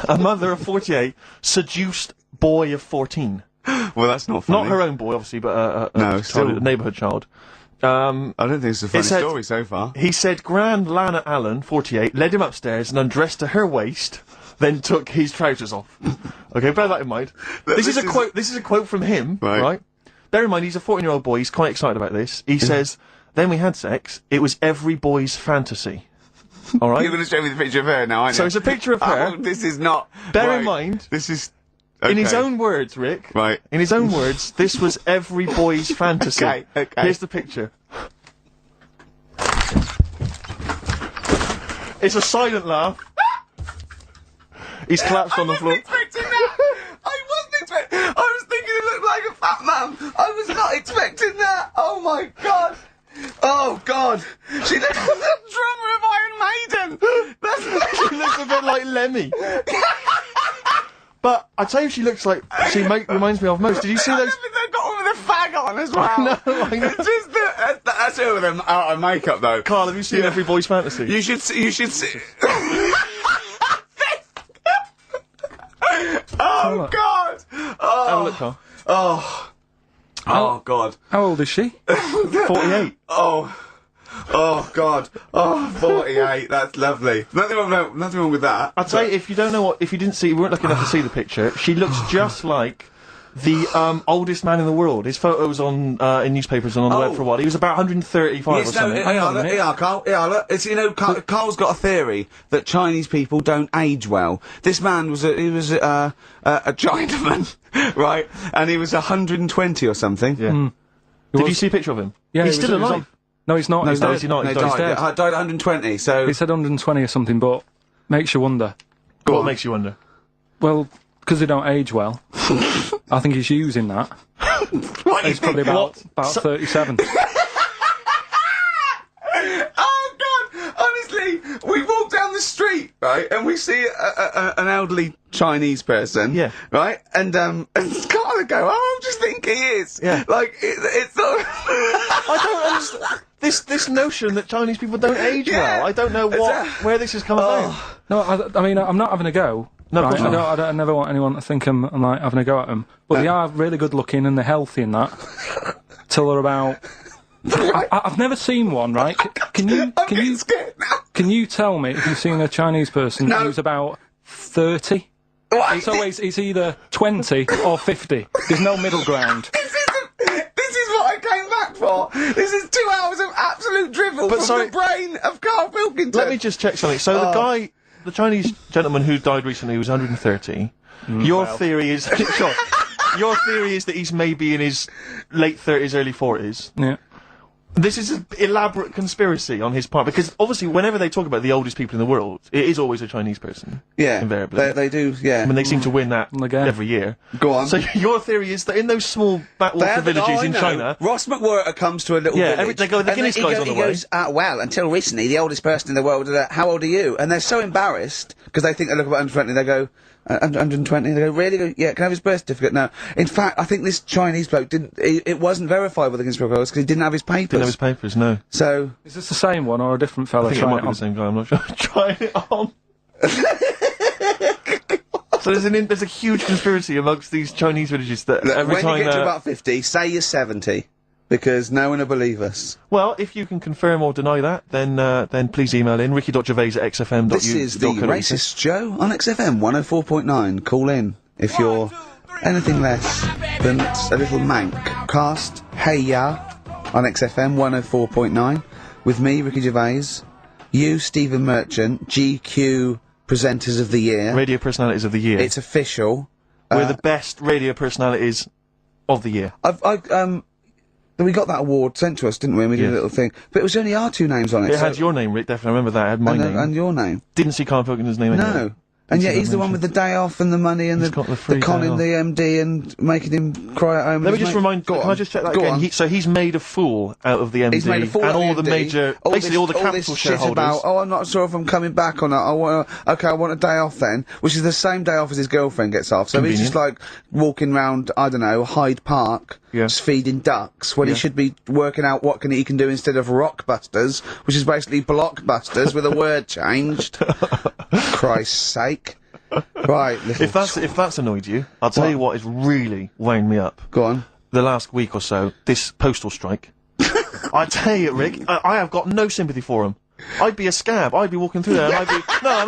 a mother of 48 seduced boy of 14. Well, that's not funny. Not her own boy, obviously, but No, still- a neighbourhood child. I don't think it's a funny said- story so far. He said Grand Lana Allen, 48, led him upstairs and undressed to her waist, then took his trousers off. Okay, bear that in mind. This is a quote. This is a quote from him, right? Bear in mind, he's a 14-year-old boy. He's quite excited about this. He says, "Then we had sex. It was every boy's fantasy." All right. You're going to show me the picture of her now, aren't you? So it's a picture of her. Oh, this is not. Bear in right. mind, This is. in his okay. own words, Rick. Right. In his own words, this was every boy's fantasy. Okay. Here's the picture. It's a silent laugh. He's collapsed on the floor. Expecting that. I wasn't expecting. I was thinking it looked like a fat man. I was not expecting that. Oh my god. Oh god. She looks like the drummer of Iron Maiden. That's She looks a bit like Lemmy. But I tell you, she looks like reminds me of most. Did you see those? They've got one with a fag on as well. No, I know. It's just that's two of them out of makeup though. Carl, have you seen Every Boy's Fantasy? You should see. You should see. Oh god. Have a Oh. look, Carl. Oh. Oh god. How old is she? 48. Oh god. Oh, 48. That's lovely. Nothing wrong with that. I'll tell you, if you weren't lucky enough to see the picture, she looks just like the oldest man in the world. His photos on in newspapers and on the web for a while. He was about 135 or something. Carl. Yeah, look, it's, Carl's got a theory that Chinese people don't age well. This man was a Chinaman, right? And he was 120 or something. Yeah. Did you see a picture of him? Yeah, he's still alive. No, he's not. No, He's no, dead. is he not? No, He's he dead. died at 120. So He said 120 or something, but makes you wonder. What makes you wonder? Well, because they don't age well. I think he's using that. what He's probably about 37. Oh god! Honestly, we walk down the street, right, and we see an elderly Chinese person, Yeah. right, and Carl would go, "Oh, I just think he is." Yeah. Like it's not. I don't understand this notion that Chinese people don't age well. I don't know where this has come about. No, I mean, I'm not having a go. No, of right? course not. I never want anyone to think I'm like having a go at them. But they are really good looking and they're healthy and that. Till they're about. I've never seen one, right? Can you Scared now. can you tell me if you've seen a Chinese person who's about 30? It's either 20 or 50. There's no middle ground. This is what I came back for. This is 2 hours of absolute drivel from sorry, the brain of Karl Pilkington. Let me just check something. So the Chinese gentleman who died recently was 130. Your theory is sure. Your theory is that he's maybe in his late 30s, early 40s. Yeah. This is an elaborate conspiracy on his part, because obviously whenever they talk about the oldest people in the world, it is always a Chinese person. Yeah, invariably. they do. Yeah, I mean, they seem to win that Again. every year. Go on. So your theory is that in those small backwater villages in China... Ross McWhirter comes to a little village. they go, the Guinness guy's on the way. He goes, well, until recently, the oldest person in the world, how old are you? And they're so embarrassed, because they think they look about 120, they go, 120, they go, really? They go, yeah, can I have his birth certificate? No. In fact, I think this Chinese bloke it wasn't verified with the conspiracy because he didn't have his papers. Didn't have his papers, no. So... Is this the same one or a different fella I think it trying might it be on? the same guy, I'm not sure. Trying it on. So there's a huge conspiracy amongst these Chinese villages that every when time... you get to about 50, say you're 70. Because no one will believe us. Well, if you can confirm or deny that, then please email in ricky.gervais@xfm.uk. This is the Racist Joe on XFM 104.9. Call in if you're anything less than a little mank. Cast Hey Ya on XFM 104.9 with me, Ricky Gervais, you, Stephen Merchant, GQ Presenters of the Year. Radio Personalities of the Year. It's official. We're the best radio personalities of the year. We got that award sent to us, didn't we? And we did a little thing. But it was only our two names on it. It had your name, Rick, definitely. I remember that. It had my name. And your name. Didn't see Karl Pilkington's name anywhere. No. And yet he's the one with the day off and the money and He's got the free conning day the MD and making him cry at home. Let me just remind. Go Can on. I just check that Go again? on. So he's made a fool out of the MD He's made a fool and out of all the MD. major, basically all the capital this shit shareholders. about, I'm not sure if I'm coming back or not. I want a day off then, which is the same day off as his girlfriend gets off. So he's just like walking round, I don't know, Hyde Park, just feeding ducks, when he should be working out what he can do instead of Rockbusters, which is basically Blockbusters with a word changed. Christ's sake. Right, If that's annoyed you, I'll tell you what has really wound me up. Go on. The last week or so, this postal strike. I tell you, Rick, I have got no sympathy for him. I'd be a scab. I'd be walking through there and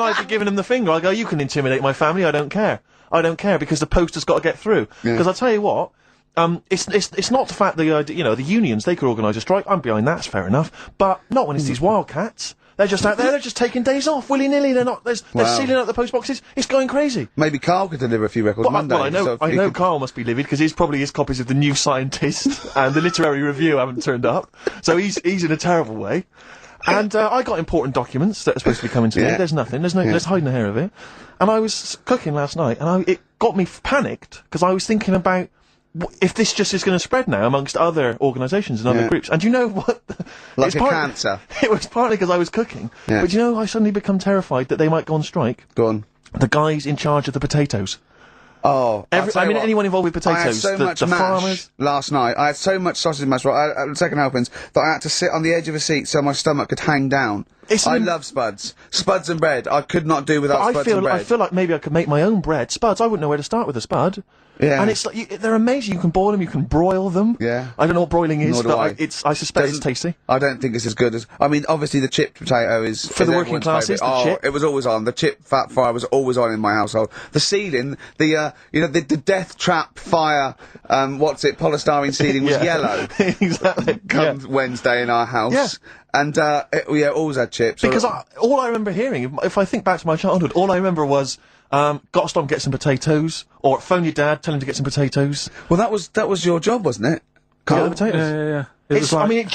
I'd be giving him the finger. I'd go, you can intimidate my family, I don't care. I don't care because the post has got to get through. Because I'll tell you what, it's not the fact that, the unions, they could organise a strike. I'm behind that, it's fair enough. But not when it's these wildcats. They're just out there. They're just taking days off willy nilly. They're not. They're sealing up the post boxes. It's going crazy. Maybe Carl could deliver a few records Monday. Well, I know Karl must be livid because his copies of the New Scientist and the Literary Review haven't turned up. So he's in a terrible way. And I got important documents that are supposed to be coming to me. There's nothing. There's hiding a hair of it. And I was cooking last night, and it got me panicked because I was thinking about if this just is going to spread now amongst other organisations and other groups. And do you know what? Like cancer. It was partly because I was cooking. Yeah. But do you know, I suddenly become terrified that they might go on strike. Go on. The guys in charge of the potatoes. Oh, anyone involved with potatoes. I had so much the mash farmers. last night. I had so much sausage mash, second helpings, that I had to sit on the edge of a seat so my stomach could hang down. I love spuds. Spuds and bread. I could not do without spuds and bread. I feel like maybe I could make my own bread. Spuds, I wouldn't know where to start with a spud. Yeah. And it's like, they're amazing. You can boil them, you can broil them. Yeah. I don't know what broiling is, Nor do but I suspect it's tasty. I don't think it's as good as... I mean, obviously the chipped potato is... For the working classes, the chip. It was always on. The chip fat fire was always on in my household. The ceiling, the death trap fire, polystyrene ceiling was yellow. Exactly. Come Wednesday in our house. Yeah. And, always had chips. Because all I remember hearing, if I think back to my childhood, all I remember was, gotta stop and get some potatoes, or phone your dad, tell him to get some potatoes. Well, that was your job, wasn't it? Karl? Get the potatoes. Yeah. I mean,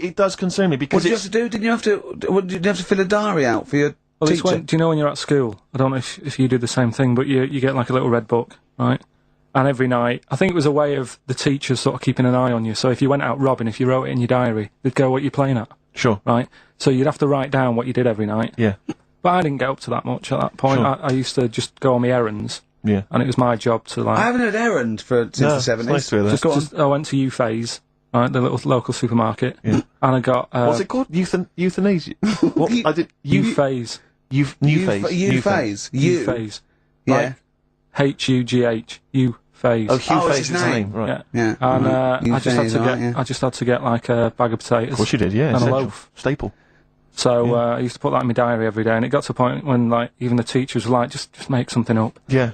it does concern me because what did you have to do? Didn't you have to fill a diary out for your teacher? Do you know when you're at school? I don't know if you do the same thing, but you get like a little red book, right? And every night, I think it was a way of the teachers sort of keeping an eye on you. So if you went out robbing, if you wrote it in your diary, they'd go, what you're playing at. Sure. Right? So you'd have to write down what you did every night. Yeah. But I didn't get up to that much at that point. Sure. I used to just go on my errands. Yeah. And it was my job to like... I haven't had errand since the 70s. Nice to hear that. I went to U-Phase, right, the little local supermarket. Yeah. And I got... what's it called? Euthanasia? What? I did... U-Phase. U-Phase. U-Phase. U-Phase. Yeah. H-U-G-H. U-Phase. Oh, Hugh Phase is his name. Right. Yeah. And I just had to get like a bag of potatoes. Of course you did, yeah. And a loaf. Staple. So I used to put that in my diary every day, and it got to a point when like even the teachers were like, just make something up. Yeah.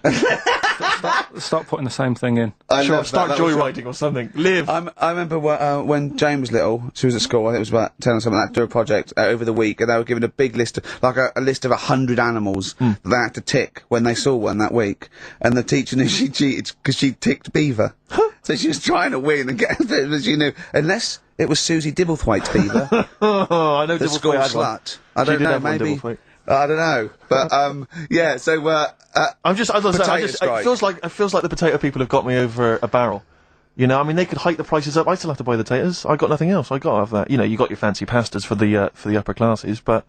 Stop putting the same thing in. Start joyriding or something. Live. I remember when Jane was little, she was at school, I think it was about 10 or something, they had to do a project over the week, and they were given a big list, a list of 100 animals that they had to tick when they saw one that week. And the teacher knew she cheated because she ticked beaver. So she was trying to win and get a bit, but she knew, unless it was Susie Dibblethwaite's beaver. Oh, I know the school slut. I don't know, maybe. I don't know, but yeah. So I'm just. It feels like the potato people have got me over a barrel. You know, I mean, they could hike the prices up. I still have to buy the potatoes. I got nothing else. I got to have that. You know, you got your fancy pastas for the upper classes, but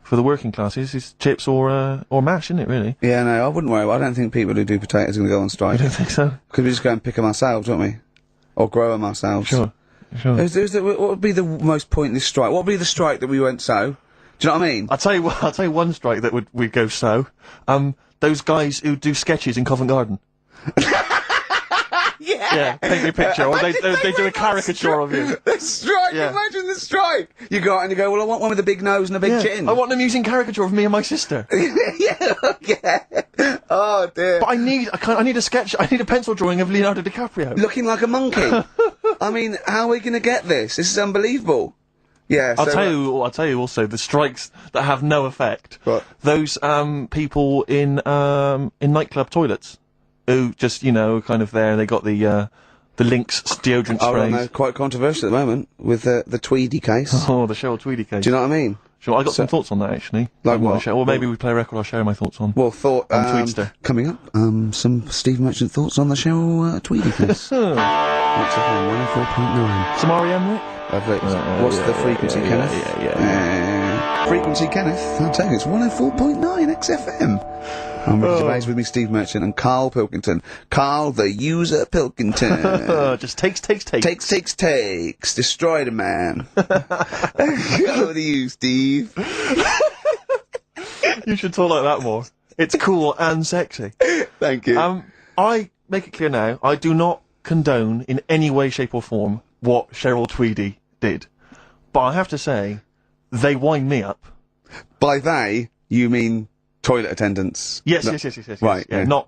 for the working classes, it's chips or mash, isn't it? Really? Yeah, no, I wouldn't worry. I don't think people who do potatoes are going to go on strike. You don't think so? Could we just go and pick them ourselves, won't we? Or grow them ourselves? Sure. What would be the most pointless strike? What would be the strike that we went so? Do you know what I mean? I'll tell you one strike that would go so. Those guys who do sketches in Covent Garden. Yeah, paint me a picture, or they do a caricature of you. The strike, imagine the strike! You go out and you go, well, I want one with a big nose and a big chin. I want them using caricature of me and my sister. yeah. Oh, dear. But I need a sketch, I need a pencil drawing of Leonardo DiCaprio. Looking like a monkey. I mean, how are we going to get this? This is unbelievable. Yeah, I'll tell you also, the strikes that have no effect. What? Those, people in nightclub toilets. Who just, kind of there, they got the Lynx deodorant sprays. Oh, no, quite controversial at the moment, with the Tweedy case. Oh, the Cheryl Tweedy case. Do you know what I mean? Sure, I got some thoughts on that, actually. Like what? Or maybe we play a record, I'll share my thoughts on. Well, on Tweedster. Coming up, some Steve Merchant thoughts on the Cheryl Tweedy case. What's FM, 104.9. Some R.E.M., Rick? What's the frequency, Kenneth? Frequency, Kenneth? I'll tell you, it's 104.9 XFM. I'm Ricky Gervais, with me, Steve Merchant, and Karl Pilkington. Karl, the user Pilkington. Just takes. Takes. Destroy the man. Over to you, Steve. You should talk like that more. It's cool and sexy. Thank you. I make it clear now, I do not condone in any way, shape or form what Cheryl Tweedy did. But I have to say, they wind me up. By they, you mean toilet attendants? Yes. Right, yeah, not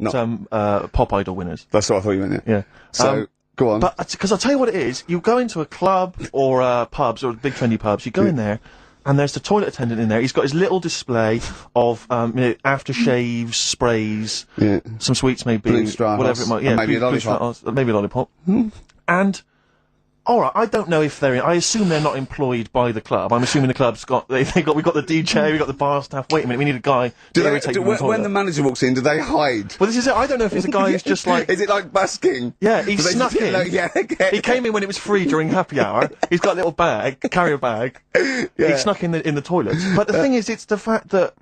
Pop Idol winners. That's what I thought you meant, yeah. So, go on. But, because I'll tell you what it is, you go into a club, or pubs, or big trendy pubs, you go in there, and there's the toilet attendant in there. He's got his little display of aftershaves, sprays, some sweets maybe, Blue Stratos, whatever it might. Yeah, and maybe a blue lollipop. Stratos, maybe a lollipop. And all right, I don't know if they're. I assume they're not employed by the club. I'm assuming the club's got. We've got the DJ, we've got the bar staff. Wait a minute, we need a guy. When the manager walks in, do they hide? Well, this is it. I don't know if it's a guy who's just like. Is it like busking? Yeah, he snuck in. Okay. He came in when it was free during happy hour. He's got a little bag, carrier bag. He snuck in the toilet. But the thing is, it's the fact that.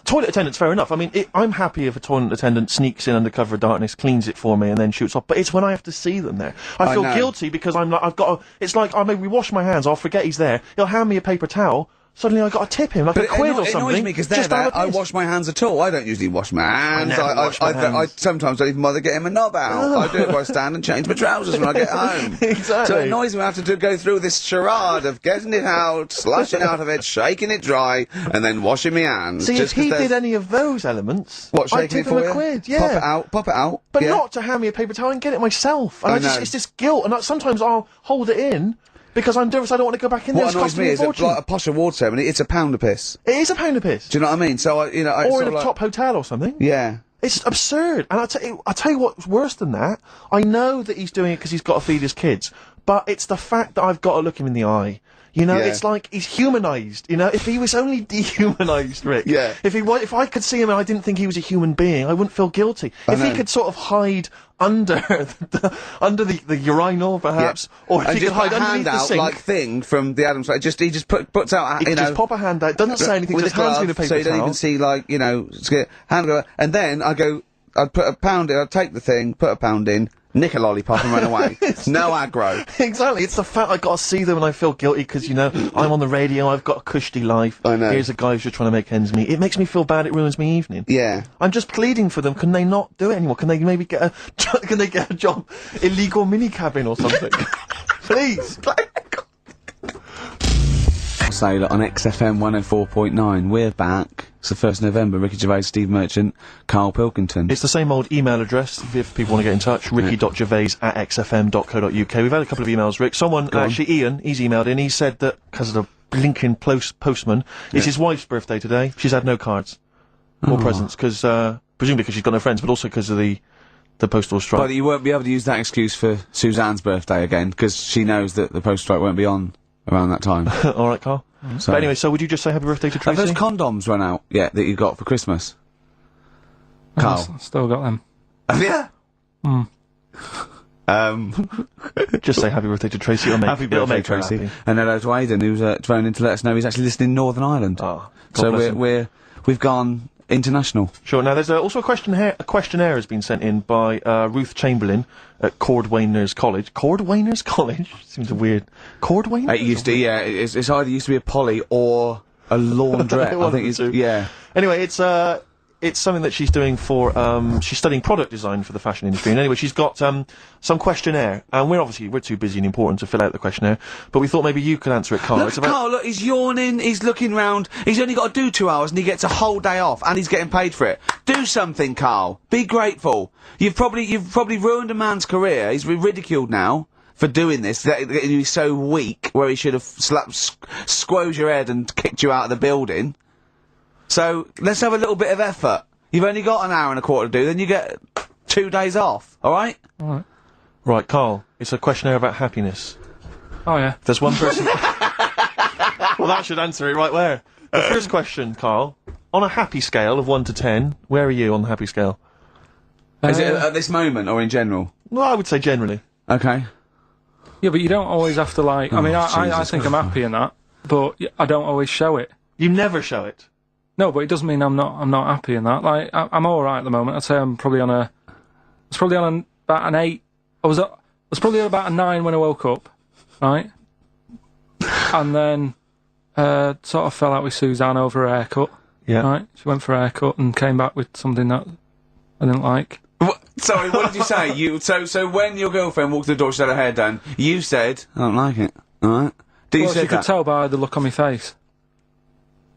Toilet attendant's fair enough. I mean, I'm happy if a toilet attendant sneaks in under cover of darkness, cleans it for me, and then shoots off. But it's when I have to see them there. I feel guilty because I've got to, it's like, I maybe wash my hands, I'll forget he's there, he'll hand me a paper towel, suddenly I've got to tip him like a quid or something. It annoys me because I wash my hands at all. I don't usually wash my hands. I sometimes don't even bother getting my knob out. I do it by stand and change my trousers when I get home. Exactly. So it annoys me I have to go through this charade of getting it out, slushing out of it, shaking it dry, and then washing my hands. See, if he did any of those elements, I'd tip him a quid, Pop it out. But not to hand me a paper towel and get it myself. And it's this guilt, and sometimes I'll hold it in, because I'm nervous I don't want to go back in there. What annoys me is that, like a posh award ceremony, it's £1 a piss. It is £1 a piss. Do you know what I mean? So, or in a top hotel or something. Yeah. It's absurd. And I'll tell you what's worse than that. I know that he's doing it because he's got to feed his kids, but it's the fact that I've got to look him in the eye. You know, it's like he's humanised. You know, if he was only dehumanised, Rick. Yeah. If I could see him and I didn't think he was a human being, I wouldn't feel guilty. If he could sort of hide under the urinal, perhaps, or if he could hide underneath the sink, like thing from the Adams Family. He just puts out. He just pop a hand out. Doesn't say anything. With just a hands glove, me the paper so you don't towel. even see hand go. And then I'd put £1 in. I'd take the thing, put £1 in. Nick a lollipop and run away. No aggro. Exactly. It's the fact I got to see them and I feel guilty because, you know, I'm on the radio, I've got a cushy life. I know. Here's a guy who's just trying to make ends meet. It makes me feel bad, it ruins my evening. Yeah. I'm just pleading for them. Can they not do it anymore? Can they maybe get a job? Illegal mini cabin or something? Please. Say that on XFM 104.9, we're back. It's the 1st of November. Ricky Gervais, Steve Merchant, Karl Pilkington. It's the same old email address if people want to get in touch. ricky.gervais@xfm.co.uk. We've had a couple of emails, Rick. Someone, actually Ian, he's emailed in. He said that because of the blinking postman, it's his wife's birthday today. She's had no cards or presents because presumably because she's got no friends, but also because of the postal strike. But you won't be able to use that excuse for Suzanne's birthday again because she knows that the postal strike won't be on around that time. All right, Karl. So. But anyway, so would you just say happy birthday to Tracy? Have those condoms run out yet that you got for Christmas? Karl. Still got them. Yeah. Just say happy birthday to Tracy. Happy birthday, Tracy. Happy. And hello to Aidan, who's phoned in to let us know he's actually listening in Northern Ireland. Oh, so we've gone international. Sure. Now, there's also a questionnaire has been sent in by Ruth Chamberlain at Cordwainers College. Cordwainers College? Seems a weird... Cordwainers? It used to, yeah. It's either used to be a poly or a laundrette. I think it's... Yeah. Anyway, it's something that she's doing for, she's studying product design for the fashion industry. And anyway, she's got, some questionnaire. And we're too busy and important to fill out the questionnaire. But we thought maybe you could answer it, Karl. Look, Karl, look, he's yawning, he's looking round, he's only got to do 2 hours and he gets a whole day off and he's getting paid for it. Do something, Karl. Be grateful. You've probably ruined a man's career. He's ridiculed now for doing this. He's so weak where he should have squoze your head and kicked you out of the building. So, let's have a little bit of effort. You've only got an hour and a quarter to do, then you get 2 days off, alright? Alright. Right, Karl, it's a questionnaire about happiness. Oh, yeah. If there's one person... Well, that should answer it right where. The first question, Karl, on a happy scale of 1 to 10, where are you on the happy scale? Is it at this moment, or in general? Well, I would say generally. Okay. Yeah, but you don't always have to, like... I mean, I Jesus think I'm happy in that, but I don't always show it. You never show it. No, but it doesn't mean I'm not happy in that. Like, I'm alright at the moment. I'd say I'm probably on about an 8. I was probably about a 9 when I woke up, right? And then, sort of fell out with Suzanne over her haircut. Yeah. Right? She went for a haircut and came back with something that I didn't like. Sorry, what did you say? So when your girlfriend walked to the door, she had her hair done, you said, I don't like it, alright? Well, she could tell by the look on my face.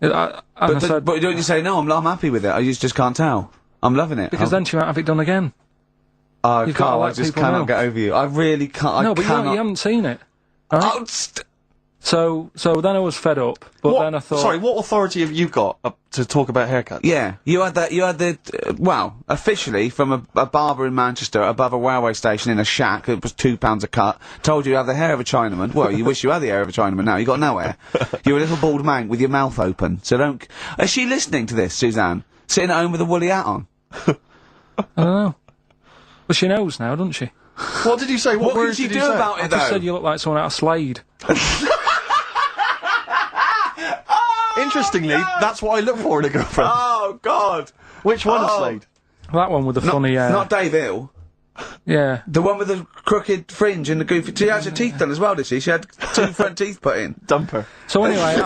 But don't you say, no, I'm happy with it, I just can't tell. I'm loving it. Because then she might have it done again. Oh, Karl, I just cannot get over you. I really can't. No, but you haven't seen it. Right? So then I was fed up, but then I thought... Sorry, what authority have you got to talk about haircuts? Yeah, you had well, officially from a barber in Manchester above a railway station in a shack, it was £2 a cut, told you have the hair of a Chinaman. Well, you wish you had the hair of a Chinaman now, you got no hair. You're a little bald man with your mouth open, so don't... Is she listening to this, Suzanne? Sitting at home with a woolly hat on? I don't know. Well, she knows now, doesn't she? What did you say? What words did you did do you say? about it, I though? just said you look like someone out of Slade. Interestingly, that's what I look for in a girlfriend. Oh, God! Which one, Slade? That one with the funny... Not Dave Hill. Yeah. The one with the crooked fringe and the goofy... She had her teeth done as well, did she? She had 2 front teeth put in. Dumper. So anyway,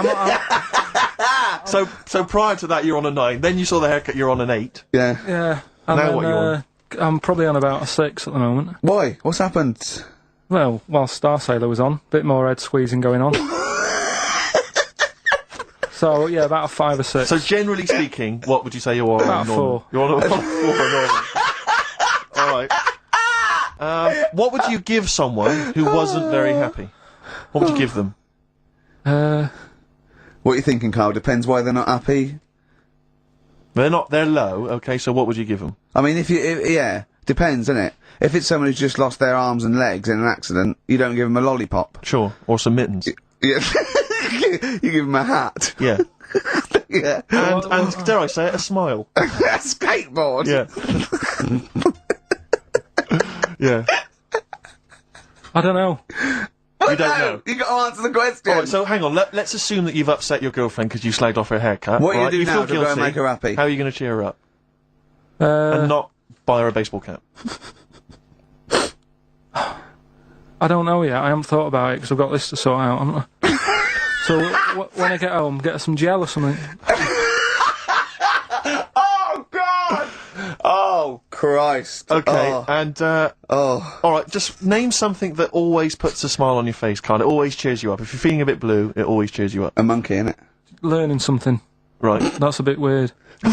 So prior to that, you're on a 9. Then you saw the haircut, you're on an 8. Yeah. Yeah. Now And then, what are you on? I'm probably on about a 6 at the moment. Why? What's happened? Well, while Star Sailor was on, bit more head squeezing going on. So, yeah, about a 5 or 6. So generally speaking, what would you say you're on? About a 4. You're on a 4 normally. Alright. What would you give someone who wasn't very happy? What would you give them? What are you thinking, Karl? Depends why they're not happy. They're low, okay, so what would you give them? I mean, yeah, depends, innit? If it's someone who's just lost their arms and legs in an accident, you don't give them a lollipop. Sure, or some mittens. Yeah. You give them a hat. Yeah. Yeah. And dare I say it, a smile. A skateboard. Yeah. Yeah. I don't know. You don't know. You got to answer the question. Alright, so hang on, let's assume that you've upset your girlfriend because you slagged off her haircut. What are you right? doing You now feel to go guilty. and make her happy? How are you going to cheer her up? And not buy her a baseball cap. I don't know yet. I haven't thought about it because I've got this to sort out, haven't I? So when I get home, get her some gel or something. Oh, God! Oh, Christ. Okay, Oh. and, Oh. alright, just name something that always puts a smile on your face, Karl. It always cheers you up. If you're feeling a bit blue, it always cheers you up. A monkey, innit? Learning something. Right. That's a bit weird. I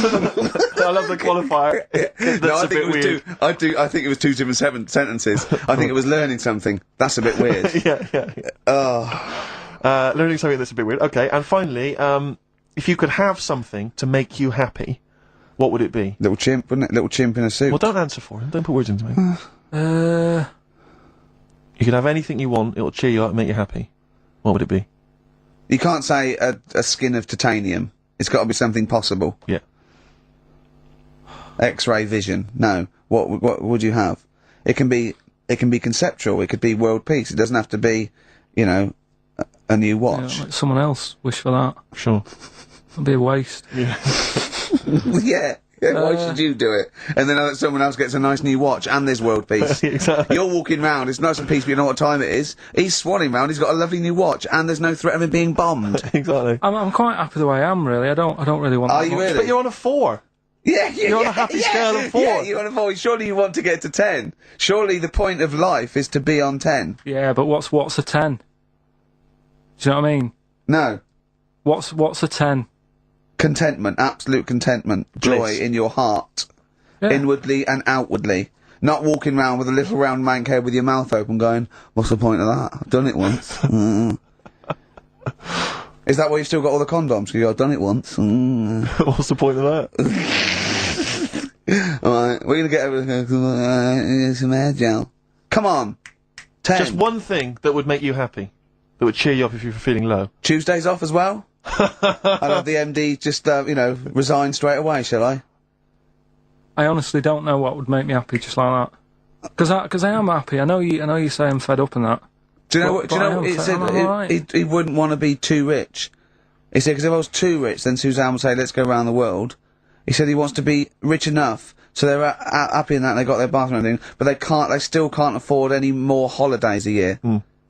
love the qualifier. That's No, I a think bit it was weird. I think it was 2 different sentences. I think it was learning something. That's a bit weird. Yeah. Oh. Learning something that's a bit weird. Okay, and finally, if you could have something to make you happy, what would it be? Little chimp, wouldn't it? Little chimp in a suit. Well, don't answer for him. Don't put words into me. Uh, You could have anything you want. It'll cheer you up and make you happy. What would it be? You can't say a skin of titanium. It's got to be something possible. Yeah. X-ray vision. No. What would you have? It can be conceptual. It could be world peace. It doesn't have to be, you know, a new watch. let someone else wish for that. Sure. It'd be a waste. Yeah. Yeah. Why should you do it? And then someone else gets a nice new watch and there's world peace. Exactly. You're walking round, it's nice and peaceful, you know what time it is. He's swanning round, he's got a lovely new watch and there's no threat of him being bombed. Exactly. I'm quite happy the way I am, really. I don't really want Are that you much. really? But you're on a 4. Yeah, You're on a happy scale of 4. Yeah, you're on a 4. Surely you want to get to 10. Surely the point of life is to be on 10. Yeah, but what's a 10? Do you know what I mean? No. What's a 10? Contentment, absolute contentment, joy Bliss. in your heart, Yeah. inwardly and outwardly. Not walking around with a little round mank head with your mouth open going, what's the point of that? I've done it once. Is that why you've still got all the condoms? 'Cause I've done it once. What's the point of that? Alright, we're gonna get over some hair gel. Come on. 10. Just one thing that would make you happy. That would cheer you up if you were feeling low. Tuesdays off as well? I'll have the MD just, you know, resign straight away, shall I? I honestly don't know what would make me happy just like that. Because I am happy. I know you say I'm fed up and that. Do you know But- what? Do you but I know? am It fed- said I'm alright. he wouldn't want to be too rich. He said because if I was too rich, then Suzanne would say, "Let's go around the world." He said he wants to be rich enough so they're happy in that they got their bathroom and everything, but they still can't afford any more holidays a year.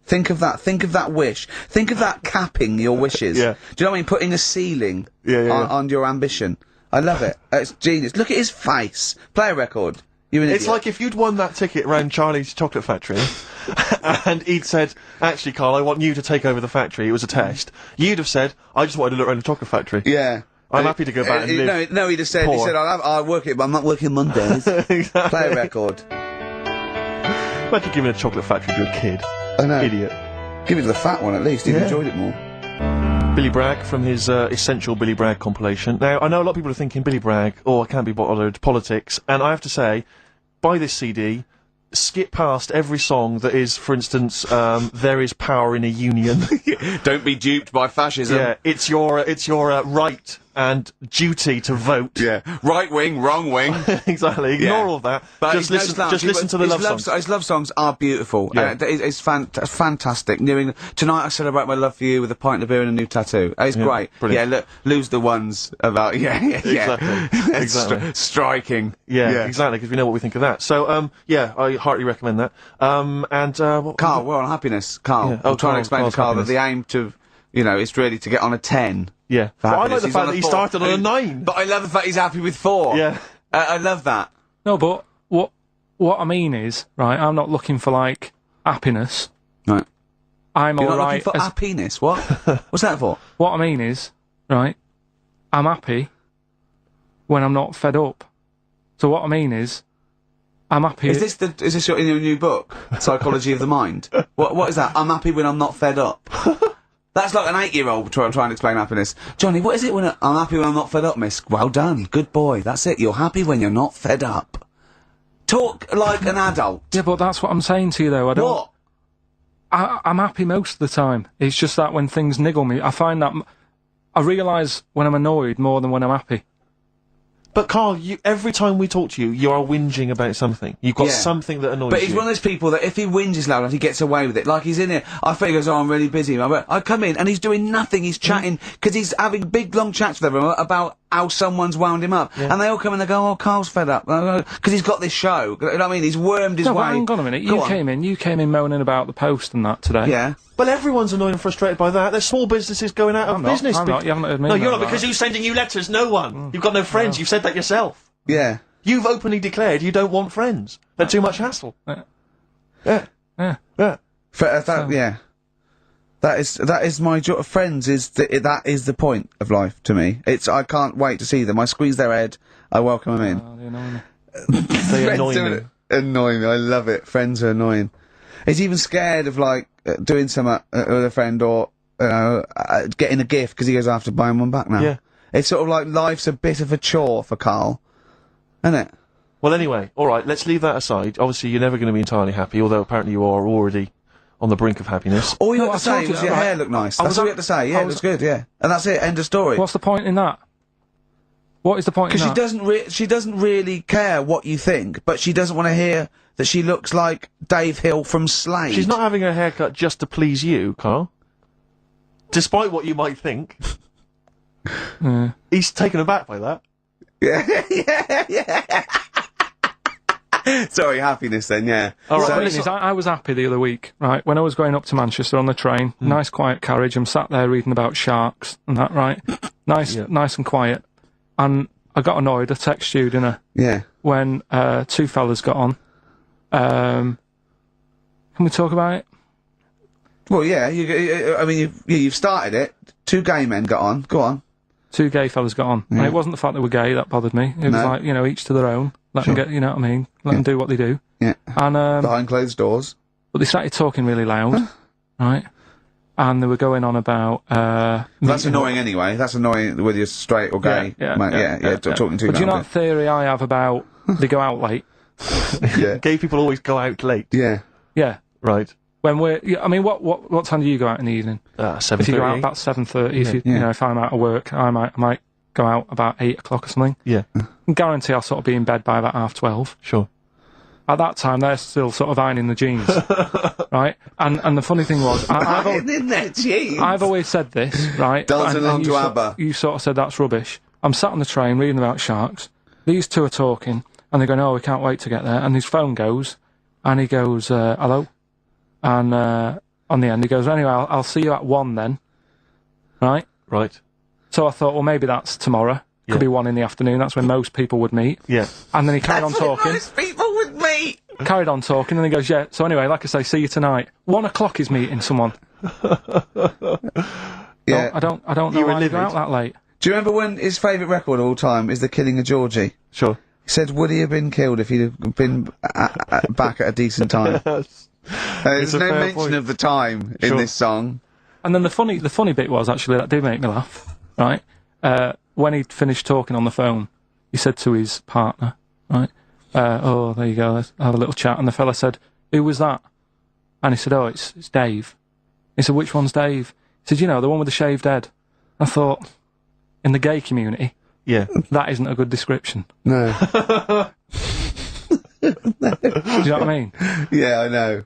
Think of that. Think of that wish. Think of that capping your wishes. Yeah. Do you know what I mean? Putting a ceiling Yeah. on your ambition. I love it. It's genius. Look at his face. Play a record. You're an It's idiot. like if you'd won that ticket round Charlie's Chocolate Factory, and he'd said, actually, Karl, I want you to take over the factory, it was a test. You'd have said, I just wanted to look around the chocolate factory. Yeah. I'm happy to go back and live. No, he just said, poor. I'll work it, but I'm not working Mondays. Exactly. Play a record. Imagine giving a chocolate factory to a kid. I know. Idiot. Give it to the fat one at least. He enjoyed it more. Billy Bragg from his Essential Billy Bragg compilation. Now, I know a lot of people are thinking Billy Bragg, I can't be bothered, politics, and I have to say, buy this CD, skip past every song that is, for instance, There Is Power in a Union. Don't be duped by fascism. Yeah, it's your right and duty to vote. Yeah. Right wing, wrong wing. Exactly. Ignore all that. But Just listen to the love songs. His love songs are beautiful. Yeah. It's fantastic. Tonight I celebrate my love for you with a pint of beer and a new tattoo. It's great. Brilliant. Yeah, lose the ones about, Exactly. Striking. Yeah, exactly, because we know what we think of that. So, I heartily recommend that. Carl, we're on happiness. Carl. Yeah. I'm trying to explain Carl's to Carl that happiness. the aim to, is really to get on a 10. Yeah. For But I like happiness. the He's fact on that he 4. started on a 9. But I love the fact he's happy with 4. Yeah. I love that. No, but what I mean is, right, I'm not looking for, like, happiness. Right. I'm You're not alright. looking for happiness. What? What's that for? What I mean is, right, I'm happy when I'm not fed up. So what I mean is, I'm happy... Is this your new book? Psychology of the Mind? What is that? I'm happy when I'm not fed up. That's like an 8-year-old trying to explain happiness. Johnny, what is it when I'm happy when I'm not fed up, miss? Well done. Good boy. That's it. You're happy when you're not fed up. Talk like an adult. Yeah, but that's what I'm saying to you, though. I don't... What? I'm happy most of the time. It's just that when things niggle me, I find that... I realise when I'm annoyed more than when I'm happy. But Carl, every time we talk to you, you are whinging about something. You've got something that annoys you. But he's one of those people that if he whinges loud enough, he gets away with it. Like he's in here, I think he goes, I'm really busy. I come in and he's doing nothing. He's chatting because he's having big long chats with everyone about how someone's wound him up. And they all come in and they go, Carl's fed up because he's got this show. You know what I mean? He's wormed his way. But hang on a minute. You came in moaning about the Post and that today. Yeah. Well, everyone's annoyed and frustrated by that. There's small businesses going out of business. I'm not. You haven't heard me. No, you're not, because who's sending you letters? No one. You've got no friends. You've said that yourself. Yeah. You've openly declared you don't want friends. They're too much hassle. Yeah. That is my joy. Friends that is the point of life to me. I can't wait to see them. I squeeze their head. I welcome them in. They annoy me. Annoy me. I love it. Friends are annoying. He's even scared of like doing something with a friend or getting a gift because he goes after buying one back now. Yeah. It's sort of like life's a bit of a chore for Karl, isn't it? Well, anyway, all right. Let's leave that aside. Obviously, you're never going to be entirely happy, although apparently you are already on the brink of happiness. All you No, had I to say told was you your that, hair right. looked nice. I That's was all at- you had to say. Yeah, I it was- looks good. Yeah, and that's it. End of story. What's the point in that? What is the point in Because that? she doesn't really care what you think, but she doesn't want to hear that she looks like Dave Hill from Slade. She's not having her haircut just to please you, Carl. Despite what you might think. He's taken aback by that. Yeah. Sorry, happiness then, yeah. All right, So, well, listen- I was happy the other week, right? When I was going up to Manchester on the train, nice quiet carriage, I'm sat there reading about sharks and that, right? Nice and quiet. And I got annoyed, I texted you, didn't I? Yeah. When two fellas got on. Can we talk about it? Well, yeah, you've started it. Two gay men got on. Go on. Two gay fellas got on. And it wasn't the fact they were gay that bothered me. It was No. like, each to their own. Let them get, you know what I mean? Let them do what they do. Yeah. And, Behind closed doors. but they started talking really loud, right? And they were going on about, That's annoying anyway. That's annoying whether you're straight or gay. Talking to you But do you know about that theory I have about they go out late? it. Yeah. Gay people always go out late. Yeah. Yeah. Right. When what time do you go out in the evening? 7:30. If you go out about 7:30, if I'm out of work, I might go out about 8 o'clock or something. Yeah. I guarantee I'll sort of be in bed by about 12:30. Sure. At that time, they're still sort of ironing the jeans, right? And the funny thing was, In their jeans. I've always said this, right? Dancing And along you to sort- ABBA. You sort of said that's rubbish. I'm sat on the train reading about sharks. These two are talking, and they're going, "Oh, we can't wait to get there." And his phone goes, and he goes, "Hello," and on the end he goes, "Anyway, I'll see you at 1 then," right? Right. So I thought, well, maybe that's tomorrow. Could be 1 in the afternoon. That's when most people would meet. Yeah. And then he carried on talking. Most people would meet. Carried on talking, and he goes, "Yeah." So anyway, like I say, see you tonight. 1 o'clock is meeting someone. Yeah. I don't know You were why you go livid. out that late. Do you remember when his favourite record of all time is The Killing of Georgie? Sure. He said, would he have been killed if he'd have been back at a decent time? There's a no fair mention point. of the time in Sure. this song. And then the funny bit was, actually, that did make me laugh, right? When he'd finished talking on the phone, he said to his partner, right, oh, there you go, let's have a little chat. And the fella said, who was that? And he said, oh, it's Dave. He said, which one's Dave? He said, you know, the one with the shaved head. I thought, in the gay community, Yeah. that isn't a good description. No. Do you know what I mean? Yeah, I know.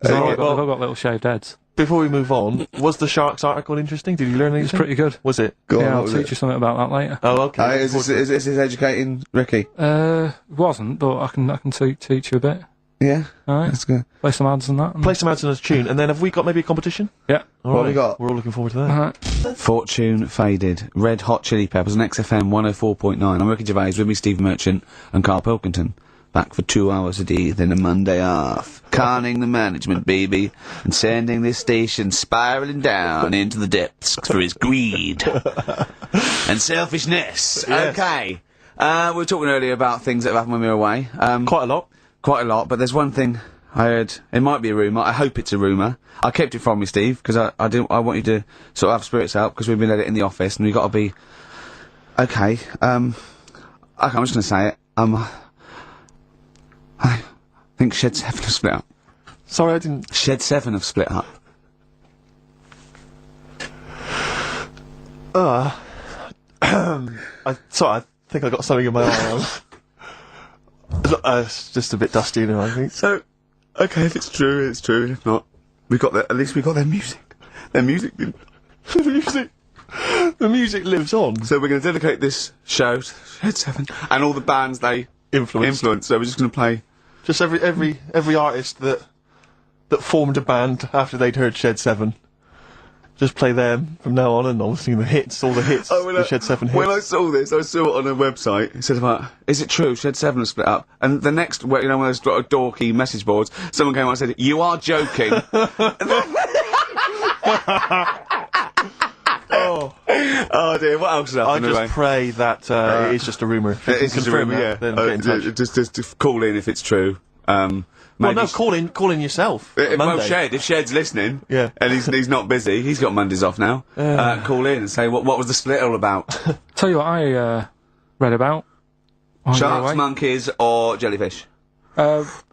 They've Right, all got little shaved heads. Before we move on, was the Sharks article interesting? Did you learn anything? It's pretty good. Was it? Go Yeah, on, I'll what was teach it? you something about that later. Oh, okay. Is this educating Ricky? Wasn't, but I can teach you a bit. Yeah? Alright. That's good. Play some ads and that. And Play some ads on a tune, and then have we got maybe a competition? yeah. What have we got? We're all looking forward to that. Alright. Fortune Faded, Red Hot Chili Peppers on XFM 104.9. I'm Ricky Gervais, with me Steve Merchant and Karl Pilkington. Back for 2 hours a day, then a Monday off. Conning the management, baby, and sending this station spiraling down into the depths for his greed and selfishness. Yes. Okay. We were talking earlier about things that have happened when we were away. Quite a lot. Quite a lot, but there's one thing I heard. It might be a rumour. I hope it's a rumour. I kept it from you, Steve, because I want you to sort of have spirits out, because we've been at it in the office, and we've got to be... Okay, I'm just going to say it. I think Shed 7 have split up. Sorry, I didn't... Shed 7 have split up. I think I got something in my eye. It's just a bit dusty, you know, I think. So, okay, if it's true, it's true. If not, at least we got their music. Their music didn't. The music lives on. So we're going to dedicate this show to Shed 7 and all the bands they Influenced. So we're just going to play... Just every artist that formed a band after they'd heard Shed 7. Just play them from now on, and obviously the hits, all the hits, the Shed 7 hits. When I saw this, I saw it on a website. It said about, is it true, Shed 7 has split up? And the next, you know, one of those dorky message boards, someone came on and said, you are joking. Oh dear, what else is I happening? just pray that it is just a rumour. If you It can is just a confirm rumour, that, yeah. then get in touch. Just call in if it's true. Well, Maybe no, call in yourself. Well, Monday. Shed, if Shed's listening, Yeah. and he's not busy, he's got Mondays off now. Call in and say what was the split all about? Tell you what I read about. while we were Sharks, away. monkeys, or jellyfish?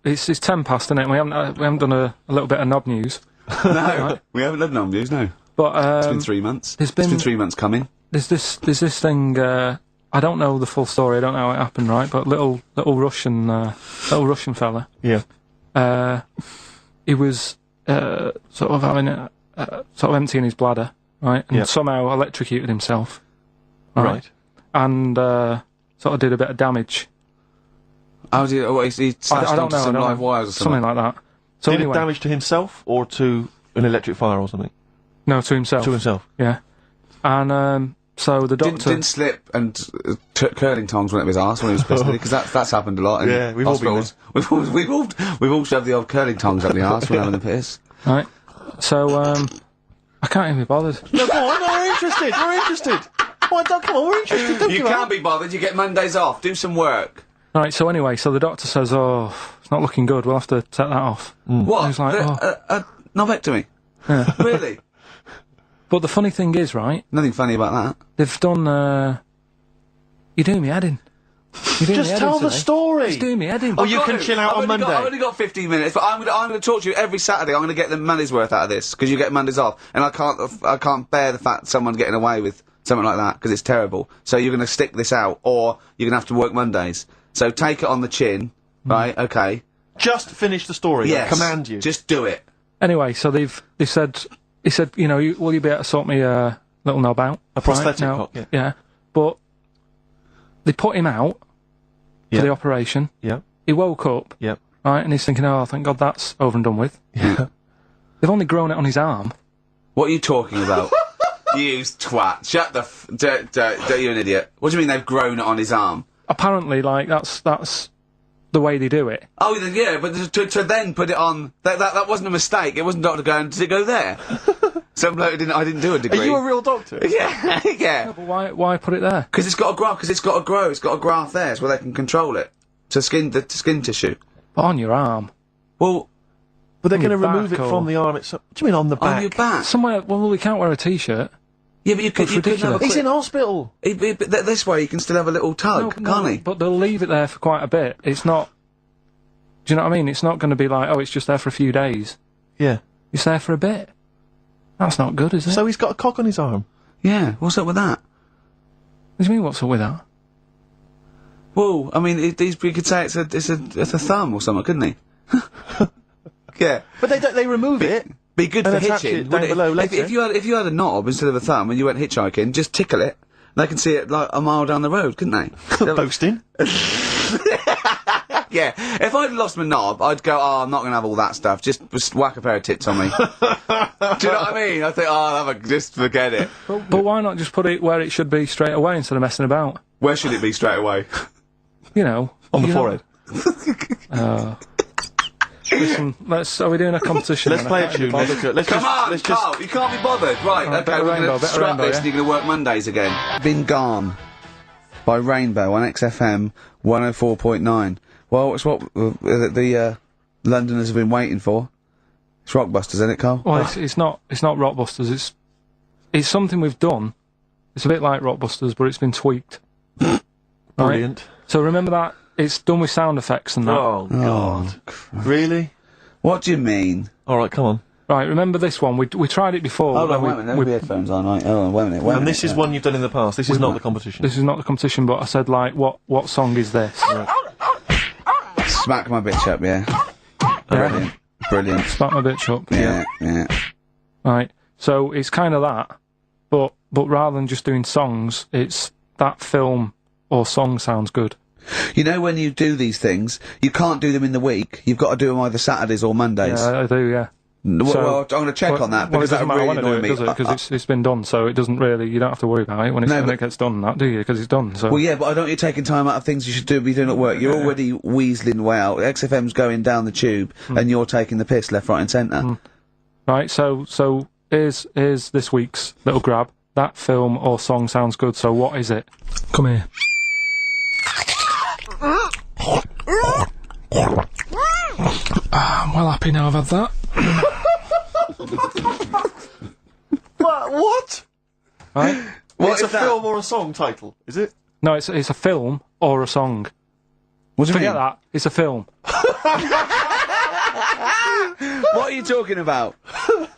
It's 10 past, isn't it? We haven't done a little bit of knob news. No, we haven't done news, no. But It's been 3 months. there's It's been been- 3 months coming. there's this thing. I don't know the full story. I don't know how it happened, right? But little Russian fella. Yeah. He was sort of having sort of emptying his bladder, right? And Yeah. somehow electrocuted himself. Right. And sort of did a bit of damage. Oh, he slashed I don't onto know. some I don't live know. wires or something. Something like that. So Did anyway, it damage to himself or to an electric fire or something? no, to himself. To himself. Yeah. And so the doctor. Didn't slip and curling tongs went up his arse when he was pissed, because that's happened a lot in Yeah, we've all been hospitals. We've all shoved the old curling tongs up the arse when having a piss. Right. So I can't even be bothered. No, go on, we're interested. We're interested. Come on, we're interested. Don't You give up. can't be bothered. You get Mondays off. Do some work. Right. So anyway, so the doctor says, "Oh, it's not looking good. We'll have to take that off." What? He's like, a knobectomy? Yeah. Really? But the funny thing is, right? Nothing funny about that. They've done. You're doing me head in. You're doing me Just head tell in the today. story. Just doing me head in. Oh, you can chill out on Monday. I've only got 15 minutes, but I'm going to talk to you every Saturday. I'm going to get the money's worth out of this, because you get Mondays off, and I can't bear the fact someone's getting away with something like that, because it's terrible. So you're going to stick this out, or you're going to have to work Mondays. So take it on the chin, right? Okay. Just finish the story. Yes. I command you. Just do it. Anyway, so they said, he said, you know, will you be able to sort me a little knob out? A prosthetic Now, cock, yeah. Yeah. But they put him out Yeah. for the operation. Yeah. He woke up, Yeah. right, and he's thinking, oh, thank God that's over and done with. Yeah. They've only grown it on his arm. What are you talking about? You twat. Shut the you're an idiot. What do you mean they've grown it on his arm? Apparently, like, that's the way they do it. Oh, yeah, but to then put it on... That wasn't a mistake. It wasn't Dr. going, did it go there? Some bloke I didn't do a degree. Are you a real doctor? Yeah, yeah. But why put it there? Because it's got to grow. It's got a graft there, so where they can control it to skin tissue. But on your arm. Well, But they're On going to your remove back it from or- the arm itself. What do you mean on the back? On your back. Somewhere. Well, we can't wear a t-shirt. Yeah, but you could. That's You could have a ridiculous. He's quick, in hospital. but this way you can still have a little tug, can't he? But they'll leave it there for quite a bit. It's not. Do you know what I mean? It's not going to be like, oh, it's just there for a few days. Yeah. It's there for a bit. That's not good, is it? So he's got a cock on his arm. Yeah. What's up with that? What do you mean? What's up with that? Well, I mean, we could say it's a thumb or something, couldn't he? Yeah. But they remove it. Be good And for attach hitching. it down wouldn't it? below if you had a knob instead of a thumb and you went hitchhiking, just tickle it. They can see it like a mile down the road, couldn't they? Boasting. Yeah. If I'd lost my knob, I'd go, oh, I'm not going to have all that stuff. Just whack a pair of tits on me. Do you know what I mean? I think, oh, I'll have just forget it. But why not just put it where it should be straight away instead of messing about? Where should it be straight away? You know. On the you know- forehead. Listen, are we doing a competition? Let's then? play I a can't be tune. bothered. Let's Come on, let's Karl, you can't be bothered. Right, Alright, okay, better we're Rainbow, going to better scrap Rainbow, this yeah? and you're going to work Mondays again. Been Gone by Rainbow on XFM 104.9. Well, it's what the Londoners have been waiting for. It's Rockbusters, isn't it, Karl? Well, it's not Rockbusters. It's something we've done. It's a bit like Rockbusters, but it's been tweaked. Brilliant. Right? So remember that it's done with sound effects and that. Oh, God. Really? What do you mean? Alright, come on. Right, remember this one? We tried it before. Hold on, and wait a minute, no headphones on, right? Hold on, wait a minute, wait a And minute. this is one you've done in the past. This is not the competition. This is not the competition, but I said, like, what song is this? Smack my bitch up, yeah. Brilliant. Brilliant. Smack my bitch up. Yeah. Right. So it's kind of that, but rather than just doing songs, it's that film or song sounds good. You know, when you do these things, you can't do them in the week. You've got to do them either Saturdays or Mondays. Yeah, I do, yeah. Well, I'm going to check on that, because it that doesn't matter really when I do annoyed it, me. does it? Because it's been done, so it doesn't really, you don't have to worry about it when it gets done, that, do you? Because it's done, so. Well, yeah, but I don't want you taking time out of things you should be doing at work. You're already weaseling way out. XFM's going down the tube, and you're taking the piss left, right and centre. Right, so here's this week's little grab. That film or song sounds good, so what is it? Come here. I'm well happy now I've had that. What? Right? What It's a is that? film or a song title, is it? No, it's a film or a song. What do you Forget mean? that. It's a film. What are you talking about?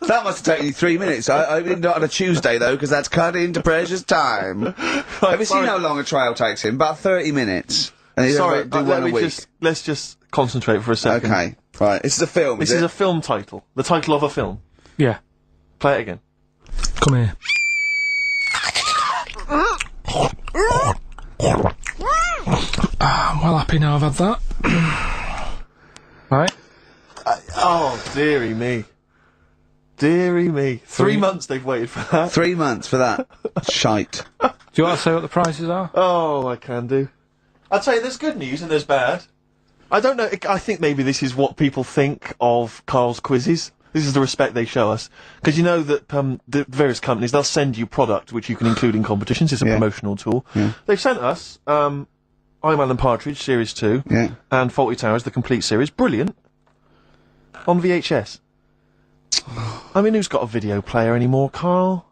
That must have taken you 3 minutes. I mean, not on a Tuesday, though, because that's cut into precious time. Have you seen how long a trial takes him? About 30 minutes. And he's Sorry, do one a week. let's just concentrate for a second. Okay, right. This is a film. This is a film title. The title of a film. Yeah. Play it again. Come here. I'm well happy now I've had that. Right? Oh, dearie me. Dearie me. 3 months they've waited for that. 3 months for that. Shite. Do you want to say what the prices are? Oh, I can do. I'd say there's good news and there's bad. I don't know, I think maybe this is what people think of Karl's quizzes. This is the respect they show us. Because you know that the various companies, they'll send you product which you can include in competitions. It's a promotional tool. Yeah. They've sent us I'm Alan Partridge, Series 2, Yeah. and Fawlty Towers, the complete series. Brilliant. On VHS. I mean, who's got a video player anymore, Karl?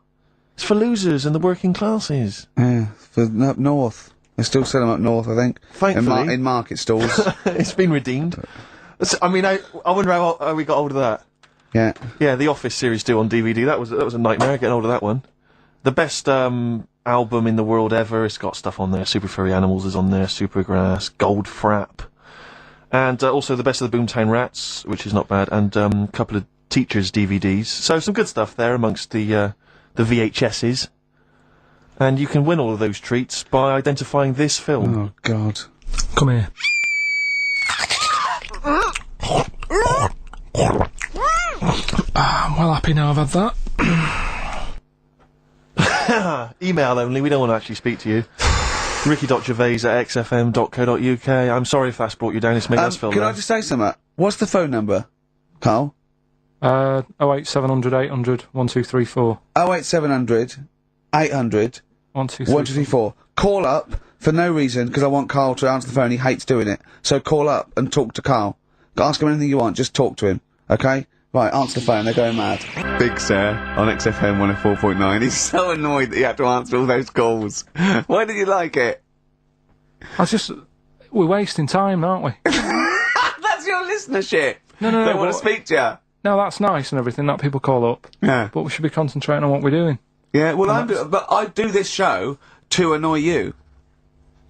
It's for losers and the working classes. Yeah, for up north. They still sell them up north, I think. Thankfully. In market stalls. It's been redeemed. I mean, I wonder how we got hold of that. Yeah. Yeah, the Office Series 2 on DVD, that was a nightmare, getting hold of that one. The best album in the world ever, it's got stuff on there. Super Furry Animals is on there, Supergrass, Gold Frap. And also the best of the Boomtown Rats, which is not bad, and a couple of Teachers DVDs. So some good stuff there amongst the VHSs. And you can win all of those treats by identifying this film. Oh, God. Come here. I'm well happy now I've had that. Email only, we don't want to actually speak to you. ricky.gervais@xfm.co.uk. I'm sorry if that's brought you down, it's made us feel Can bad. I just say something? What's the phone number, Karl? 08700 800 1234. 08700 800 1234. 1234. Call up for no reason, because I want Karl to answer the phone. He hates doing it. So call up and talk to Karl. Ask him anything you want, just talk to him. Okay? Right, answer the phone, they're going mad. Big Sir on XFM 104.9. He's so annoyed that he had to answer all those calls. Why did you like it? We're wasting time, aren't we? That's your listenership. No. They want to speak to you. No, that's nice and everything that people call up. Yeah. But we should be concentrating on what we're doing. Yeah, well, but I do this show to annoy you.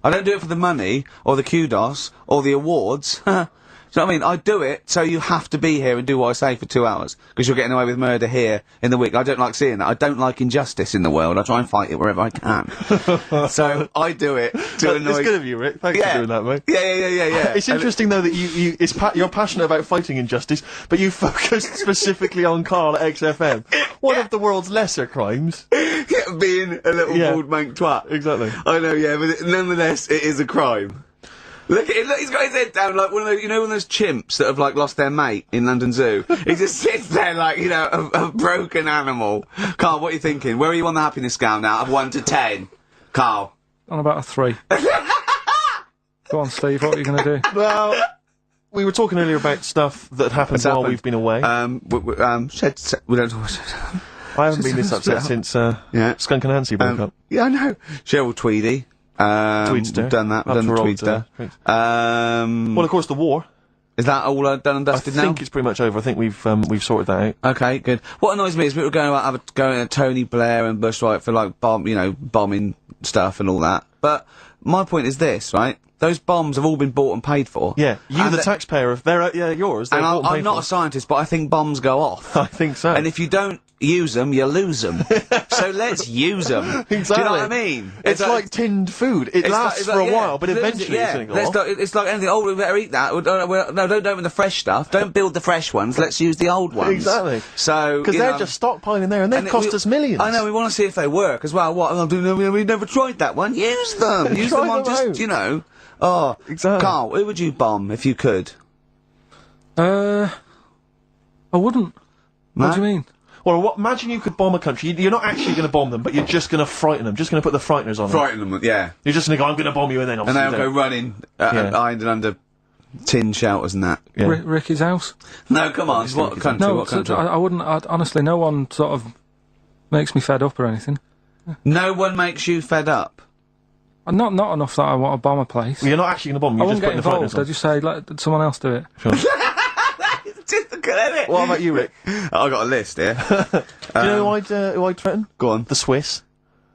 I don't do it for the money, or the kudos, or the awards. Do you know what I mean? I do it so you have to be here and do what I say for 2 hours, because you're getting away with murder here in the week. I don't like seeing that. I don't like injustice in the world. I try and fight it wherever I can. So I do it to annoy... It's good of you, Rick. Thanks for doing that, mate. Yeah. It's interesting, though, that you're passionate about fighting injustice, but you focus specifically on Karl at XFM. One of the world's lesser crimes. Being a little bald mank twat. Exactly. I know, yeah, but nonetheless, it is a crime. Look at him, look, he's got his head down like one of those, you know, one of those chimps that have, like, lost their mate in London Zoo? He just sits there like, you know, a broken animal. Karl, what are you thinking? Where are you on the happiness scale now, of 1 to 10? Karl? On about a 3. Go on, Steve, what are you going to do? Well, we were talking earlier about stuff that happened while we've been away. We don't talk about I haven't been this upset since Skunk and Nancy broke up. Yeah, I know. Cheryl Tweedy. Tweedster. We've done that. We've done the Tweedster. Well, of course, the war. Is that all done and dusted now? I think it's pretty much over. I think we've sorted that out. Okay, good. What annoys me is we were going at Tony Blair and Bush, right, for like bombing stuff and all that. But my point is this, right? Those bombs have all been bought and paid for. Yeah, the taxpayer, they're yours. They're bought and paid I'm not for. a scientist, but I think bombs go off. I think so. And if you don't use them, you lose them. So let's use them. Exactly. Do you know what I mean? It's like tinned food. It lasts for a while, but eventually it's going to go off. It's like anything. Oh, we better eat that. No, don't open the fresh stuff. Don't build the fresh ones. Let's use the old ones. Exactly. So because they're just stockpiling there, and they cost us millions. I know. We want to see if they work as well. What? We've never tried that one. Use them. Use them on just out. Oh, exactly. Karl, who would you bomb if you could? I wouldn't. No? What do you mean? Well, imagine you could bomb a country. You're not actually going to bomb them, but you're just going to frighten them. Just going to put the frighteners on them. Frighten them, yeah. You're just going to go, I'm going to bomb you, and then obviously and they'll go running behind and under tin shelters and that. Yeah. Ricky's house? No, come on. What country? No, what country? I wouldn't. Honestly, no one sort of makes me fed up or anything. No one makes you fed up? Not enough that I want to bomb a place. Well, you're not actually going to bomb them. I You're won't just get putting the frighteners involved. on. I just say, let someone else do it. Sure. It's typical, isn't it? What about you, Rick? I got a list here. Do you know who I'd threaten? Go on. The Swiss.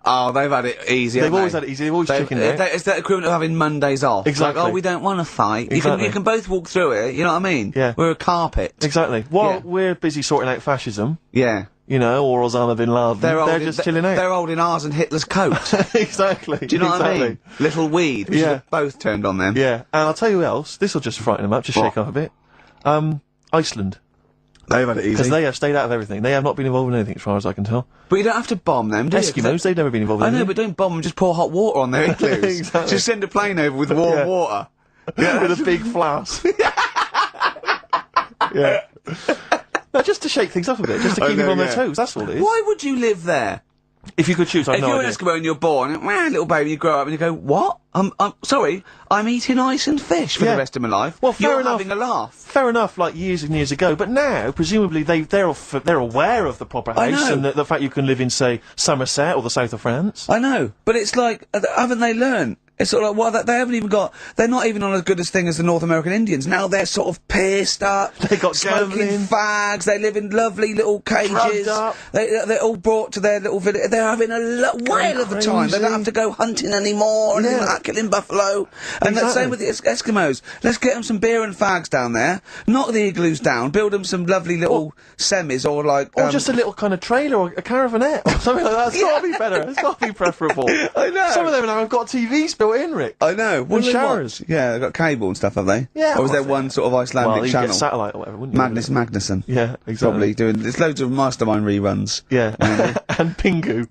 Oh, they've had it easy. They've always had it easy. They've always chickened out. It's that equivalent of having Mondays off. Exactly. Like, oh, we don't want to fight. Exactly. You can both walk through it. You know what I mean? Yeah. We're a carpet. Exactly. While we're busy sorting out fascism, Yeah. you know, or Osama bin Laden, they're just chilling out. They're holding ours and Hitler's coat. Exactly. Do you know what I mean? Little weed. We should have both turned on them. Yeah. And I'll tell you who else. This will just frighten them up. Just shake up a bit. Iceland. They've had it easy. Because they have stayed out of everything. They have not been involved in anything, as far as I can tell. But you don't have to bomb them, do you? Eskimos, they've never been involved in I know, anything. but don't bomb them, just pour hot water on their igloos. Exactly. Just send a plane over with warm water. Yeah. With a big flask. Yeah. No, just to shake things up a bit, just to keep them on their toes, that's all it is. Why would you live there? If you could choose, I've If no you're idea. an Eskimo and you're born, little baby, you grow up and you go, what? I'm sorry, I'm eating ice and fish for the rest of my life. Well, fair you're enough. having a laugh. Fair enough, like years and years ago, but now, presumably, they're aware of the proper I house know. and the fact you can live in, say, Somerset or the south of France. I know, but it's like, haven't they learned? It's sort of like, well, they haven't even got, they're not even on as good a thing as the North American Indians. Now they're sort of pierced up. They got smoking gambling. fags. They live in lovely little cages. Drugged up. They're all brought to their little village. They're having a whale of a time. They don't have to go hunting anymore or anything like that, killing buffalo. And the same with the Eskimos. Let's get them some beer and fags down there. Knock the igloos down. Build them some lovely little semis or like... Or just a little kind of trailer or a caravanette or something like that. It's got to be better. It's got to be preferable. I know. Some of them now have got TVs built in, Rick. I know. What do they showers. watch? Yeah, they've got cable and stuff, have they? Yeah, Or is there well, one sort of Icelandic Well, you channel? get satellite or whatever, wouldn't you? Magnus Magnuson. Yeah, exactly. Probably doing. There's loads of Mastermind reruns. Yeah. And Pingu.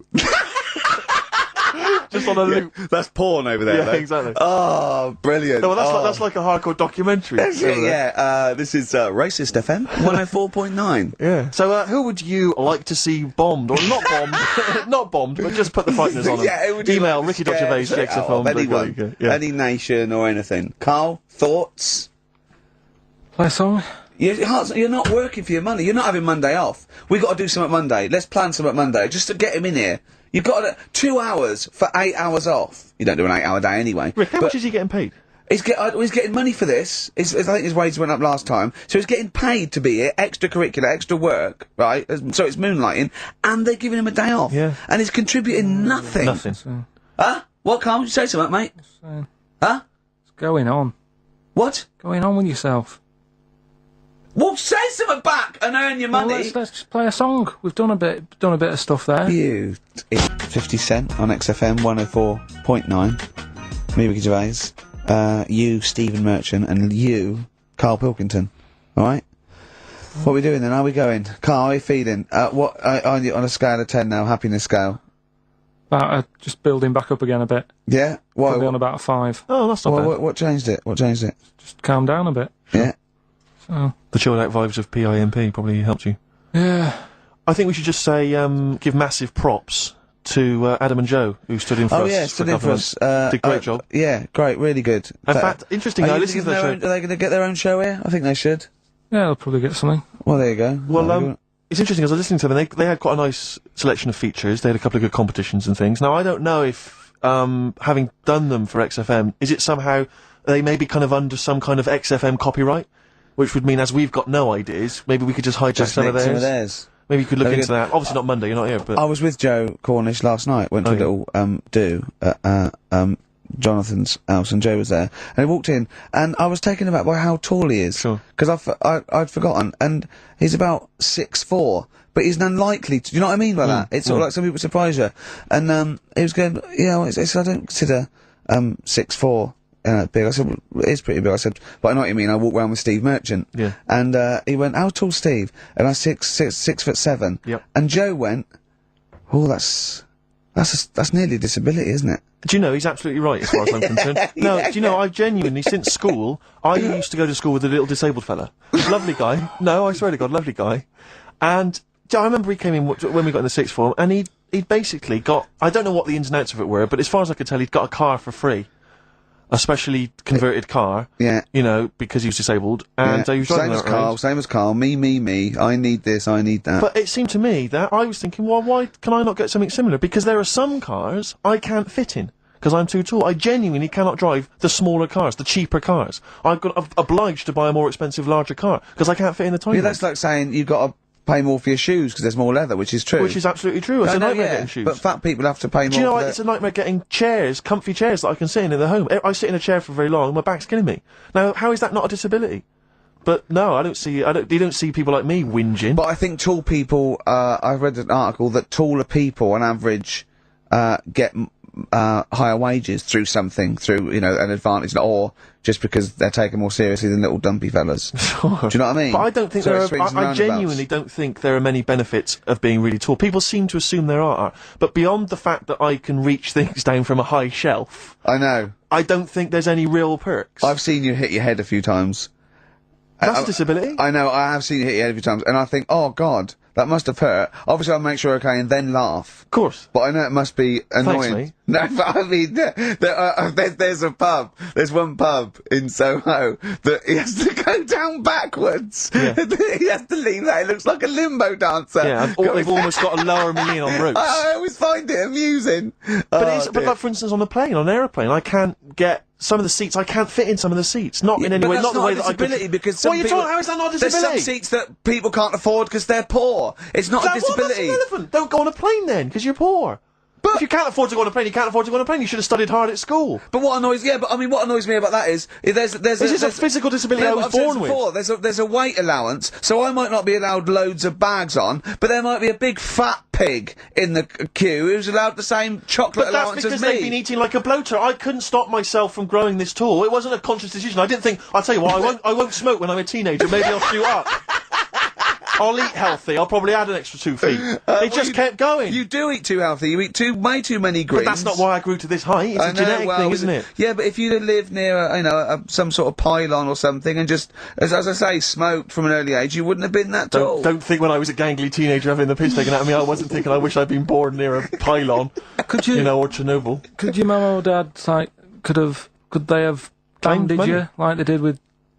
Just on a loop. That's porn over there. Yeah, though. exactly. Oh, brilliant. No, well, that's like a hardcore documentary. Yeah, this is Racist FM 104.9. Yeah. So, who would you like to see bombed, or not bombed, not bombed, but just put the frighteners on them? Yeah, who would you Email like to ricky.gervais, scare the shit out of? XFM. Anyone, any nation or anything. Karl, thoughts? Play a song? You're not working for your money. You're not having Monday off. We got to do something Monday. Let's plan something Monday just to get him in here. You've got 2 hours for 8 hours off. You don't do an 8-hour day anyway. Rick, how much is he getting paid? He's getting money for this. I think his wage went up last time. So he's getting paid to be here, extracurricular, extra work, right? So it's moonlighting, and they're giving him a day off. Yeah. And he's contributing nothing. Nothing. Huh? What, Karl? You say something, mate? Huh? What's going on? What? Going on with yourself? Well, say something back and earn your money. Well, let's just play a song. We've done a bit of stuff there. You, 50 Cent on XFM 104.9. Me, Ricky Gervais. You, Stephen Merchant, and you, Karl Pilkington. Alright? What are we doing then? How are we going? Karl, how are you feeling? On a scale of 10 now, happiness scale? Just building back up again a bit. Yeah? Probably on about a 5. Oh, that's not bad. What changed it? Just calm down a bit. Yeah. So. The chilled out vibes of PIMP probably helped you. Yeah. I think we should just say, give massive props to Adam and Joe, who stood in for us. Oh yeah, stood in for us. Did a great job. Yeah, great, really good. In fact, interestingly, I listened to the show. Are they going to get their own show here? I think they should. Yeah, they'll probably get something. Well, there you go. Well, it's interesting, as I was listening to them, they had quite a nice selection of features. They had a couple of good competitions and things. Now, I don't know if, having done them for XFM, is it somehow they may be kind of under some kind of XFM copyright? Which would mean, as we've got no ideas, maybe we could just hijack some of theirs. Maybe you could look into that. Obviously not Monday, you're not here, but... I was with Joe Cornish last night, went to a little, do at, Jonathan's house, and Joe was there, and he walked in, and I was taken aback by how tall he is. Sure. Because I'd forgotten, and he's about 6'4", but he's unlikely to, do you know what I mean by that? It's sort of like some people surprise you. And, he was going, yeah, I don't consider, 6'4", big. I said, well, it is pretty big. I said, but I know what you mean. I walk around with Steve Merchant. Yeah. And, he went, how tall's Steve? And I 6'7". Yep. And Joe went, oh, that's nearly a disability, isn't it? Do you know, he's absolutely right, as far as I'm concerned. No, do you know, I've genuinely, since school, I used to go to school with a little disabled fella. Lovely guy. No, I swear to God, lovely guy. And I remember he came in when we got in the sixth form, and he'd basically got, I don't know what the ins and outs of it were, but as far as I could tell, he'd got a car for free. A specially converted car. Yeah. You know, because he was disabled. And he was driving Same as Karl. Me. I need this, I need that. But it seemed to me that I was thinking, well, why can I not get something similar? Because there are some cars I can't fit in. Because I'm too tall. I genuinely cannot drive the smaller cars, the cheaper cars. I'm obliged to buy a more expensive, larger car. Because I can't fit in the tiny one. That's like saying you've got to pay more for your shoes because there's more leather, which is true. Which is absolutely true. It's a nightmare getting shoes. But fat people have to pay more. Do you know what? It's a nightmare getting chairs, comfy chairs that I can sit in the home. I sit in a chair for very long, my back's killing me. Now, how is that not a disability? But no, you don't see people like me whinging. But I think tall people, I've read an article that taller people on average, get, higher wages through an advantage, or just because they're taken more seriously than little dumpy fellas. Sure. Do you know what I mean? But I don't think I genuinely don't think there are many benefits of being really tall. People seem to assume there are, but beyond the fact that I can reach things down from a high shelf, I know. I don't think there's any real perks. I've seen you hit your head a few times. That's a disability. I know, I have seen you hit your head a few times, and I think, oh God, that must have hurt. Obviously I'll make sure okay and then laugh. Of course. But I know it must be annoying. Thanks, mate. No, but I mean, there's a pub, there's one pub in Soho that he has to go down backwards. Yeah. He has to lean that, it looks like a limbo dancer. Yeah, they've almost got to lower me in on ropes. I always find it amusing. But like, for instance, on an airplane, I can't get some of the seats. I can't fit in some of the seats. Not in any way. Not the way that I could. Because what are you talking? How is that not a disability? There's some seats that people can't afford because they're poor. It's not a disability. Well, that's irrelevant. Don't go on a plane then, because you're poor. But if you can't afford to go on a plane, you can't afford to go on a plane. You should have studied hard at school. But what annoys me about that is there's a physical disability I was born with. There's a weight allowance, so I might not be allowed loads of bags on, but there might be a big fat pig in the queue who's allowed the same chocolate allowance as me. But that's because they've been eating like a bloater. I couldn't stop myself from growing this tall. It wasn't a conscious decision. I didn't think, I'll tell you what, I won't smoke when I'm a teenager. Maybe I'll shoot up. I'll eat healthy. I'll probably add an extra 2 feet. It just kept going. You do eat too healthy. You eat way too many greens. But that's not why I grew to this height. It's a genetic thing, isn't it? Yeah, but if you'd lived near some sort of pylon or something and just, as I say, smoked from an early age, you wouldn't have been that tall. Don't think when I was a gangly teenager having the piss taken out of me, I wasn't thinking I wish I'd been born near a pylon. Could you? Or Chernobyl. Could your mum or dad, could they have banded you like they did with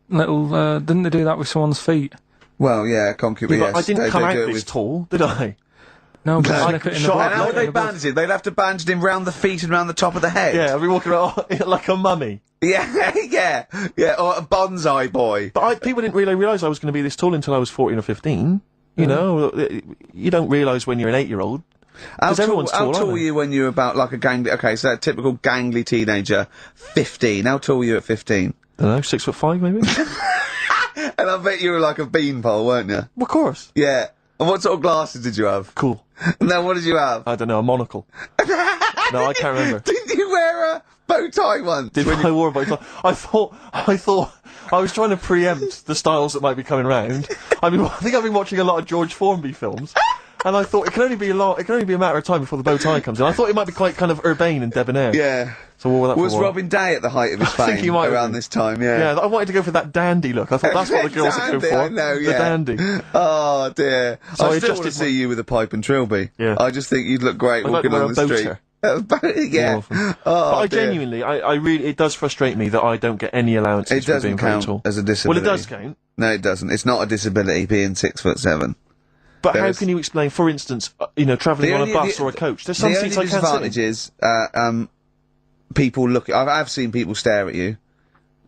little. Didn't they do that with someone's feet? Well, yeah, concrete. Yeah, Yes, but I didn't they come out do it this with tall, did I? No, but slip it in the shot blood. And how would they bandage it? They'd have to bandage him round the feet and round the top of the head. Yeah, I'd be walking around like a mummy. Yeah, yeah, or a bonsai boy. But people didn't really realise I was going to be this tall until I was 14 or 15. You know, you don't realise when you're an 8-year-old. How everyone's tall, how aren't tall they? were you when you were about like a gangly? Okay, so that typical gangly teenager, 15. How tall were you at 15? I don't know, 6'5" maybe? And I bet you were like a beanpole, weren't you? Of course. Yeah. And what sort of glasses did you have? Cool. And then what did you have? I don't know, a monocle. No, I can't remember. Did you wear a bow tie once? Did I wore a bow tie? I thought I was trying to preempt the styles that might be coming round. I think I've been watching a lot of George Formby films, and I thought it can only be a matter of time before the bow tie comes in. I thought it might be quite kind of urbane and debonair. Yeah. So I wore that for Was a while. Robin Day at the height of his I think fame he might have around been. this time? Yeah. Yeah, I wanted to go for that dandy look. I thought that's what the girls are going Dandy, for. I know, The yeah. dandy. Oh dear. So I I still want to adjusted see you with a pipe and trilby. Yeah. I just think you'd look great I'd like walking to wear on a the bow street. tie. Yeah. Awful. Oh, But I dear. genuinely, I really, it does frustrate me that I don't get any allowances It for doesn't being very count tall. as a Well, disability. it does count. No, it doesn't. It's not a disability being 6'7". But how There's- can you explain, for instance, travelling on a bus or a coach? There's some the seats only I can't sit in. disadvantage is people look. I've seen people stare at you,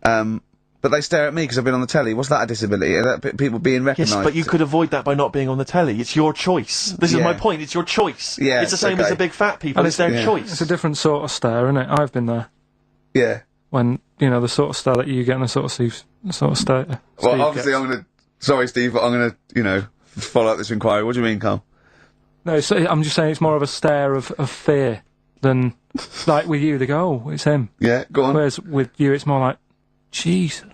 but they stare at me because I've been on the telly. Was that a disability? Are that people being recognised? Yes, but you could avoid that by not being on the telly. It's your choice. This is Yeah. my point. It's your choice. Yeah, it's the same as okay. the big fat people. And It's their yeah. choice. It's a different sort of stare, isn't it? I've been there. Yeah. When, the sort of stare that you get and the sort of stare. Well, Steve obviously, gets. I'm gonna. Sorry, Steve, but I'm gonna, follow up this inquiry. What do you mean, Karl? No, I'm just saying it's more of a stare of fear than, like with you, they go, oh, it's him. Yeah, go on. Whereas with you, it's more like, Jesus.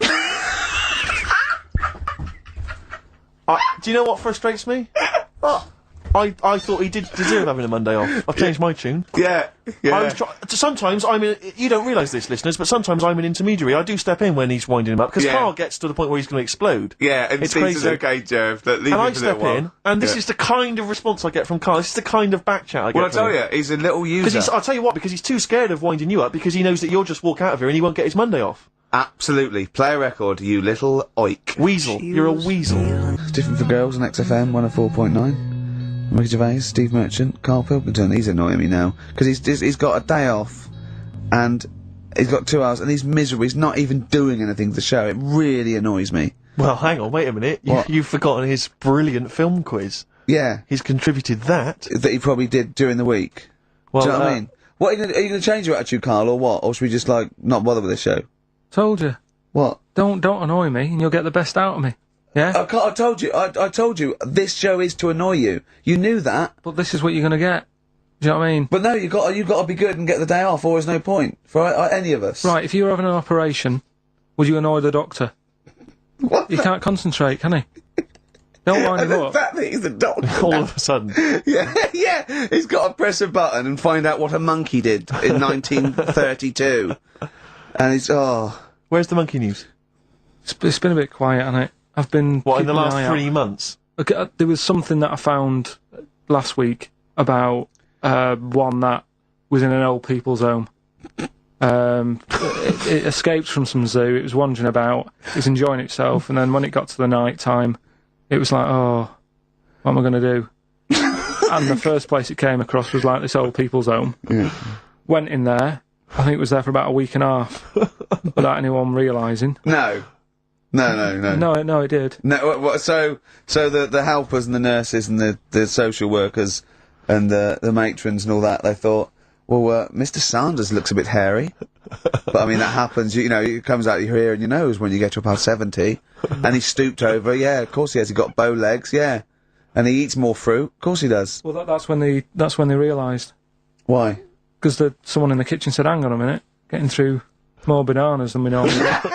Do you know what frustrates me? I thought he did deserve having a Monday off. I've changed my tune. Yeah, Sometimes you don't realise this, listeners, but sometimes I'm an intermediary. I do step in when he's winding him up, because Yeah. Karl gets to the point where he's going to explode. Yeah, and It's Steve crazy. says, okay, Jerv, leave And it I for a step little while. in, and this Yeah. is the kind of response I get from Karl. This is the kind of back chat I get Well, I from tell him. you, he's a little user. Because I'll tell you what, because he's too scared of winding you up, because he knows that you'll just walk out of here and he won't get his Monday off. Absolutely. Play a record, you little oik. Weasel. You're a weasel. Different for girls on XFM 104.9. Ricky Gervais, Steve Merchant, Karl Pilkington. He's annoying me now because he's got a day off and he's got 2 hours and he's miserable. He's not even doing anything to the show. It really annoys me. Well, hang on, wait a minute. What? You've forgotten his brilliant film quiz. Yeah, He's contributed that. that he probably did during the week. Well, Do you know what I mean? What are you going to change your attitude, Karl, or what? Or should we just not bother with this show? Told you. What? Don't annoy me and you'll get the best out of me. Yeah? I told you. I told you. This show is to annoy you. You knew that. But this is what you're going to get. Do you know what I mean? But no, you got to be good and get the day off, or there's no point for any of us. Right, if you were having an operation, would you annoy the doctor? What? He can't concentrate, can he? Don't wind him The up. fact that he's a doctor. all of a sudden. Yeah. He's got to press a button and find out what a monkey did in 1932. And he's Where's the monkey news? It's been a bit quiet, hasn't it? I've been What, in the keeping an last eye out. 3 months? Okay, there was something that I found last week about one that was in an old people's home. It escaped from some zoo. It was wandering about. It was enjoying itself, and then when it got to the night time, it was like, oh, what am I going to do? And the first place it came across was like this old people's home. Yeah. Went in there. I think it was there for about a week and a half without anyone realising. No, No, it did. No, what, so the helpers and the nurses and the social workers and the matrons and all that, they thought, well, Mr. Sanders looks a bit hairy. But I mean, that happens, it comes out your ear and your nose when you get to about 70. And he stooped over, yeah, of course he has, he got bow legs, yeah. And he eats more fruit, of course he does. Well, that's when they realised. Why? Because someone in the kitchen said, hang on a minute, getting through more bananas than we normally get.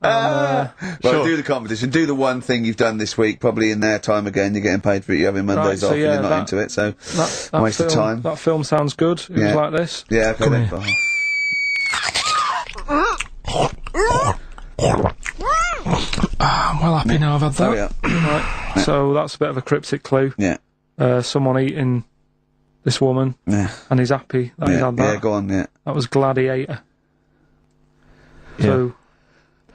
Right, do the competition. Do the one thing you've done this week, probably in their time again. You're getting paid for it. You're having Mondays so off and yeah, you're not that- into it, so That waste of film, time. That film sounds good. It was Yeah. like this. Yeah, okay Come then. here. I'm well happy now I've had Oh, that. yeah. Right. So that's a bit of a cryptic clue. Yeah. Someone eating this woman, Yeah. and he's happy that he's Yeah, had that. yeah, go on, yeah. That was Gladiator. So,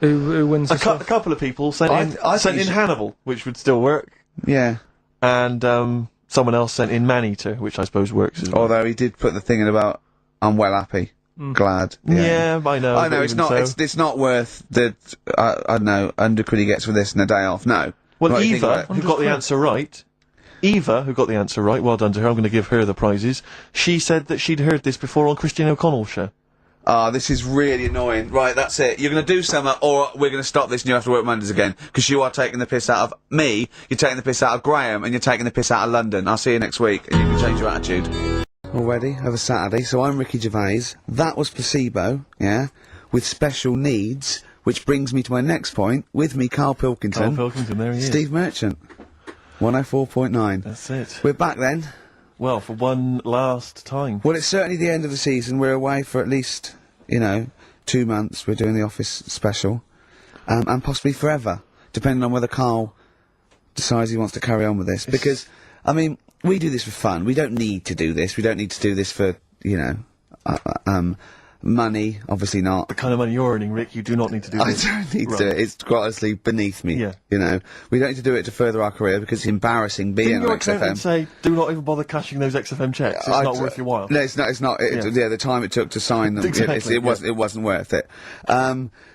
who wins A the stuff? couple of people sent I in think you should- Hannibal, which would still work, Yeah. and someone else sent in Maneater, which I suppose works as well. Although he did put the thing in about, I'm well happy. Glad. Yeah, I know. I know, but it's even not, so. it's not worth the, I don't know, undercredit he gets for this and a day off. No. Well, What do you think Eva, about it? who got the answer right, well done to her, I'm going to give her the prizes, she said that she'd heard this before on Christine O'Connell's show. Ah, this is really annoying. Right, that's it. You're going to do something, or we're going to stop this and you have to work Mondays again. Because you are taking the piss out of me, you're taking the piss out of Graham, and you're taking the piss out of London. I'll see you next week, and you can change your attitude. Already, of a Saturday, so I'm Ricky Gervais. That was Placebo, yeah, with special needs, which brings me to my next point. With me, Karl Pilkington. Karl Pilkington, there he is. Steve Merchant. 104.9. That's it. We're back then. Well, for one last time. Well, it's certainly the end of the season. We're away for at least, 2 months. We're doing the Office special. And possibly forever, depending on whether Karl decides he wants to carry on with this. Because, I mean, we do this for fun. We don't need to do this. We don't need to do this for, money. Obviously not. The kind of money you're earning, Rick, you do not need to do I this. don't need Right. to do it. It's quite honestly beneath me. Yeah. We don't need to do it to further our career because it's embarrassing being Didn't on your accountant XFM. say, do not even bother cashing those XFM checks, it's not worth your while? No, it's not. It's not. Yeah. The time it took to sign them. Exactly, It wasn't worth it.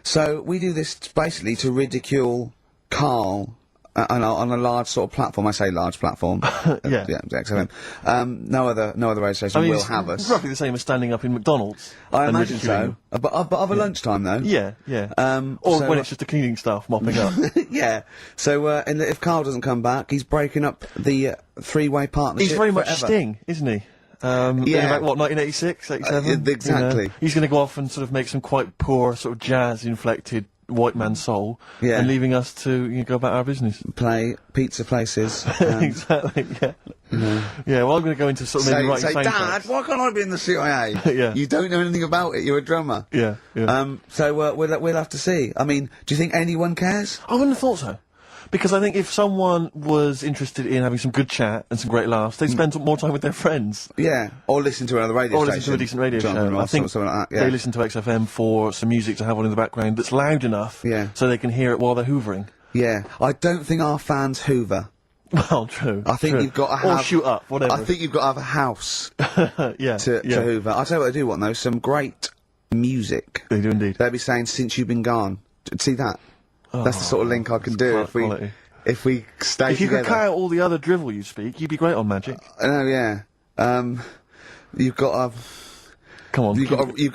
So we do this basically to ridicule Karl on a large sort of platform. I say large platform. Yeah. XFM. No other radio station will it's have us. roughly the same as standing up in McDonald's. I and imagine ridiculing so. But of a lunchtime though. them. Yeah. Or so- when it's just the cleaning staff mopping up. Yeah. So if Karl doesn't come back, he's breaking up the three-way partnership. He's very much forever. Sting, isn't he? Yeah. In about, what, 1986, 87? exactly. He's going to go off and sort of make some quite poor, sort of jazz-inflected white man soul, Yeah. and leaving us to go about our business. Play pizza places. Exactly, yeah. Yeah, well, I'm going to go into sort of maybe writing say, Dad, soundtracks. why can't I be in the CIA? Yeah. You don't know anything about it. You're a drummer. Yeah. So we'll have to see. I mean, do you think anyone cares? I wouldn't have thought so. Because I think if someone was interested in having some good chat and some great laughs, they'd spend more time with their friends. Yeah. Or listen to another radio Or station. listen to a decent radio Jonathan show. Ross I think or something like that. Yeah. they listen to XFM for some music to have on in the background that's loud enough so they can hear it while they're hoovering. Yeah. I don't think our fans hoover. Well, true. I think true. you've got to have... Or shoot up, whatever. I think you've got to have a house yeah. to hoover. I'll tell you what I do want, though. Some great music. They do indeed. They'll be saying, since you've been gone. See that? That's the sort of link I can do Quality. if we stay If you together. could cut out all the other drivel you speak, you'd be great on Magic. Oh, yeah. You've got a... Come on.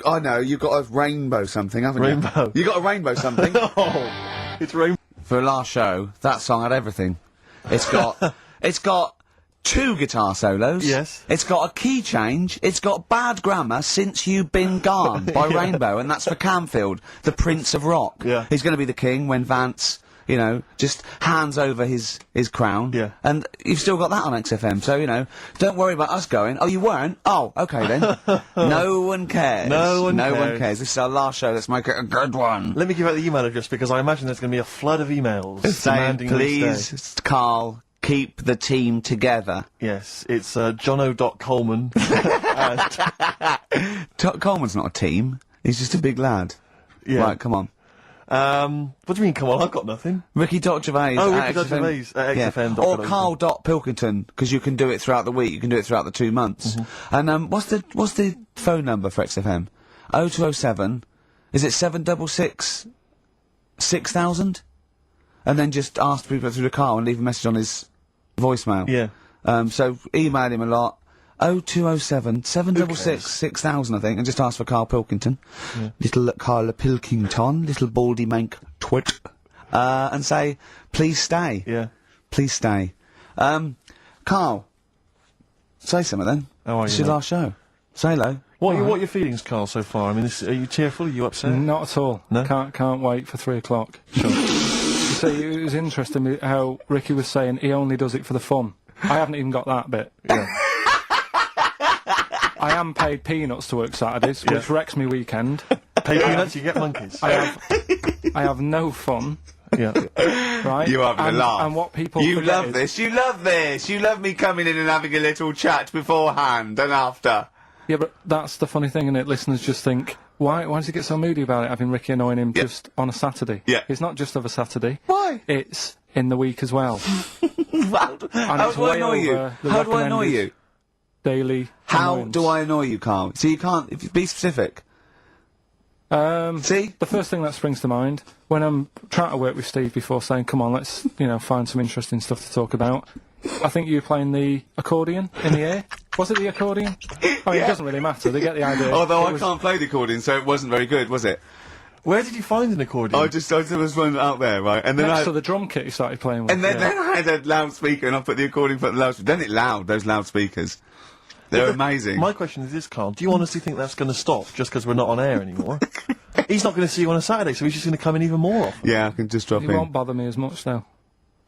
I know, you've got a rainbow something, haven't you? Rainbow. You got a rainbow something. Oh, it's rainbow. For last show, that song had everything. It's got 2 guitar solos. Yes. It's got a key change. It's got bad grammar, Since You've Been Gone by Rainbow, and that's for Camfield, the Prince of Rock. Yeah. He's going to be the king when Vance, just hands over his crown. Yeah. And you've still got that on XFM, so, don't worry about us going, oh, you weren't? Oh, okay then. No one cares. No one cares. This is our last show. Let's make it a good one. Let me give out the email address because I imagine there's going to be a flood of emails Saying, demanding we stay. please, Karl, keep the team together. Yes, it's jono.coleman. Coleman's not a team. He's just a big lad. Yeah. Right, come on. What do you mean, come on, I've got nothing. Ricky.Gervais. Oh, at Ricky.Gervais at Yeah. XFM. Or Karl.Pilkington, because you can do it throughout the week, you can do it throughout the 2 months. And what's the phone number for XFM? 0207, is it 766 6000? And then just ask people through the car and leave a message on his voicemail. Yeah. So email him a lot. 0207 766 6000, I think, and just ask for Karl Pilkington. Little Karl Pilkington, little baldy mank twit. And say, please stay. Yeah. Please stay. Karl, say something then. How are It's you, your mate? last show. Say hello. What are your feelings, Carl, so far? I mean, are you tearful? Are you upset? Not at all. No? Can't wait for 3 o'clock. Sure. So it was interesting how Ricky was saying he only does it for the fun. I haven't even got that bit. Yeah. I am paid peanuts to work Saturdays, which wrecks me weekend. Pay peanuts, you get monkeys. I have no fun. Yeah. Right? You're having a laugh. And what people You forget love is- this. You love this. You love me coming in and having a little chat beforehand and after. Yeah, but that's the funny thing, innit? Listeners just think, Why does he get so moody about it, having Ricky annoying him just on a Saturday? Yeah. It's not just of a Saturday. Why? It's in the week as well. How do I annoy you? How do I annoy you? Daily How annoyance. do I annoy you, Carl? So you can't... If you be specific. See? The first thing that springs to mind, when I'm trying to work with Steve before saying, come on, let's, find some interesting stuff to talk about, I think you were playing the accordion in the air. Was it the accordion? I mean, it doesn't really matter, they get the idea. Although I can't play the accordion, so it wasn't very good, was it? Where did you find an accordion? I just was one out there, right? And then Next to the drum kit you started playing with. And then I had a loudspeaker, and I put the accordion for the loudspeaker. Then it loud, those loudspeakers. They're amazing. My question is this, Carl. Do you honestly think that's going to stop just because we're not on air anymore? He's not going to see you on a Saturday, so he's just going to come in even more often. Yeah, I can just drop He in. won't bother me as much, though.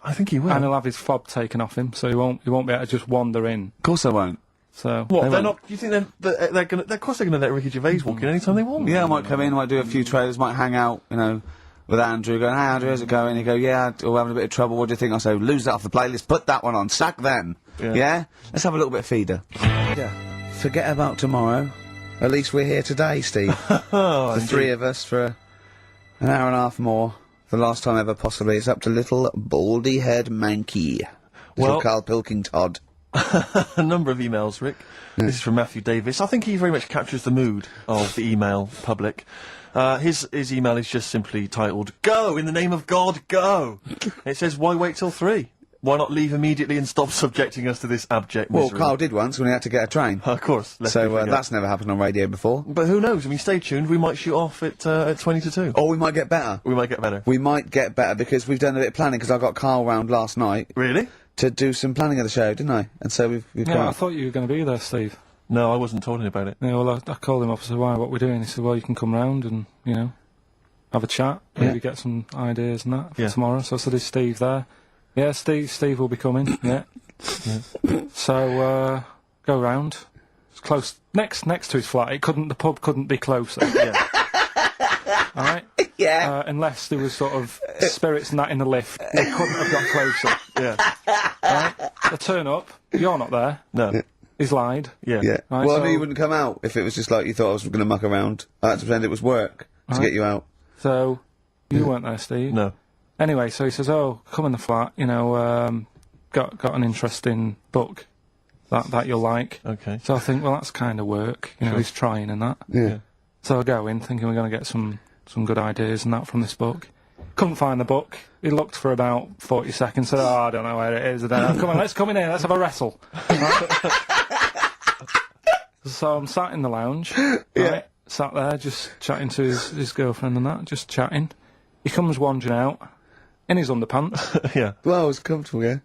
I think he will. And he'll have his fob taken off him, so he won't be able to just wander in. Of course I won't. So What, they they're won't- not... Do you think they're going to... Of course they're going to let Ricky Gervais walk in anytime they want. Yeah, I might come in, I might do a few trailers, might hang out, with Andrew, going, hey Andrew, how's it going? He'd go, yeah, we're having a bit of trouble, what do you think? I say, lose that off the playlist, put that one on, sack them. Yeah? Let's have a little bit of feeder. Yeah. Forget about tomorrow. At least we're here today, Steve. The three of us for an hour and a half more. The last time ever, possibly. It's up to little baldy-head Mankey. Little Karl Pilkington. A number of emails, Rick. This is from Matthew Davis. I think he very much captures the mood of the email public. His email is just simply titled, Go! In the name of God, go! It says, why wait till 3? Why not leave immediately and stop subjecting us to this abject Well, misery? Carl did once when he had to get a train. Of course. That's never happened on radio before. But who knows? I mean, stay tuned. We might shoot off at 20 to 2. Or we might get better. We might get better. We might get better because we've done a bit of planning, because I got Karl round last night Really? to do some planning of the show, didn't I? And so we've Yeah, got... I thought you were going to be there, Steve. No, I wasn't talking about it. Yeah, well, I called him up and said, why, what we're doing? He said, well, you can come round and, have a chat, maybe get some ideas and that for tomorrow. So I said, is Steve there? Yeah, Steve will be coming, yeah. So, go round. It's close, next to his flat. The pub couldn't be closer. Yeah. Alright? Yeah. Unless there was sort of spirits and that in the lift, they couldn't have got closer. Yeah. Alright? I turn up, you're not there. No. He's lied. Yeah. Yeah. Right, Well, I so- knew you wouldn't come out if it was just like you thought I was going to muck around. I had to pretend it was work to get you out. So, you weren't there, Steve. No. Anyway, so he says, oh, come in the flat, got an interesting book that you'll like. Okay. So I think, well, that's kind of work, he's trying and that. Yeah. So I go in thinking we're going to get some good ideas and that from this book. Couldn't find the book. He looked for about 40 seconds, said, oh, I don't know where it is. I don't know. Come on, let's come in here, let's have a wrestle. Right? So I'm sat in the lounge, right, sat there just chatting to his girlfriend and that, just chatting. He comes wandering out in his underpants. Yeah. Well, I was comfortable, yeah.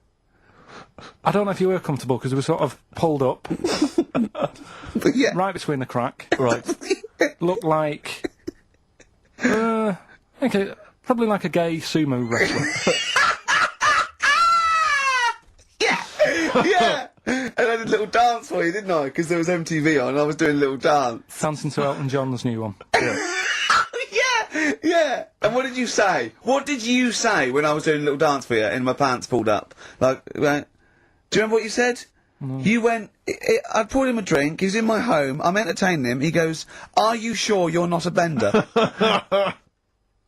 I don't know if you were comfortable because it was sort of pulled up But yeah. right between the crack. Right. Looked like, okay, probably like a gay sumo wrestler. Yeah! And I did a little dance for you, didn't I? Because there was MTV on and I was doing a little dance. Dancing to Elton John's new one. Yeah! And what did you say? What did you say when I was doing a little dance for you and my pants pulled up? Like, right? Do you remember what you said? You went, I poured him a drink, he was in my home, I'm entertaining him, he goes, are you sure you're not a bender?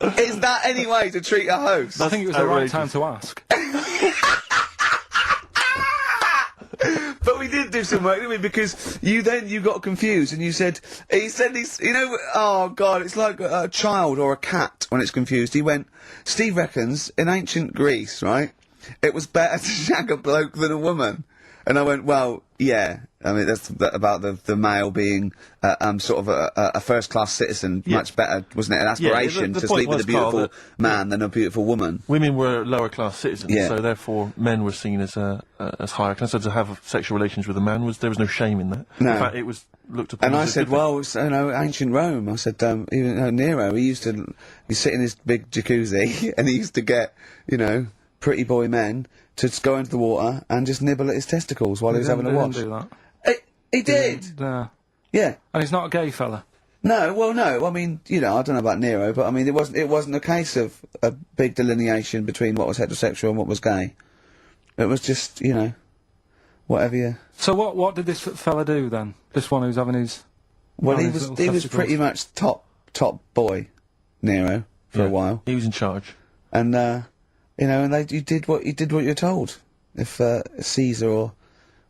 Is that any way to treat a host? I think it was the right time to ask. But we did do some work, didn't we? Because you got confused and you said, oh God, it's like a child or a cat when it's confused. He went, Steve reckons in ancient Greece, right, it was better to shag a bloke than a woman. And I went, well, yeah. I mean, that's about the male being sort of a first-class citizen. Yeah. Much better, wasn't it? An aspiration the to point sleep with was, a beautiful Carl, man than a beautiful woman. Women were lower-class citizens, Yeah. so therefore men were seen as higher class. So to have sexual relations with a man there was no shame in that. No. In fact, it was looked upon. And I as a said, good thing. well, it's, ancient Rome. I said, even Nero, he'd sit in his big jacuzzi and he used to get, pretty boy men to just go into the water and just nibble at his testicles while he was having a watch. He didn't do that. He did! No. Yeah. And he's not a gay fella. No, well, no. I mean, I don't know about Nero, but I mean, it wasn't a case of a big delineation between what was heterosexual and what was gay. It was just, whatever you... So what did this fella do then? This one who's having his... Well, he his was little he was testicles? pretty much top top boy, Nero, for a while. He was in charge. And, you know, and you did what you're told. If, Caesar or...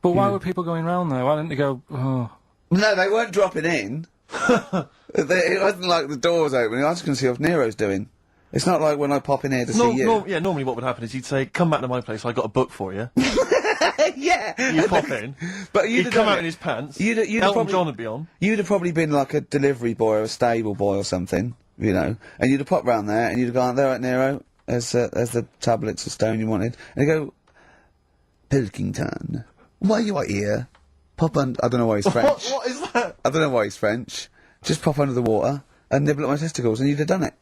But why were people going round there? Why didn't they go, oh... No, they weren't dropping in. It wasn't like the doors opening. I was going to see what Nero's doing. It's not like when I pop in here to see you. Yeah, normally what would happen is he'd say, come back to my place, I got a book for you. Yeah! You pop in, but he'd come out in his pants, Elton John would be on. You'd have probably been like a delivery boy or a stable boy or something, you know, and you'd have popped round there and you'd have gone, there right, Nero, there's the tablets of stone you wanted. And you go, Pilkington, why are you out here? Pop under, I don't know why he's French. What is that? I don't know why he's French. Just pop under the water and nibble at my testicles and you'd have done it.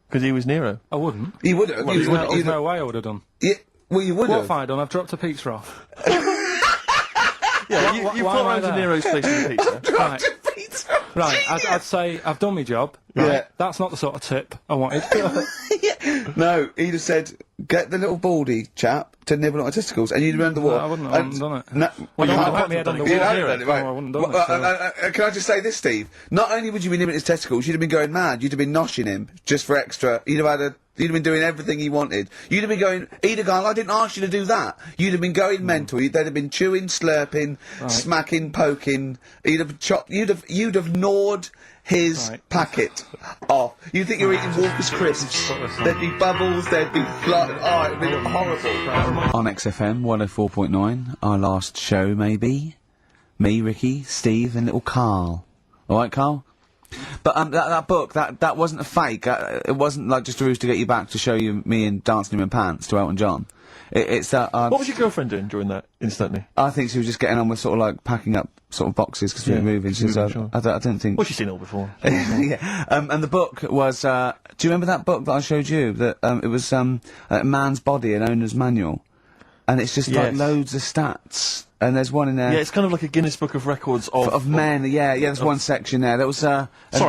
Because he was Nero. I wouldn't. You would have. Well, There's no way I would have done. Yeah, well, you would What have. have I done? I've dropped a pizza off. Yeah, you why pop am I round to there? Nero's place with a pizza. Right. Right, I'd say I've done my job. Right? Yeah. That's not the sort of tip I wanted. No, he'd have said, get the little baldy chap to nibble at my testicles, and you'd have been under the water. I wouldn't have done it. No, Well, I you wouldn't might put my head on the You'd wall. have done it, right. No, I wouldn't have done Well, it. can I just say this, Steve? Not only would you be nibbling his testicles, you'd have been going mad. You'd have been noshing him just for extra. You'd have been doing everything he wanted. You'd have been going, he'd have gone, I didn't ask you to do that. You'd have been going mental. They'd have been chewing, slurping, smacking, poking. You'd have gnawed his packet off. You'd think you were eating Walker's crisps. There'd be bubbles, there'd be blood. Oh, it'd be horrible. On XFM 104.9, our last show, maybe. Me, Ricky, Steve, and little Karl. Alright, Karl? But that book, that wasn't a fake. It wasn't like just a ruse to get you back to show you me and dancing in my pants to Elton John. It's that. What was your girlfriend doing during that, instantly? I think she was just getting on with sort of like packing up sort of boxes because we were moving. She was, sure. I don't think. Well, she's seen it all before. Yeah. And the book was. Do you remember that book that I showed you? That it was a man's body, an owner's manual, and it's just like loads of stats. And there's one in there. Yeah, it's kind of like a Guinness Book of Records of men. Yeah. There's one section there. That was. Sorry,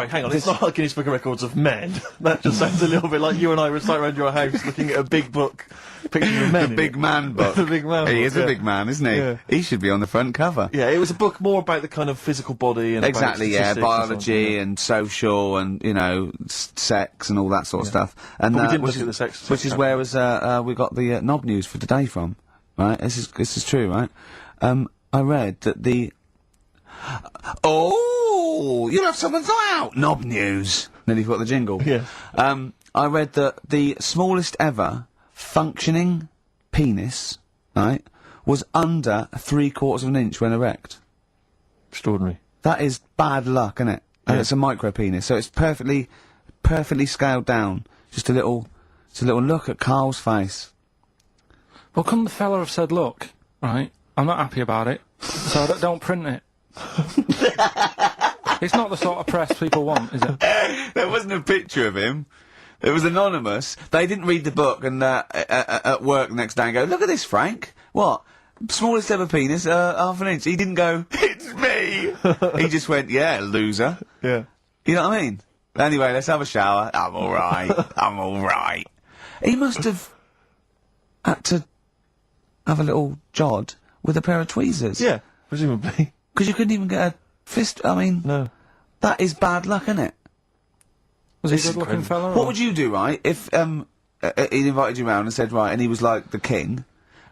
hang on. It's not like Guinness Book of Records of men. That just sounds a little bit like you and I were sat around your house looking at a big book, pictures of men. The big man book. The big man. He book, is a big man, isn't he? Yeah. He should be on the front cover. Yeah, it was a book more about the kind of physical body and Exactly, about statistics biology and and social and sex and all that sort of stuff. And But we didn't which look is, at the sex which is chapter. where we got the knob news for today from. Right, this is true, right? I read that the you'll have someone's eye out. Knob news. Nearly got the jingle. Yeah. I read that the smallest ever functioning penis, right, was under 3/4 of an inch when erect. Extraordinary. That is bad luck, isn't it? And Yeah. it's a micro penis, so it's perfectly scaled down. Just a little look at Karl's face. Well, couldn't the fella have said, look, right, I'm not happy about it, so don't print it. It's not the sort of press people want, is it? There wasn't a picture of him. It was anonymous. They didn't read the book and at work the next day and go, look at this, Frank. What? Smallest ever penis, half an inch. He didn't go, it's me. He just went, yeah, loser. Yeah. You know what I mean? Anyway, let's have a shower. I'm alright. I'm alright. He must have had to have a little jod with a pair of tweezers. Yeah, presumably. Because you couldn't even get a fist. I mean, No. that is bad luck, isn't it? Was he a good-looking fella? What or- would you do, right, if he'd invited you round and said, right, and he was like the king,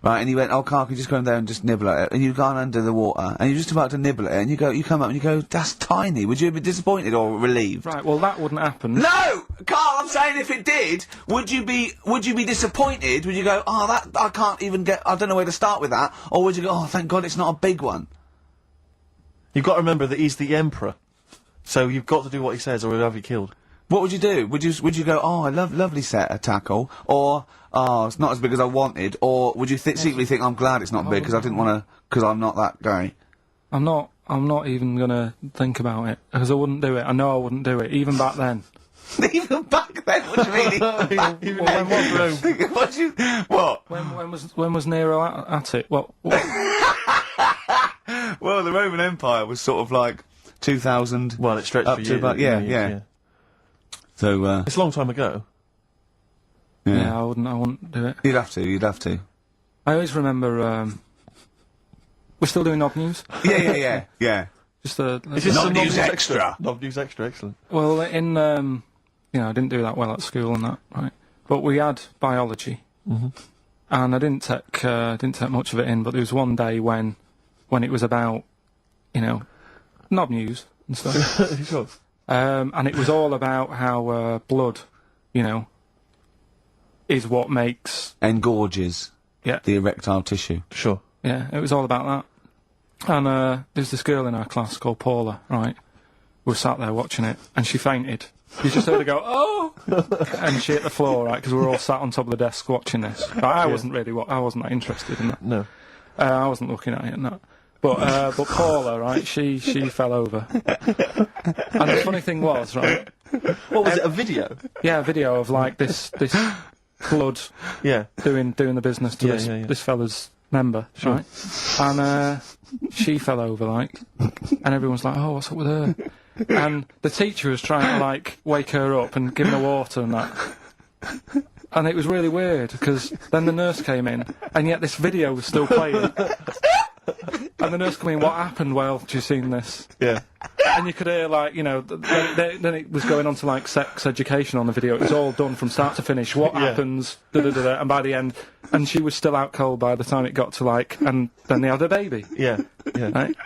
right, and he went, oh, Karl, can you just go in there and just nibble at it? And you've gone under the water, and you're just about to nibble at it, and you come up and you go, that's tiny. Would you be disappointed or relieved? Right, well, that wouldn't happen. No! Karl, I'm saying if it did, would you be disappointed? Would you go, oh, that, I can't even get, I don't know where to start with that? Or would you go, oh, thank God it's not a big one? You've got to remember that he's the emperor. So you've got to do what he says or he'll have you killed. What would you do? Would you go, oh, I lovely set of tackle, or, oh, it's not as big as I wanted, or would you secretly think, I'm glad it's not big because I didn't want to, because I'm not that guy? I'm not even gonna think about it, because I wouldn't do it. I know I wouldn't do it, even back then. Even back then, what do you mean? Even Even then, what's Rome? What? When was Nero at it? What? Well, the Roman Empire was sort of like 2000. Well, it stretched up for to years. about, yeah. So, It's a long time ago. Yeah, I wouldn't do it. You'd have to. I always remember, we're still doing knob news? Yeah. Just a. Is this Not a News News Extra? Not News Extra, excellent. Well, I didn't do that well at school and that, right? But we had biology, and I didn't take much of it in. But there was one day when it was about, knob news and stuff. Sure. And it was all about how blood, is what makes Engorges yeah the erectile tissue. Sure. yeah. It was all about that. And there's this girl in our class called Paula, right? We were sat there watching it, and she fainted. You just heard her go, oh! And she hit the floor, right? Because we were all sat on top of the desk watching this. Right, I wasn't that interested in that. No. I wasn't looking at it and that. But Paula, right? She fell over. And the funny thing was, right? What was it? A video? Yeah, a video of like this blood Yeah. doing the business to this fella's member, right? And she fell over, like, and everyone's like, "Oh, what's up with her?" And the teacher was trying to like wake her up and give her water and that. And it was really weird because then the nurse came in, and yet this video was still playing. And the nurse came in, what happened? Well, have you seen this? Yeah. And you could hear, like, then it was going on to, like, sex education on the video. It was all done from start to finish. What happens? Da-da-da-da. And by the end, and she was still out cold by the time it got to, like, and then they had a baby. Yeah. Yeah. Right?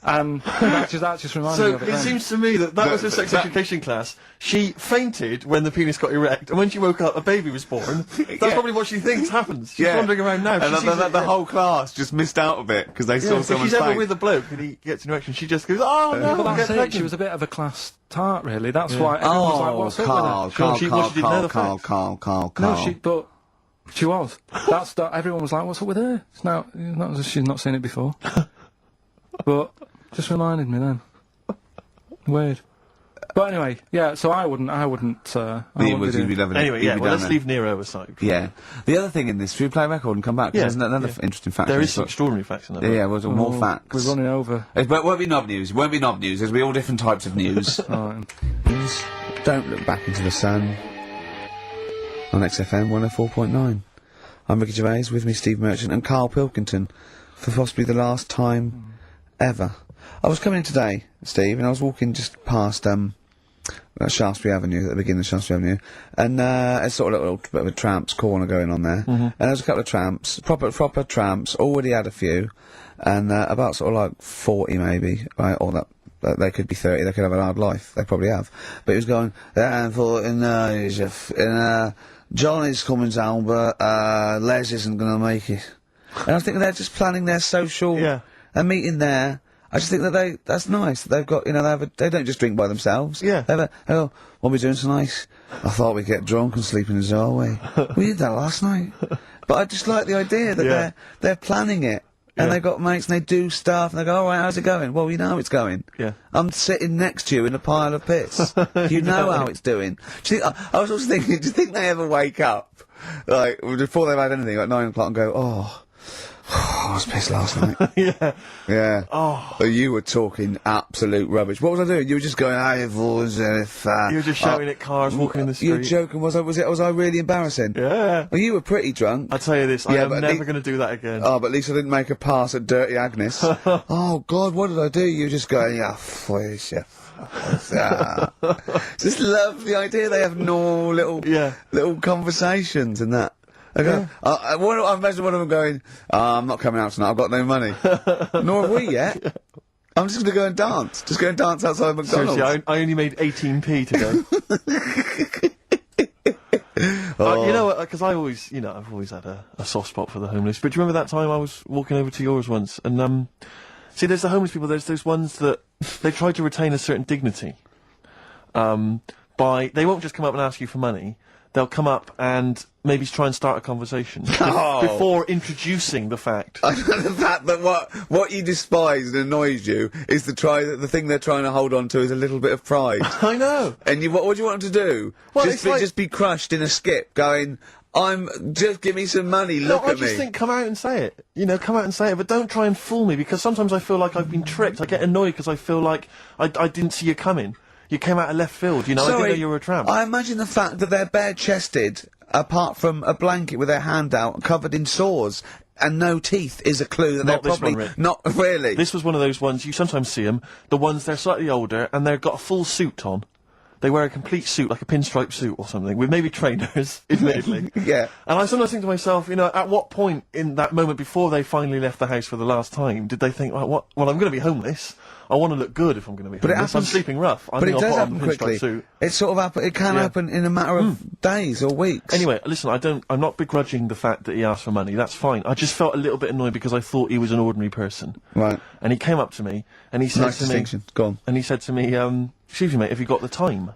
And that just reminded me So of it it. seems to me that was her sex education class. She fainted when the penis got erect, and when she woke up, a baby was born. That's probably what she thinks happens. She's wandering around now. And the whole class just missed out of it because they saw if someone she's ever faint. with a bloke and he gets an erection, she just goes, "Oh no, But I'll that's get it. pregnant." She was a bit of a class tart, really. That's why everyone was like, "What's up with her?" She But she was. Everyone was like, "What's up with her?" It's not as if she's not seen it before. But just reminded me then. Weird. But anyway, yeah. So I wouldn't. Anyway, let's leave Nero aside. Yeah. The other thing in this, should we play a record and come back? 'Cause there's another interesting fact. There in is this some book. extraordinary facts in that. Yeah, well, more facts. We're running over. It won't be knob news. It won't be knob news. There'll be all different types of news. Alright. Don't look back into the sun. On XFM 104.9. I'm Ricky Gervais, with me Steve Merchant and Karl Pilkington, for possibly the last time ever. I was coming in today, Steve, and I was walking just past Shaftesbury Avenue, at the beginning of Shaftesbury Avenue, and it's sort of a little bit of a tramps corner going on there, and there was a couple of tramps, proper tramps, already had a few, and about sort of like 40 maybe, right, or that they could be 30, they could have a hard life, they probably have, but he was going, Johnny's coming down, but Les isn't going to make it. And I was thinking they're just planning their social, a meeting there. I just think that that's nice. They've got, they don't just drink by themselves. Yeah. What are we doing tonight? I thought we'd get drunk and sleep in the doorway. We did that last night. But I just like the idea that they're planning it. And they've got mates and they do stuff and they go, alright, how's it going? Well, you know how it's going. Yeah. I'm sitting next to you in a pile of piss. You know how it's doing. Do you think, I was also thinking, do you think they ever wake up, like, before they've had anything, like 9 o'clock and go, oh, I was pissed last night. Yeah. Oh. You were talking absolute rubbish. What was I doing? You were just going, "Hey, boys, You were just shouting at cars walking in the street. You were joking. Was I really embarrassing? Yeah. Well, you were pretty drunk. I'll tell you this, I am never going to do that again. Oh, but at least I didn't make a pass at Dirty Agnes. Oh, God, what did I do? You were just going, please, Just love the idea they have normal little conversations and that. Okay. I imagine one of them going, I'm not coming out tonight, I've got no money. Nor have we yet. I'm just going to go and dance. Just go and dance outside McDonald's. Seriously, I only made 18p today. You know what, because I've always had a soft spot for the homeless. But do you remember that time I was walking over to yours once? And, see, there's the homeless people, there's those ones that they try to retain a certain dignity. They won't just come up and ask you for money. They'll come up and maybe try and start a conversation before introducing the fact. The fact that what you despise and annoys you is the thing they're trying to hold on to is a little bit of pride. I know. And what do you want them to do? Well, just be crushed in a skip, going, just give me some money, look at me. I just think, come out and say it. Come out and say it, but don't try and fool me, because sometimes I feel like I've been tricked. I get annoyed because I feel like I didn't see you coming. You came out of left field, I didn't know you were a tramp. I imagine the fact that they're bare-chested, apart from a blanket with their hand out, covered in sores, and no teeth is a clue that Not they're this probably one, Rick. not really. This was one of those ones, you sometimes see them, the ones they're slightly older, and they've got a full suit on. They wear a complete suit, like a pinstripe suit or something, with maybe trainers, admittedly. Yeah. And I sometimes think to myself, you know, at what point in that moment before they finally left the house for the last time did they think, well, I'm going to be homeless. I want to look good if I'm going to be But it homeless. I'm happens- sleeping rough. But it I'll does put on happen a pinstripe quickly. suit. It sort of it can Yeah. happen in a matter of days or weeks. Anyway, listen, I'm not begrudging the fact that he asked for money. That's fine. I just felt a little bit annoyed because I thought he was an ordinary person. Right. And he came up to me and he said Nice to me, distinction. Go on. and he said to me, excuse me, mate, have you got the time?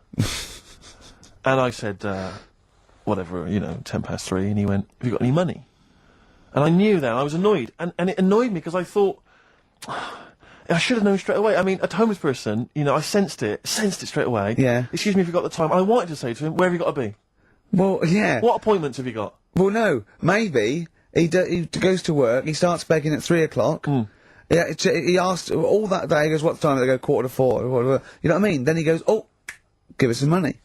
And I said, whatever, 3:10. And he went, have you got any money? And I knew then, I was annoyed. And it annoyed me because I thought, I should have known straight away. I mean, a homeless person, I sensed it straight away. Yeah. Excuse me if you got the time. I wanted to say to him, where have you got to be? Well, yeah. What appointments have you got? Well, no. Maybe he goes to work. He starts begging at 3 o'clock. Yeah. He asked all that day. He goes, "What time?" They go 3:45 or whatever. You know what I mean? Then he goes, "Oh, give us some money."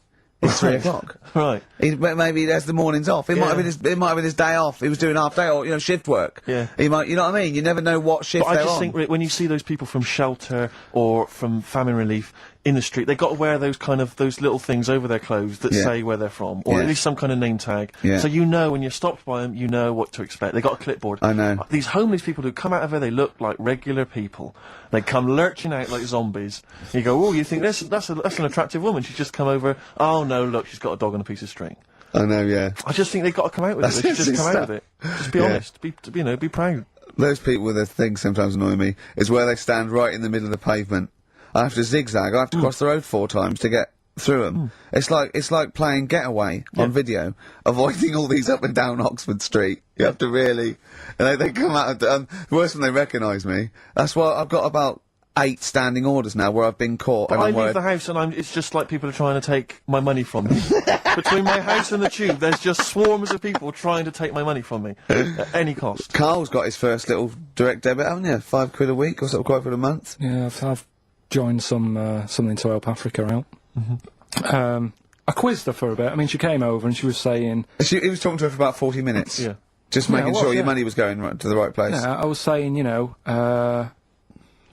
It's 3 o'clock. Right. Maybe he has the mornings off. It might have been his day off. He was doing half day or shift work. Yeah. He might. You know what I mean? You never know what shift But I they're just on. think, Rick, when you see those people from shelter or from famine relief in the street, they've got to wear those little things over their clothes that Yeah. say where they're from, or Yeah. at least some kind of name tag. Yeah. So when you're stopped by them, you know what to expect. They've got a clipboard. I know. These homeless people who come out of there, they look like regular people. They come lurching out like zombies. You go, oh, you think that's an attractive woman? She's just come over. Oh no, look, she's got a dog on a piece of string. I know. Yeah. I just think they've got to come out with it. They should just come out with it. Just be Yeah. honest. Be proud. Those people with their things sometimes annoy me. Is where they stand right in the middle of the pavement. I have to zigzag. I have to cross the road 4 times to get through them. It's like playing Getaway on video, avoiding all these up and down Oxford Street. You have to really, and they come out. Worse when they recognise me. That's why I've got about 8 standing orders now where I've been caught. And I I'm leave worried. the house and it's just like people are trying to take my money from me. Between my house and the tube, there's just swarms of people trying to take my money from me at any cost. Karl's got his first little direct debit, haven't you? £5 a week or something, quite for a month. Yeah, I've joined something to help Africa out. I quizzed her for a bit. I mean, she came over and she was saying... He was talking to her for about 40 minutes. Yeah. Just Yeah, making it was, sure your yeah. money was going to the right place. Yeah, I was saying,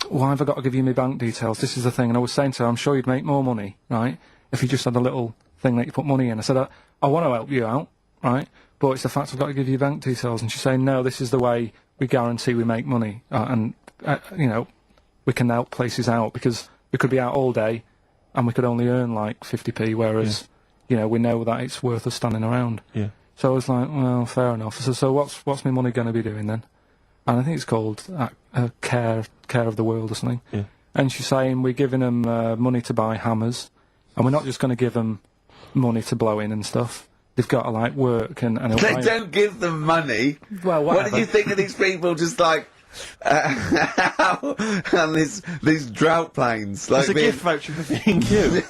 why have I got to give you my bank details? This is the thing. And I was saying to her, I'm sure you'd make more money, right, if you just had a little thing that you put money in. I said, I want to help you out, right, but it's the fact I've got to give you bank details. And she's saying, no, this is the way we guarantee we make money. We can help places out because we could be out all day and we could only earn like 50p, whereas, we know that it's worth us standing around. Yeah. So I was like, well, fair enough. So what's my money going to be doing then? And I think it's called care of the world or something. Yeah. And she's saying we're giving them money to buy hammers, and we're not just going to give them money to blow in and stuff. They've got to like work and They don't give them money. Well, what whatever. did you think of these people just like and these drought planes? Like It's a gift voucher for B&Q.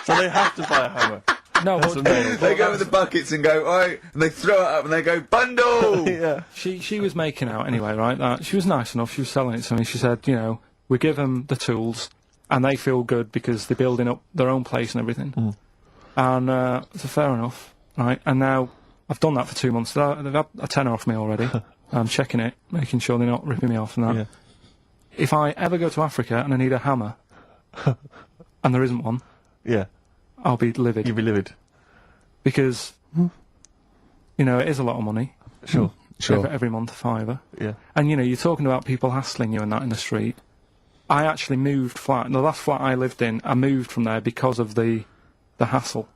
So they have to buy a hammer. No, That's but amazing. they go with the buckets and go, alright, and they throw it up and they go, bundle! Yeah. she was making out anyway, right? That she was nice enough. She was selling it to me. She said, we give them the tools, and they feel good because they're building up their own place and everything. And so fair enough, right? And now I've done that for 2 months. They've had a tenner off me already. I'm checking it, making sure they're not ripping me off and that. Yeah. If I ever go to Africa and I need a hammer, and there isn't one, Yeah. I'll be livid. You'd be livid. Because, it is a lot of money. Sure. Every month, £5. Yeah. And, you're talking about people hassling you and that in the street. I actually moved flat. The last flat I lived in, I moved from there because of the hassle.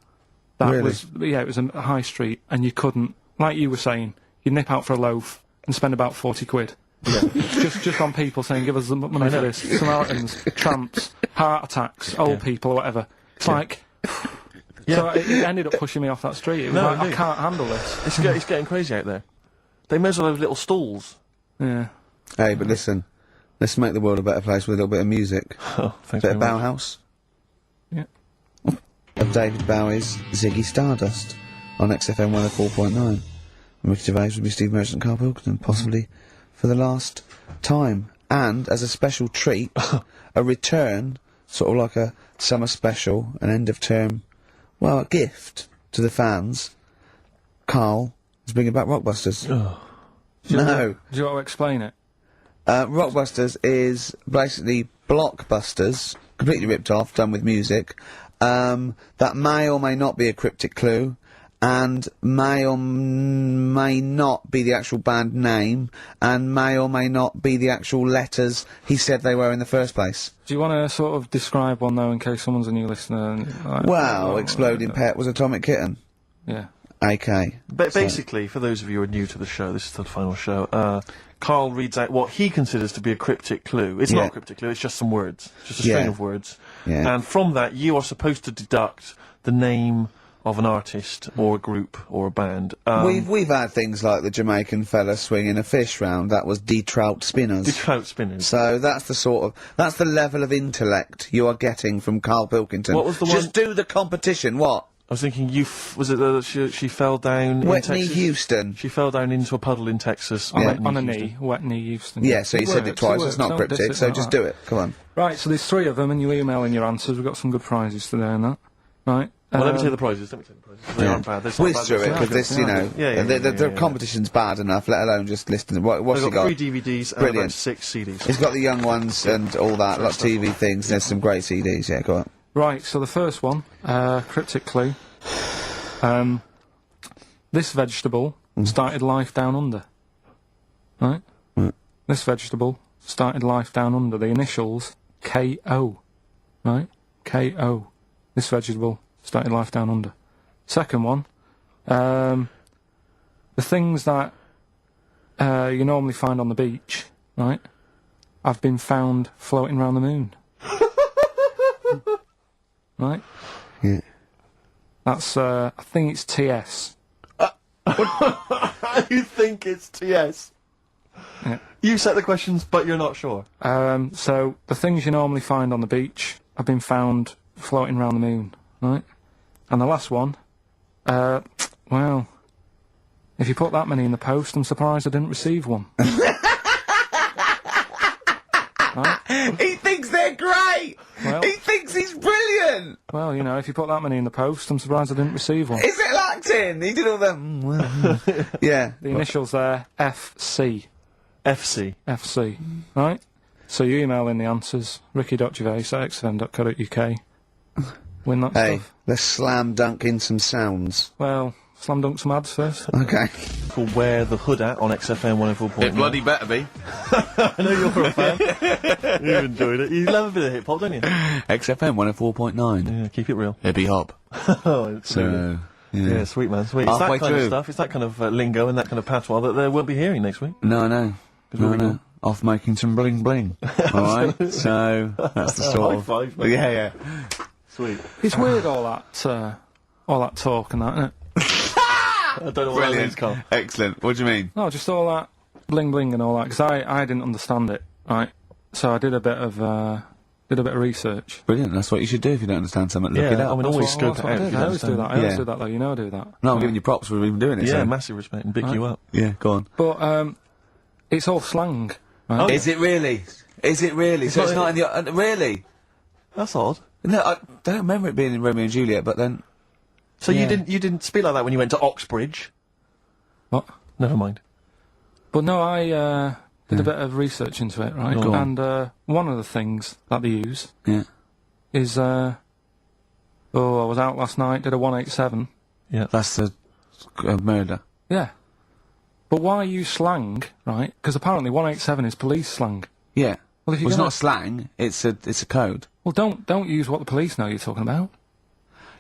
That Really? it was a high street, and you couldn't, like you were saying, you'd nip out for a loaf and spend about 40 quid. Yeah. just on people saying, give us the money for this. Samaritans, tramps, heart attacks, old people, or whatever. It's like... So it ended up pushing me off that street. It was like, I indeed. can't handle this. It's getting crazy out there. They may as well have little stalls. Yeah. Hey, but listen, let's make the world a better place with a little bit of music. Oh, thanks Bit very of much. Bauhaus. Yeah. Of David Bowie's Ziggy Stardust on XFM 104.9. I'm Ricky Gervais with me, Steve Merchant and Karl Pilkington, possibly for the last time. And, as a special treat, a return, sort of like a summer special, an end of term, well, a gift to the fans. Karl is bringing back Rockbusters. No. Do you want to explain it? Rockbusters is basically Blockbusters, completely ripped off, done with music. That may or may not be a cryptic clue, and may or may not be the actual band name, and may or may not be the actual letters he said they were in the first place. Do you want to sort of describe one, though, in case someone's a new listener? And, like, Well, Exploding Pet was Atomic Kitten. Yeah. AK. But basically, for those of you who are new to the show, this is the final show, Karl reads out what he considers to be a cryptic clue. It's not a cryptic clue, it's just some words. Just a string of words. Yeah. And from that, you are supposed to deduct the name of an artist, or a group, or a band. We've had things like the Jamaican fella swinging a fish round, that was De-Trout Spinners. De-Trout Spinners. So that's that's the level of intellect you are getting from Karl Pilkington. What was the Just one- do the competition, what? I was thinking, was it that she fell down in Whitney Texas? Houston. She fell down into a puddle in Texas. On Whitney a Houston. knee, wet knee Houston. Yeah, so you said it works, twice, works. it's not Don't cryptic, diss it so like just that. do it, come on. Right, so there's 3 of them, and you email in your answers. We've got some good prizes today and that. Right. Well, let me take the prizes. They aren't bad. They're not Whiz bad. through it, They're because good. this, you know, Yeah, the competition's bad enough, let alone just listening. What's he I've got got? 3 DVDs and Brilliant. about 6 CDs. He's got the young ones and all that, lots of TV things, there's some great CDs, yeah, go on. Right, so the first one, cryptic clue. This vegetable started life down under. Right? This vegetable started life down under. The initials K-O. Right? K-O. This vegetable started life down under. Second one, the things that you normally find on the beach, right, have been found floating around the moon. Right? Yeah. That's, I think it's TS. You think it's TS? Yeah. You set the questions, but you're not sure. So, the things you normally find on the beach have been found floating around the moon, right? And the last one, well, if you put that many in the post, I'm surprised I didn't receive one. Right? He thinks they're great! Well- He thinks he's brilliant! Well, you know, if you put that many in the post, I'm surprised I didn't receive one. Is it acting? He did all that. Yeah. The initials there, FC. FC. FC. Right? So you email in the answers, ricky.gervais@xfm.co.uk. Win that Hey, stuff. let's slam dunk in some sounds. Well, slam dunk some ads first. Okay. Called Wear the Hood At on XFM 104.9. better be. I know you're a fan. You've enjoyed it. You love a bit of hip hop, don't you? XFM 104.9. Yeah, keep it real. Hippie hop. Oh, So, yeah, sweet man, sweet. It's that Halfway kind of through. stuff, it's that kind of lingo and that kind of patois that they won't be hearing next week. No, no. we'll be doing- Off making some bling bling. Alright? So, that's the sort High of. five, mate. Yeah. Sweet. It's weird, all that talk and that, isn't it? I don't know what that means, Carl. Excellent. What do you mean? No, just all that bling bling and all that, because I didn't understand it, right? So I did a bit of research. Brilliant. That's what you should do if you don't understand something. Look it Yeah, up. I mean, always scope That's it what I out. did. if you I don't always do that. understand. I always Yeah. do that, though. You know I do that. No, I'm giving you props for even doing it. Yeah, so. massive respect and big you up. Yeah, go on. But it's all slang. Right? Is it really? Is it really? So not it's not in the. Really? That's odd. No, I don't remember it being in Romeo and Juliet, but then. So Yeah. you didn't speak like that when you went to Oxbridge? What? Never mind. But no, I did a bit of research into it, right? Go And one of the things that they use Yeah. is I was out last night, did a 187. Yeah. That's the murder. Yeah. But why use slang, right? Because apparently 187 is police slang. Yeah. Well, if you're It's gonna- not slang, it's a code. Well, don't use what the police know you're talking about.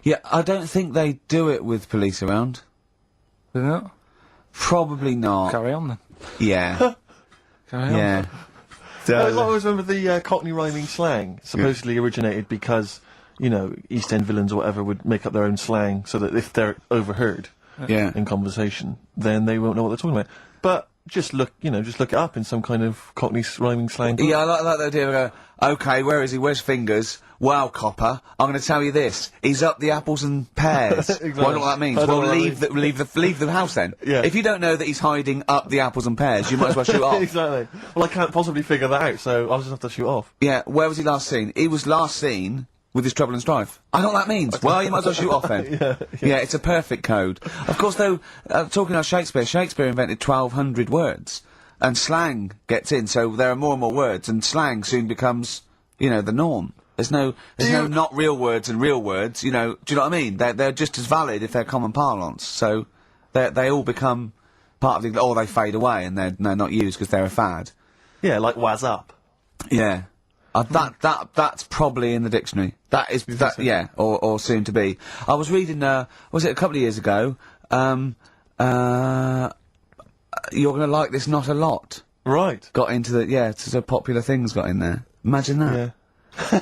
Yeah, I don't think they do it with police around. Do they not? Probably not. Carry on then. Yeah. Carry on. Yeah. I always remember the Cockney rhyming slang supposedly originated because, you know, East End villains or whatever would make up their own slang so that if they're overheard Yeah. in conversation, then they won't know what they're talking about. But just look it up in some kind of Cockney rhyming slang. Yeah, I like the idea of go, okay, where is he? Where's Fingers? Wow, copper, I'm going to tell you this. He's up the apples and pears. Exactly. Well, I don't know what that means. I don't Well, know what that leave the house then. Yeah. If you don't know that he's hiding up the apples and pears, you might as well shoot off. Exactly. Well, I can't possibly figure that out, so I'll just have to shoot off. Yeah, where was he last seen? He was last seen with his trouble and strife. I know what that means. Well, you might as well shoot off then. Yeah, it's a perfect code. Of course, though, talking about Shakespeare invented 1,200 words. And slang gets in, so there are more and more words, and slang soon becomes, you know, the norm. There's no not real words and real words, you know, do you know what I mean? They're just as valid if they're common parlance, so they all become part of the, or they fade away and they're not used because they're a fad. Yeah, like waz up. Yeah. That's probably in the dictionary. That is, yeah, or soon to be. I was reading, was it a couple of years ago, You're Gonna Like This Not a Lot. Right. Got into so popular things got in there. Imagine that. Yeah.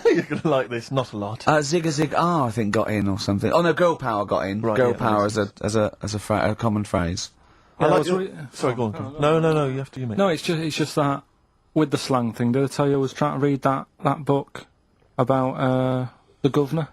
You're gonna like this, not a lot. Zig a Zig Ah, I think got in or something. Oh no, Girl Power got in. Right, Girl Power as a common phrase. I like sorry, go on. No, you have to, you mean. No, it's just that, with the slang thing, did I tell you I was trying to read that book about, the governor?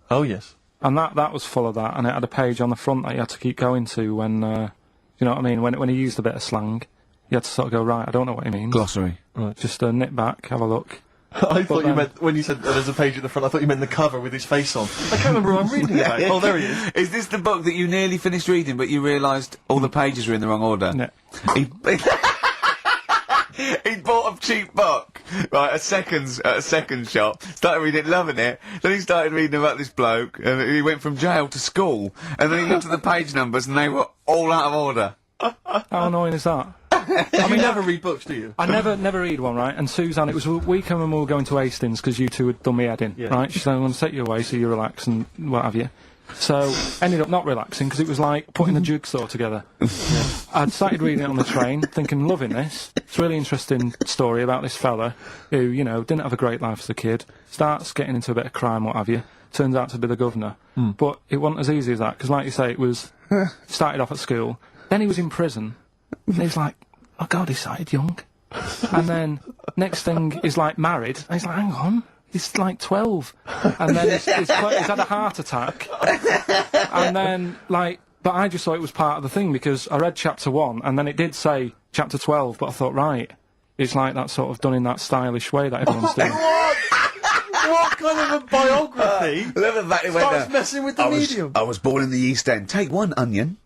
Oh, yes. And that was full of that, and it had a page on the front that you had to keep going to when, you know what I mean, when he used a bit of slang, you had to sort of go, right, I don't know what he means. Glossary. Right. Just nip back, have a look. I thought you meant, when you said there's a page at the front, I thought you meant the cover with his face on. I can't remember who I'm reading about. Oh, there he is. Is this the book that you nearly finished reading, but you realised all the pages were in the wrong order? Yeah. He bought a cheap book, right, at a second shop, started reading it, loving it, then he started reading about this bloke, and he went from jail to school, and then he looked at the page numbers, and they were all out of order. How annoying is that? I mean, you never read books, do you? I never read one, right? And Suzanne, it was a weekend when we were going to Hastings because you two had done me head in, right? She said, I'm going to take you away so you relax and what have you. So, ended up not relaxing because it was like putting a jigsaw together. I'd started reading it on the train, thinking, loving this. It's a really interesting story about this fella who, you know, didn't have a great life as a kid, starts getting into a bit of crime, what have you, turns out to be the governor. But it wasn't as easy as that, because like you say, it was, started off at school, then he was in prison, and he was like, oh God, he started young. And then, next thing, he's like married, and he's like, hang on. He's like 12, and then he's had a heart attack, and then, like, but I just thought it was part of the thing, because I read chapter 1, and then it did say chapter 12, but I thought, right, it's like that sort of done in that stylish way that everyone's doing. What kind of a biography starts messing with the medium? I was born in the East End. Take one onion,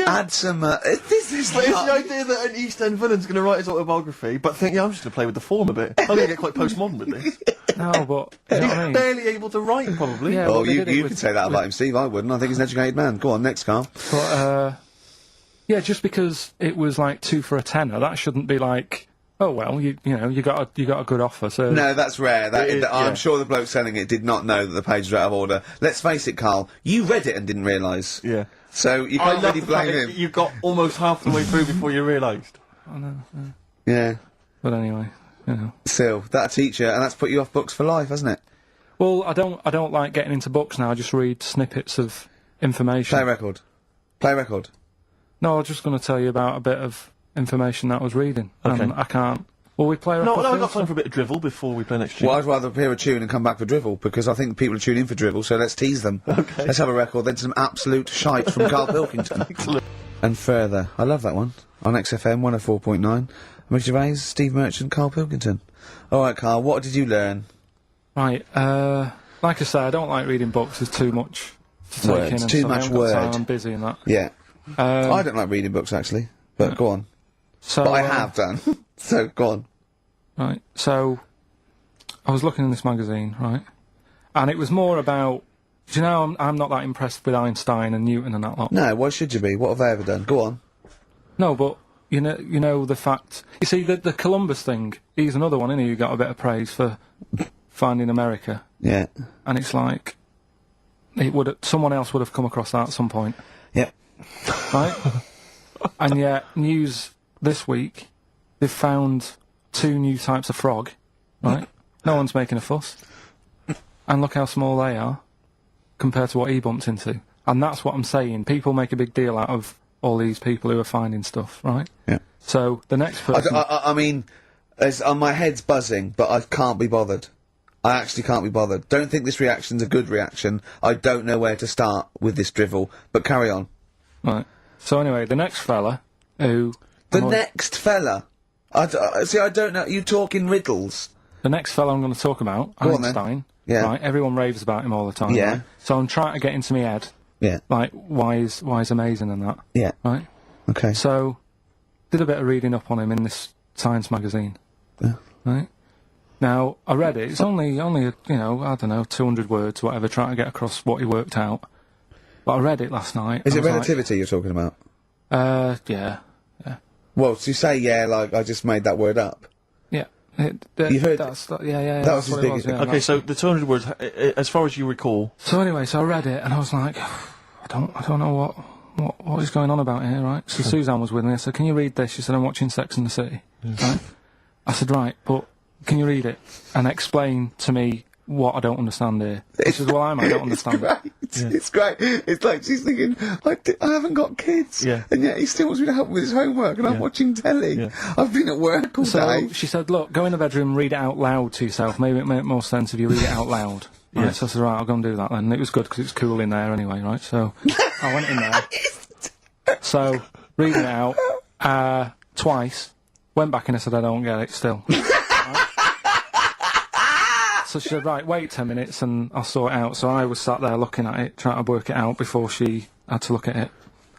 add some, It's the idea that an East End villain's going to write his autobiography, but think, I'm just going to play with the form a bit. I'm going to get quite postmodern with this. No, but you know what I mean? Barely able to write, probably. Yeah, oh, you can say that about him, Steve. I wouldn't. I think he's an educated man. Go on, next, Karl. But, yeah, just because it was like 2 for a tenner, that shouldn't be like, oh well, you know, you got a good offer. So no, that's rare. I'm sure the bloke selling it did not know that the pages were out of order. Let's face it, Karl. You read it and didn't realise. Yeah. So you can't really blame him. You got almost half the way through before you realised. I know. Yeah. But anyway, you know. Still, that'll teach you, and that's put you off books for life, hasn't it? Well, I don't like getting into books now. I just read snippets of information. Play record. No, I was just going to tell you about a bit of information that I was reading. Okay. And I can't. Will we play a record? No, I've got time for a bit of drivel before we play next tune. Well, I'd rather hear a tune and come back for drivel, because I think people are tuning in for drivel, so let's tease them. Okay. Let's have a record, then some absolute shite from Karl Pilkington. Excellent. And further. I love that one. On XFM 104.9. Ricky Gervais, Steve Merchant, Karl Pilkington. Alright, Karl, what did you learn? Right, like I say, I don't like reading books. There's too much to take Words. in. And Too so I much haven't got word. time, I'm busy and that. Yeah. I don't like reading books, actually. But go on. So, But I have done. So, go on. Right, so I was looking in this magazine, right, and it was more about, do you know, I'm not that impressed with Einstein and Newton and that lot. No, why should you be? What have they ever done? Go on. No, but you know the fact. You see, the Columbus thing. He's another one, isn't he? Who got a bit of praise for finding America. Yeah. And it's like someone else would have come across that at some point. Yep. Right. And yet, news this week, they've found 2 new types of frog, right? No one's making a fuss. And look how small they are compared to what he bumped into. And that's what I'm saying. People make a big deal out of all these people who are finding stuff, right? Yeah. So the next person... I mean, my head's buzzing, but I can't be bothered. I actually can't be bothered. Don't think this reaction's a good reaction. I don't know where to start with this drivel, but carry on. Right. So anyway, the next fella who... Next fella? See, I don't know. You talk in riddles. The next fella I'm going to talk about, Go on, Einstein, Yeah. Right? Everyone raves about him all the time. Yeah. Right? So I'm trying to get into my head, Yeah. like, why is amazing and that. Yeah. Right? Okay. So, did a bit of reading up on him in this science magazine. Yeah. Right? Now, I read it. It's only, you know, I don't know, 200 words, whatever, trying to get across what he worked out. But I read it last night. Is it and I was relativity you're talking about? Yeah. Well, to say like I just made that word up. Yeah. You heard- that's, yeah. that was that's his what it biggest- was, yeah, Okay, that's- so the 200 words, as far as you recall. So anyway, so I read it and I was like, I don't know what is going on about here, right? So Suzanne was with me. I said, "Can you read this?" She said, "I'm watching Sex and the City." Right? I said, "Right, but can you read it and explain to me what I don't understand here?" She said, "Well, I don't understand it." It's great. It's like she's thinking, I haven't got kids, Yeah. and yet he still wants me to help with his homework, and I'm watching telly. Yeah. I've been at work all So day. she said, "Look, go in the bedroom and read it out loud to yourself. Maybe it make more sense if you read it out loud." Right, so I said, "Right, I'll go and do that then." And it was good because it was cool in there anyway, right? So I went in there. So reading it out twice. Went back and I said, "I don't get it still." So she said, "Right, wait 10 minutes and I'll sort it out." So I was sat there looking at it, trying to work it out before she had to look at it.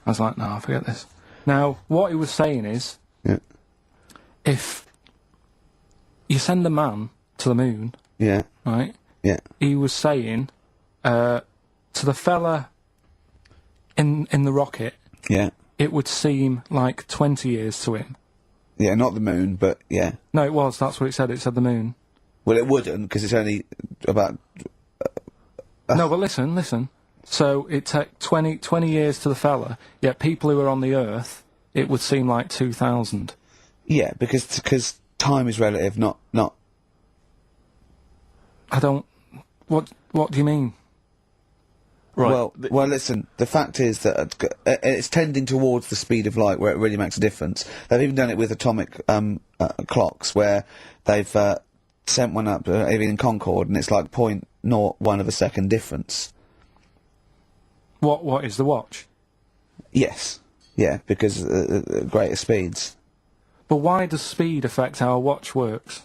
I was like, "No, forget this." Now, what he was saying is, Yeah. if you send a man to the moon, Yeah. right, Yeah. he was saying to the fella in the rocket, Yeah. it would seem like 20 years to him. Yeah. Not the moon, but yeah. No, it was. That's what it said. It said the moon. Well, it wouldn't because it's only about. No, but listen. So it took 20 years to the fella, yet people who are on the Earth, it would seem like 2,000. Yeah, because time is relative, not. I don't... What do you mean? Right. Well, listen. The fact is that it's tending towards the speed of light, where it really makes a difference. They've even done it with atomic clocks, where they've sent one up, even in Concorde, and it's like 0.01 of a second difference. What is the watch? Yes. Yeah, because greater speeds. But why does speed affect how a watch works?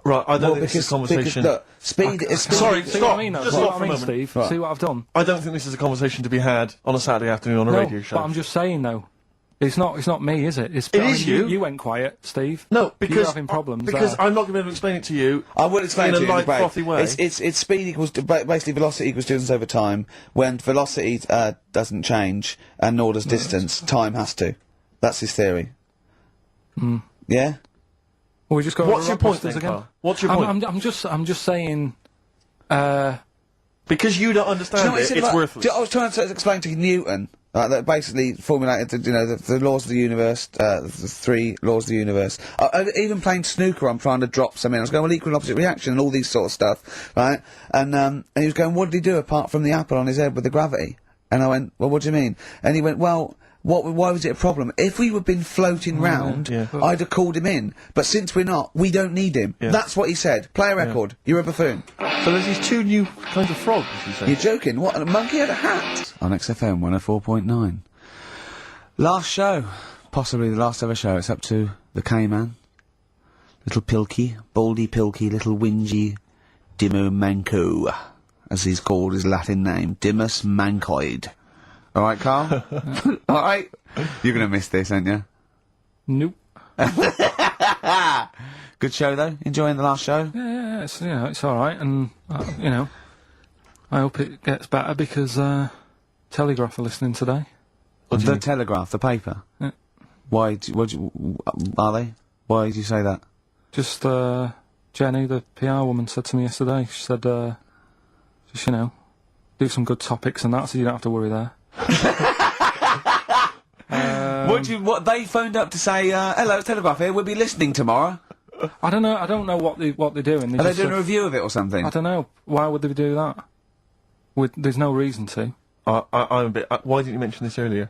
Right, I don't think this is a conversation. Look, speed is speed. Sorry, See stop. what I mean, though? Just See stop what for I a mean, moment. Steve? Right. See what I've done? I don't think this is a conversation to be had on a Saturday afternoon on a radio show. But I'm just saying, though. It's not me, is it? It is you. You went quiet, Steve. No, because you're having problems. Because there. I'm not going to be able to explain it to you. I will explain in to a you light, Brad. frothy way. It's speed equals basically velocity equals distance over time. When velocity doesn't change and nor does distance, time has to. That's his theory. Yeah. Well, we just got What's your point Rockbusters then, again. Karl? What's your point? I'm just saying. Because you don't Do you understand know what he it, said it's about- worthless. I was trying to explain to Newton that basically formulated the laws of the universe, the 3 laws of the universe. Even playing snooker, I'm trying to drop something. I was going, well, equal and opposite reaction and all these sort of stuff, right? And he was going, what did he do apart from the apple on his head with the gravity? And I went, well, what do you mean? And he went, well, why was it a problem? If we had been floating round, yeah. I'd have called him in. But since we're not, we don't need him. Yeah. That's what he said. Play a record. You're a buffoon. So there's these 2 new kinds of frogs, you say? You're joking. What? A monkey had a hat? On XFM 104.9. Last show. Possibly the last ever show. It's up to the K-Man. Little Pilky. Baldy Pilky. Little Whingy. Dimmu Manco. As he's called his Latin name. Dimmus Mancoid. Alright, Karl? Alright? You're gonna miss this, aren't you? Nope. Good show, though? Enjoying the last show? Yeah, it's all right, and I hope it gets better because Telegraph are listening today. The Telegraph, the paper? Yeah. Why, are they? Why did you say that? Just Jenny, the PR woman, said to me yesterday. She said, just do some good topics and that, so you don't have to worry there. What they phoned up to say, hello, it's Telegraph here, we'll be listening tomorrow. I don't know what they're doing. Are they doing a review of it or something? I don't know. Why would they do that? There's no reason to. I'm a bit... why didn't you mention this earlier?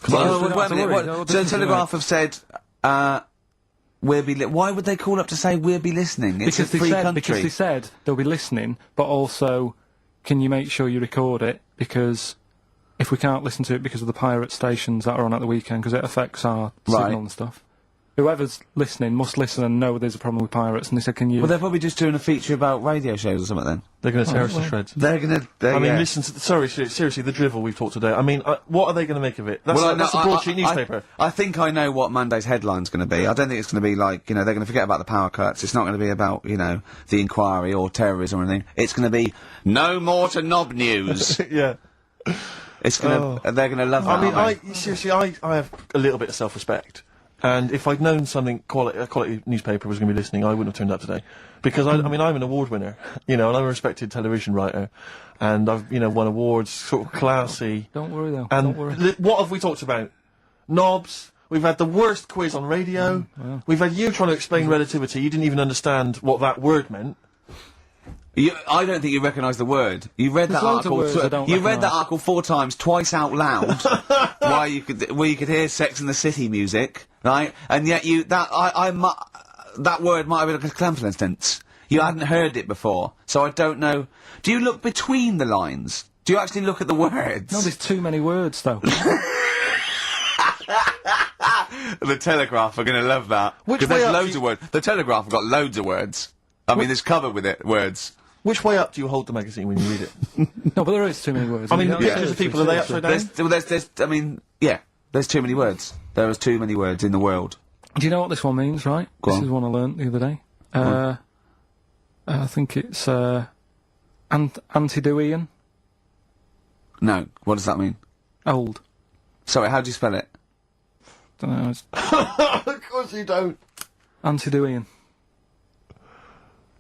So don't have to worry. No, the doesn't Telegraph have said, why would they call up to say we'll be listening? It's Because a free country. Because they said they'll be listening, but also, can you make sure you record it? Because if we can't listen to it because of the pirate stations that are on at the weekend, because it affects our signal and stuff. whoever's listening must listen and know there's a problem with pirates. And they said, can you... Well, they're probably just doing a feature about radio shows or something then. They're going to tear us to shreds. They're gonna... I mean, listen to... Sorry, seriously, the drivel we've talked today. I mean, what are they going to make of it? That's a broadsheet newspaper. I think I know what Monday's headline's going to be. I don't think it's going to be like, they're going to forget about the power cuts. It's not going to be about, the inquiry or terrorism or anything. It's going to be, no more to knob news. Yeah. It's going to... They're going to love that, I mean, seriously, I have a little bit of self-respect. And if I'd known a quality newspaper was going to be listening, I wouldn't have turned up today. Because, I mean, I'm an award winner, and I'm a respected television writer. And I've, won awards, sort of classy. Don't worry, though. And Don't worry. what have we talked about? Knobs. We've had the worst quiz on radio. Wow. We've had you trying to explain relativity. You didn't even understand what that word meant. I don't think you recognise the word. You read There's that loads of article. words I don't You read that recognise. article 4 times, twice out loud, where you could hear Sex and the City music, right? And yet that word might have been like a confidence. You hadn't heard it before, so I don't know. Do you look between the lines? Do you actually look at the words? No, there's too many words, though. The Telegraph are going to love that. Which 'Cause way there's up loads of words. The Telegraph have got loads of words. I mean, there's covered with it, words. Which way up do you hold the magazine when you read it? No, but there is too many words. I mean, You don't- pictures of people, are they upside down? There's too many words. There is too many words in the world. Do you know what this one means, right? Go This on. is one I learnt the other day. I think it's, Antidoian. No, what does that mean? Old. Sorry, how do you spell it? Don't know, it's Of course you don't. Antidoian.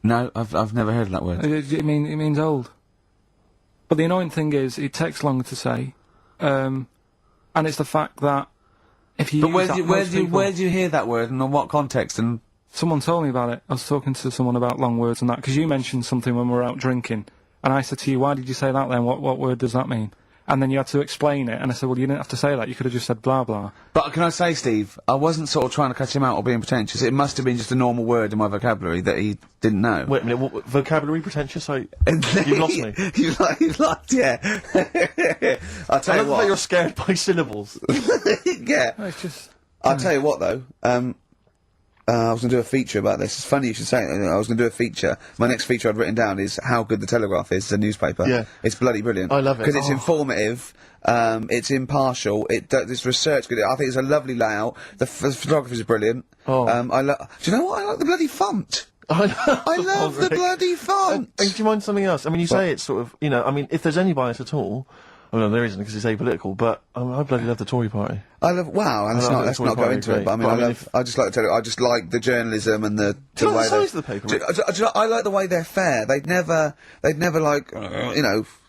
No, I've never heard of that word. It means old. But the annoying thing is, it takes longer to say, and it's the fact that if you But use where that, do most people- you hear that word and in what context? And Someone told me about it. I was talking to someone about long words and that, because you mentioned something when we were out drinking, and I said to you, why did you say that then? What word does that mean? And then you had to explain it, and I said, well, you didn't have to say that, you could have just said blah blah. But can I say, Steve, I wasn't sort of trying to catch him out or being pretentious. It must have been just a normal word in my vocabulary that he didn't know. Wait a minute, what, vocabulary pretentious? You've lost me. You've lost, yeah. I'll I tell you love that you're what. scared by syllables. Yeah. No, it's just... I'll tell you what, though. I was going to do a feature about this. It's funny you should say it. I was going to do a feature. My next feature I'd written down is how good the Telegraph is as a newspaper. Yeah. It's bloody brilliant. I love it. Because it's Oh. informative, it's impartial, it's research good. I think it's a lovely layout. The photography is brilliant. Oh. Do you know what? I like the bloody font. I love the bloody font. And do you mind something else? I mean, you say it's sort of, I mean, if there's any bias at all, well, no, there isn't because it's apolitical, but I bloody love the Tory party. Wow, and let's not go into it, but I mean, I just like to tell you, I just like the journalism and the Do you like the way size of the paper? Do you know, I like the way they're fair. They'd never like,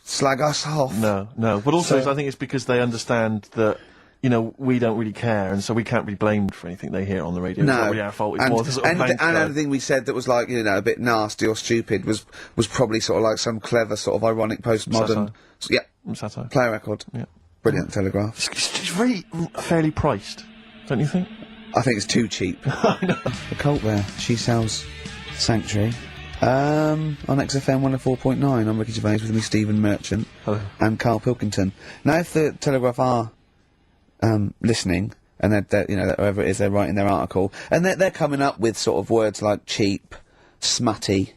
slag us off. No. But also, So- I think it's because they understand that, we don't really care, and so we can't be blamed for anything they hear on the radio. It's not really our fault. It's more the sort of bank guy. anything we said that was like, a bit nasty or stupid was probably sort of like some clever sort of ironic postmodern. Satire. Play a record. Yeah. Brilliant Telegraph. It's really fairly priced, don't you think? I think it's too cheap. The cult there. She sells Sanctuary. On XFM 104.9, I'm Ricky Gervais with me, Stephen Merchant. Hello. And Karl Pilkington. Now, if the Telegraph are listening, and they're whoever it is, they're writing their article, and they're coming up with sort of words like cheap, smutty,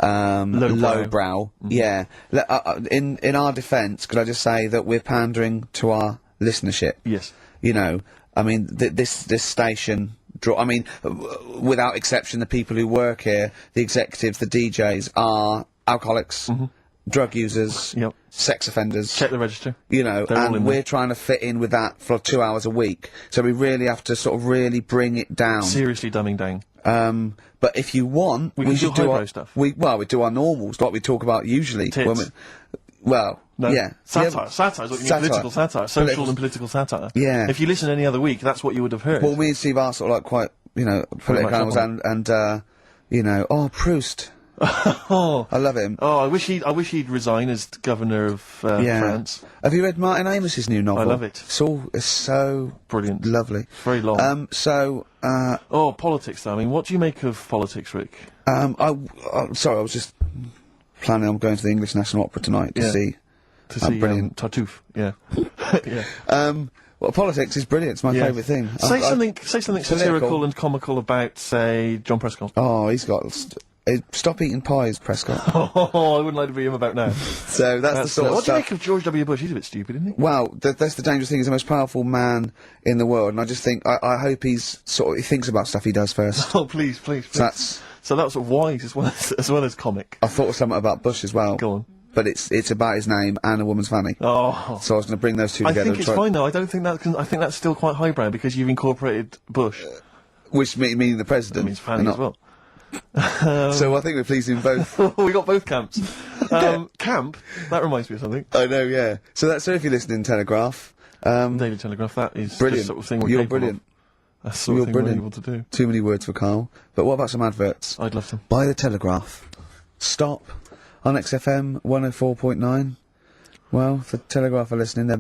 lowbrow. Yeah. In our defence, could I just say that we're pandering to our listenership? Yes. I mean, this station. Without exception, the people who work here, the executives, the DJs, are alcoholics, drug users, Yep. sex offenders. Check the register. They're all in we're there. trying to fit in with that for 2 hours a week. So we really have to sort of really bring it down. Seriously dumbing down. But if you want, We can should do do highbrow our stuff. we do our normals, like we talk about usually. Tits. No. Satire. Yeah, Satire is what you mean. satire. Political satire. Social and political satire. Yeah. If you listen any other week, that's what you would have heard. Well, me and Steve are sort of like quite, political much animals, up and Proust. oh. I love him. Oh, I wish he'd resign as governor of France. Have you read Martin Amos's new novel? I love it. It's so Brilliant. lovely. Very long. Politics though. I mean, what do you make of politics, Rick? I'm sorry, I was just planning on going to the English National Opera tonight to Yeah. see. To see brilliant. Tartuffe, yeah. Well, politics is brilliant. It's my Yeah. favourite thing. Say something satirical and comical about, say, John Prescott. Oh, he's got. Stop eating pies, Prescott. Oh, I wouldn't like to be him about now. So that's the sort of what do you stuff. make of George W. Bush? He's a bit stupid, isn't he? Well, that's the dangerous thing. He's the most powerful man in the world, and I just think I hope he thinks about stuff he does first. Oh, please. So that's wise as well as comic. I thought of something about Bush as well. Go on. But it's about his name and a woman's fanny. Oh. So I was going to bring those two I together. think it's fine though. I don't think I think that's still quite highbrow because you've incorporated Bush. Which meaning the president. That means fanny as well. So I think we're pleasing both. We got both camps. Camp? That reminds me of something. I know, yeah. So if you're listening, Telegraph. Daily Telegraph, that is Brilliant. the sort of thing we're You're capable brilliant. of. That's the sort of thing we're able to do. Too many words for Karl. But what about some adverts? I'd love to. Buy the Telegraph. Stop. On XFM 104.9. Well, if the Telegraph are listening, they'll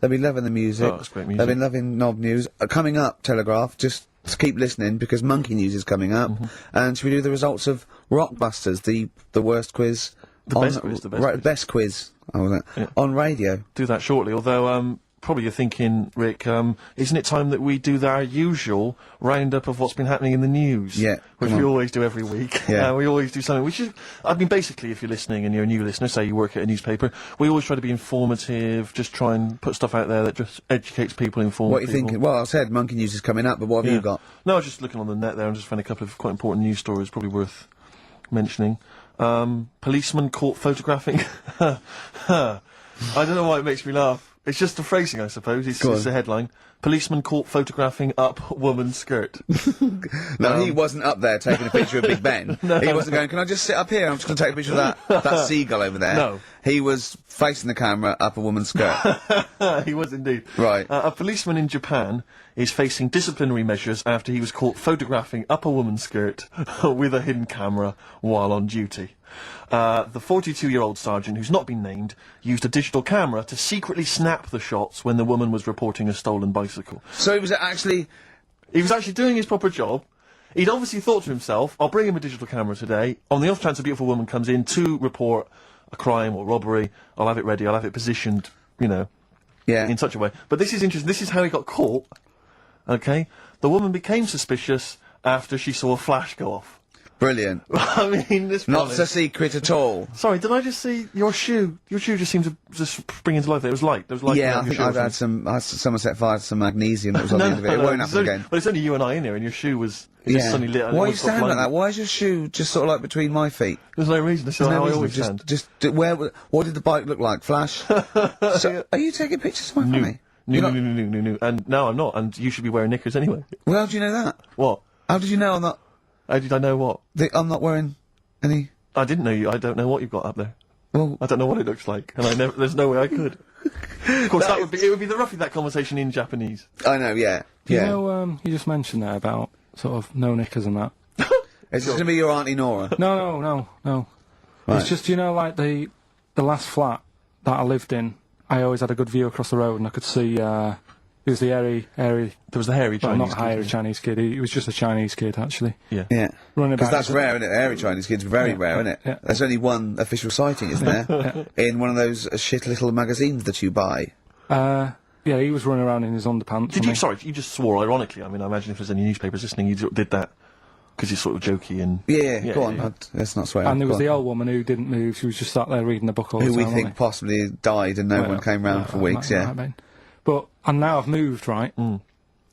be loving the music. Oh, that's great music. They'll be loving Knob News. Coming up, Telegraph, just keep listening because Monkey News is coming up. And should we do the results of Rockbusters, the worst quiz? The best quiz. Best quiz. Oh, was it? Yeah. On radio. Do that shortly, although, probably you're thinking, Rick, isn't it time that we do our usual roundup of what's been happening in the news? Yeah, Which we always do every week. Yeah. We always do something, which is, I mean, basically, if you're listening and you're a new listener, say you work at a newspaper, we always try to be informative, just try and put stuff out there that just educates people, informs What are you people. thinking? Well, I said Monkey News is coming up, but what have you got? No, I was just looking on the net there and just found a couple of quite important news stories, probably worth mentioning. Policeman caught photographing. I don't know why it makes me laugh. It's just the phrasing, I suppose. It's the headline. Policeman caught photographing up woman's skirt. No, he wasn't up there taking a picture of Big Ben. He wasn't going, can I just sit up here? I'm just going to take a picture of that seagull over there. No. He was facing the camera up a woman's skirt. He was indeed. Right. A policeman in Japan is facing disciplinary measures after he was caught photographing up a woman's skirt with a hidden camera while on duty. The 42-year-old sergeant, who's not been named, used a digital camera to secretly snap the shots when the woman was reporting a stolen bicycle. So he was actually doing his proper job. He'd obviously thought to himself, I'll bring him a digital camera today. On the off chance a beautiful woman comes in to report a crime or robbery, I'll have it ready, I'll have it positioned, in such a way. But this is interesting. This is how he got caught. Okay? The woman became suspicious after she saw a flash go off. brilliant. I mean, this Not a secret at all. Sorry, did I just see your shoe? Your shoe just seemed to just spring into life there. It was light. There was light. Yeah, I around your think shoe or I've had something. someone set fire to some magnesium that was on the end of it. It won't it's happen only, again. But it's only you and I in here, and your shoe was just suddenly lit. and it Why are you was sort of standing like blinding. that? Why is your shoe just sort of like between my feet? There's no reason. This is There's how no I reason. always stand. What did the bike look like? Flash? So, are you taking pictures of my family? No. And no, I'm not. And you should be wearing knickers anyway. Well, how do you know that? What? How did you know I'm not? How did I know what? I'm not wearing any. I didn't know you. I don't know what you've got up there. Well, I don't know what it looks like, and there's no way I could. Of course, it would be roughly that conversation in Japanese. I know. Yeah. You know, you just mentioned there about sort of no knickers and that. It's just gonna be your Auntie Nora. No. Right. It's just, like the last flat that I lived in, I always had a good view across the road and I could see, it was the hairy... There was the hairy well, Chinese not kid, hairy wasn't it? Chinese kid, he was just a Chinese kid, actually. Yeah. Yeah. Running Because about. that's rare, isn't it? Hairy Chinese kids, very rare, isn't it? Yeah. There's only one official sighting, isn't there? In one of those shit little magazines that you buy. Yeah, he was running around in his underpants. Did you? Sorry, you just swore ironically. I mean, I imagine if there's any newspapers listening, you did that because you're sort of jokey and. Yeah, go on. Let's not swear. And there was Go the on. old woman who didn't move. She was just sat there reading the book all Who the we time. think possibly died and no one came round for weeks. Might have been. But and now I've moved, right? And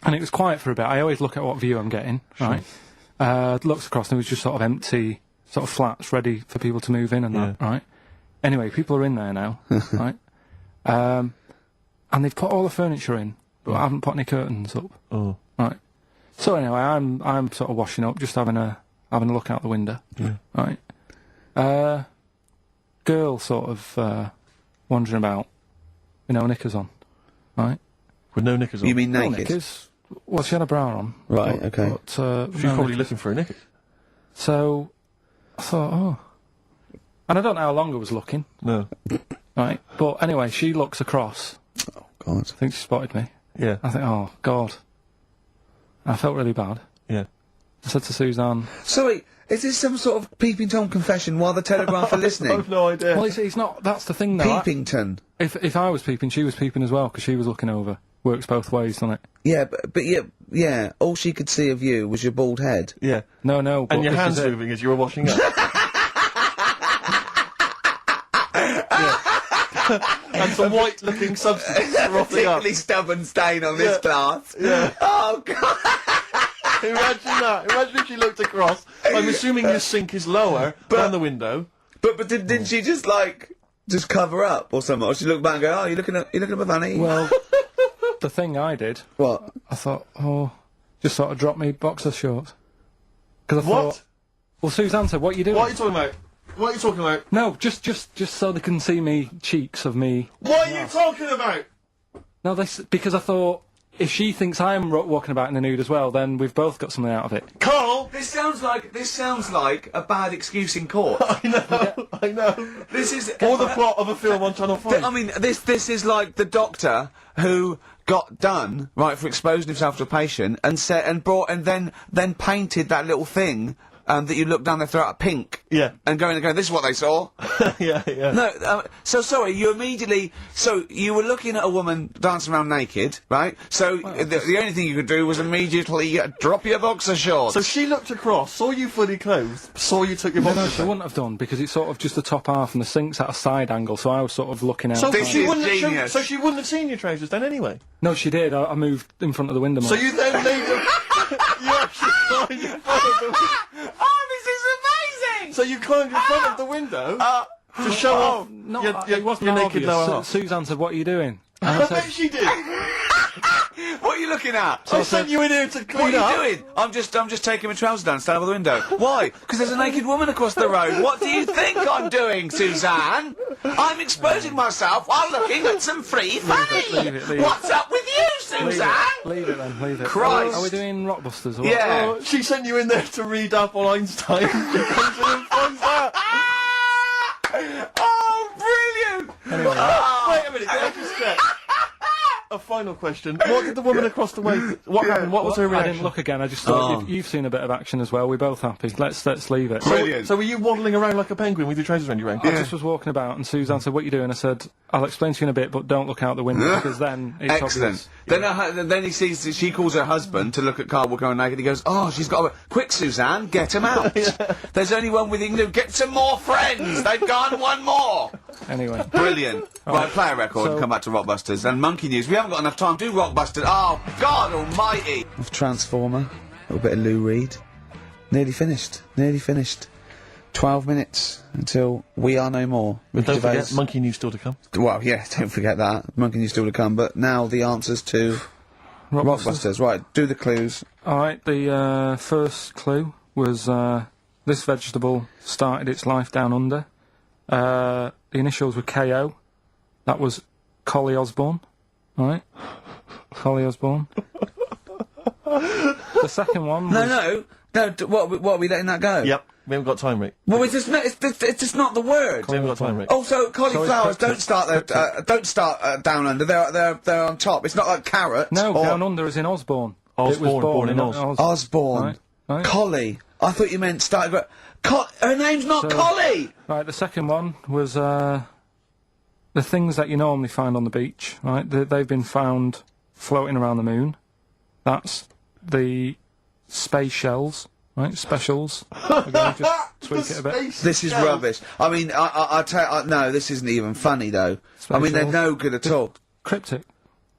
it was quiet for a bit. I always look at what view I'm getting, right? Looks across and it was just sort of empty, sort of flats ready for people to move in and that, right? Anyway, people are in there now, right? And they've put all the furniture in, but I haven't put any curtains up. Oh. Right. So anyway, I'm sort of washing up, just having a look out the window. Right. Girl sort of wandering about, knickers on. Right. With no knickers on. You mean No naked? knickers. Well, she had a bra on. Right, okay. But, She was no probably knickers. looking for a knickers. So I thought, oh. And I don't know how long I was looking. No. Right. But anyway, she looks across. Oh, God. I think she spotted me. Yeah. I think, oh, God. I felt really bad. Yeah. I said to Suzanne, So wait, Is this some sort of Peeping Tom confession while the Telegraph are listening? I've no idea. Well, it's not. That's the thing, though. Peepington. If I was peeping, she was peeping as well because she was looking over. Works both ways, doesn't it? Yeah, but yeah. All she could see of you was your bald head. Yeah. No. But And your this hands is it. moving as you were washing up. And some white-looking substance frothing up. Particularly stubborn stain on this glass. Yeah. Oh God. Imagine that. Imagine if she looked across. I'm assuming your sink is lower than the window. But didn't she just cover up or something? Or she looked back and go, "Oh, you looking at my fanny?" Well, the thing I did. What? I thought, just sort of drop me boxer shorts. Because I What? thought. Well, Suzanne said, "What are you doing?" What are you talking about? What are you talking about? No, just so they can see me cheeks of me. What are you talking about? No, because I thought if she thinks I'm walking about in the nude as well, then we've both got something out of it. Carl! This sounds like a bad excuse in court. I know. This is Or the plot of a film on Channel 5. I mean, this is like the doctor who got done right for exposing himself to a patient and then painted that little thing that you look down their throat at pink. Yeah. And going, this is what they saw. yeah. No, so sorry, you were looking at a woman dancing around naked, right? So the only thing you could do was immediately drop your boxer shorts. So she looked across, saw you fully clothed, saw you took your No, boxers she off. wouldn't have done because it's sort of just the top half and the sink's at a side angle, so I was sort of looking out. So This she is wouldn't have genius. so she wouldn't have seen your trousers then anyway. No, she did. I moved in front of the window. So more. you then made them. You actually climbed in front of the window. Oh, this is amazing! So you climbed in front of the window to show off No, your it wasn't naked obvious. lower half. Suzanne said, "What are you doing?" I bet she did. What are you looking at? I sent you in here to clean What are up. you doing? I'm just taking my trousers down, standing by the window. Why? Because there's a naked woman across the road. What do you think I'm doing, Suzanne? I'm exposing myself while looking at some free fanny. leave it. What's up with you, Suzanne? Leave it then. Leave it. Christ. Are we doing Rockbusters? Or what? Yeah. Oh, she sent you in there to read up on Einstein. She comes in and finds that. Oh, brilliant! Anyway, Wait a minute, can I just check? A final question. What did the woman across the way... What happened? What was her I reaction? didn't look again. I just thought you've seen a bit of action as well. We're both happy. Let's leave it. Brilliant. So were you waddling around like a penguin with your trousers around your ankle? I just was walking about, and Suzanne said, "What are you doing?" I said, "I'll explain to you in a bit, but don't look out the window because then it's Excellent. obvious." Then he sees she calls her husband to look at Karl walking around naked. He goes, "Oh, she's got a quick, Suzanne, get him out. There's only one with you. Get some more friends. They've gone one more." Anyway, Brilliant. Right, play a record and So- come back to Rockbusters. And Monkey News. We haven't got enough time. Do Rockbusters. Oh, God almighty. Of Transformer, a little bit of Lou Reed. Nearly finished. 12 minutes until We Are No More. Ricky Don't Gervais. forget, Monkey News still to come. Well, yeah, don't forget that. Monkey News still to come. But now the answers to Rockbusters. Right, do the clues. all right. The first clue was this vegetable started its life down under. The initials were KO. That was Collie Osborne. All right, Collie Osborne. The second one was... No. What are we letting that go? Yep, we haven't got time, Rick. Well, it's just not the word. We haven't got time, Rick. Also, cauliflowers So don't start down under. They're on top. It's not like carrots. No, or down under is in Osborne. Osborne, It was born in Oz. Osborne. Right. Collie. I thought you meant started. Her name's not So- Collie. Right, the second one was the things that you normally find on the beach, right? They've been found floating around the moon. That's the space shells, right? Specials. We're going to just tweak it a bit. This is rubbish. I mean, no, this isn't even funny though. I mean, they're Specials. no good at all. Cryptic.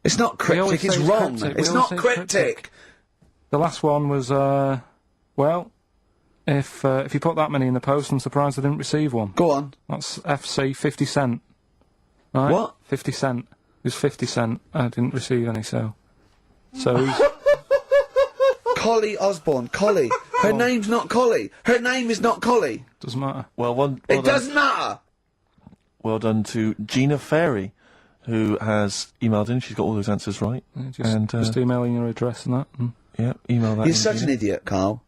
It's not We always cryptic. It's say it's wrong. cryptic. It's We not always say cryptic. The last one was, well, if you put that many in the post, I'm surprised I didn't receive one. Go on. That's FC 50 cent. Right? What? 50 cent. It was 50 cent. I didn't receive any, so who's... Collie Osborne. Collie. Her name's not Collie. Her name is not Collie. Doesn't matter. Well It doesn't matter. Well done to Gina Ferry, who has emailed in. She's got all those answers right. Just emailing your address and that. And, Yeah, email that You're in, such Gina. an idiot, Carl.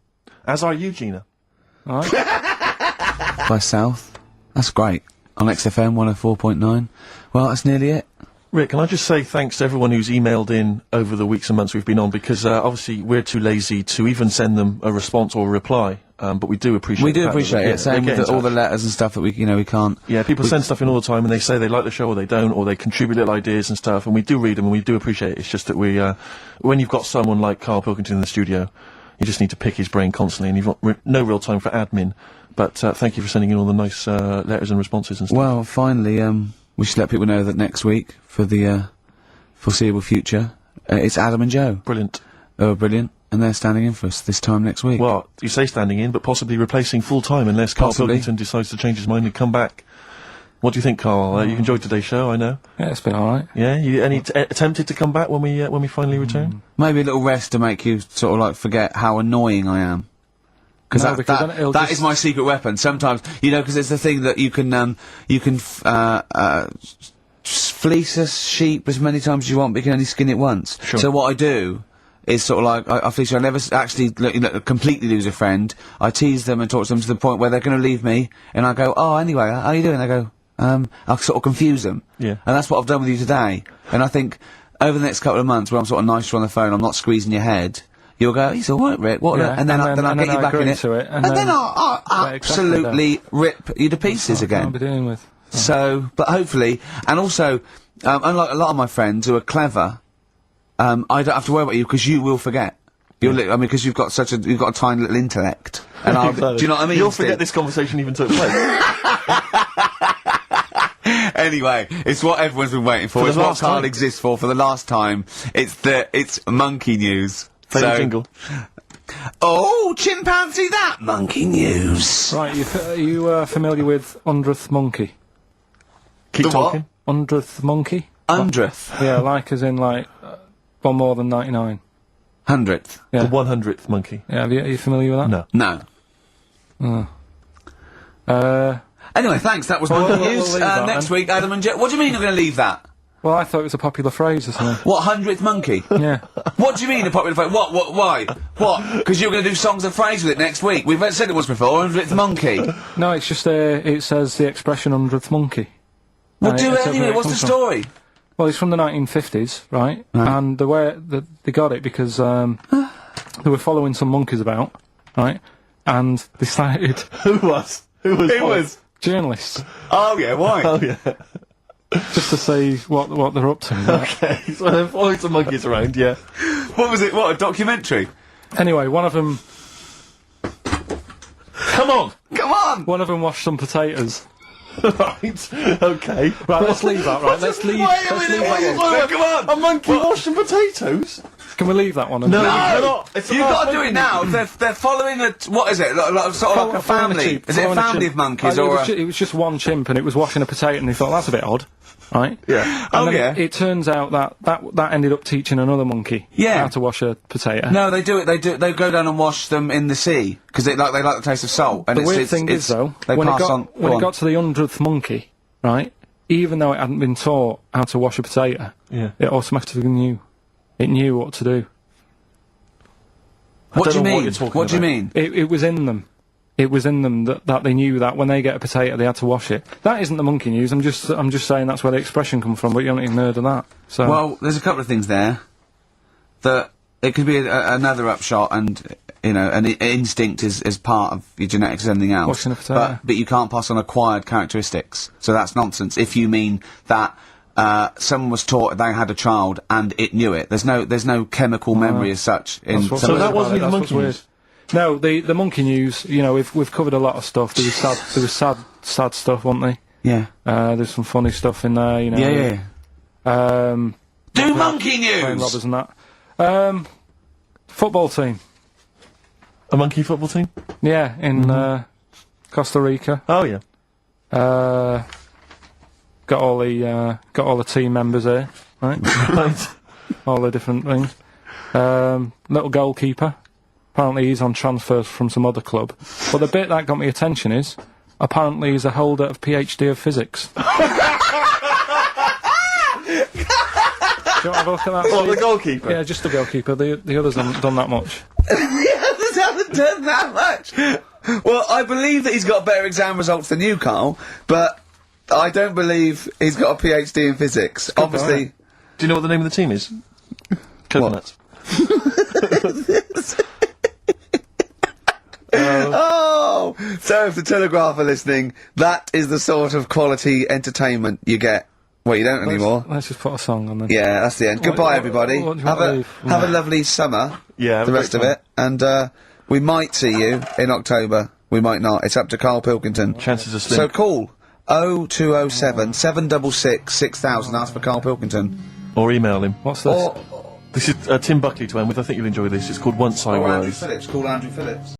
As are you, Gina. all right. By South. That's great. On XFM 104.9. Well, that's nearly it. Rick, can I just say thanks to everyone who's emailed in over the weeks and months we've been on, because obviously we're too lazy to even send them a response or a reply. but we do appreciate. We do the fact that appreciate they- it. Same they get with in all the touch. letters and stuff that we can't. Yeah, people send stuff in all the time, and they say they like the show or they don't, or they contribute little ideas and stuff, and we do read them and we do appreciate it. It's just that we, when you've got someone like Karl Pilkington in the studio, you just need to pick his brain constantly, and you've got no real time for admin. But thank you for sending in all the nice letters and responses and stuff. Well, finally, we should let people know that next week, for the foreseeable future, it's Adam and Joe. Brilliant. Oh, brilliant. And they're standing in for us this time next week. Well, you say standing in, but possibly replacing full time unless Karl Possibly. Pilkington decides to change his mind and come back. What do you think, Karl? You enjoyed today's show, I know. Yeah, it's been alright. Yeah, you tempted to come back when we finally return? Maybe a little rest to make you sort of like forget how annoying I am. No, Cause because then it'll that just- is my secret weapon. Sometimes, you know, because it's the thing that you can fleece a sheep as many times as you want, but you can only skin it once. Sure. So what I do is sort of like, I fleece you. I never actually completely lose a friend. I tease them and talk to them to the point where they're going to leave me, and I go, oh, anyway, how are you doing? They go, I'll sort of confuse them. Yeah. And that's what I've done with you today. And I think, over the next couple of months, where I'm sort of nicer on the phone, I'm not squeezing your head, you'll go, he's alright, Rick, what? Yeah, And then I'll get you I back in agree it. to it, And then I'll Yeah, exactly absolutely rip you to pieces What I'll again. be dealing with. So, but hopefully, and also, unlike a lot of my friends who are clever, I don't have to worry about you because you will forget. Because you've got a tiny little intellect. And I'll, do you know what I mean? You'll Steve? forget this conversation even took place. Anyway, it's what everyone's been waiting for. the It's what last Karl time. exists for the last time. It's monkey news. Play the jingle. Oh, chimpanzee that monkey news. Right, are you familiar with 100th Monkey? Keep The what? talking. 100th Monkey? 100th. Yeah, like as in like, one more than 99. 100th. Yeah. The 100th monkey. Yeah, are you familiar with that? No. No. Anyway, thanks. That was monkey we'll news. leave that Next then. week, Adam and Joe. What do you mean you're going to leave that? Well, I thought it was a popular phrase or something. What, 100th monkey? Yeah. What do you mean a popular phrase? What, why? What? Because you're going to do songs and phrase with it next week. We've said it once before, 100th monkey. No, it's just, it says the expression 100th Monkey. Well, And do it's it over anyway. where it What's the comes from. story? Well, it's from the 1950s, right? And the way that they got it because they were following some monkeys about, right? And decided Who was? Who was? journalists Oh, yeah, why? Oh, yeah. just to see what they're up to. Right? Okay, so there are always some monkeys around, yeah. What was it? What, a documentary? Anyway, one of them Come on! Come on! washed some potatoes. Right, okay. Right, let's leave that. Right, let's leave. Wait a Let's minute, leave wait, that one. wait, come on! A monkey washing potatoes? Can we leave that one? No, No! you cannot. It's You've a got to do monkey. it now. They're following a... What is it? Sort of like a family? Is it a family of monkeys or it was just one chimp and it was washing a potato and they thought, that's a bit odd. Right? Yeah. And Oh, then yeah. It turns out that ended up teaching another monkey Yeah. how to wash a potato. No, they do it. They go down and wash them in the sea because they like the taste of salt. And The it's, weird it's, thing it's, is, though, they when it pass got on. when go it on. got to the 100th monkey, right? Even though it hadn't been taught how to wash a potato, Yeah. it automatically knew. It knew what to do. What do you don't know what mean? you're talking What do you about. mean? It was in them. It was in them that they knew that when they get a potato, they had to wash it. That isn't the monkey news. I'm just saying that's where the expression comes from. But you haven't even heard of that. So Well, there's a couple of things there that it could be another upshot, and you know, an instinct is part of your genetics as anything else. Washing a potato. But you can't pass on acquired characteristics, so that's nonsense. If you mean that someone was taught they had a child and it knew it, there's no chemical memory as such. In That's what's So weird that about wasn't it, even that's monkey what's news? weird. No, the monkey news. You know, we've covered a lot of stuff. There was sad stuff, wasn't there? yeah, There's some funny stuff in there. You know. yeah. Um, Do monkey playing news. robbers and that. Football team. A monkey football team? Yeah, in Costa Rica. Oh, yeah. Got all the team members there, right? Right. All the different things. Little goalkeeper. Apparently he's on transfer from some other club. But the bit that got me attention is, apparently he's a holder of PhD of physics. Do you want to have a look at that? What, Steve? the goalkeeper? Yeah, just the goalkeeper. The others haven't done that much. The others haven't done that much. Well, I believe that he's got better exam results than you, Karl, but I don't believe he's got a PhD in physics. Obviously. Do you know what the name of the team is? Coconuts. Oh! So if the Telegraph are listening, that is the sort of quality entertainment you get. Well, you don't anymore. Let's just put a song on then. Yeah, that's the end. Goodbye, everybody. what do you want to leave? Have a lovely summer. Yeah, have the a rest great of it. And, we might see you in October. We might not. It's up to Karl Pilkington. Chances are slim. So call 0207 766 6000. Ask for Karl Pilkington. Or email him. What's this? This is Tim Buckley to end with. I think you'll enjoy this. It's called Once I Or Andrew Rose. Phillips. Call Andrew Phillips.